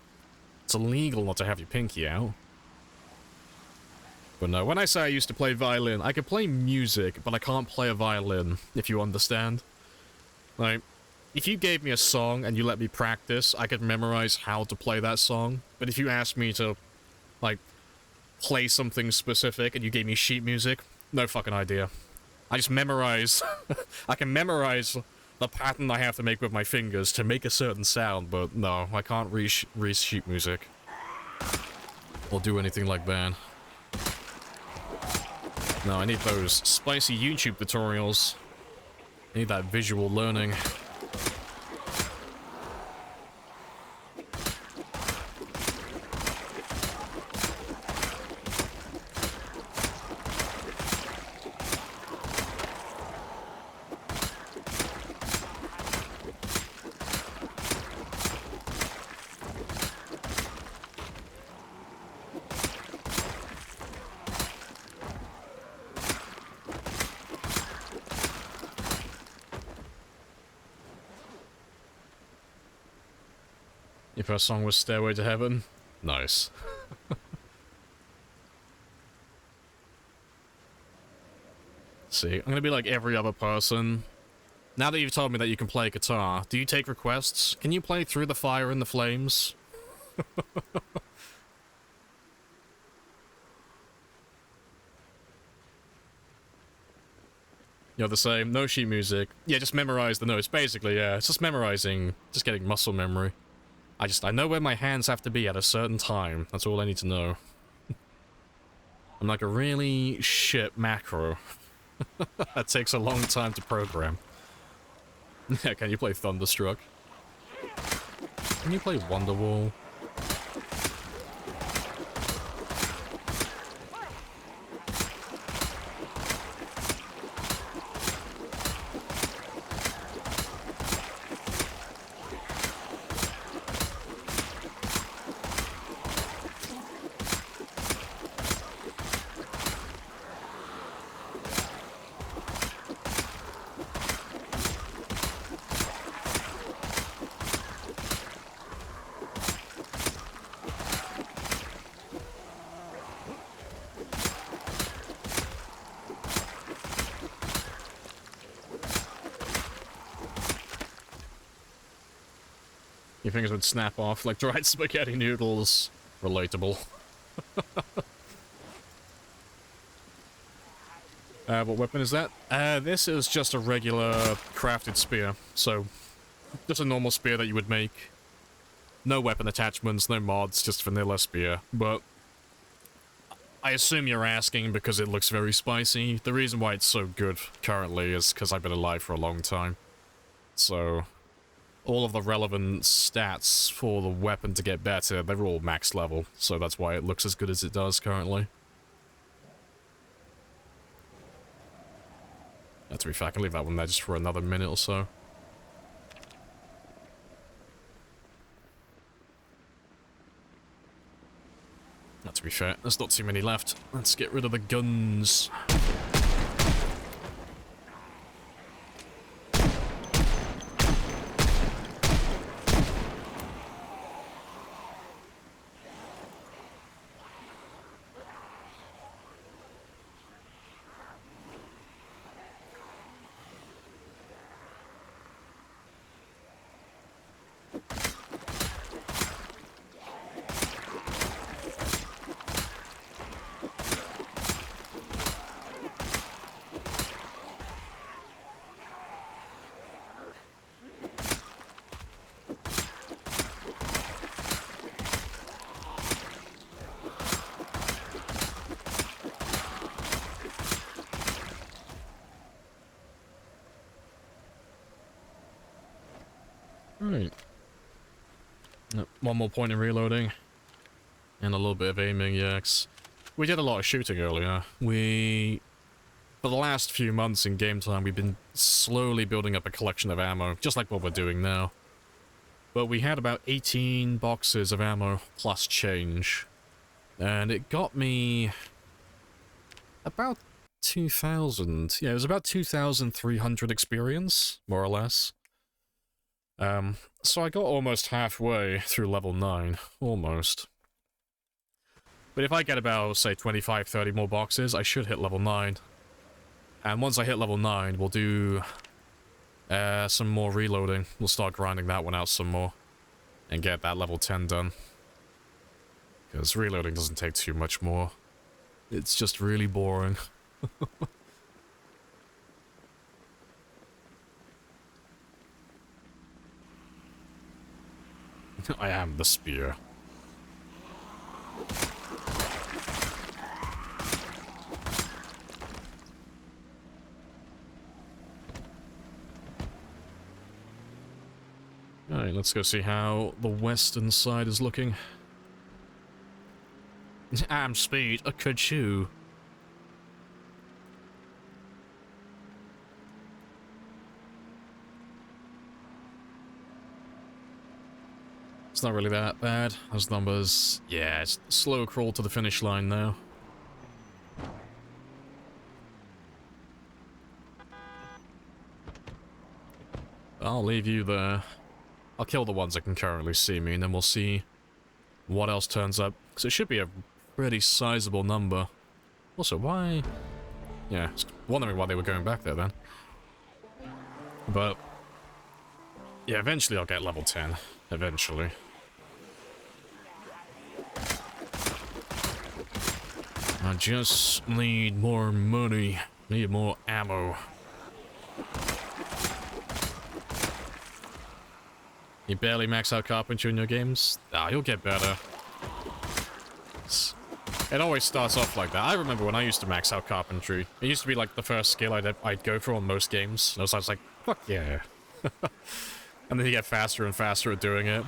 It's illegal not to have your pinky out. But no, when I say I used to play violin, I could play music, but I can't play a violin, if you understand. Like, if you gave me a song and you let me practice, I could memorize how to play that song. But if you asked me to, like, play something specific and you gave me sheet music, no fucking idea. I just memorize... I can memorize the pattern I have to make with my fingers to make a certain sound, but no, I can't read sheet music. Or do anything like that. No, I need those spicy YouTube tutorials. I need that visual learning. Your first song was Stairway to Heaven? Nice. see. I'm gonna be like every other person. Now that you've told me that you can play guitar, do you take requests? Can you play Through the Fire and the Flames? You're the same. No sheet music. Yeah, just memorize the notes. Basically, yeah. It's just memorizing. Just getting muscle memory. I know where my hands have to be at a certain time. That's all I need to know. I'm like a really shit macro. That takes a long time to program. Yeah, can you play Thunderstruck? Can you play Wonderwall? Your fingers would snap off like dried spaghetti noodles. Relatable. What weapon is that? This is just a regular crafted spear. So, just a normal spear that you would make. No weapon attachments, no mods, just vanilla spear. But I assume you're asking because it looks very spicy. The reason why it's so good currently is because I've been alive for a long time. So all of the relevant stats for the weapon to get better, they're all max level, so that's why it looks as good as it does currently. To be fair, I can leave that one there just for another minute or so. To be fair, there's not too many left. Let's get rid of the guns. Right. One more point in reloading. And a little bit of aiming, yes. We did a lot of shooting earlier. For the last few months in game time, we've been slowly building up a collection of ammo, just like what we're doing now. But we had about 18 boxes of ammo plus change. And it got me about 2,000. Yeah, it was about 2,300 experience, more or less. So I got almost halfway through level 9. Almost. But if I get about, say, 25, 30 more boxes, I should hit level 9. And once I hit level 9, we'll do some more reloading. We'll start grinding that one out some more. And get that level 10 done. Because reloading doesn't take too much more. It's just really boring. I am the spear. Alright, let's go see how the western side is looking. I'm speed, a ka-choo. It's not really that bad. Those numbers, yeah, it's slow crawl to the finish line now. I'll leave you there. I'll kill the ones that can currently see me, and then we'll see what else turns up. Because it should be a pretty sizable number. Also, why? Yeah, just wondering why they were going back there then. But yeah, eventually I'll get level 10. Eventually. I just need more money. Need more ammo. You barely max out carpentry in your games? Ah, you'll get better. It always starts off like that. I remember when I used to max out carpentry. It used to be like the first skill I'd go for on most games. And I was like, fuck yeah. And then you get faster and faster at doing it.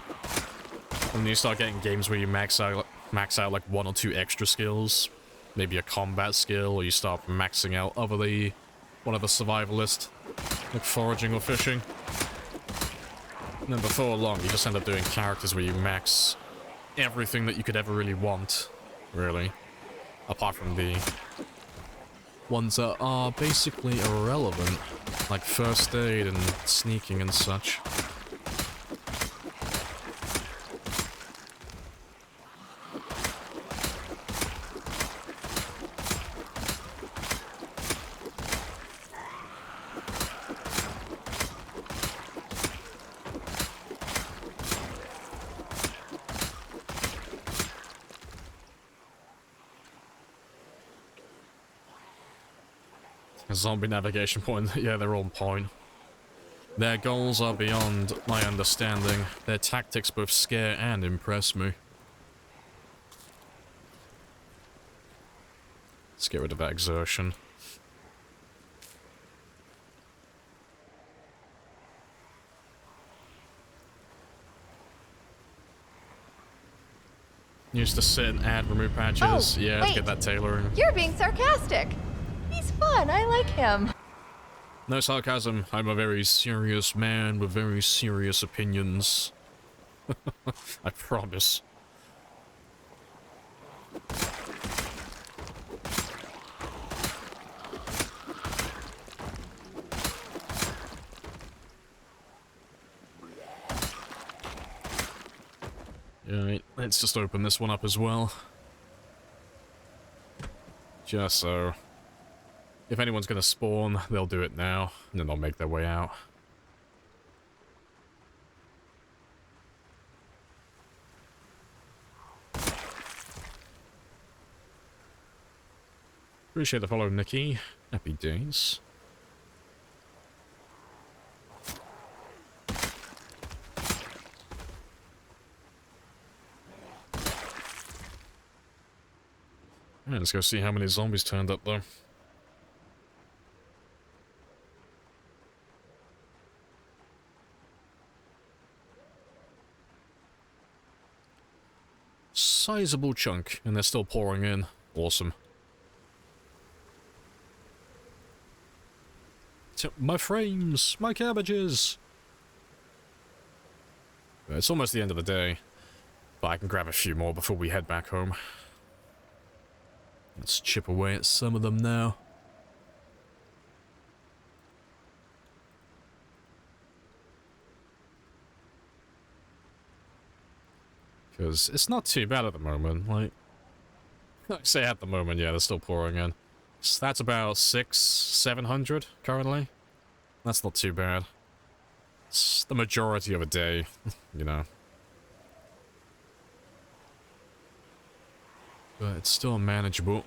And then you start getting games where you max out like 1 or 2 extra skills. Maybe a combat skill, or you start maxing out one of the survivalist, like foraging or fishing. And then before long, you just end up doing characters where you max everything that you could ever really want, really. Apart from the ones that are basically irrelevant, like first aid and sneaking and such. Zombie navigation point. Yeah, they're on point. Their goals are beyond my understanding. Their tactics both scare and impress me. Let's get rid of that exertion. Used to sit and add remove patches. Oh, yeah, wait. to get that tailoring. You're being sarcastic. He's fun. I like him. No sarcasm. I'm a very serious man with very serious opinions. I promise. Alright, let's just open this one up as well. Just so. If anyone's gonna spawn, they'll do it now, and then they'll make their way out. Appreciate the follow, Nikki. Happy days. Alright, let's go see how many zombies turned up, though. Sizable chunk, and they're still pouring in. Awesome. My frames! My cabbages! It's almost the end of the day, but I can grab a few more before we head back home. Let's chip away at some of them now. Because it's not too bad at the moment, like I say at the moment, yeah, they're still pouring in. So that's about 700 currently. That's not too bad. It's the majority of a day, you know. But it's still manageable.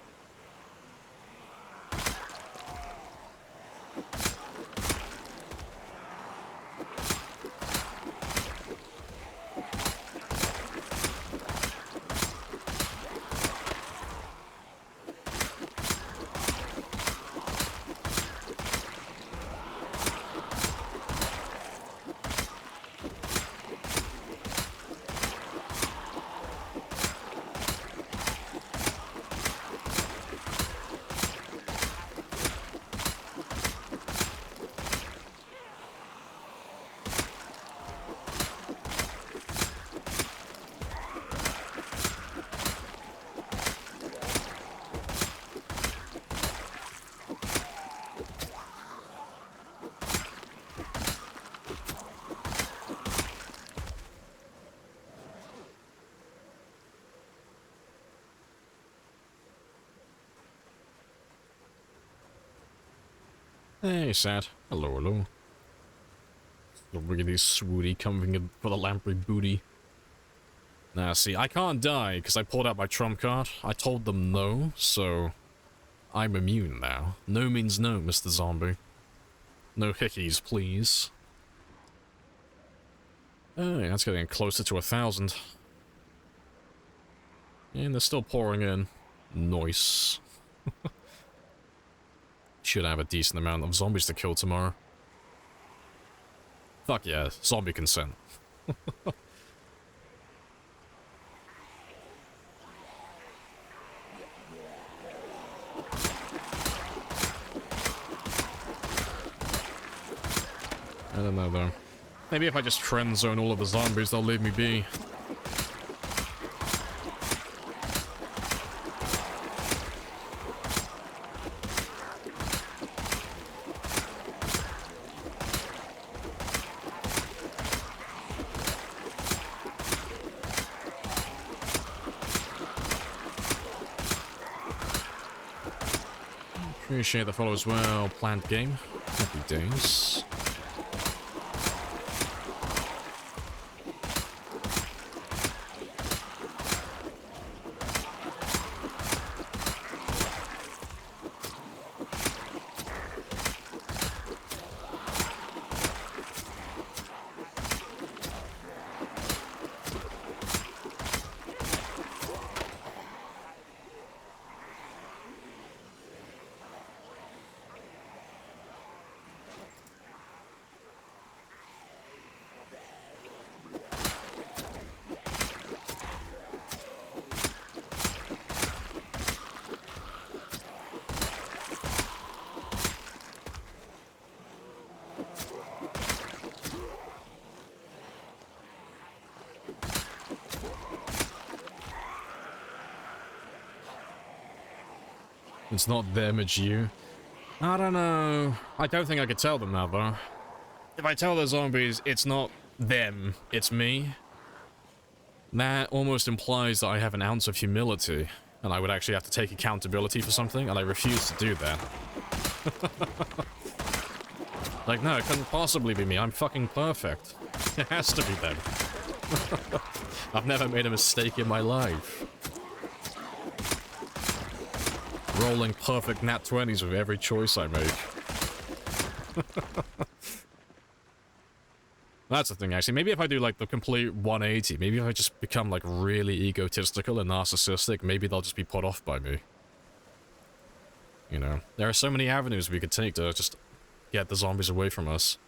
Hey, Sad. Hello, hello. The really swooty coming in for the Lamprey booty. Now, see, I can't die because I pulled out my trump card. I told them no, so I'm immune now. No means no, Mr. Zombie. No hickeys, please. Oh, yeah, that's getting closer to 1,000. And they're still pouring in. Nice. Should have a decent amount of zombies to kill tomorrow. Fuck yeah, zombie consent. I don't know though. Maybe if I just friend zone all of the zombies, they'll leave me be. Appreciate the follow as well. Planned game. Happy days. It's not them, it's you. I don't know. I don't think I could tell them that, though. If I tell the zombies it's not them, it's me, that almost implies that I have an ounce of humility, and I would actually have to take accountability for something, and I refuse to do that. Like, no, it couldn't possibly be me. I'm fucking perfect. It has to be them. I've never made a mistake in my life. Rolling perfect nat 20s with every choice I make. That's the thing, actually. Maybe if I do, like, the complete 180, maybe if I just become, like, really egotistical and narcissistic, maybe they'll just be put off by me. You know? There are so many avenues we could take to just get the zombies away from us.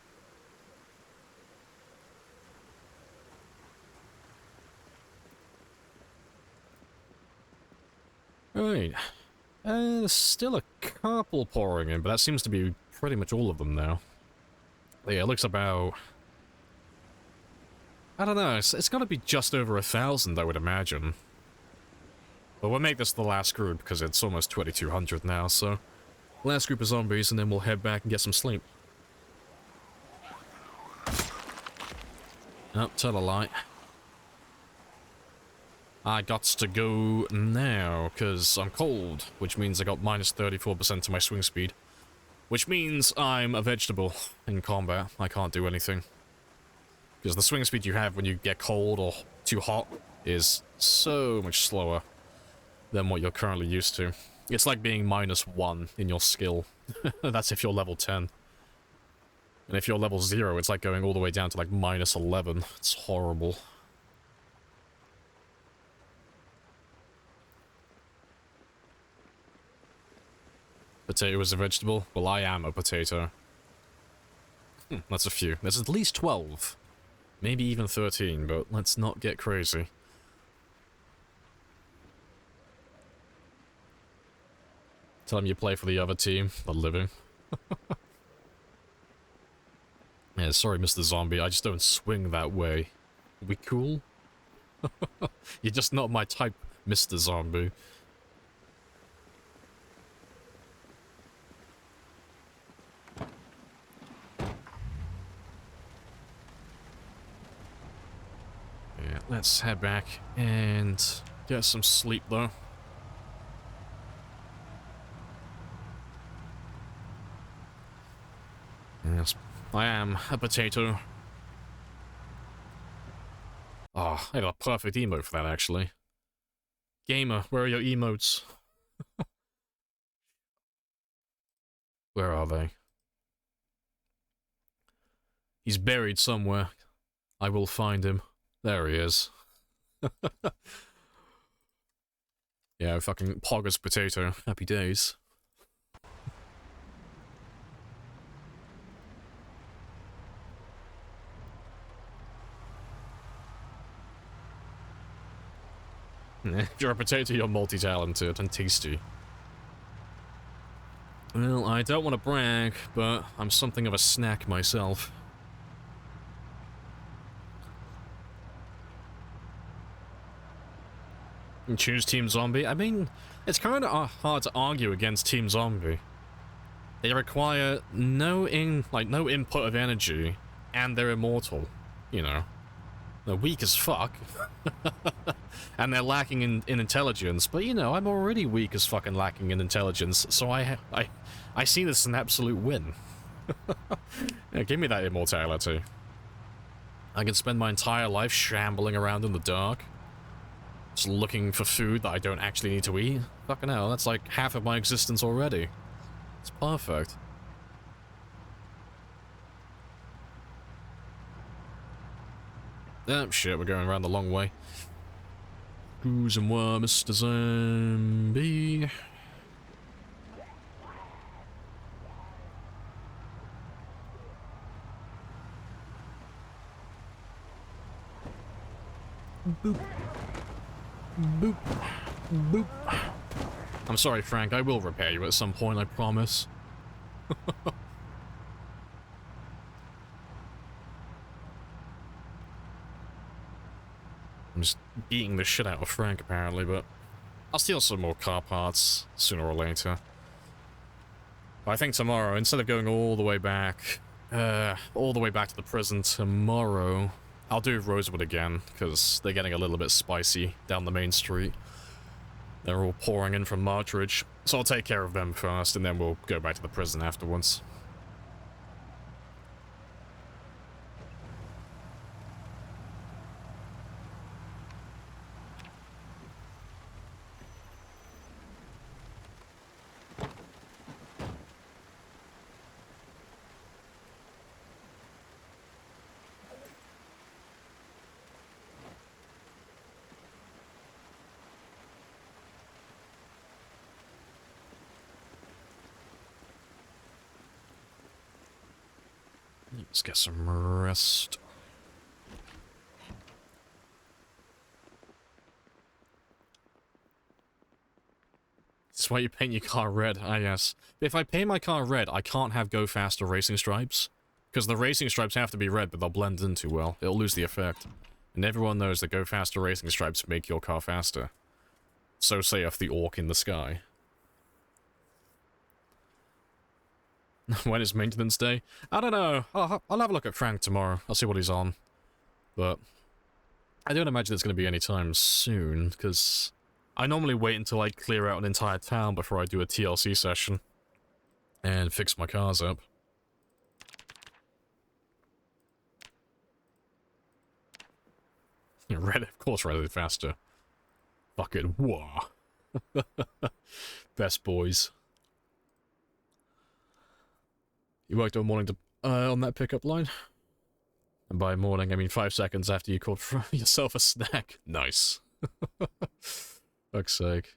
Right. There's still a couple pouring in, but that seems to be pretty much all of them now. Yeah, it looks about... I don't know, it's gotta be just over 1,000, I would imagine. But we'll make this the last group, because it's almost 2,200 now, so... Last group of zombies, and then we'll head back and get some sleep. Oh, tell a lie. I got to go now, because I'm cold, which means I got minus 34% to my swing speed. Which means I'm a vegetable in combat. I can't do anything. Because the swing speed you have when you get cold or too hot is so much slower than what you're currently used to. It's like being -1 in your skill. That's if you're level 10. And if you're level 0, it's like going all the way down to like -11. It's horrible. Potato is a vegetable? Well, I am a potato. That's a few. There's at least 12. Maybe even 13, but let's not get crazy. Tell them you play for the other team. The living. Yeah, sorry, Mr. Zombie. I just don't swing that way. We cool? You're just not my type, Mr. Zombie. Yeah, let's head back and get some sleep, though. Yes, I am a potato. Oh, I have a perfect emote for that, actually. Gamer, where are your emotes? Where are they? He's buried somewhere. I will find him. There he is. Yeah, fucking Poggers potato. Happy days. If you're a potato, you're multi-talented and tasty. Well, I don't want to brag, but I'm something of a snack myself. And choose Team Zombie? I mean, it's kind of hard to argue against Team Zombie. They require no input of energy, and they're immortal. You know. They're weak as fuck. And they're lacking in intelligence, but you know, I'm already weak as fucking lacking in intelligence, so I see this as an absolute win. Yeah, give me that immortality. I can spend my entire life shambling around in the dark, just looking for food that I don't actually need to eat. Fucking hell, that's like half of my existence already. It's perfect. Oh shit, we're going around the long way. Who's and where, Mr. Zombie? Boop. Boop. Boop. I'm sorry, Frank. I will repair you at some point, I promise. I'm just beating the shit out of Frank, apparently, but I'll steal some more car parts sooner or later. But I think tomorrow, instead of going all the way back to the prison tomorrow, I'll do Rosewood again, because they're getting a little bit spicy down the main street. They're all pouring in from Martridge, so I'll take care of them first, and then we'll go back to the prison afterwards. Let's get some rest. That's why you paint your car red, ah yes. If I paint my car red, I can't have Go Faster racing stripes. Because the racing stripes have to be red, but they'll blend in too well. It'll lose the effect. And everyone knows that Go Faster racing stripes make your car faster. So saith the orc in the sky. When is maintenance day? I don't know. I'll have a look at Frank tomorrow. I'll see what he's on. But I don't imagine it's going to be anytime soon, because I normally wait until I clear out an entire town before I do a TLC session and fix my cars up. Red, of course, Red is faster. Fucking wah. Best boys. You worked all morning on that pickup line? And by morning, I mean 5 seconds after you called for yourself a snack. Nice. Fuck's sake.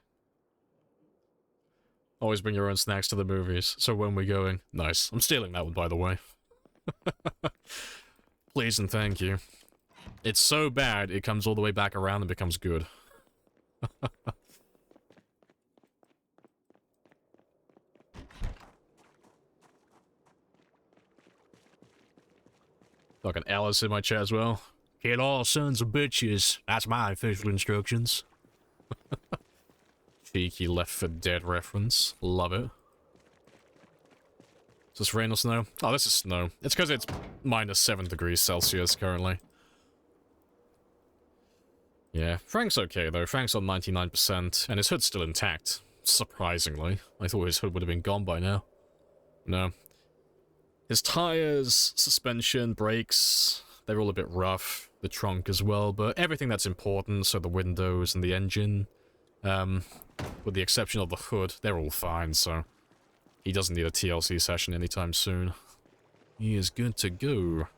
Always bring your own snacks to the movies. So when we going? Nice. I'm stealing that one, by the way. Please and thank you. It's so bad, it comes all the way back around and becomes good. Fucking Alice in my chat as well. Kill all sons of bitches. That's my official instructions. Cheeky Left 4 Dead reference. Love it. Is this rain or snow? Oh, this is snow. It's because it's -7 degrees Celsius currently. Yeah, Frank's okay though. Frank's on 99%, and his hood's still intact. Surprisingly. I thought his hood would have been gone by now. No. His tires, suspension, brakes, they're all a bit rough. The trunk as well, but everything that's important, so the windows and the engine, with the exception of the hood, they're all fine, so he doesn't need a TLC session anytime soon. He is good to go.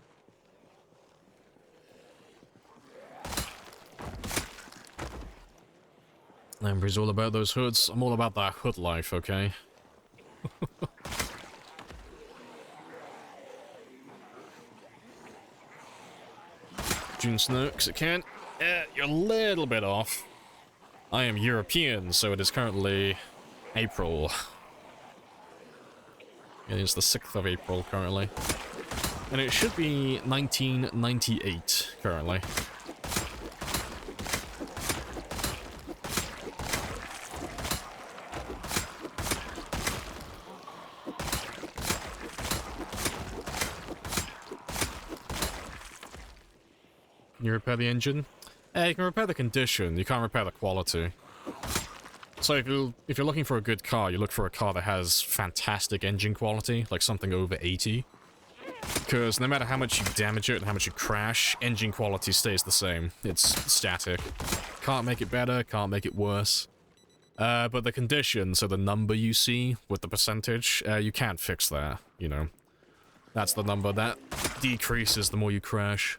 Lamprey's all about those hoods. I'm all about that hood life, okay? June Snow, because it can. You're a little bit off. I am European, so it is currently April. It is the 6th of April currently. And it should be 1998 currently. You repair the engine? You can repair the condition, you can't repair the quality. So if you're looking for a good car, you look for a car that has fantastic engine quality, like something over 80. Because no matter how much you damage it and how much you crash, engine quality stays the same. It's static. Can't make it better, can't make it worse. But the condition, so the number you see with the percentage, you can't fix that, you know. That's the number that decreases the more you crash.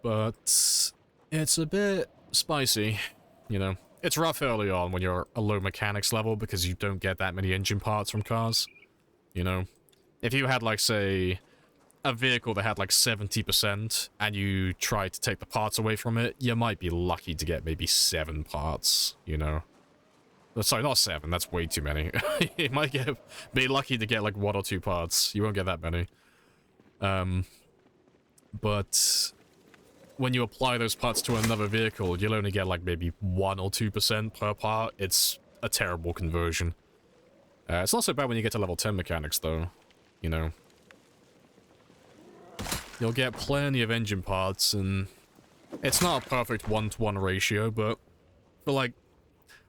But it's a bit spicy, you know. It's rough early on when you're a low mechanics level because you don't get that many engine parts from cars, you know. If you had, like, say, a vehicle that had, like, 70% and you tried to take the parts away from it, you might be lucky to get maybe 7 parts, you know. Sorry, not 7, that's way too many. You might be lucky to get, like, 1 or 2 parts. You won't get that many. But when you apply those parts to another vehicle, you'll only get like maybe 1 or 2% per part. It's a terrible conversion. It's not so bad when you get to level 10 mechanics though, you know. You'll get plenty of engine parts and it's not a perfect 1-to-1 ratio, but for like,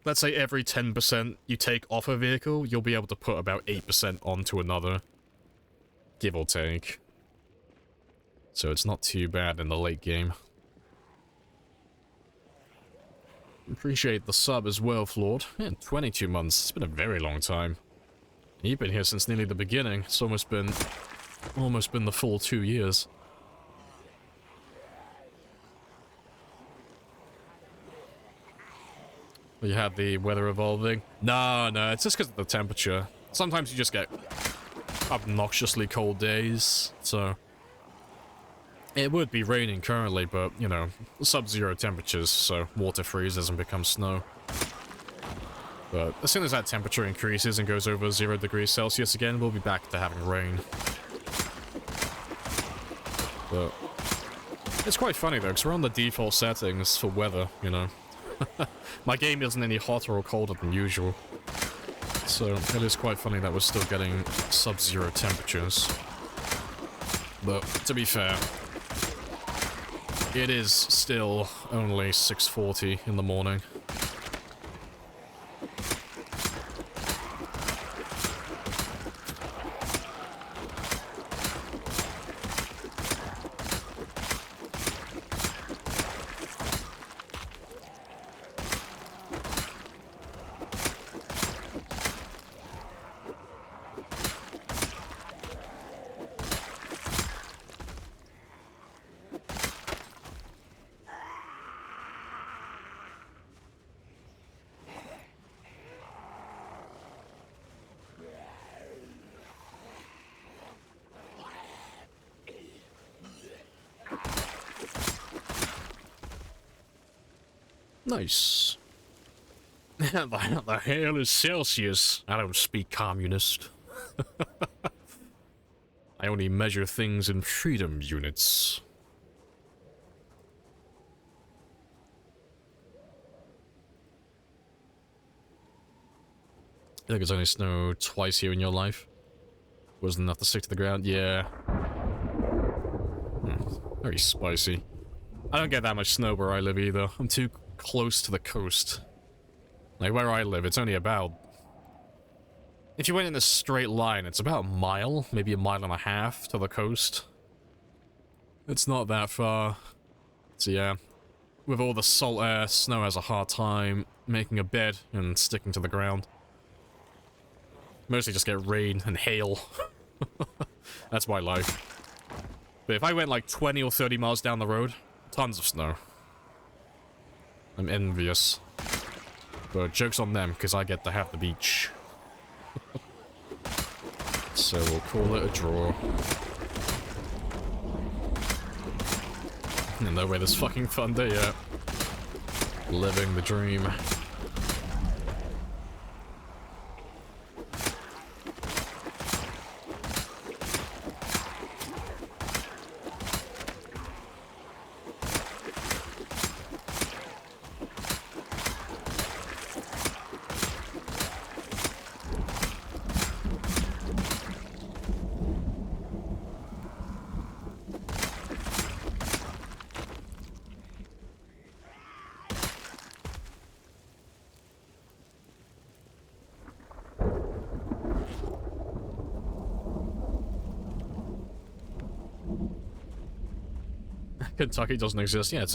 let's say every 10% you take off a vehicle, you'll be able to put about 8% onto another, give or take. So it's not too bad in the late game. Appreciate the sub as well, Flawed. Man, 22 months. It's been a very long time. You've been here since nearly the beginning. It's almost been the full 2 years. You had the weather evolving. No, it's just because of the temperature. Sometimes you just get obnoxiously cold days, so it would be raining currently, but, you know, sub-zero temperatures, so water freezes and becomes snow. But as soon as that temperature increases and goes over 0 degrees Celsius again, we'll be back to having rain. But it's quite funny, though, because we're on the default settings for weather, you know. My game isn't any hotter or colder than usual. So it is quite funny that we're still getting sub-zero temperatures. But to be fair, it is still only 6:40 in the morning. Nice. The hell is Celsius? I don't speak communist. I only measure things in freedom units. I think it's only snowed twice here in your life. Wasn't enough to stick to the ground? Yeah. Very spicy. I don't get that much snow where I live either. I'm too close to the coast. Like, where I live, it's only about if you went in a straight line, it's about a mile, maybe a mile and a half to the coast. It's not that far. So yeah, with all the salt air, snow has a hard time making a bed and sticking to the ground. Mostly just get rain and hail. That's my life. But if I went like 20 or 30 miles down the road, tons of snow. I'm envious. But joke's on them, because I get to have the beach. So we'll call it a draw. No way there's fucking thunder yet. Living the dream. Kentucky doesn't exist. Yeah,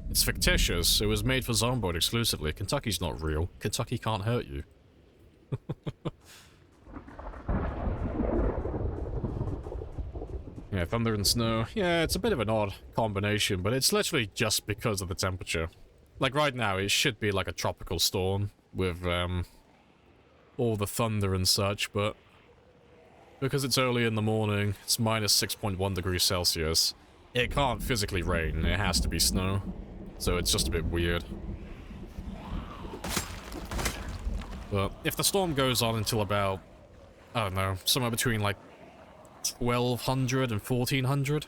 it's fictitious. It was made for Zomboid exclusively. Kentucky's not real. Kentucky can't hurt you. Yeah, thunder and snow. Yeah, it's a bit of an odd combination, but it's literally just because of the temperature. Like right now, it should be like a tropical storm with all the thunder and such, but because it's early in the morning, it's minus 6.1 degrees Celsius. It can't physically rain, it has to be snow. So it's just a bit weird. But if the storm goes on until about, I don't know, somewhere between like 1200 and 1400,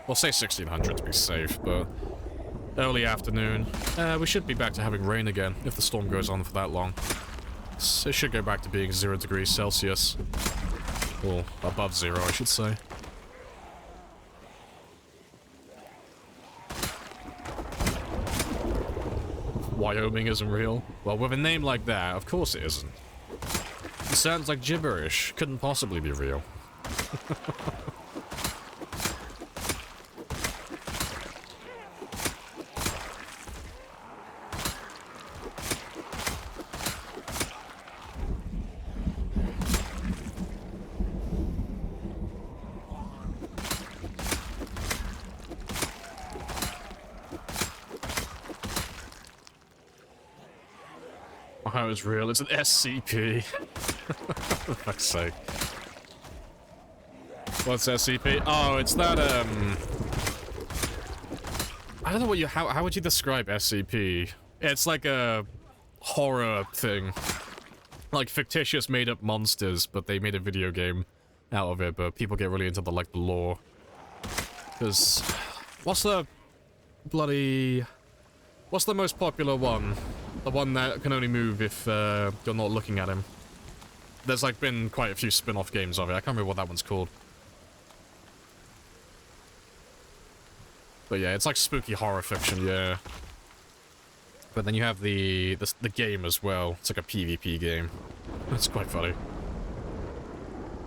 we'll say 1600 to be safe, but early afternoon, we should be back to having rain again if the storm goes on for that long. So it should go back to being 0 degrees Celsius. Or above 0, I should say. Wyoming isn't real? Well, with a name like that, of course it isn't. It sounds like gibberish. Couldn't possibly be real. Oh, it's real. It's an SCP. For fuck's sake. What's SCP? Oh, it's that, I don't know what you... How would you describe SCP? It's like a horror thing. Like fictitious made-up monsters, but they made a video game out of it, but people get really into the, like, the lore. Because... What's the most popular one? The one that can only move if you're not looking at him. There's like been quite a few spin-off games of it. I can't remember what that one's called. But yeah, it's like spooky horror fiction, yeah. But then you have the game as well. It's like a PvP game. That's quite funny.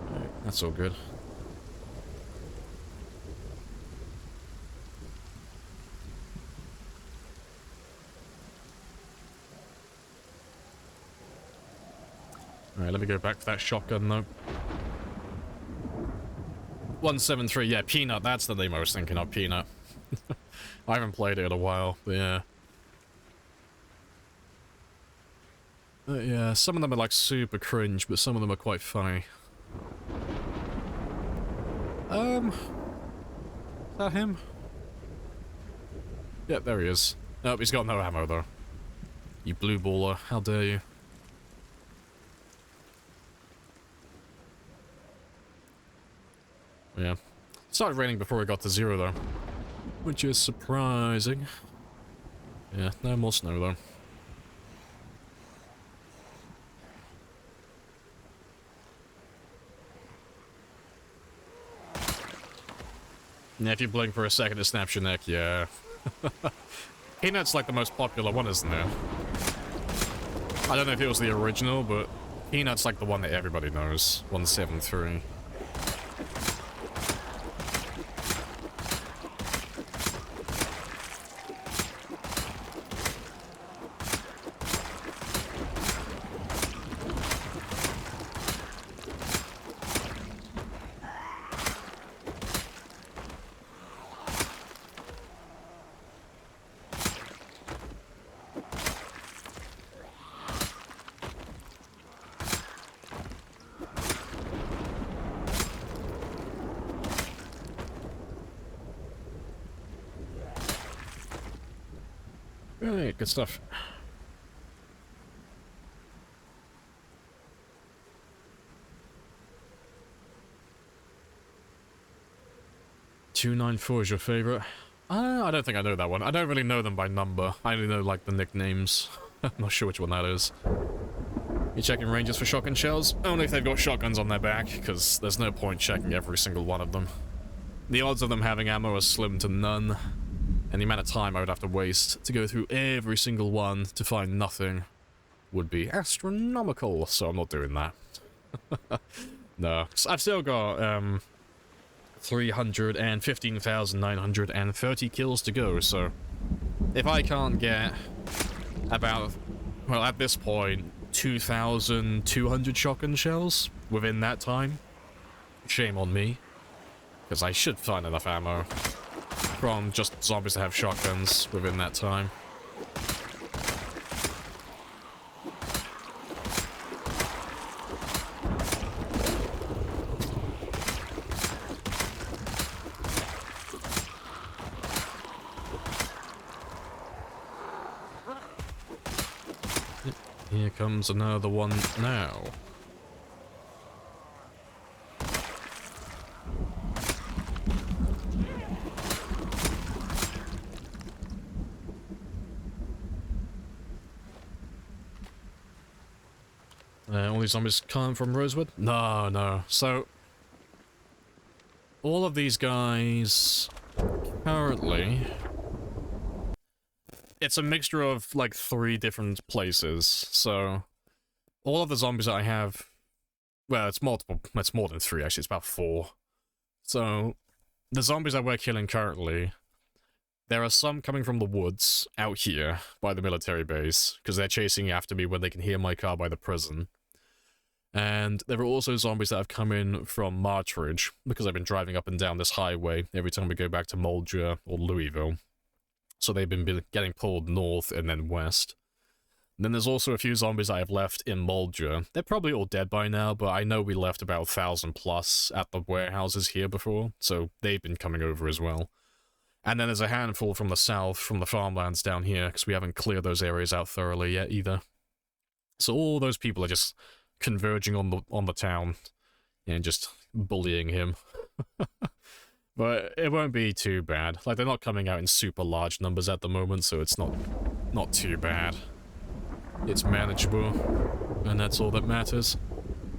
Right, that's all good. Alright, let me go back to that shotgun, though. 173, yeah, Peanut, that's the name I was thinking of, Peanut. I haven't played it in a while, but yeah. Yeah, some of them are like super cringe, but some of them are quite funny. Is that him? Yeah, there he is. Nope, he's got no ammo, though. You blue baller, how dare you. Yeah. It started raining before it got to 0, though. Which is surprising. Yeah, no more snow, though. Yeah, if you blink for a second to snap your neck, yeah. Peanut's like the most popular one, isn't there? I don't know if it was the original, but Peanut's like the one that everybody knows. 173. Right, good stuff. "294 is your favorite?" I don't think I know that one. I don't really know them by number. I only know, like, the nicknames. I'm not sure which one that is. You checking ranges for shotgun shells? Only if they've got shotguns on their back, because there's no point checking every single one of them. The odds of them having ammo are slim to none, and the amount of time I would have to waste to go through every single one to find nothing would be astronomical, so I'm not doing that. No, I've still got 315,930 kills to go, so if I can't get about, well, at this point, 2,200 shotgun shells within that time, shame on me, because I should find enough ammo from just zombies that have shotguns within that time. Here comes another one now. All these zombies come from Rosewood? No, no. So, all of these guys currently, it's a mixture of like 3 different places. So, all of the zombies that I have, well, it's multiple, it's more than 3 actually, it's about 4. So, the zombies that we're killing currently, there are some coming from the woods out here by the military base, because they're chasing after me when they can hear my car by the prison. And there are also zombies that have come in from Martridge, because I've been driving up and down this highway every time we go back to Moldria or Louisville. So they've been getting pulled north and then west. And then there's also a few zombies I have left in Moldria. They're probably all dead by now, but I know we left about 1,000 plus at the warehouses here before, so they've been coming over as well. And then there's a handful from the south, from the farmlands down here, because we haven't cleared those areas out thoroughly yet either. So all those people are just converging on the town and just bullying him. But it won't be too bad. Like, they're not coming out in super large numbers at the moment, so it's not too bad. It's manageable, and that's all that matters.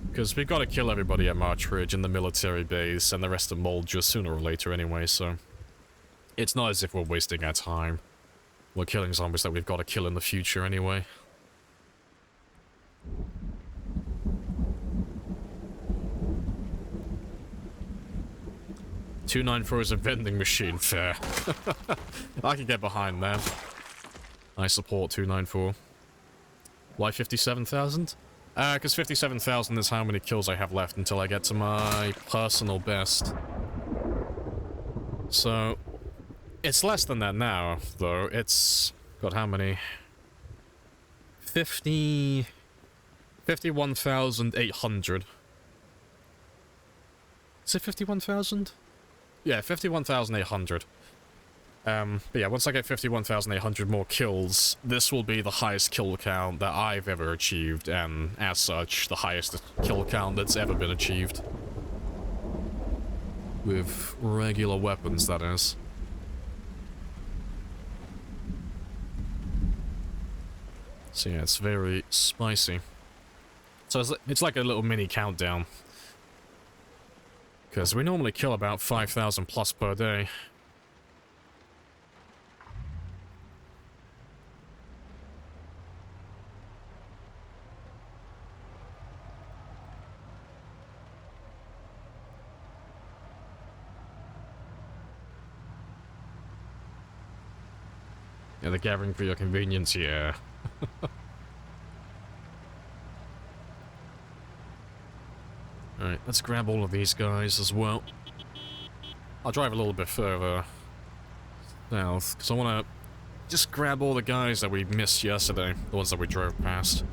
Because we've got to kill everybody at Martridge and the military base and the rest of Moldria sooner or later anyway, so it's not as if we're wasting our time. We're killing zombies that we've got to kill in the future anyway. $294 is a vending machine, fair. I can get behind that. I support 294. Why 57,000? Because 57,000 is how many kills I have left until I get to my personal best. So, it's less than that now, though. It's got how many? 51,800. Is it 51,000? Yeah, 51,800. But yeah, once I get 51,800 more kills, this will be the highest kill count that I've ever achieved, and as such, the highest kill count that's ever been achieved. With regular weapons, that is. So yeah, it's very spicy. So it's like a little mini countdown. Because we normally kill about 5,000 plus per day. Yeah, they're gathering for your convenience, yeah. Alright, let's grab all of these guys as well. I'll drive a little bit further south, because I want to just grab all the guys that we missed yesterday, the ones that we drove past.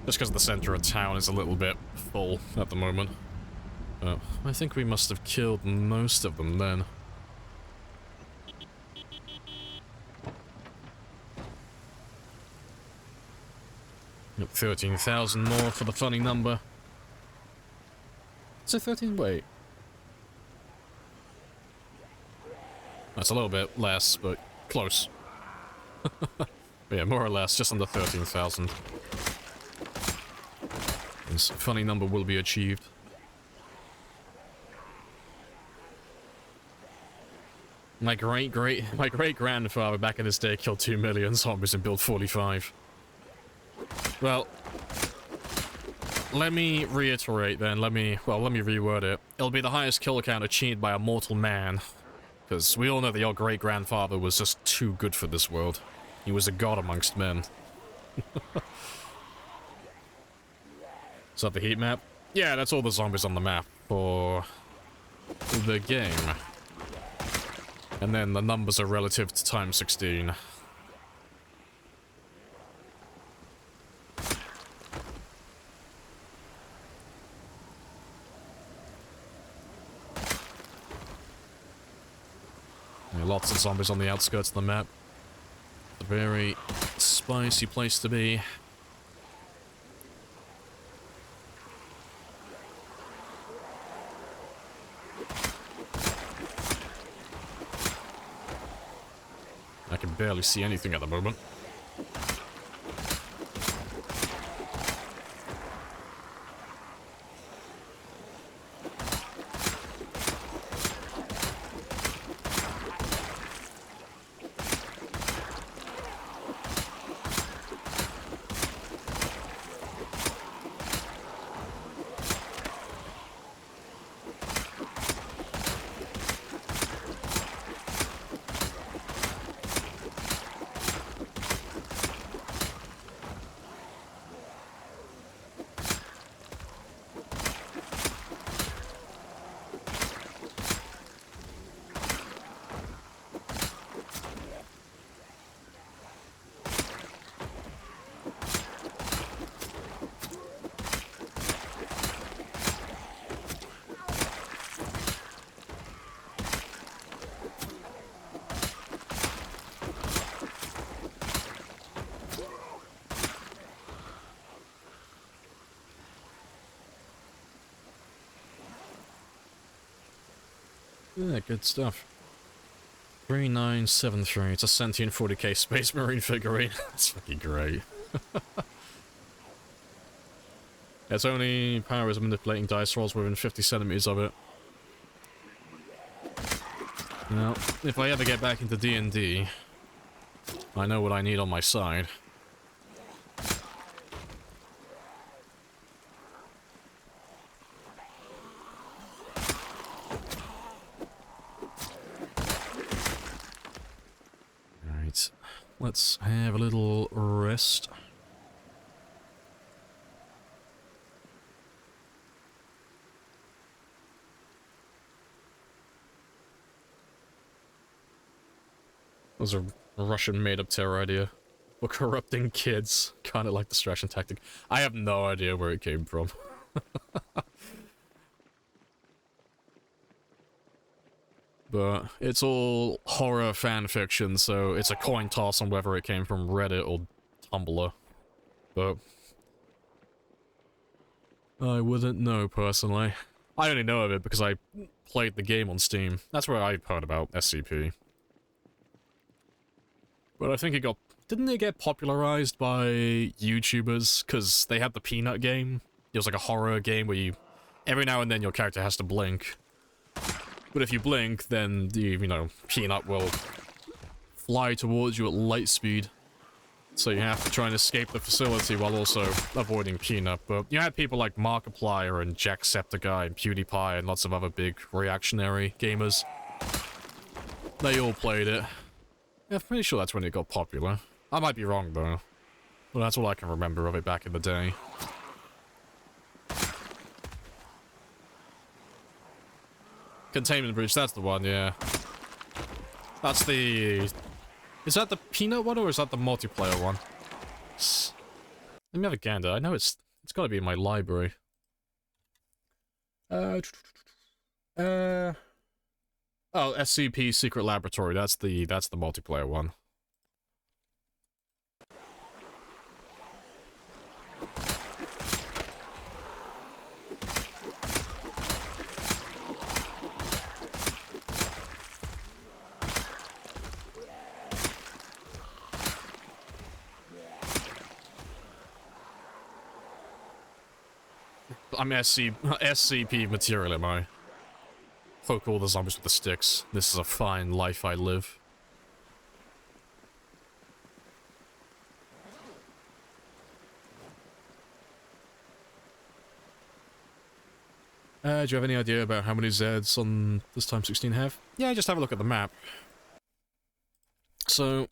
Just because the center of town is a little bit full at the moment. I think we must have killed most of them then. Yep, 13,000 more for the funny number. Is it 13? Wait. That's a little bit less, but close. But yeah, more or less, just under 13,000. This funny number will be achieved. My great-grandfather back in his day killed 2 million zombies and built 45. Well, let me reiterate then, let me reword it. It'll be the highest kill count achieved by a mortal man. Because we all know that your great-grandfather was just too good for this world. He was a god amongst men. Is that the heat map? Yeah, that's all the zombies on the map for the game. And then the numbers are relative to times 16. Yeah, lots of zombies on the outskirts of the map. A very spicy place to be. I can barely see anything at the moment. Yeah, good stuff. 3973. It's a sentient 40k Space Marine figurine. That's fucking great. Its only power is manipulating dice rolls within 50 centimeters of it. Now, if I ever get back into D&D, I know what I need on my side. Let's have a little rest. That was a Russian made-up terror idea. We're corrupting kids. Kind of like distraction tactic. I have no idea where it came from. But it's all horror fan fiction, so it's a coin toss on whether it came from Reddit or Tumblr. But I wouldn't know personally. I only know of it because I played the game on Steam. That's where I heard about SCP. But I think it got... Didn't it get popularized by YouTubers? Because they had the Peanut game. It was like a horror game where you... Every now and then your character has to blink. But if you blink, then the, you know, Peanut will fly towards you at light speed. So you have to try and escape the facility while also avoiding Peanut. But you had people like Markiplier and Jacksepticeye and PewDiePie and lots of other big reactionary gamers. They all played it. Yeah, I'm pretty sure that's when it got popular. I might be wrong, though. But that's all I can remember of it back in the day. Containment Breach, that's the one, yeah. That's the... Is that the peanut one, or is that the multiplayer one? Let me have a gander. I know it's got to be in my library. Oh, SCP Secret Laboratory. That's the multiplayer one. I'm SCP material, am I? Poke all the zombies with the sticks. This is a fine life I live. Do you have any idea about how many Zeds on this Time 16 have? Yeah, just have a look at the map. So,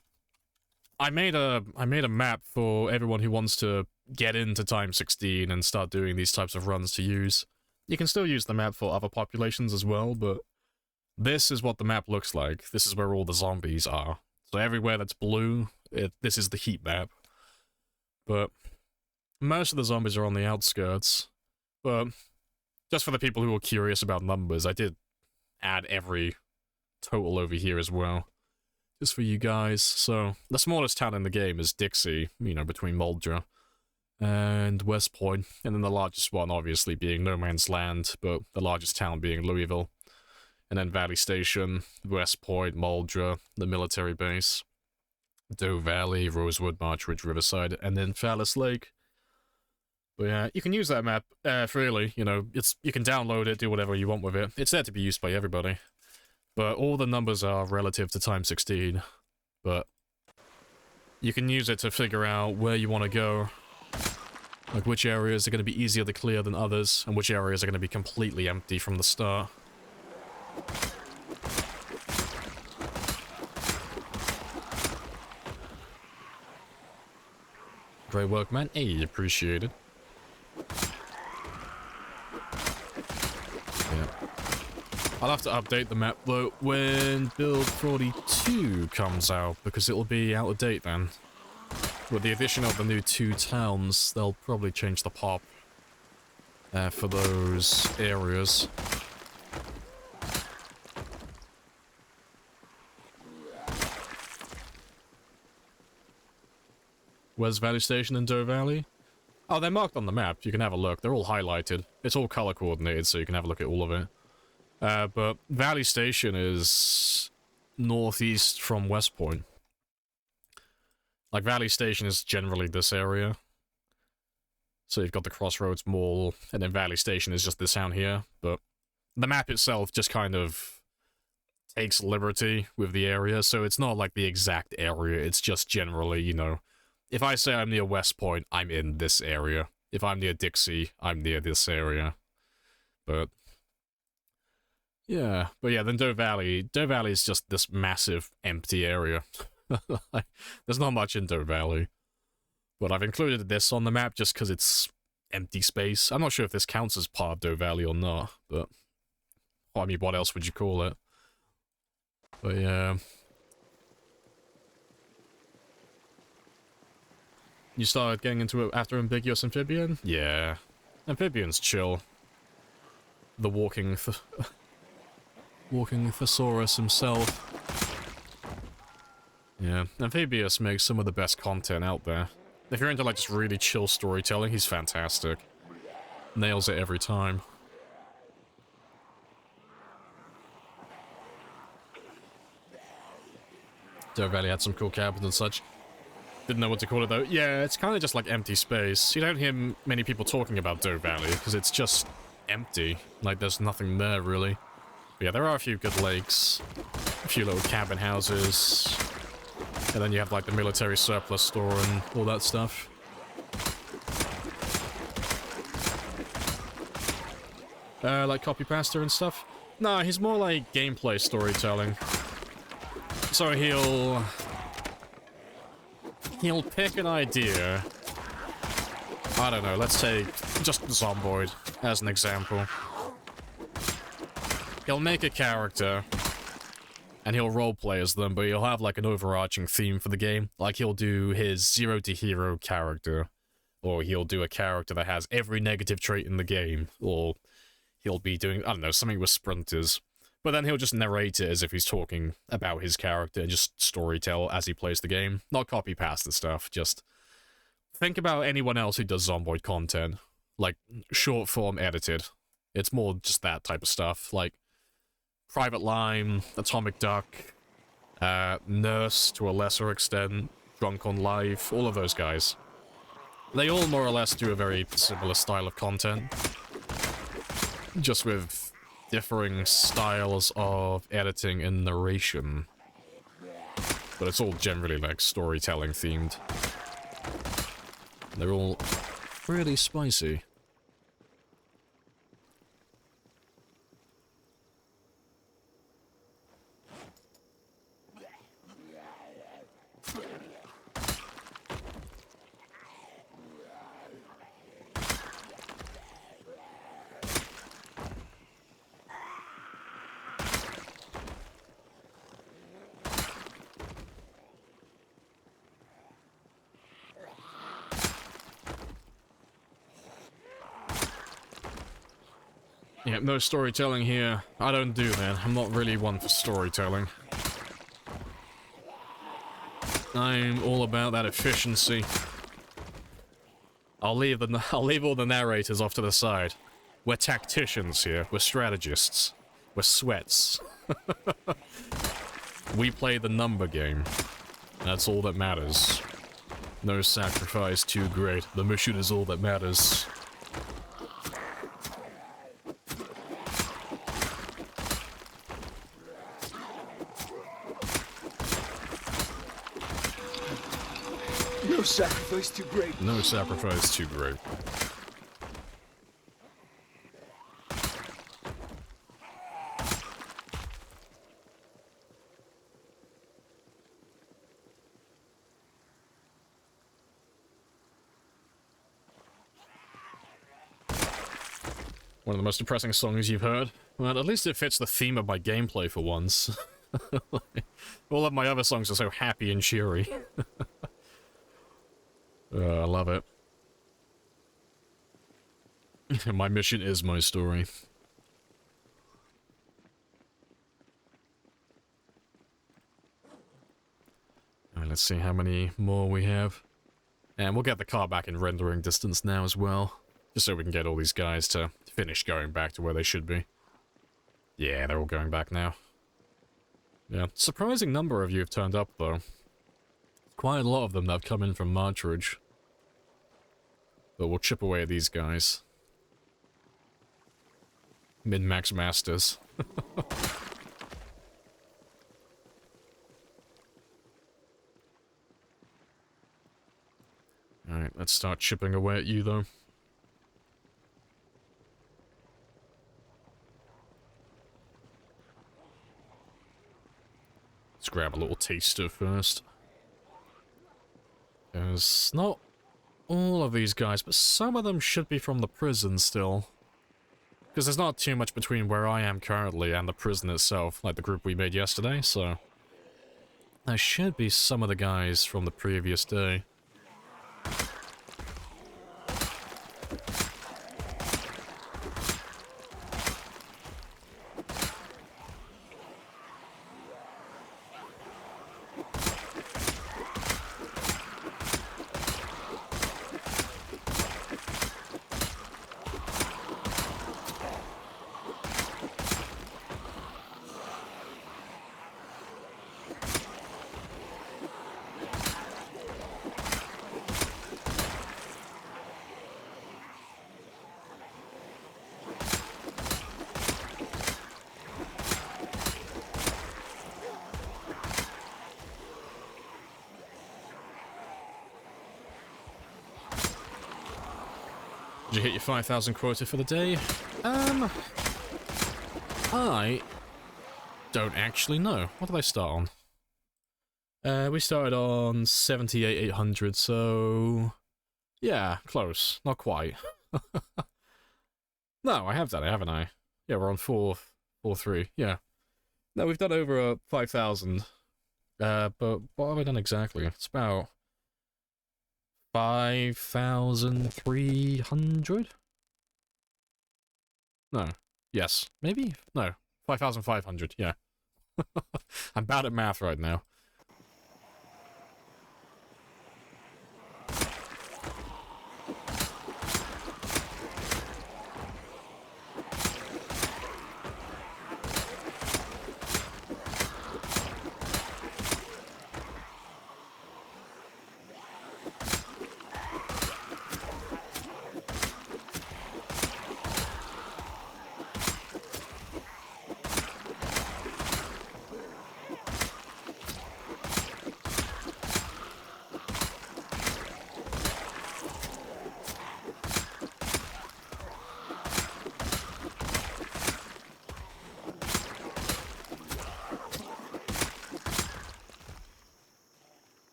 I made a map for everyone who wants to get into Time 16 and start doing these types of runs to use. You can still use the map for other populations as well, but this is what the map looks like. This is where all the zombies are. So everywhere that's blue, this is the heat map. But most of the zombies are on the outskirts. But just for the people who are curious about numbers, I did add every total over here as well. Just for you guys. So the smallest town in the game is Dixie, you know, between Muldra and West Point, and then the largest one obviously being No Man's Land, but the largest town being Louisville, and then Valley Station, West Point, Muldra, the military base, Doe Valley, Rosewood, March Ridge, Riverside, and then Fallis Lake. But yeah, you can use that map freely, you know, you can download it, do whatever you want with it. It's there to be used by everybody. But all the numbers are relative to Time 16, but you can use it to figure out where you want to go. Like which areas are going to be easier to clear than others, and which areas are going to be completely empty from the start. Great work, man. Hey, appreciated. Yeah. I'll have to update the map, though, when Build 42 comes out, because it'll be out of date then. With the addition of the new 2 towns, they'll probably change the pop for those areas. Where's Valley Station and Doe Valley? Oh, they're marked on the map. You can have a look. They're all highlighted. It's all color coordinated, so you can have a look at all of it. But Valley Station is northeast from West Point. Like, Valley Station is generally this area. So you've got the Crossroads Mall, and then Valley Station is just this town here. But the map itself just kind of takes liberty with the area, so it's not like the exact area. It's just generally, you know, if I say I'm near West Point, I'm in this area. If I'm near Dixie, I'm near this area. But yeah, then Doe Valley is just this massive empty area. There's not much in Doe Valley. But I've included this on the map just because it's empty space. I'm not sure if this counts as part of Doe Valley or not, but well, I mean, what else would you call it? But yeah. You started getting into it after Ambiguous Amphibian? Yeah. Amphibian's chill. The walking thesaurus himself. Yeah, Amphibious makes some of the best content out there. If you're into like just really chill storytelling, he's fantastic. Nails it every time. Doe Valley had some cool cabins and such. Didn't know what to call it though. Yeah, it's kind of just like empty space. You don't hear many people talking about Doe Valley because it's just empty. Like there's nothing there really. But yeah, there are a few good lakes, a few little cabin houses, and then you have like the military surplus store and all that stuff. Like copy pasta and stuff? No, he's more like gameplay storytelling. So he'll he'll pick an idea. I don't know, let's take just Zomboid as an example. He'll make a character, and he'll roleplay as them, but he'll have like an overarching theme for the game. Like he'll do his zero to hero character, or he'll do a character that has every negative trait in the game, or he'll be doing, I don't know, something with sprinters. But then he'll just narrate it as if he's talking about his character and just storytell as he plays the game. Not copy-paste the stuff, just think about anyone else who does Zomboid content. Like, short-form edited. It's more just that type of stuff. Like, Private Lime, Atomic Duck, Nurse to a lesser extent, Drunk on Life, all of those guys. They all more or less do a very similar style of content. Just with differing styles of editing and narration. But it's all generally like storytelling themed. They're all pretty spicy. Yeah, no storytelling here. I don't do, man. I'm not really one for storytelling. I'm all about that efficiency. I'll leave all the narrators off to the side. We're tacticians here. We're strategists. We're sweats. We play the number game. That's all that matters. No sacrifice too great. The mission is all that matters. No sacrifice too great. No sacrifice too great. One of the most depressing songs you've heard. Well, at least it fits the theme of my gameplay for once. All of my other songs are so happy and cheery. I love it. My mission is my story. Alright, let's see how many more we have. And we'll get the car back in rendering distance now as well. Just so we can get all these guys to finish going back to where they should be. Yeah, they're all going back now. Yeah, surprising number of you have turned up, though. Quite a lot of them that have come in from Marchridge. But we'll chip away at these guys. Min-max masters. Alright, let's start chipping away at you, though. Let's grab a little taster first. There's not all of these guys, but some of them should be from the prison still. Because there's not too much between where I am currently and the prison itself, like the group we made yesterday, so... there should be some of the guys from the previous day. Did you hit your 5,000 quota for the day? I don't actually know. What did I start on? We started on 78,800, so... Yeah, close. Not quite. No, I have done it, haven't I? Yeah, we're on 443, yeah. No, we've done over 5,000. But what have I done exactly? It's about 5,300? No. Yes. Maybe? No. 5,500, yeah. I'm bad at math right now.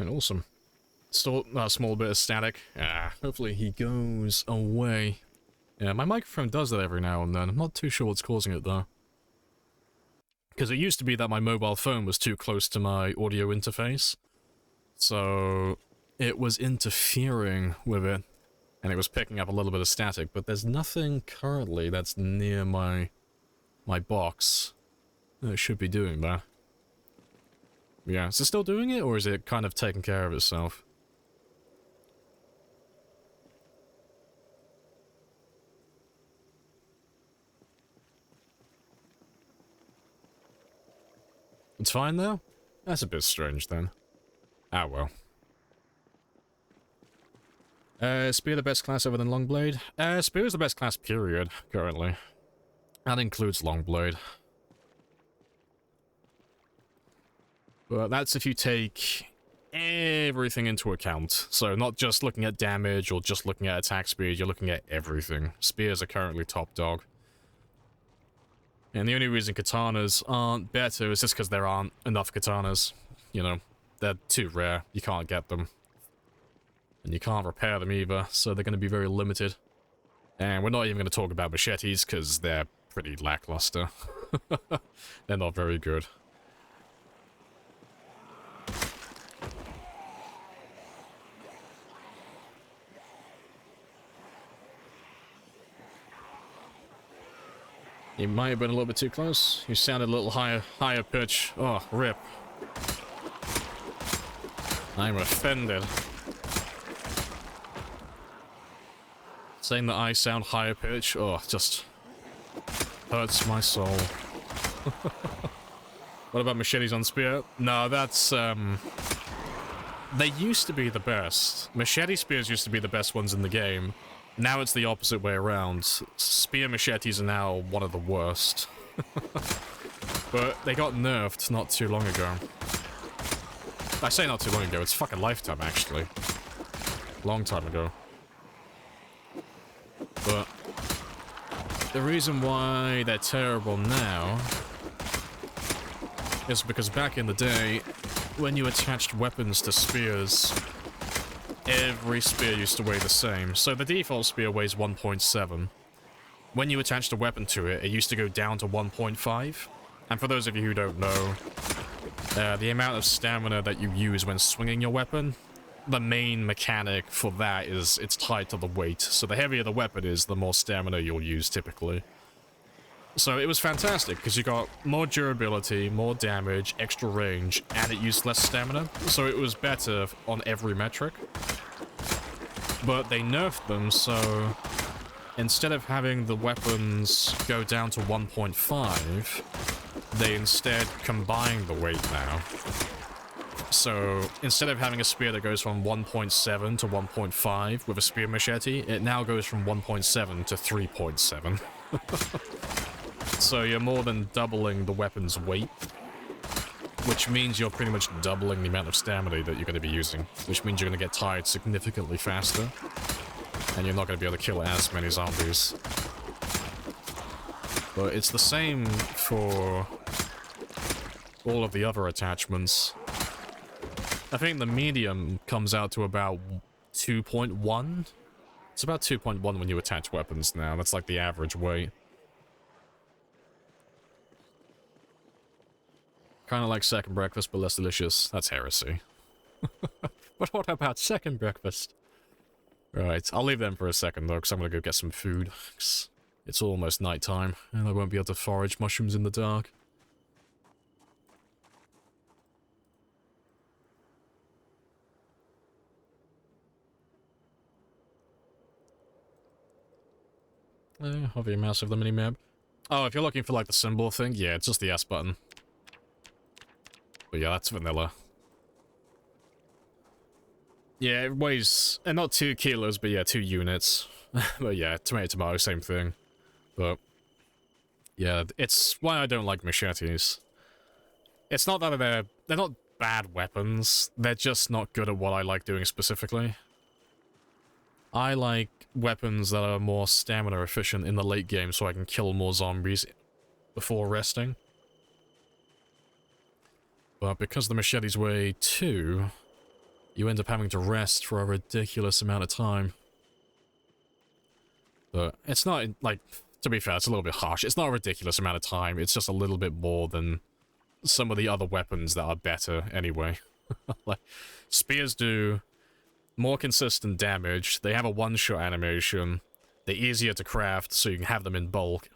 Awesome. Still a small bit of static. Hopefully he goes away. Yeah, my microphone does that every now and then. I'm not too sure what's causing it, though. Because it used to be that my mobile phone was too close to my audio interface. So it was interfering with it. And it was picking up a little bit of static. But there's nothing currently that's near my box that should be doing that. Yeah, is it still doing it, or is it kind of taking care of itself? It's fine now? That's a bit strange then. Ah well. Spear the best class other than Longblade? Spear is the best class period, currently. That includes Longblade. But that's if you take everything into account. So not just looking at damage or just looking at attack speed, you're looking at everything. Spears are currently top dog. And the only reason katanas aren't better is just because there aren't enough katanas. You know, they're too rare. You can't get them. And you can't repair them either, so they're going to be very limited. And we're not even going to talk about machetes, because they're pretty lackluster. They're not very good. You might have been a little bit too close. You sounded a little higher pitch. Oh, rip. I'm offended. Saying that I sound higher pitch, oh, just hurts my soul. What about machetes on spear? No, that's, they used to be the best. Machete spears used to be the best ones in the game. Now it's the opposite way around. Spear machetes are now one of the worst. But they got nerfed not too long ago. I say not too long ago, it's fucking lifetime actually. Long time ago. But the reason why they're terrible now is because back in the day, when you attached weapons to spears, every spear used to weigh the same. So the default spear weighs 1.7. When you attached a weapon to it, it used to go down to 1.5. And for those of you who don't know, the amount of stamina that you use when swinging your weapon, the main mechanic for that is it's tied to the weight. So the heavier the weapon is, the more stamina you'll use typically. So it was fantastic, because you got more durability, more damage, extra range, and it used less stamina. So it was better on every metric. But they nerfed them, so instead of having the weapons go down to 1.5, they instead combine the weight now. So instead of having a spear that goes from 1.7 to 1.5 with a spear machete, it now goes from 1.7 to 3.7. So you're more than doubling the weapon's weight, which means you're pretty much doubling the amount of stamina that you're going to be using, which means you're going to get tired significantly faster, and you're not going to be able to kill as many zombies. But it's the same for all of the other attachments. I think the medium comes out to about 2.1. It's about 2.1 when you attach weapons now. That's like the average weight. Kind of like second breakfast, but less delicious. That's heresy. But what about second breakfast? Right, I'll leave them for a second though, because I'm going to go get some food. It's almost nighttime, and I won't be able to forage mushrooms in the dark. Hover your mouse over the mini-map. Oh, if you're looking for like the symbol thing, yeah, it's just the S button. But yeah, that's vanilla. Yeah, it weighs, and not 2 kilos, but yeah, 2 units. But yeah, tomato, tomato, same thing. But yeah, it's why I don't like machetes. It's not that they're not bad weapons, they're just not good at what I like doing specifically. I like weapons that are more stamina efficient in the late game so I can kill more zombies before resting. But because the machetes weigh 2, you end up having to rest for a ridiculous amount of time. But it's not, like, to be fair, it's a little bit harsh. It's not a ridiculous amount of time, it's just a little bit more than some of the other weapons that are better anyway. Like, spears do more consistent damage, they have a one-shot animation, they're easier to craft so you can have them in bulk,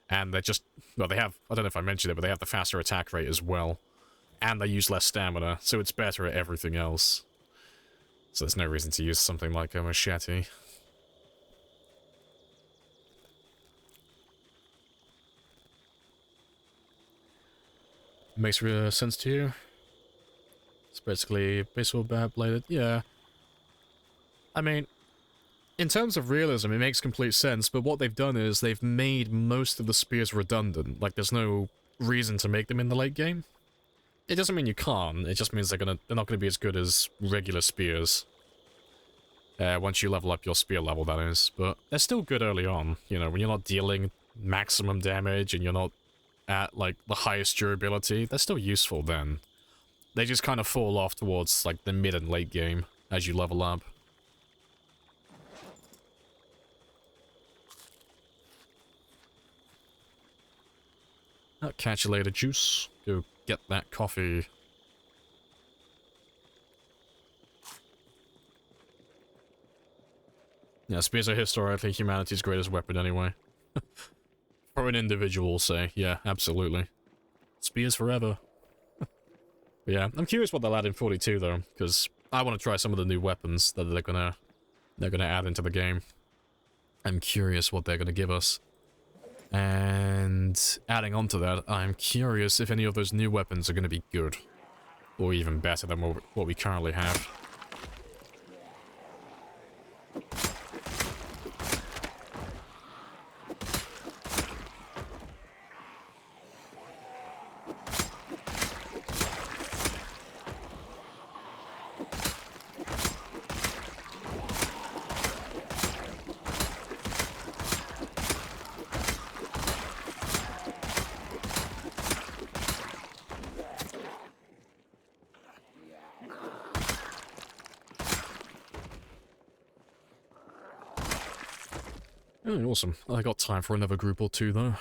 and they're just, well, they have, I don't know if I mentioned it, but they have the faster attack rate as well, and they use less stamina, so it's better at everything else. So there's no reason to use something like a machete. Makes sense to you? It's basically baseball bat bladed, yeah. I mean, in terms of realism, it makes complete sense, but what they've done is they've made most of the spears redundant. Like, there's no reason to make them in the late game. It doesn't mean you can't, it just means they're not gonna be as good as regular spears. Once you level up your spear level, that is. But they're still good early on, you know, when you're not dealing maximum damage and you're not at, like, the highest durability, they're still useful then. They just kind of fall off towards, like, the mid and late game as you level up. I'll catch you later, Juice. Go get that coffee. Yeah, spears are historically humanity's greatest weapon anyway. For an individual, say. Yeah, absolutely. Spears forever. But yeah, I'm curious what they'll add in 42 though, because I want to try some of the new weapons that they're gonna add into the game. I'm curious what they're gonna give us. And adding on to that, I'm curious if any of those new weapons are going to be good. Or even better than what we currently have. Oh, awesome. I got time for another group or two, though.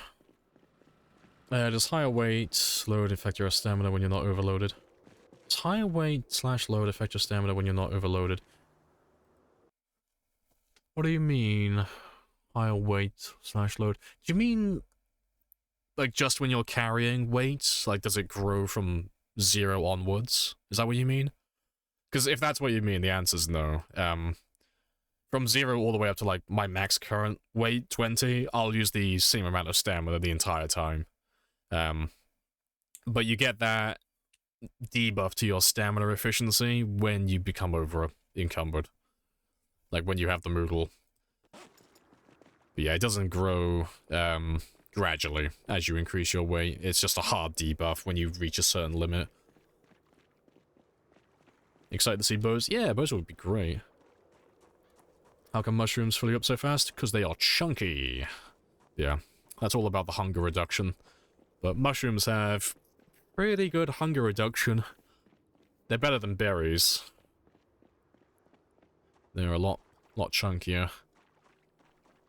Does higher weight load affect your stamina when you're not overloaded? Does higher weight / load affect your stamina when you're not overloaded? What do you mean, higher weight / load? Do you mean, like, just when you're carrying weight? Like, does it grow from 0 onwards? Is that what you mean? Because if that's what you mean, the answer's no. From 0 all the way up to, like, my max current weight, 20, I'll use the same amount of stamina the entire time. But you get that debuff to your stamina efficiency when you become over-encumbered. Like, when you have the Moodle. But yeah, it doesn't grow, gradually as you increase your weight. It's just a hard debuff when you reach a certain limit. Excited to see bows? Yeah, bows would be great. How come mushrooms fill you up so fast? Because they are chunky. Yeah, That's all about the hunger reduction. But mushrooms have pretty good hunger reduction. They're better than berries. They're a lot chunkier.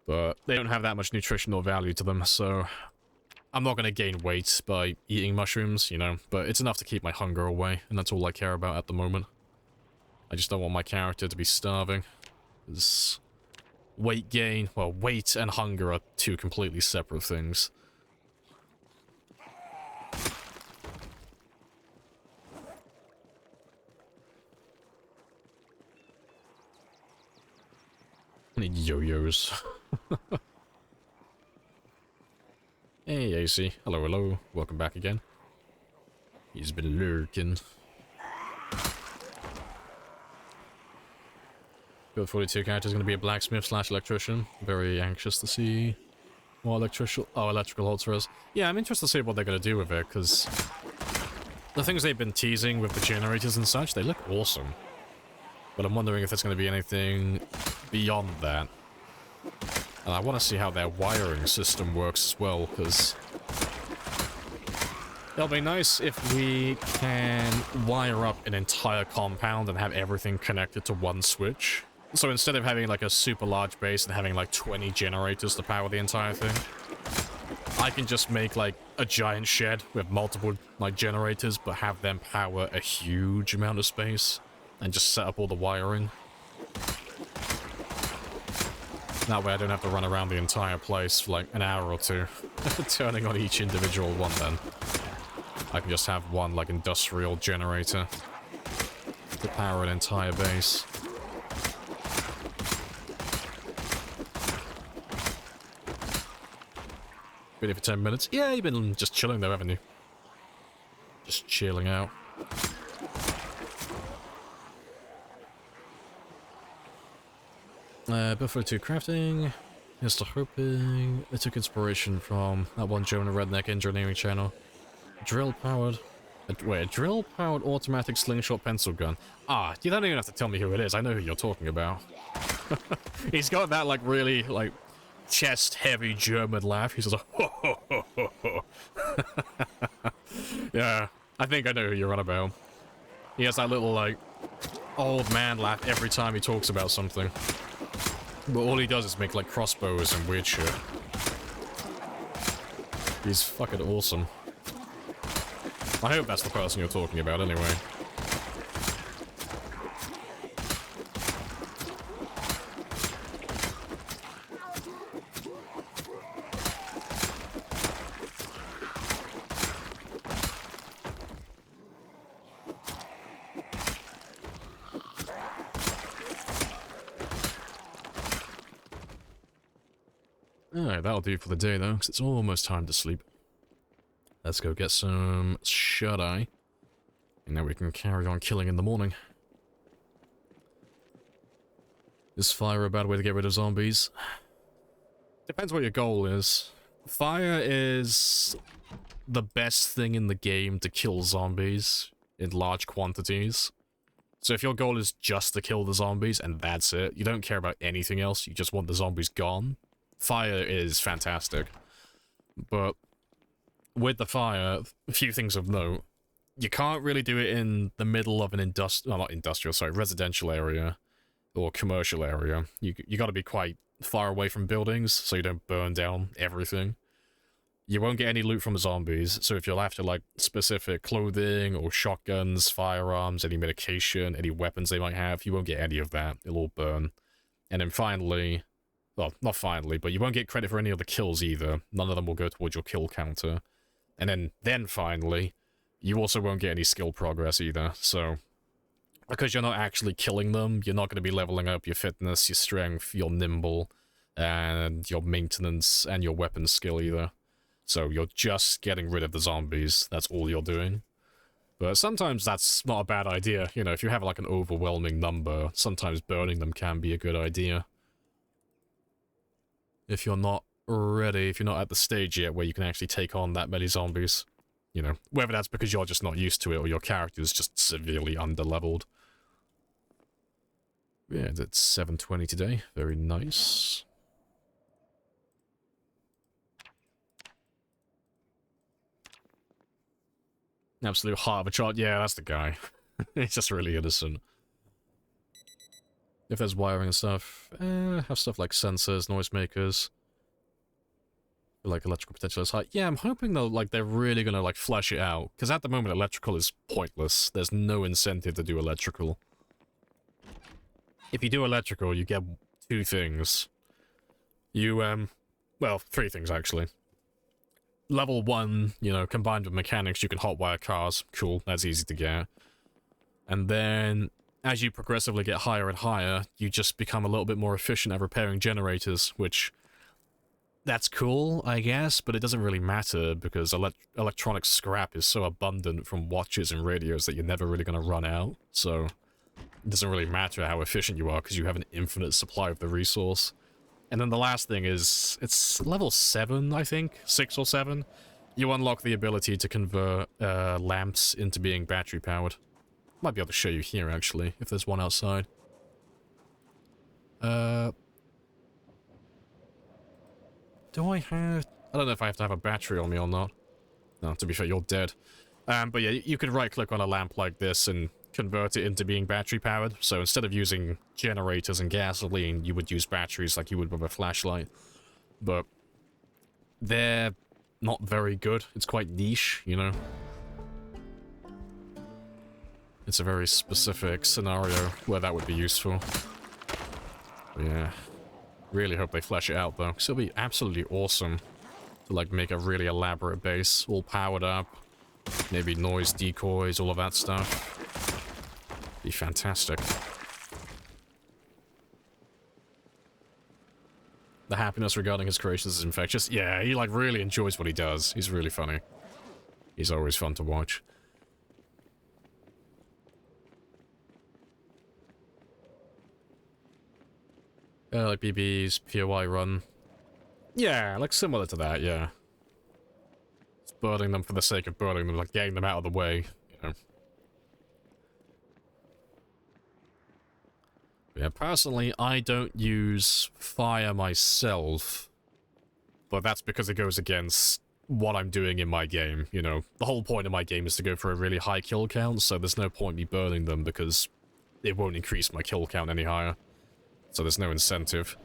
But they don't have that much nutritional value to them, so I'm not going to gain weight by eating mushrooms, you know, but it's enough to keep my hunger away, and that's all I care about at the moment. I just don't want my character to be starving. 'Cause weight gain, well, weight and hunger are two completely separate things. I need yo-yos. Hey, AC. Hello, hello. Welcome back again. He's been lurking. Build 42 character is going to be a blacksmith / electrician. Very anxious to see what electrical holster is. Yeah, I'm interested to see what they're going to do with it, because the things they've been teasing with the generators and such, they look awesome. But I'm wondering if there's going to be anything beyond that. And I want to see how their wiring system works as well, because it'll be nice if we can wire up an entire compound and have everything connected to one switch. So instead of having like a super large base and having like 20 generators to power the entire thing, I can just make like a giant shed with multiple like generators, but have them power a huge amount of space and just set up all the wiring. That way I don't have to run around the entire place for like an hour or two, turning on each individual one then. I can just have one like industrial generator to power an entire base. Been here for 10 minutes. Yeah, you've been just chilling though, haven't you? Just chilling out. Buffer 2 crafting. Here's to hoping. I took inspiration from that one Jonah Redneck engineering channel. Drill-powered... Wait, a drill-powered automatic slingshot pencil gun. Ah, you don't even have to tell me who it is. I know who you're talking about. He's got that, like, really, like, chest-heavy German laugh. He's just like, ho, ho, ho, ho, ho. Yeah, I think I know who you're on about. He has that little, like, old man laugh every time he talks about something. But all he does is make, like, crossbows and weird shit. He's fucking awesome. I hope that's the person you're talking about, anyway. Alright, that'll do for the day, though, because it's almost time to sleep. Let's go get some shut-eye. And then we can carry on killing in the morning. Is fire a bad way to get rid of zombies? Depends what your goal is. Fire is the best thing in the game to kill zombies in large quantities. So if your goal is just to kill the zombies and that's it, you don't care about anything else, you just want the zombies gone, fire is fantastic. But with the fire, a few things of note. You can't really do it in the middle of an residential area or commercial area. You got to be quite far away from buildings so you don't burn down everything. You won't get any loot from zombies, so if you're after like specific clothing or shotguns, firearms, any medication, any weapons they might have, you won't get any of that. It'll all burn. And then finally, well, not finally, but you won't get credit for any of the kills either. None of them will go towards your kill counter. And then finally, you also won't get any skill progress either, so because you're not actually killing them, you're not going to be leveling up your fitness, your strength, your nimble, and your maintenance, and your weapon skill either. So you're just getting rid of the zombies, that's all you're doing. But sometimes that's not a bad idea, you know, if you have like an overwhelming number, sometimes burning them can be a good idea. If you're not ready, if you're not at the stage yet where you can actually take on that many zombies. You know, whether that's because you're just not used to it or your character's just severely underleveled. Yeah, that's 7:20 today. Very nice. Absolute heart of a child. Yeah, that's the guy. He's just really innocent. If there's wiring and stuff, have stuff like sensors, noisemakers. Like electrical potential is high. Yeah, I'm hoping though, like they're really gonna like flesh it out. Because at the moment, electrical is pointless. There's no incentive to do electrical. If you do electrical, you get two things. You, well, three things actually. Level 1, you know, combined with mechanics, you can hotwire cars. Cool, that's easy to get. And then, as you progressively get higher and higher, you just become a little bit more efficient at repairing generators, which... that's cool, I guess, but it doesn't really matter, because electronic scrap is so abundant from watches and radios that you're never really going to run out, so... it doesn't really matter how efficient you are, because you have an infinite supply of the resource. And then the last thing is, it's level 7, I think? 6 or 7? You unlock the ability to convert lamps into being battery-powered. Might be able to show you here, actually, if there's one outside. Do I have... I don't know if I have to have a battery on me or not. No, to be fair, you're dead. But yeah, you could right-click on a lamp like this and convert it into being battery-powered. So instead of using generators and gasoline, you would use batteries like you would with a flashlight. But they're not very good. It's quite niche, you know? It's a very specific scenario where that would be useful. But yeah. Really hope they flesh it out, though, because it'll be absolutely awesome to, like, make a really elaborate base, all powered up. Maybe noise decoys, all of that stuff. Be fantastic. The happiness regarding his creations is infectious. Yeah, he, like, really enjoys what he does. He's really funny. He's always fun to watch. Like BB's POI run. Yeah, like similar to that, yeah. Just burning them for the sake of burning them, like getting them out of the way, you know. Yeah, personally, I don't use fire myself. But that's because it goes against what I'm doing in my game, you know. The whole point of my game is to go for a really high kill count, so there's no point me burning them because it won't increase my kill count any higher. So there's no incentive.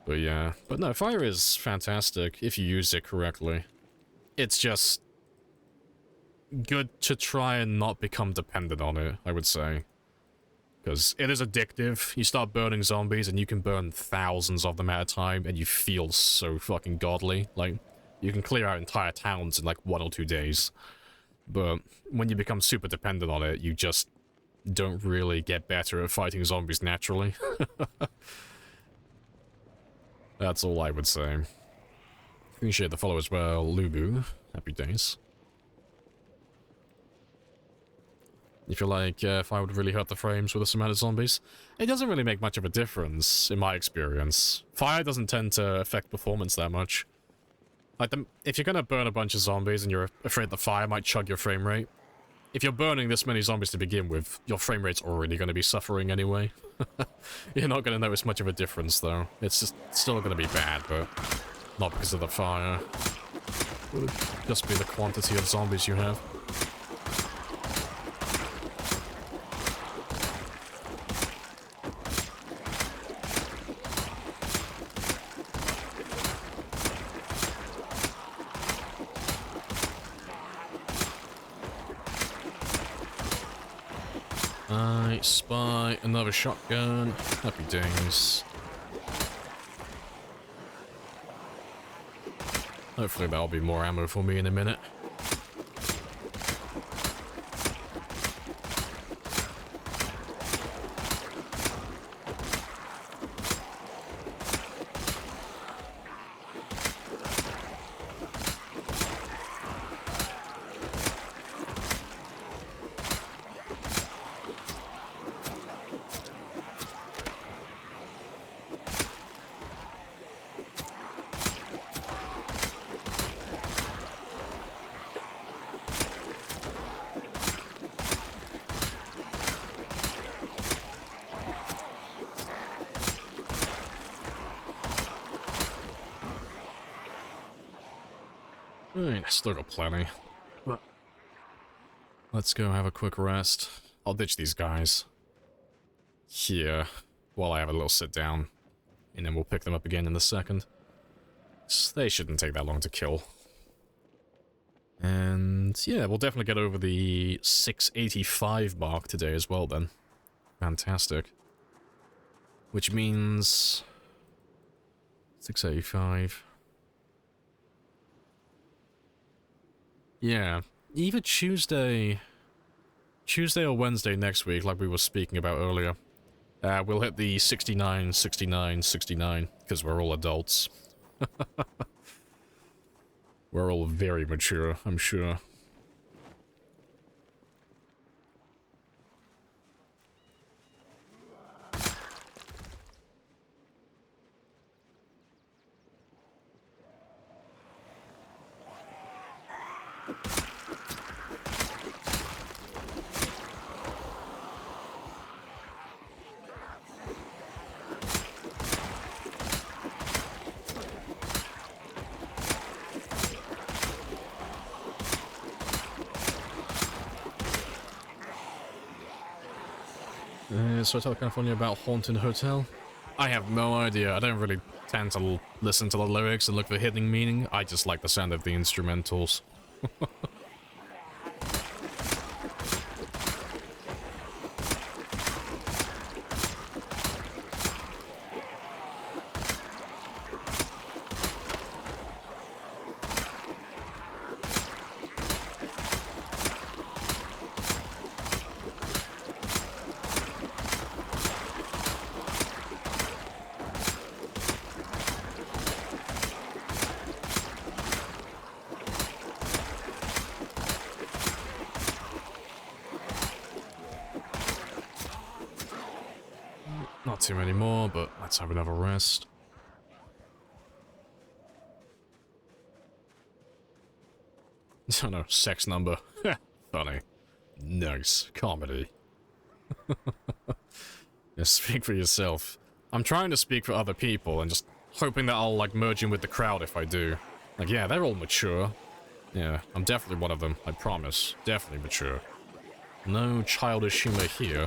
But yeah. But no, fire is fantastic if you use it correctly. It's just good to try and not become dependent on it, I would say. Because it is addictive. You start burning zombies and you can burn thousands of them at a time and you feel so fucking godly. Like, you can clear out entire towns in like 1 or 2 days. But when you become super dependent on it, you just don't really get better at fighting zombies naturally. That's all I would say. Appreciate the follow as well, Lubu. Happy days. You feel like if I would really hurt the frames with this amount of zombies? It doesn't really make much of a difference, in my experience. Fire doesn't tend to affect performance that much. Like, if you're gonna burn a bunch of zombies and you're afraid the fire might chug your frame rate, if you're burning this many zombies to begin with, your frame rate's already going to be suffering anyway. You're not going to notice much of a difference, though. It's just still going to be bad, but not because of the fire. It would just be the quantity of zombies you have. I spy another shotgun. Happy days. Hopefully that'll be more ammo for me in a minute. Right, still got plenty. But let's go have a quick rest. I'll ditch these guys here while I have a little sit down, and then we'll pick them up again in a second. They shouldn't take that long to kill. And yeah, we'll definitely get over the 685 mark today as well then. Fantastic. Which means 685. Yeah, either Tuesday or Wednesday next week, like we were speaking about earlier. We'll hit the 69, 69, 69, because we're all adults. We're all very mature, I'm sure. So I tell California about Haunted Hotel? I have no idea. I don't really tend to listen to the lyrics and look for hidden meaning. I just like the sound of the instrumentals. Not too many more, but let's have another rest. Oh no, sex number. Funny. Nice. Comedy. Just speak for yourself. I'm trying to speak for other people and just hoping that I'll, like, merge in with the crowd if I do. Like, yeah, they're all mature. Yeah, I'm definitely one of them, I promise. Definitely mature. No childish humor here.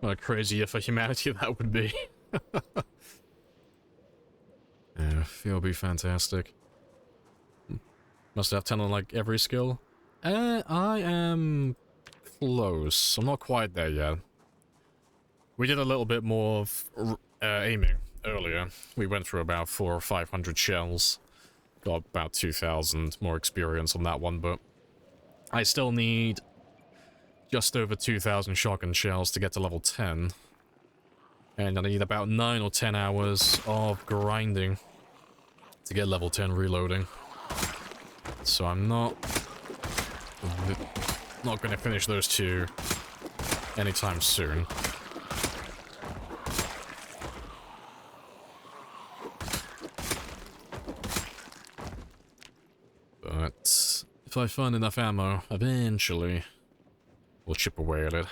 What a crazy year for humanity that would be. Yeah, it'll be fantastic. Must have 10 on, like, every skill. I am close. I'm not quite there yet. We did a little bit more of aiming earlier. We went through about 400 or 500 shells. Got about 2,000 more experience on that one, but I still need just over 2,000 shotgun shells to get to level 10. And I need about 9 or 10 hours of grinding to get level 10 reloading. So I'm not going to finish those two anytime soon. But if I find enough ammo, eventually we'll chip away at it.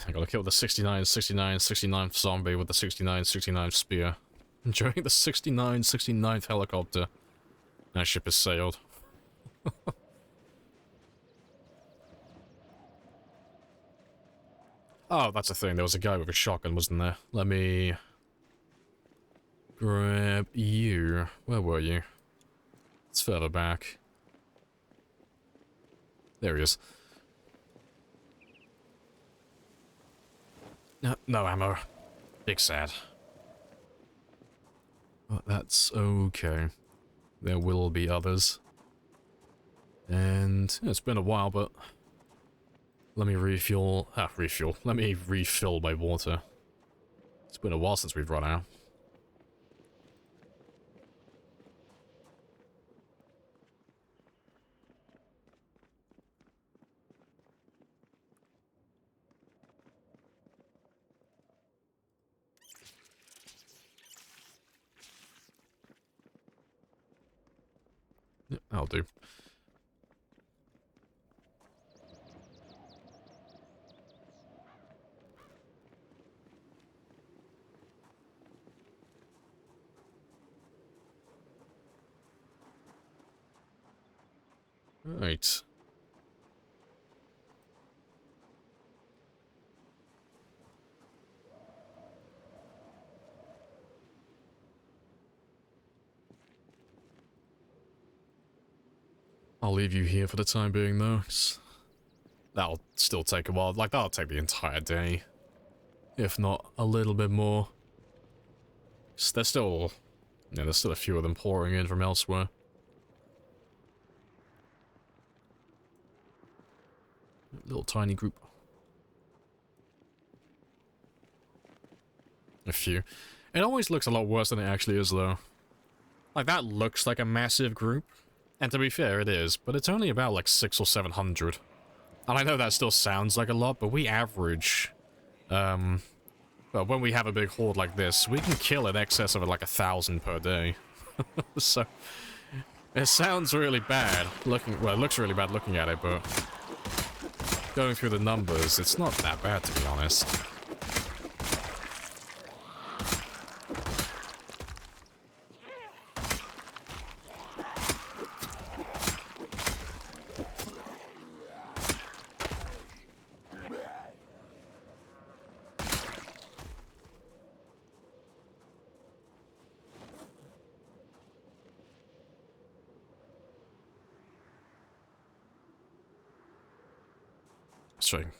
I gotta kill the 69, 69, 69th zombie with the 69, 69th spear. Enjoying the 69, 69th helicopter. That ship has sailed. Oh, that's the thing. There was a guy with a shotgun, wasn't there? Let me grab you. Where were you? It's further back. There he is. No ammo. Big sad. But that's okay. there will be others. And yeah, it's been a while, but let me refuel. Let me refill my water. It's been a while since we've run out. Yeah, that'll do. Right. I'll leave you here for the time being, though. That'll still take a while. Like, that'll take the entire day. If not a little bit more. There's still... Yeah, there's still a few of them pouring in from elsewhere. Little tiny group. A few. It always looks a lot worse than it actually is, though. Like, that looks like a massive group. And to be fair, it is. But it's only about, like, 600 or 700. And I know that still sounds like a lot, but we average... But when we have a big horde like this, we can kill in excess of, like, 1,000 per day. So... It sounds really bad looking... Well, it looks really bad looking at it, but... Going through the numbers, it's not that bad, to be honest.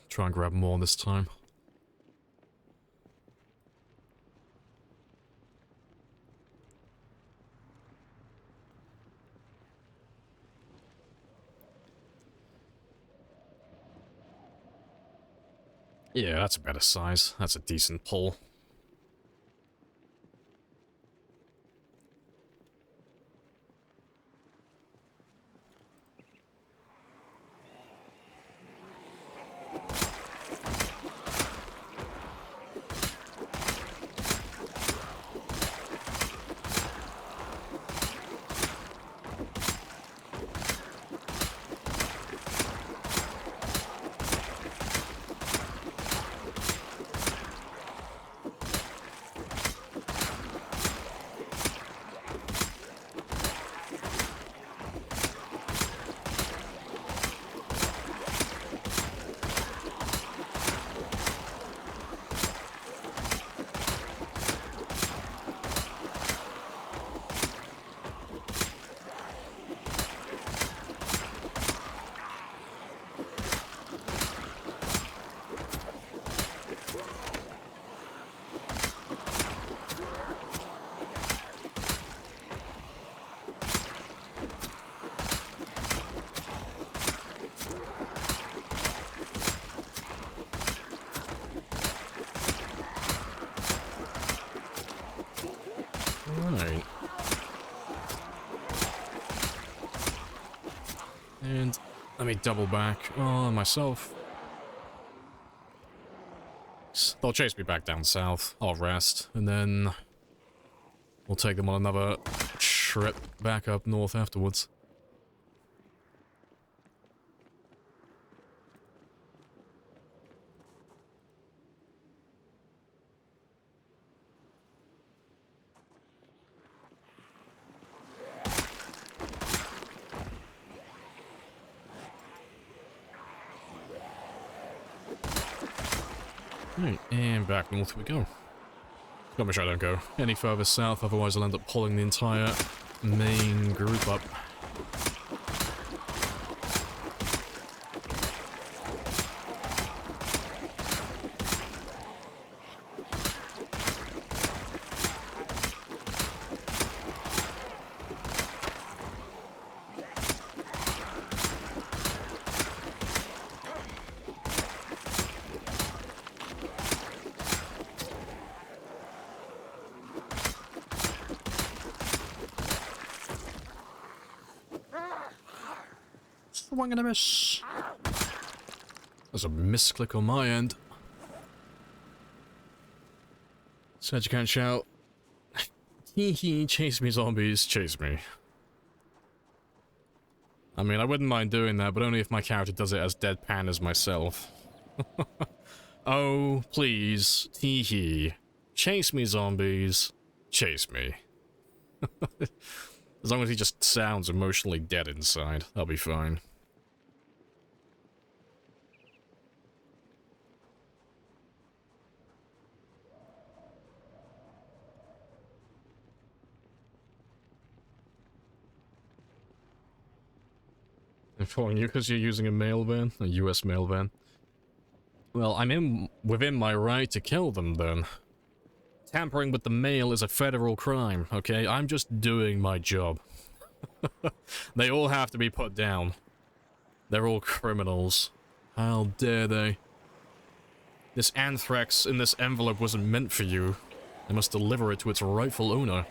Try and grab more this time. Yeah, that's a better size. That's a decent pull. Alright. And let me double back on myself. They'll chase me back down south. I'll rest, and then we'll take them on another trip back up north afterwards. Right, and back north we go. Gotta make sure I don't go any further south, otherwise I'll end up pulling the entire main group up. swing and a miss. There's a misclick on my end. Said you can't shout. Hee hee, chase me zombies, chase me. I mean, I wouldn't mind doing that, but only if my character does it as deadpan as myself. Oh, please, hee hee. Chase me zombies, chase me. As long as he just sounds emotionally dead inside, I'll be fine. I'm following you because you're using a mail van, a US mail van. Well, I'm within my right to kill them then. Tampering with the mail is a federal crime, okay? I'm just doing my job. They all have to be put down. They're all criminals. How dare they? This anthrax in this envelope wasn't meant for you. I must deliver it to its rightful owner.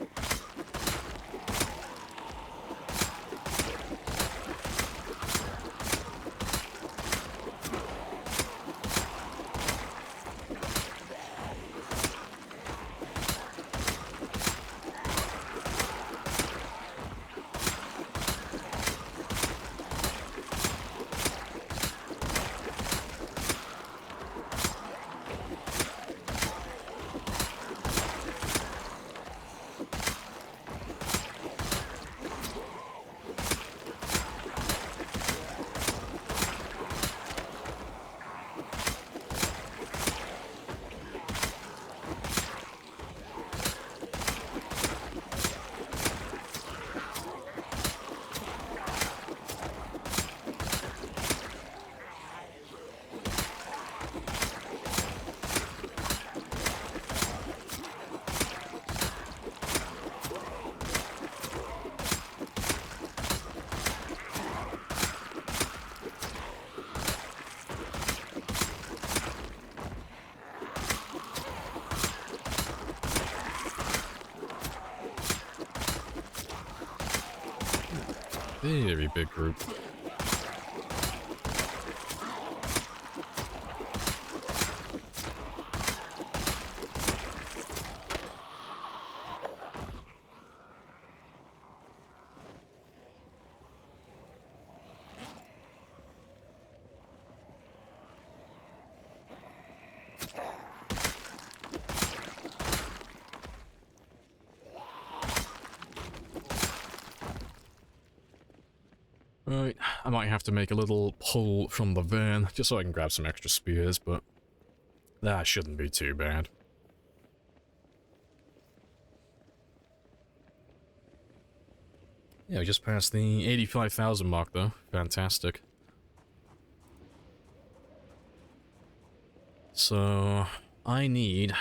Very big group. Right, I might have to make a little pull from the van, just so I can grab some extra spears, but that shouldn't be too bad. Yeah, we just passed the 85,000 mark though. Fantastic. So, I need...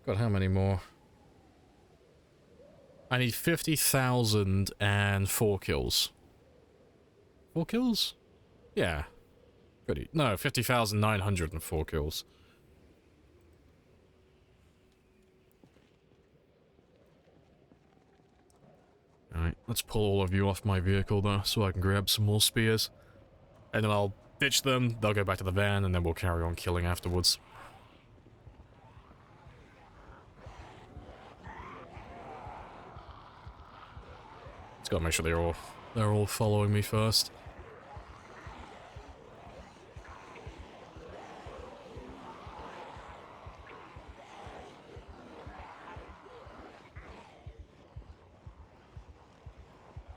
God, how many more? I need 50,000 and 4 kills. 4 kills? Yeah. Pretty. No, 50,904 kills. Alright, let's pull all of you off my vehicle though, so I can grab some more spears. And then I'll ditch them, they'll go back to the van, and then we'll carry on killing afterwards. Just gotta make sure they're all following me first.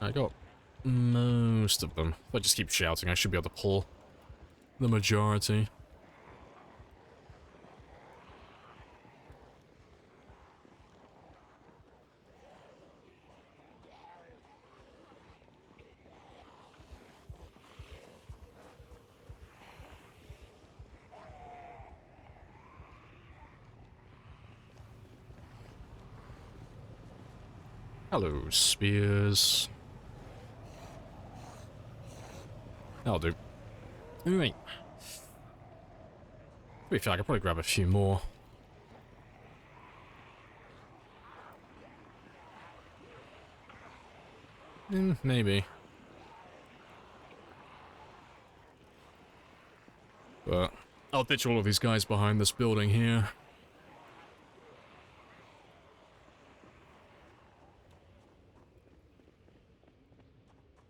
I got most of them. If I just keep shouting, I should be able to pull the majority. Hello, spears. That'll do. Alright. To be fair, I could probably grab a few more. Maybe. I'll ditch all of these guys behind this building here.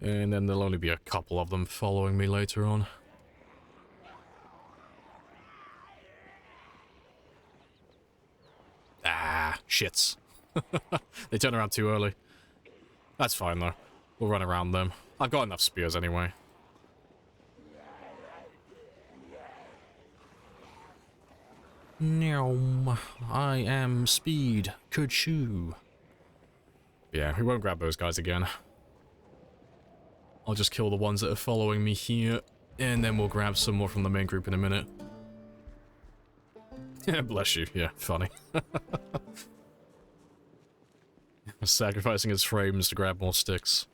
And then there'll only be a couple of them following me later on. Ah, shits. They turn around too early. That's fine though. We'll run around them. I've got enough spears anyway. No, I am speed. Ka-choo. Yeah, we won't grab those guys again. I'll just kill the ones that are following me here, and then we'll grab some more from the main group in a minute. Yeah, bless you. Yeah, funny. Sacrificing his frames to grab more sticks.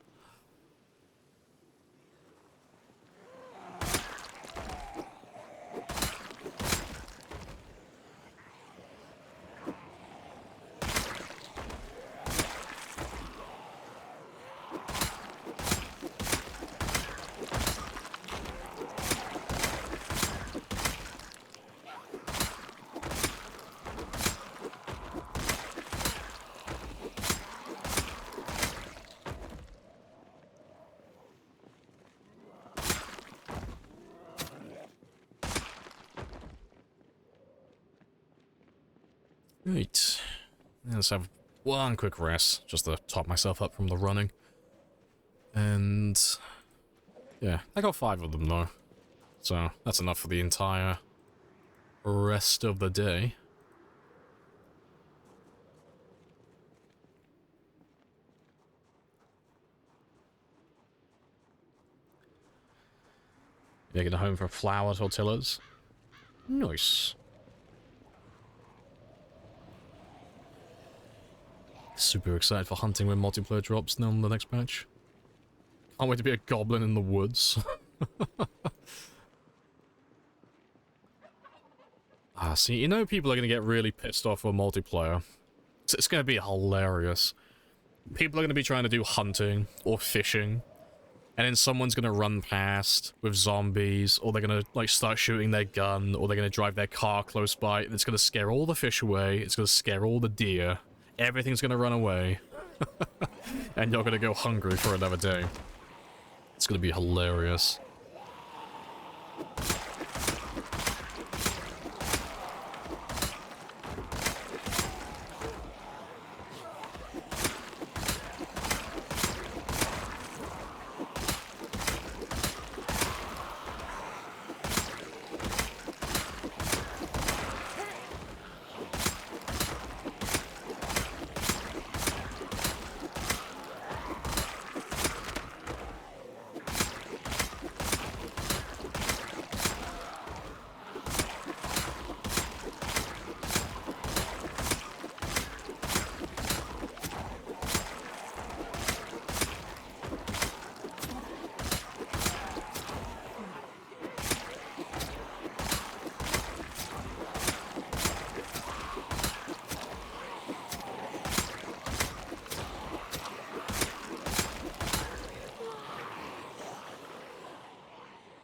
Right, let's have one quick rest, just to top myself up from the running. And yeah, I got 5 of them though, so that's enough for the entire rest of the day. Making a home for flower tortillas. Nice. Super excited for hunting when multiplayer drops now on the next patch. Can't wait to be a goblin in the woods. See, you know people are going to get really pissed off with multiplayer. It's going to be hilarious. People are going to be trying to do hunting or fishing, and then someone's going to run past with zombies, or they're going to like start shooting their gun, or they're going to drive their car close by, and it's going to scare all the fish away, it's going to scare all the deer. Everything's gonna run away. And you're gonna go hungry for another day. It's gonna be hilarious.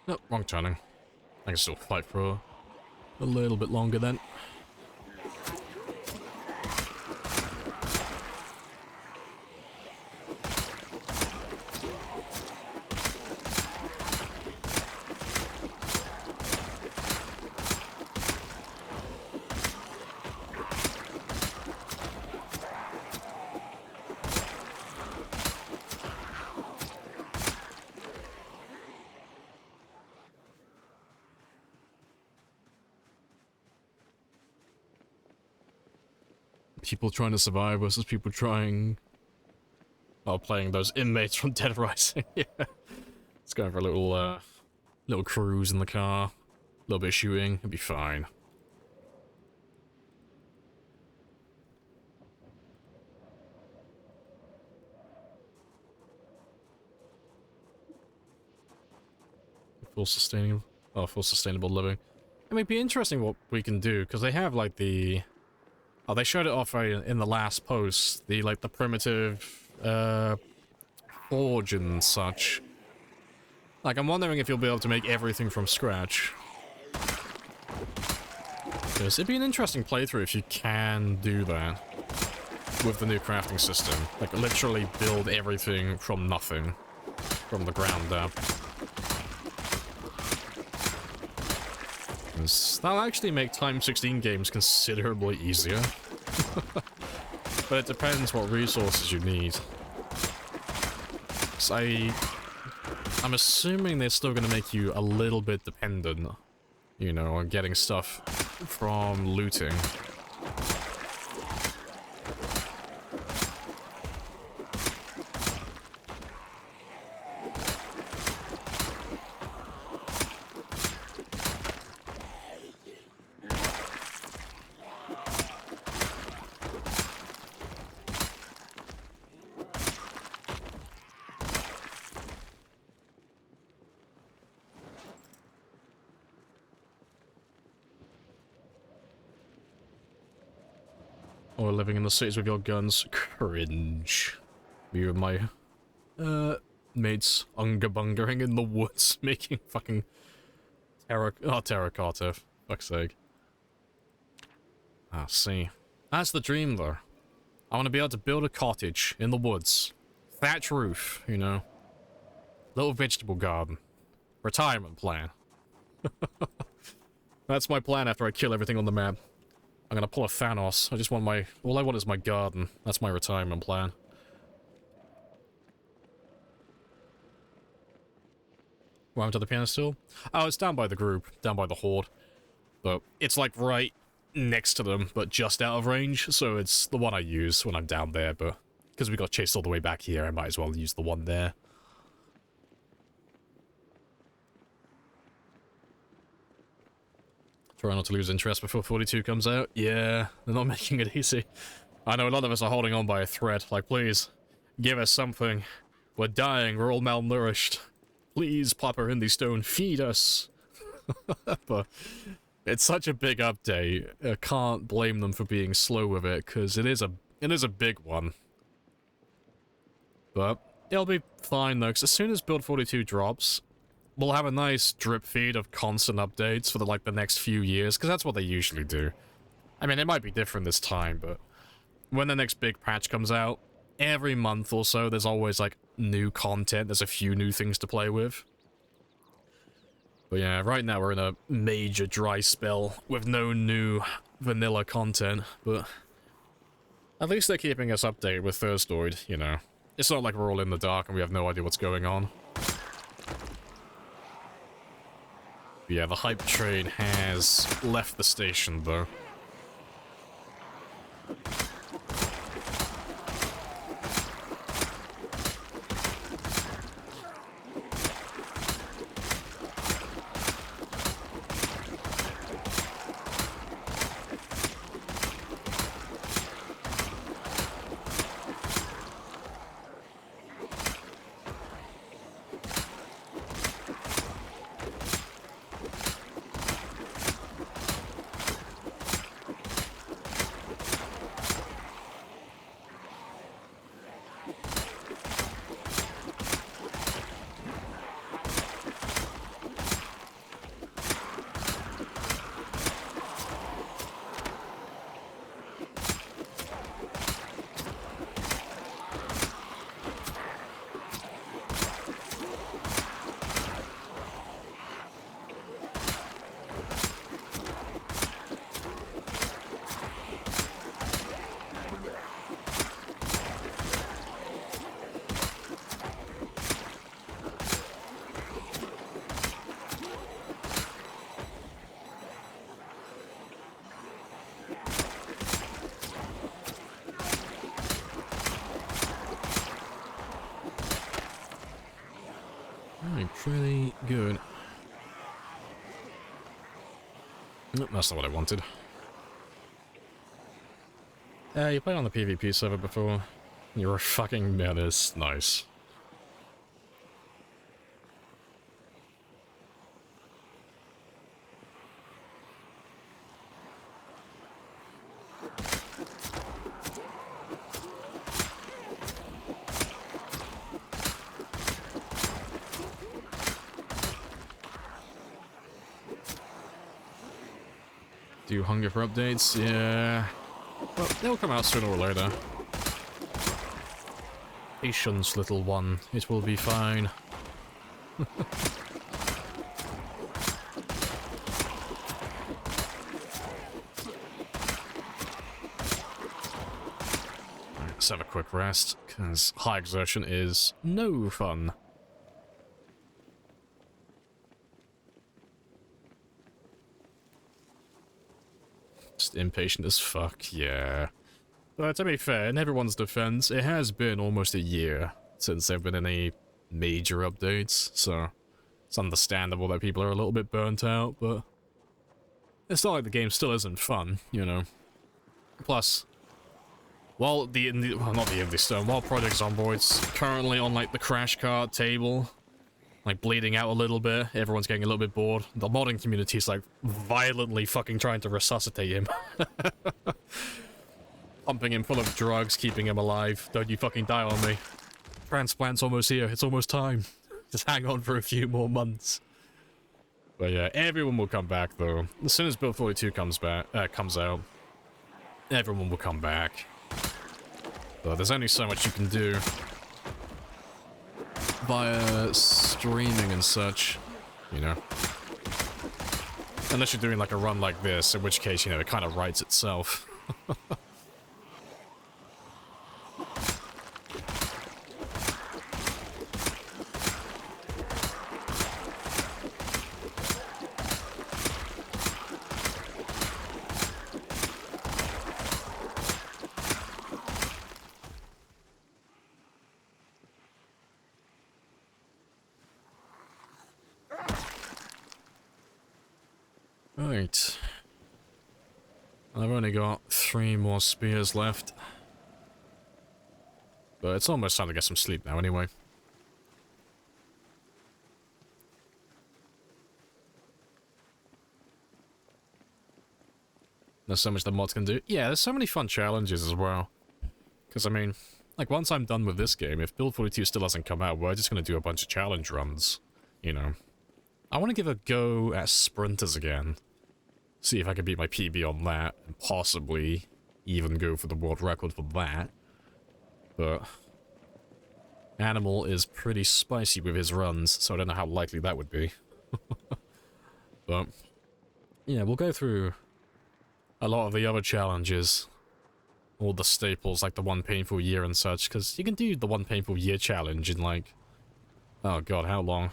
Nope, wrong turning. I can still fight for a little bit longer then. People trying to survive versus people trying... Oh, playing those inmates from Dead Rising. Yeah. Let's go for a little cruise in the car. A little bit of shooting. It'll be fine. Full sustainable living. It might be interesting what we can do, because they have like the... Oh, they showed it off in the last post. The primitive forge and such. Like, I'm wondering if you'll be able to make everything from scratch. Because it'd be an interesting playthrough if you can do that with the new crafting system. Like, literally build everything from nothing, from the ground up. 'Cause that'll actually make Time 16 games considerably easier. But it depends what resources you need. 'Cause I'm assuming they're still going to make you a little bit dependent, you know, on getting stuff from looting. Or living in the cities with your guns. Cringe. Me and my mates unga-bungering in the woods, making fucking terracotta, fuck's sake. Ah, see. That's the dream, though. I want to be able to build a cottage in the woods. Thatch roof, you know. Little vegetable garden. Retirement plan. That's my plan after I kill everything on the map. I'm gonna pull a Thanos. I just want my... All I want is my garden. That's my retirement plan. What happened to the piano still? Oh, it's down by the group. Down by the horde. But it's like right next to them, but just out of range. So it's the one I use when I'm down there, but... Because we got chased all the way back here, I might as well use the one there. Try not to lose interest before 42 comes out. Yeah, they're not making it easy. I know a lot of us are holding on by a thread. Like, please, give us something. We're dying, we're all malnourished. Please, Papa Indy Stone, feed us. But it's such a big update. I can't blame them for being slow with it, because it is a big one. But it'll be fine, though, because as soon as Build 42 drops... We'll have a nice drip feed of constant updates for the next few years, because that's what they usually do. I mean, it might be different this time, but when the next big patch comes out, every month or so, there's always, like, new content. There's a few new things to play with. But yeah, right now we're in a major dry spell with no new vanilla content, but at least they're keeping us updated with Thirstoid, you know. It's not like we're all in the dark and we have no idea what's going on. Yeah, the hype train has left the station, though. Pretty good. Nope, that's not what I wanted. You played on the PvP server before. You're a fucking menace. Nice. Do you hunger for updates? Yeah. Well, they'll come out sooner or later. Patience, little one. It will be fine. Let's have a quick rest, because high exertion is no fun. Just impatient as fuck, yeah. But to be fair, in everyone's defense, it has been almost a year since there have been any major updates, so it's understandable that people are a little bit burnt out, but it's not like the game still isn't fun, you know. Plus, while not the Indie Stone, while Project Zomboid's currently on like the crash cart table, like bleeding out a little bit, everyone's getting a little bit bored. The modding community is like violently fucking trying to resuscitate him. Pumping him full of drugs, keeping him alive. Don't you fucking die on me. Transplant's almost here, it's almost time. Just hang on for a few more months. But yeah, everyone will come back though. As soon as Build 42 comes out, everyone will come back. But there's only so much you can do via streaming and such, you know. Unless you're doing like a run like this, in which case, you know, it kind of writes itself. Right. I've only got 3 more spears left. But it's almost time to get some sleep now anyway. There's so much the mods can do. Yeah, there's so many fun challenges as well. Because, I mean, like, once I'm done with this game, if Build 42 still hasn't come out, we're just going to do a bunch of challenge runs, you know. I want to give a go at sprinters again. See if I can beat my PB on that, and possibly even go for the world record for that. But Animal is pretty spicy with his runs, so I don't know how likely that would be. But yeah, we'll go through a lot of the other challenges. All the staples, like the one painful year and such, because you can do the one painful year challenge in like... oh god, how long?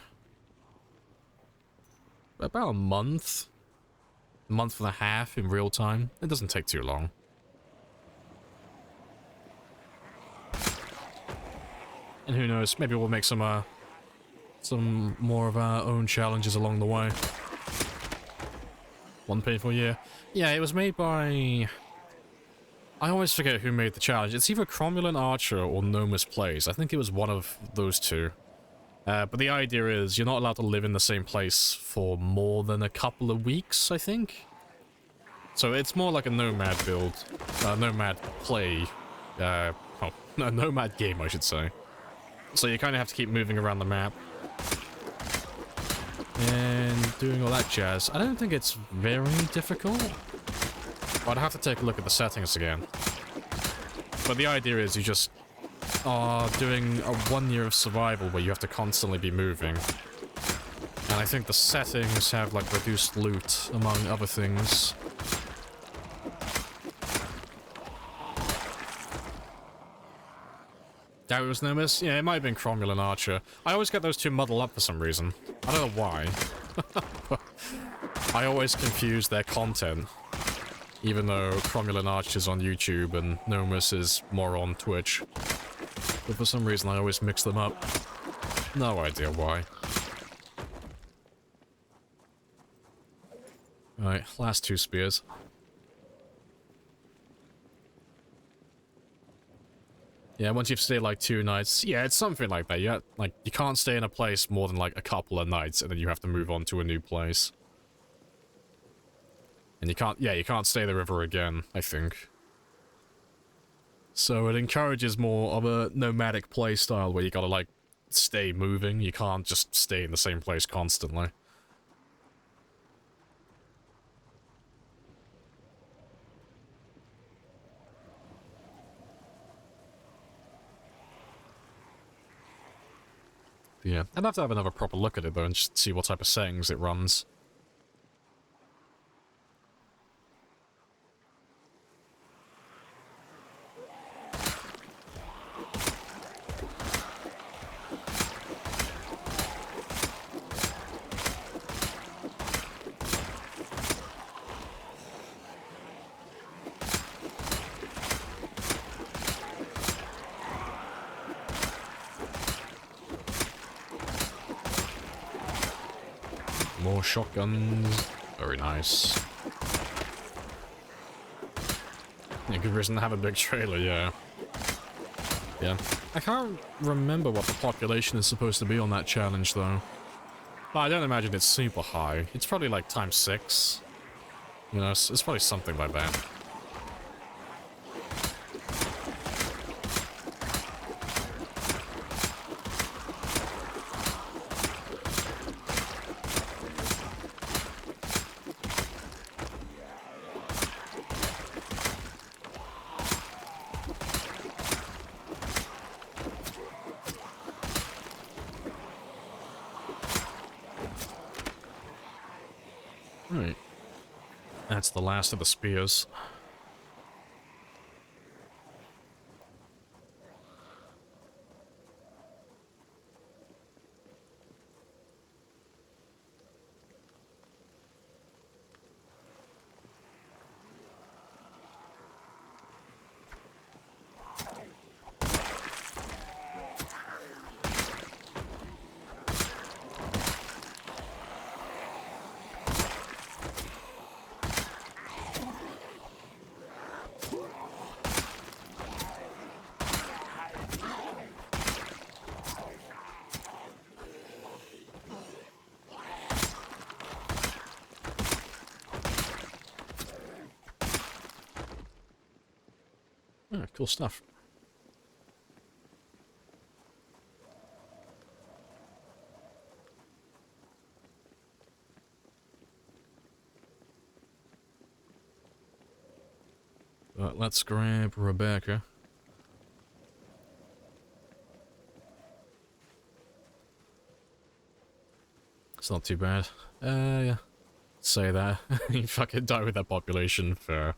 About a month? A month and a half in real time. It doesn't take too long. And who knows, maybe we'll make some more of our own challenges along the way. One painful year. Yeah, it was made by... I always forget who made the challenge. It's either Cromulent Archer or Nomus Plays. I think it was one of those two. But the idea is you're not allowed to live in the same place for more than a couple of weeks, I think. So it's more like a nomad build. Nomad play. A nomad game, I should say. So you kind of have to keep moving around the map. And doing all that jazz. I don't think it's very difficult. I'd have to take a look at the settings again. But the idea is you just are doing a 1 year of survival where you have to constantly be moving. And I think the settings have like reduced loot, among other things. That was Nomus? Yeah, it might have been Cromulent Archer. I always get those two muddled up for some reason. I don't know why. I always confuse their content. Even though Cromulent Archer's on YouTube and Nomus is more on Twitch. But for some reason I always mix them up. No idea why. Alright, last 2 spears. Yeah, once you've stayed like 2 nights, yeah, it's something like that. You can't stay in a place more than like a couple of nights, and then you have to move on to a new place. And you can't stay there ever again, I think. So it encourages more of a nomadic play style where you gotta like stay moving. You can't just stay in the same place constantly. Yeah, I'd have to have another proper look at it though and just see what type of settings it runs. More shotguns. Very nice. Yeah, good reason to have a big trailer, yeah. Yeah. I can't remember what the population is supposed to be on that challenge, though. But I don't imagine it's super high. It's probably like times 6. You know, it's probably something like that. Right. That's the last of the spears. Ah, cool stuff. But let's grab Rebecca. It's not too bad. Yeah. Say that. You fucking die with that population, fair.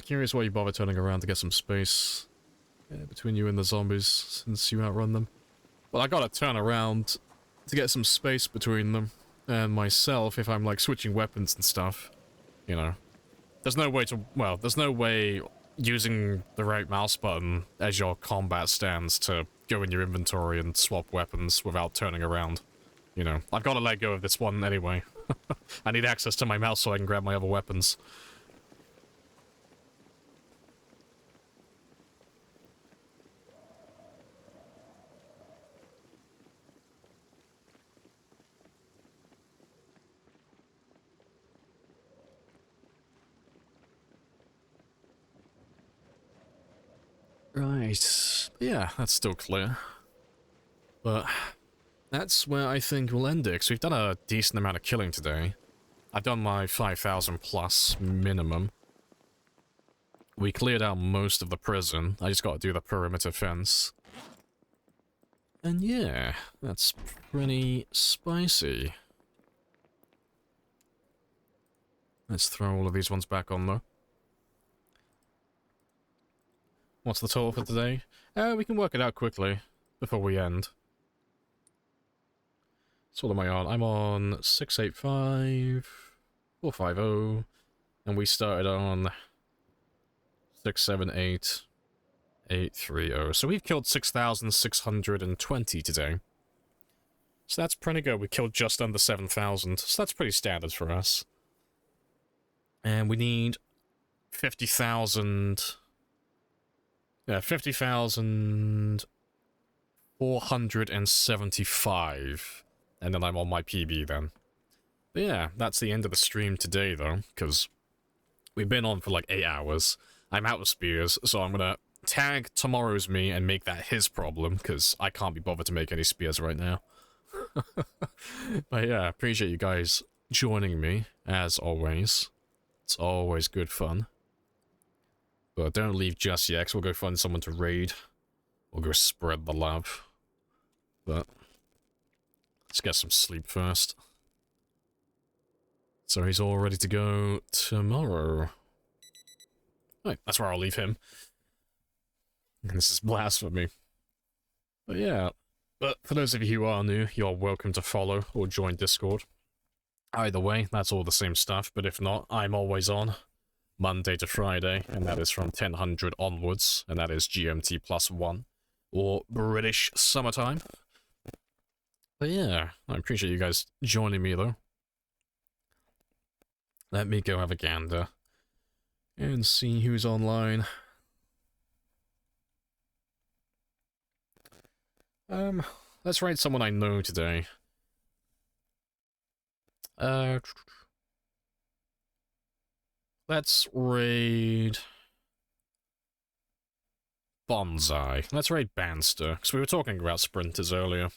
Curious why you bother turning around to get some space between you and the zombies, since you outrun them. Well, I gotta turn around to get some space between them and myself if I'm, like, switching weapons and stuff. You know. There's no way to... Well, there's no way using the right mouse button as your combat stance to go in your inventory and swap weapons without turning around. You know, I've gotta let go of this one anyway. I need access to my mouse so I can grab my other weapons. Right. Yeah, that's still clear. But that's where I think we'll end it, because we've done a decent amount of killing today. I've done my 5,000 plus minimum. We cleared out most of the prison. I just got to do the perimeter fence. And yeah, that's pretty spicy. Let's throw all of these ones back on though. What's the total for today? We can work it out quickly before we end. So what am I on? I'm on 685, 450, and we started on 678, 830. So we've killed 6,620 today. So that's pretty good. We killed just under 7,000. So that's pretty standard for us. And we need 50,000... Yeah, 50,475. And then I'm on my PB then. But yeah, that's the end of the stream today though, because we've been on for like 8 hours. I'm out of spears, so I'm gonna tag tomorrow's me and make that his problem, because I can't be bothered to make any spears right now. But yeah, appreciate you guys joining me, as always. It's always good fun. But don't leave just yet, 'cause we'll go find someone to raid. We'll go spread the love. But let's get some sleep first. So he's all ready to go tomorrow. Right, that's where I'll leave him. And this is blasphemy. But yeah. But for those of you who are new, you're welcome to follow or join Discord. Either way, that's all the same stuff, but if not, I'm always on. Monday to Friday, and that is from 1000 onwards, and that is GMT +1, or British summertime. But yeah, I appreciate you guys joining me though. Let me go have a gander, and see who's online. Let's raid someone I know today. Let's raid Bonsai. Let's raid Banster, because we were talking about sprinters earlier.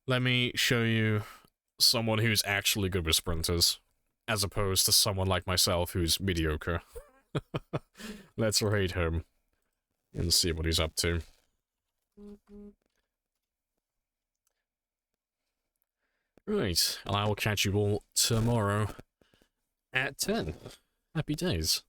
Let me show you someone who's actually good with sprinters, as opposed to someone like myself who's mediocre. Let's raid him and see what he's up to. Right, and I will catch you all tomorrow at 10. Happy days.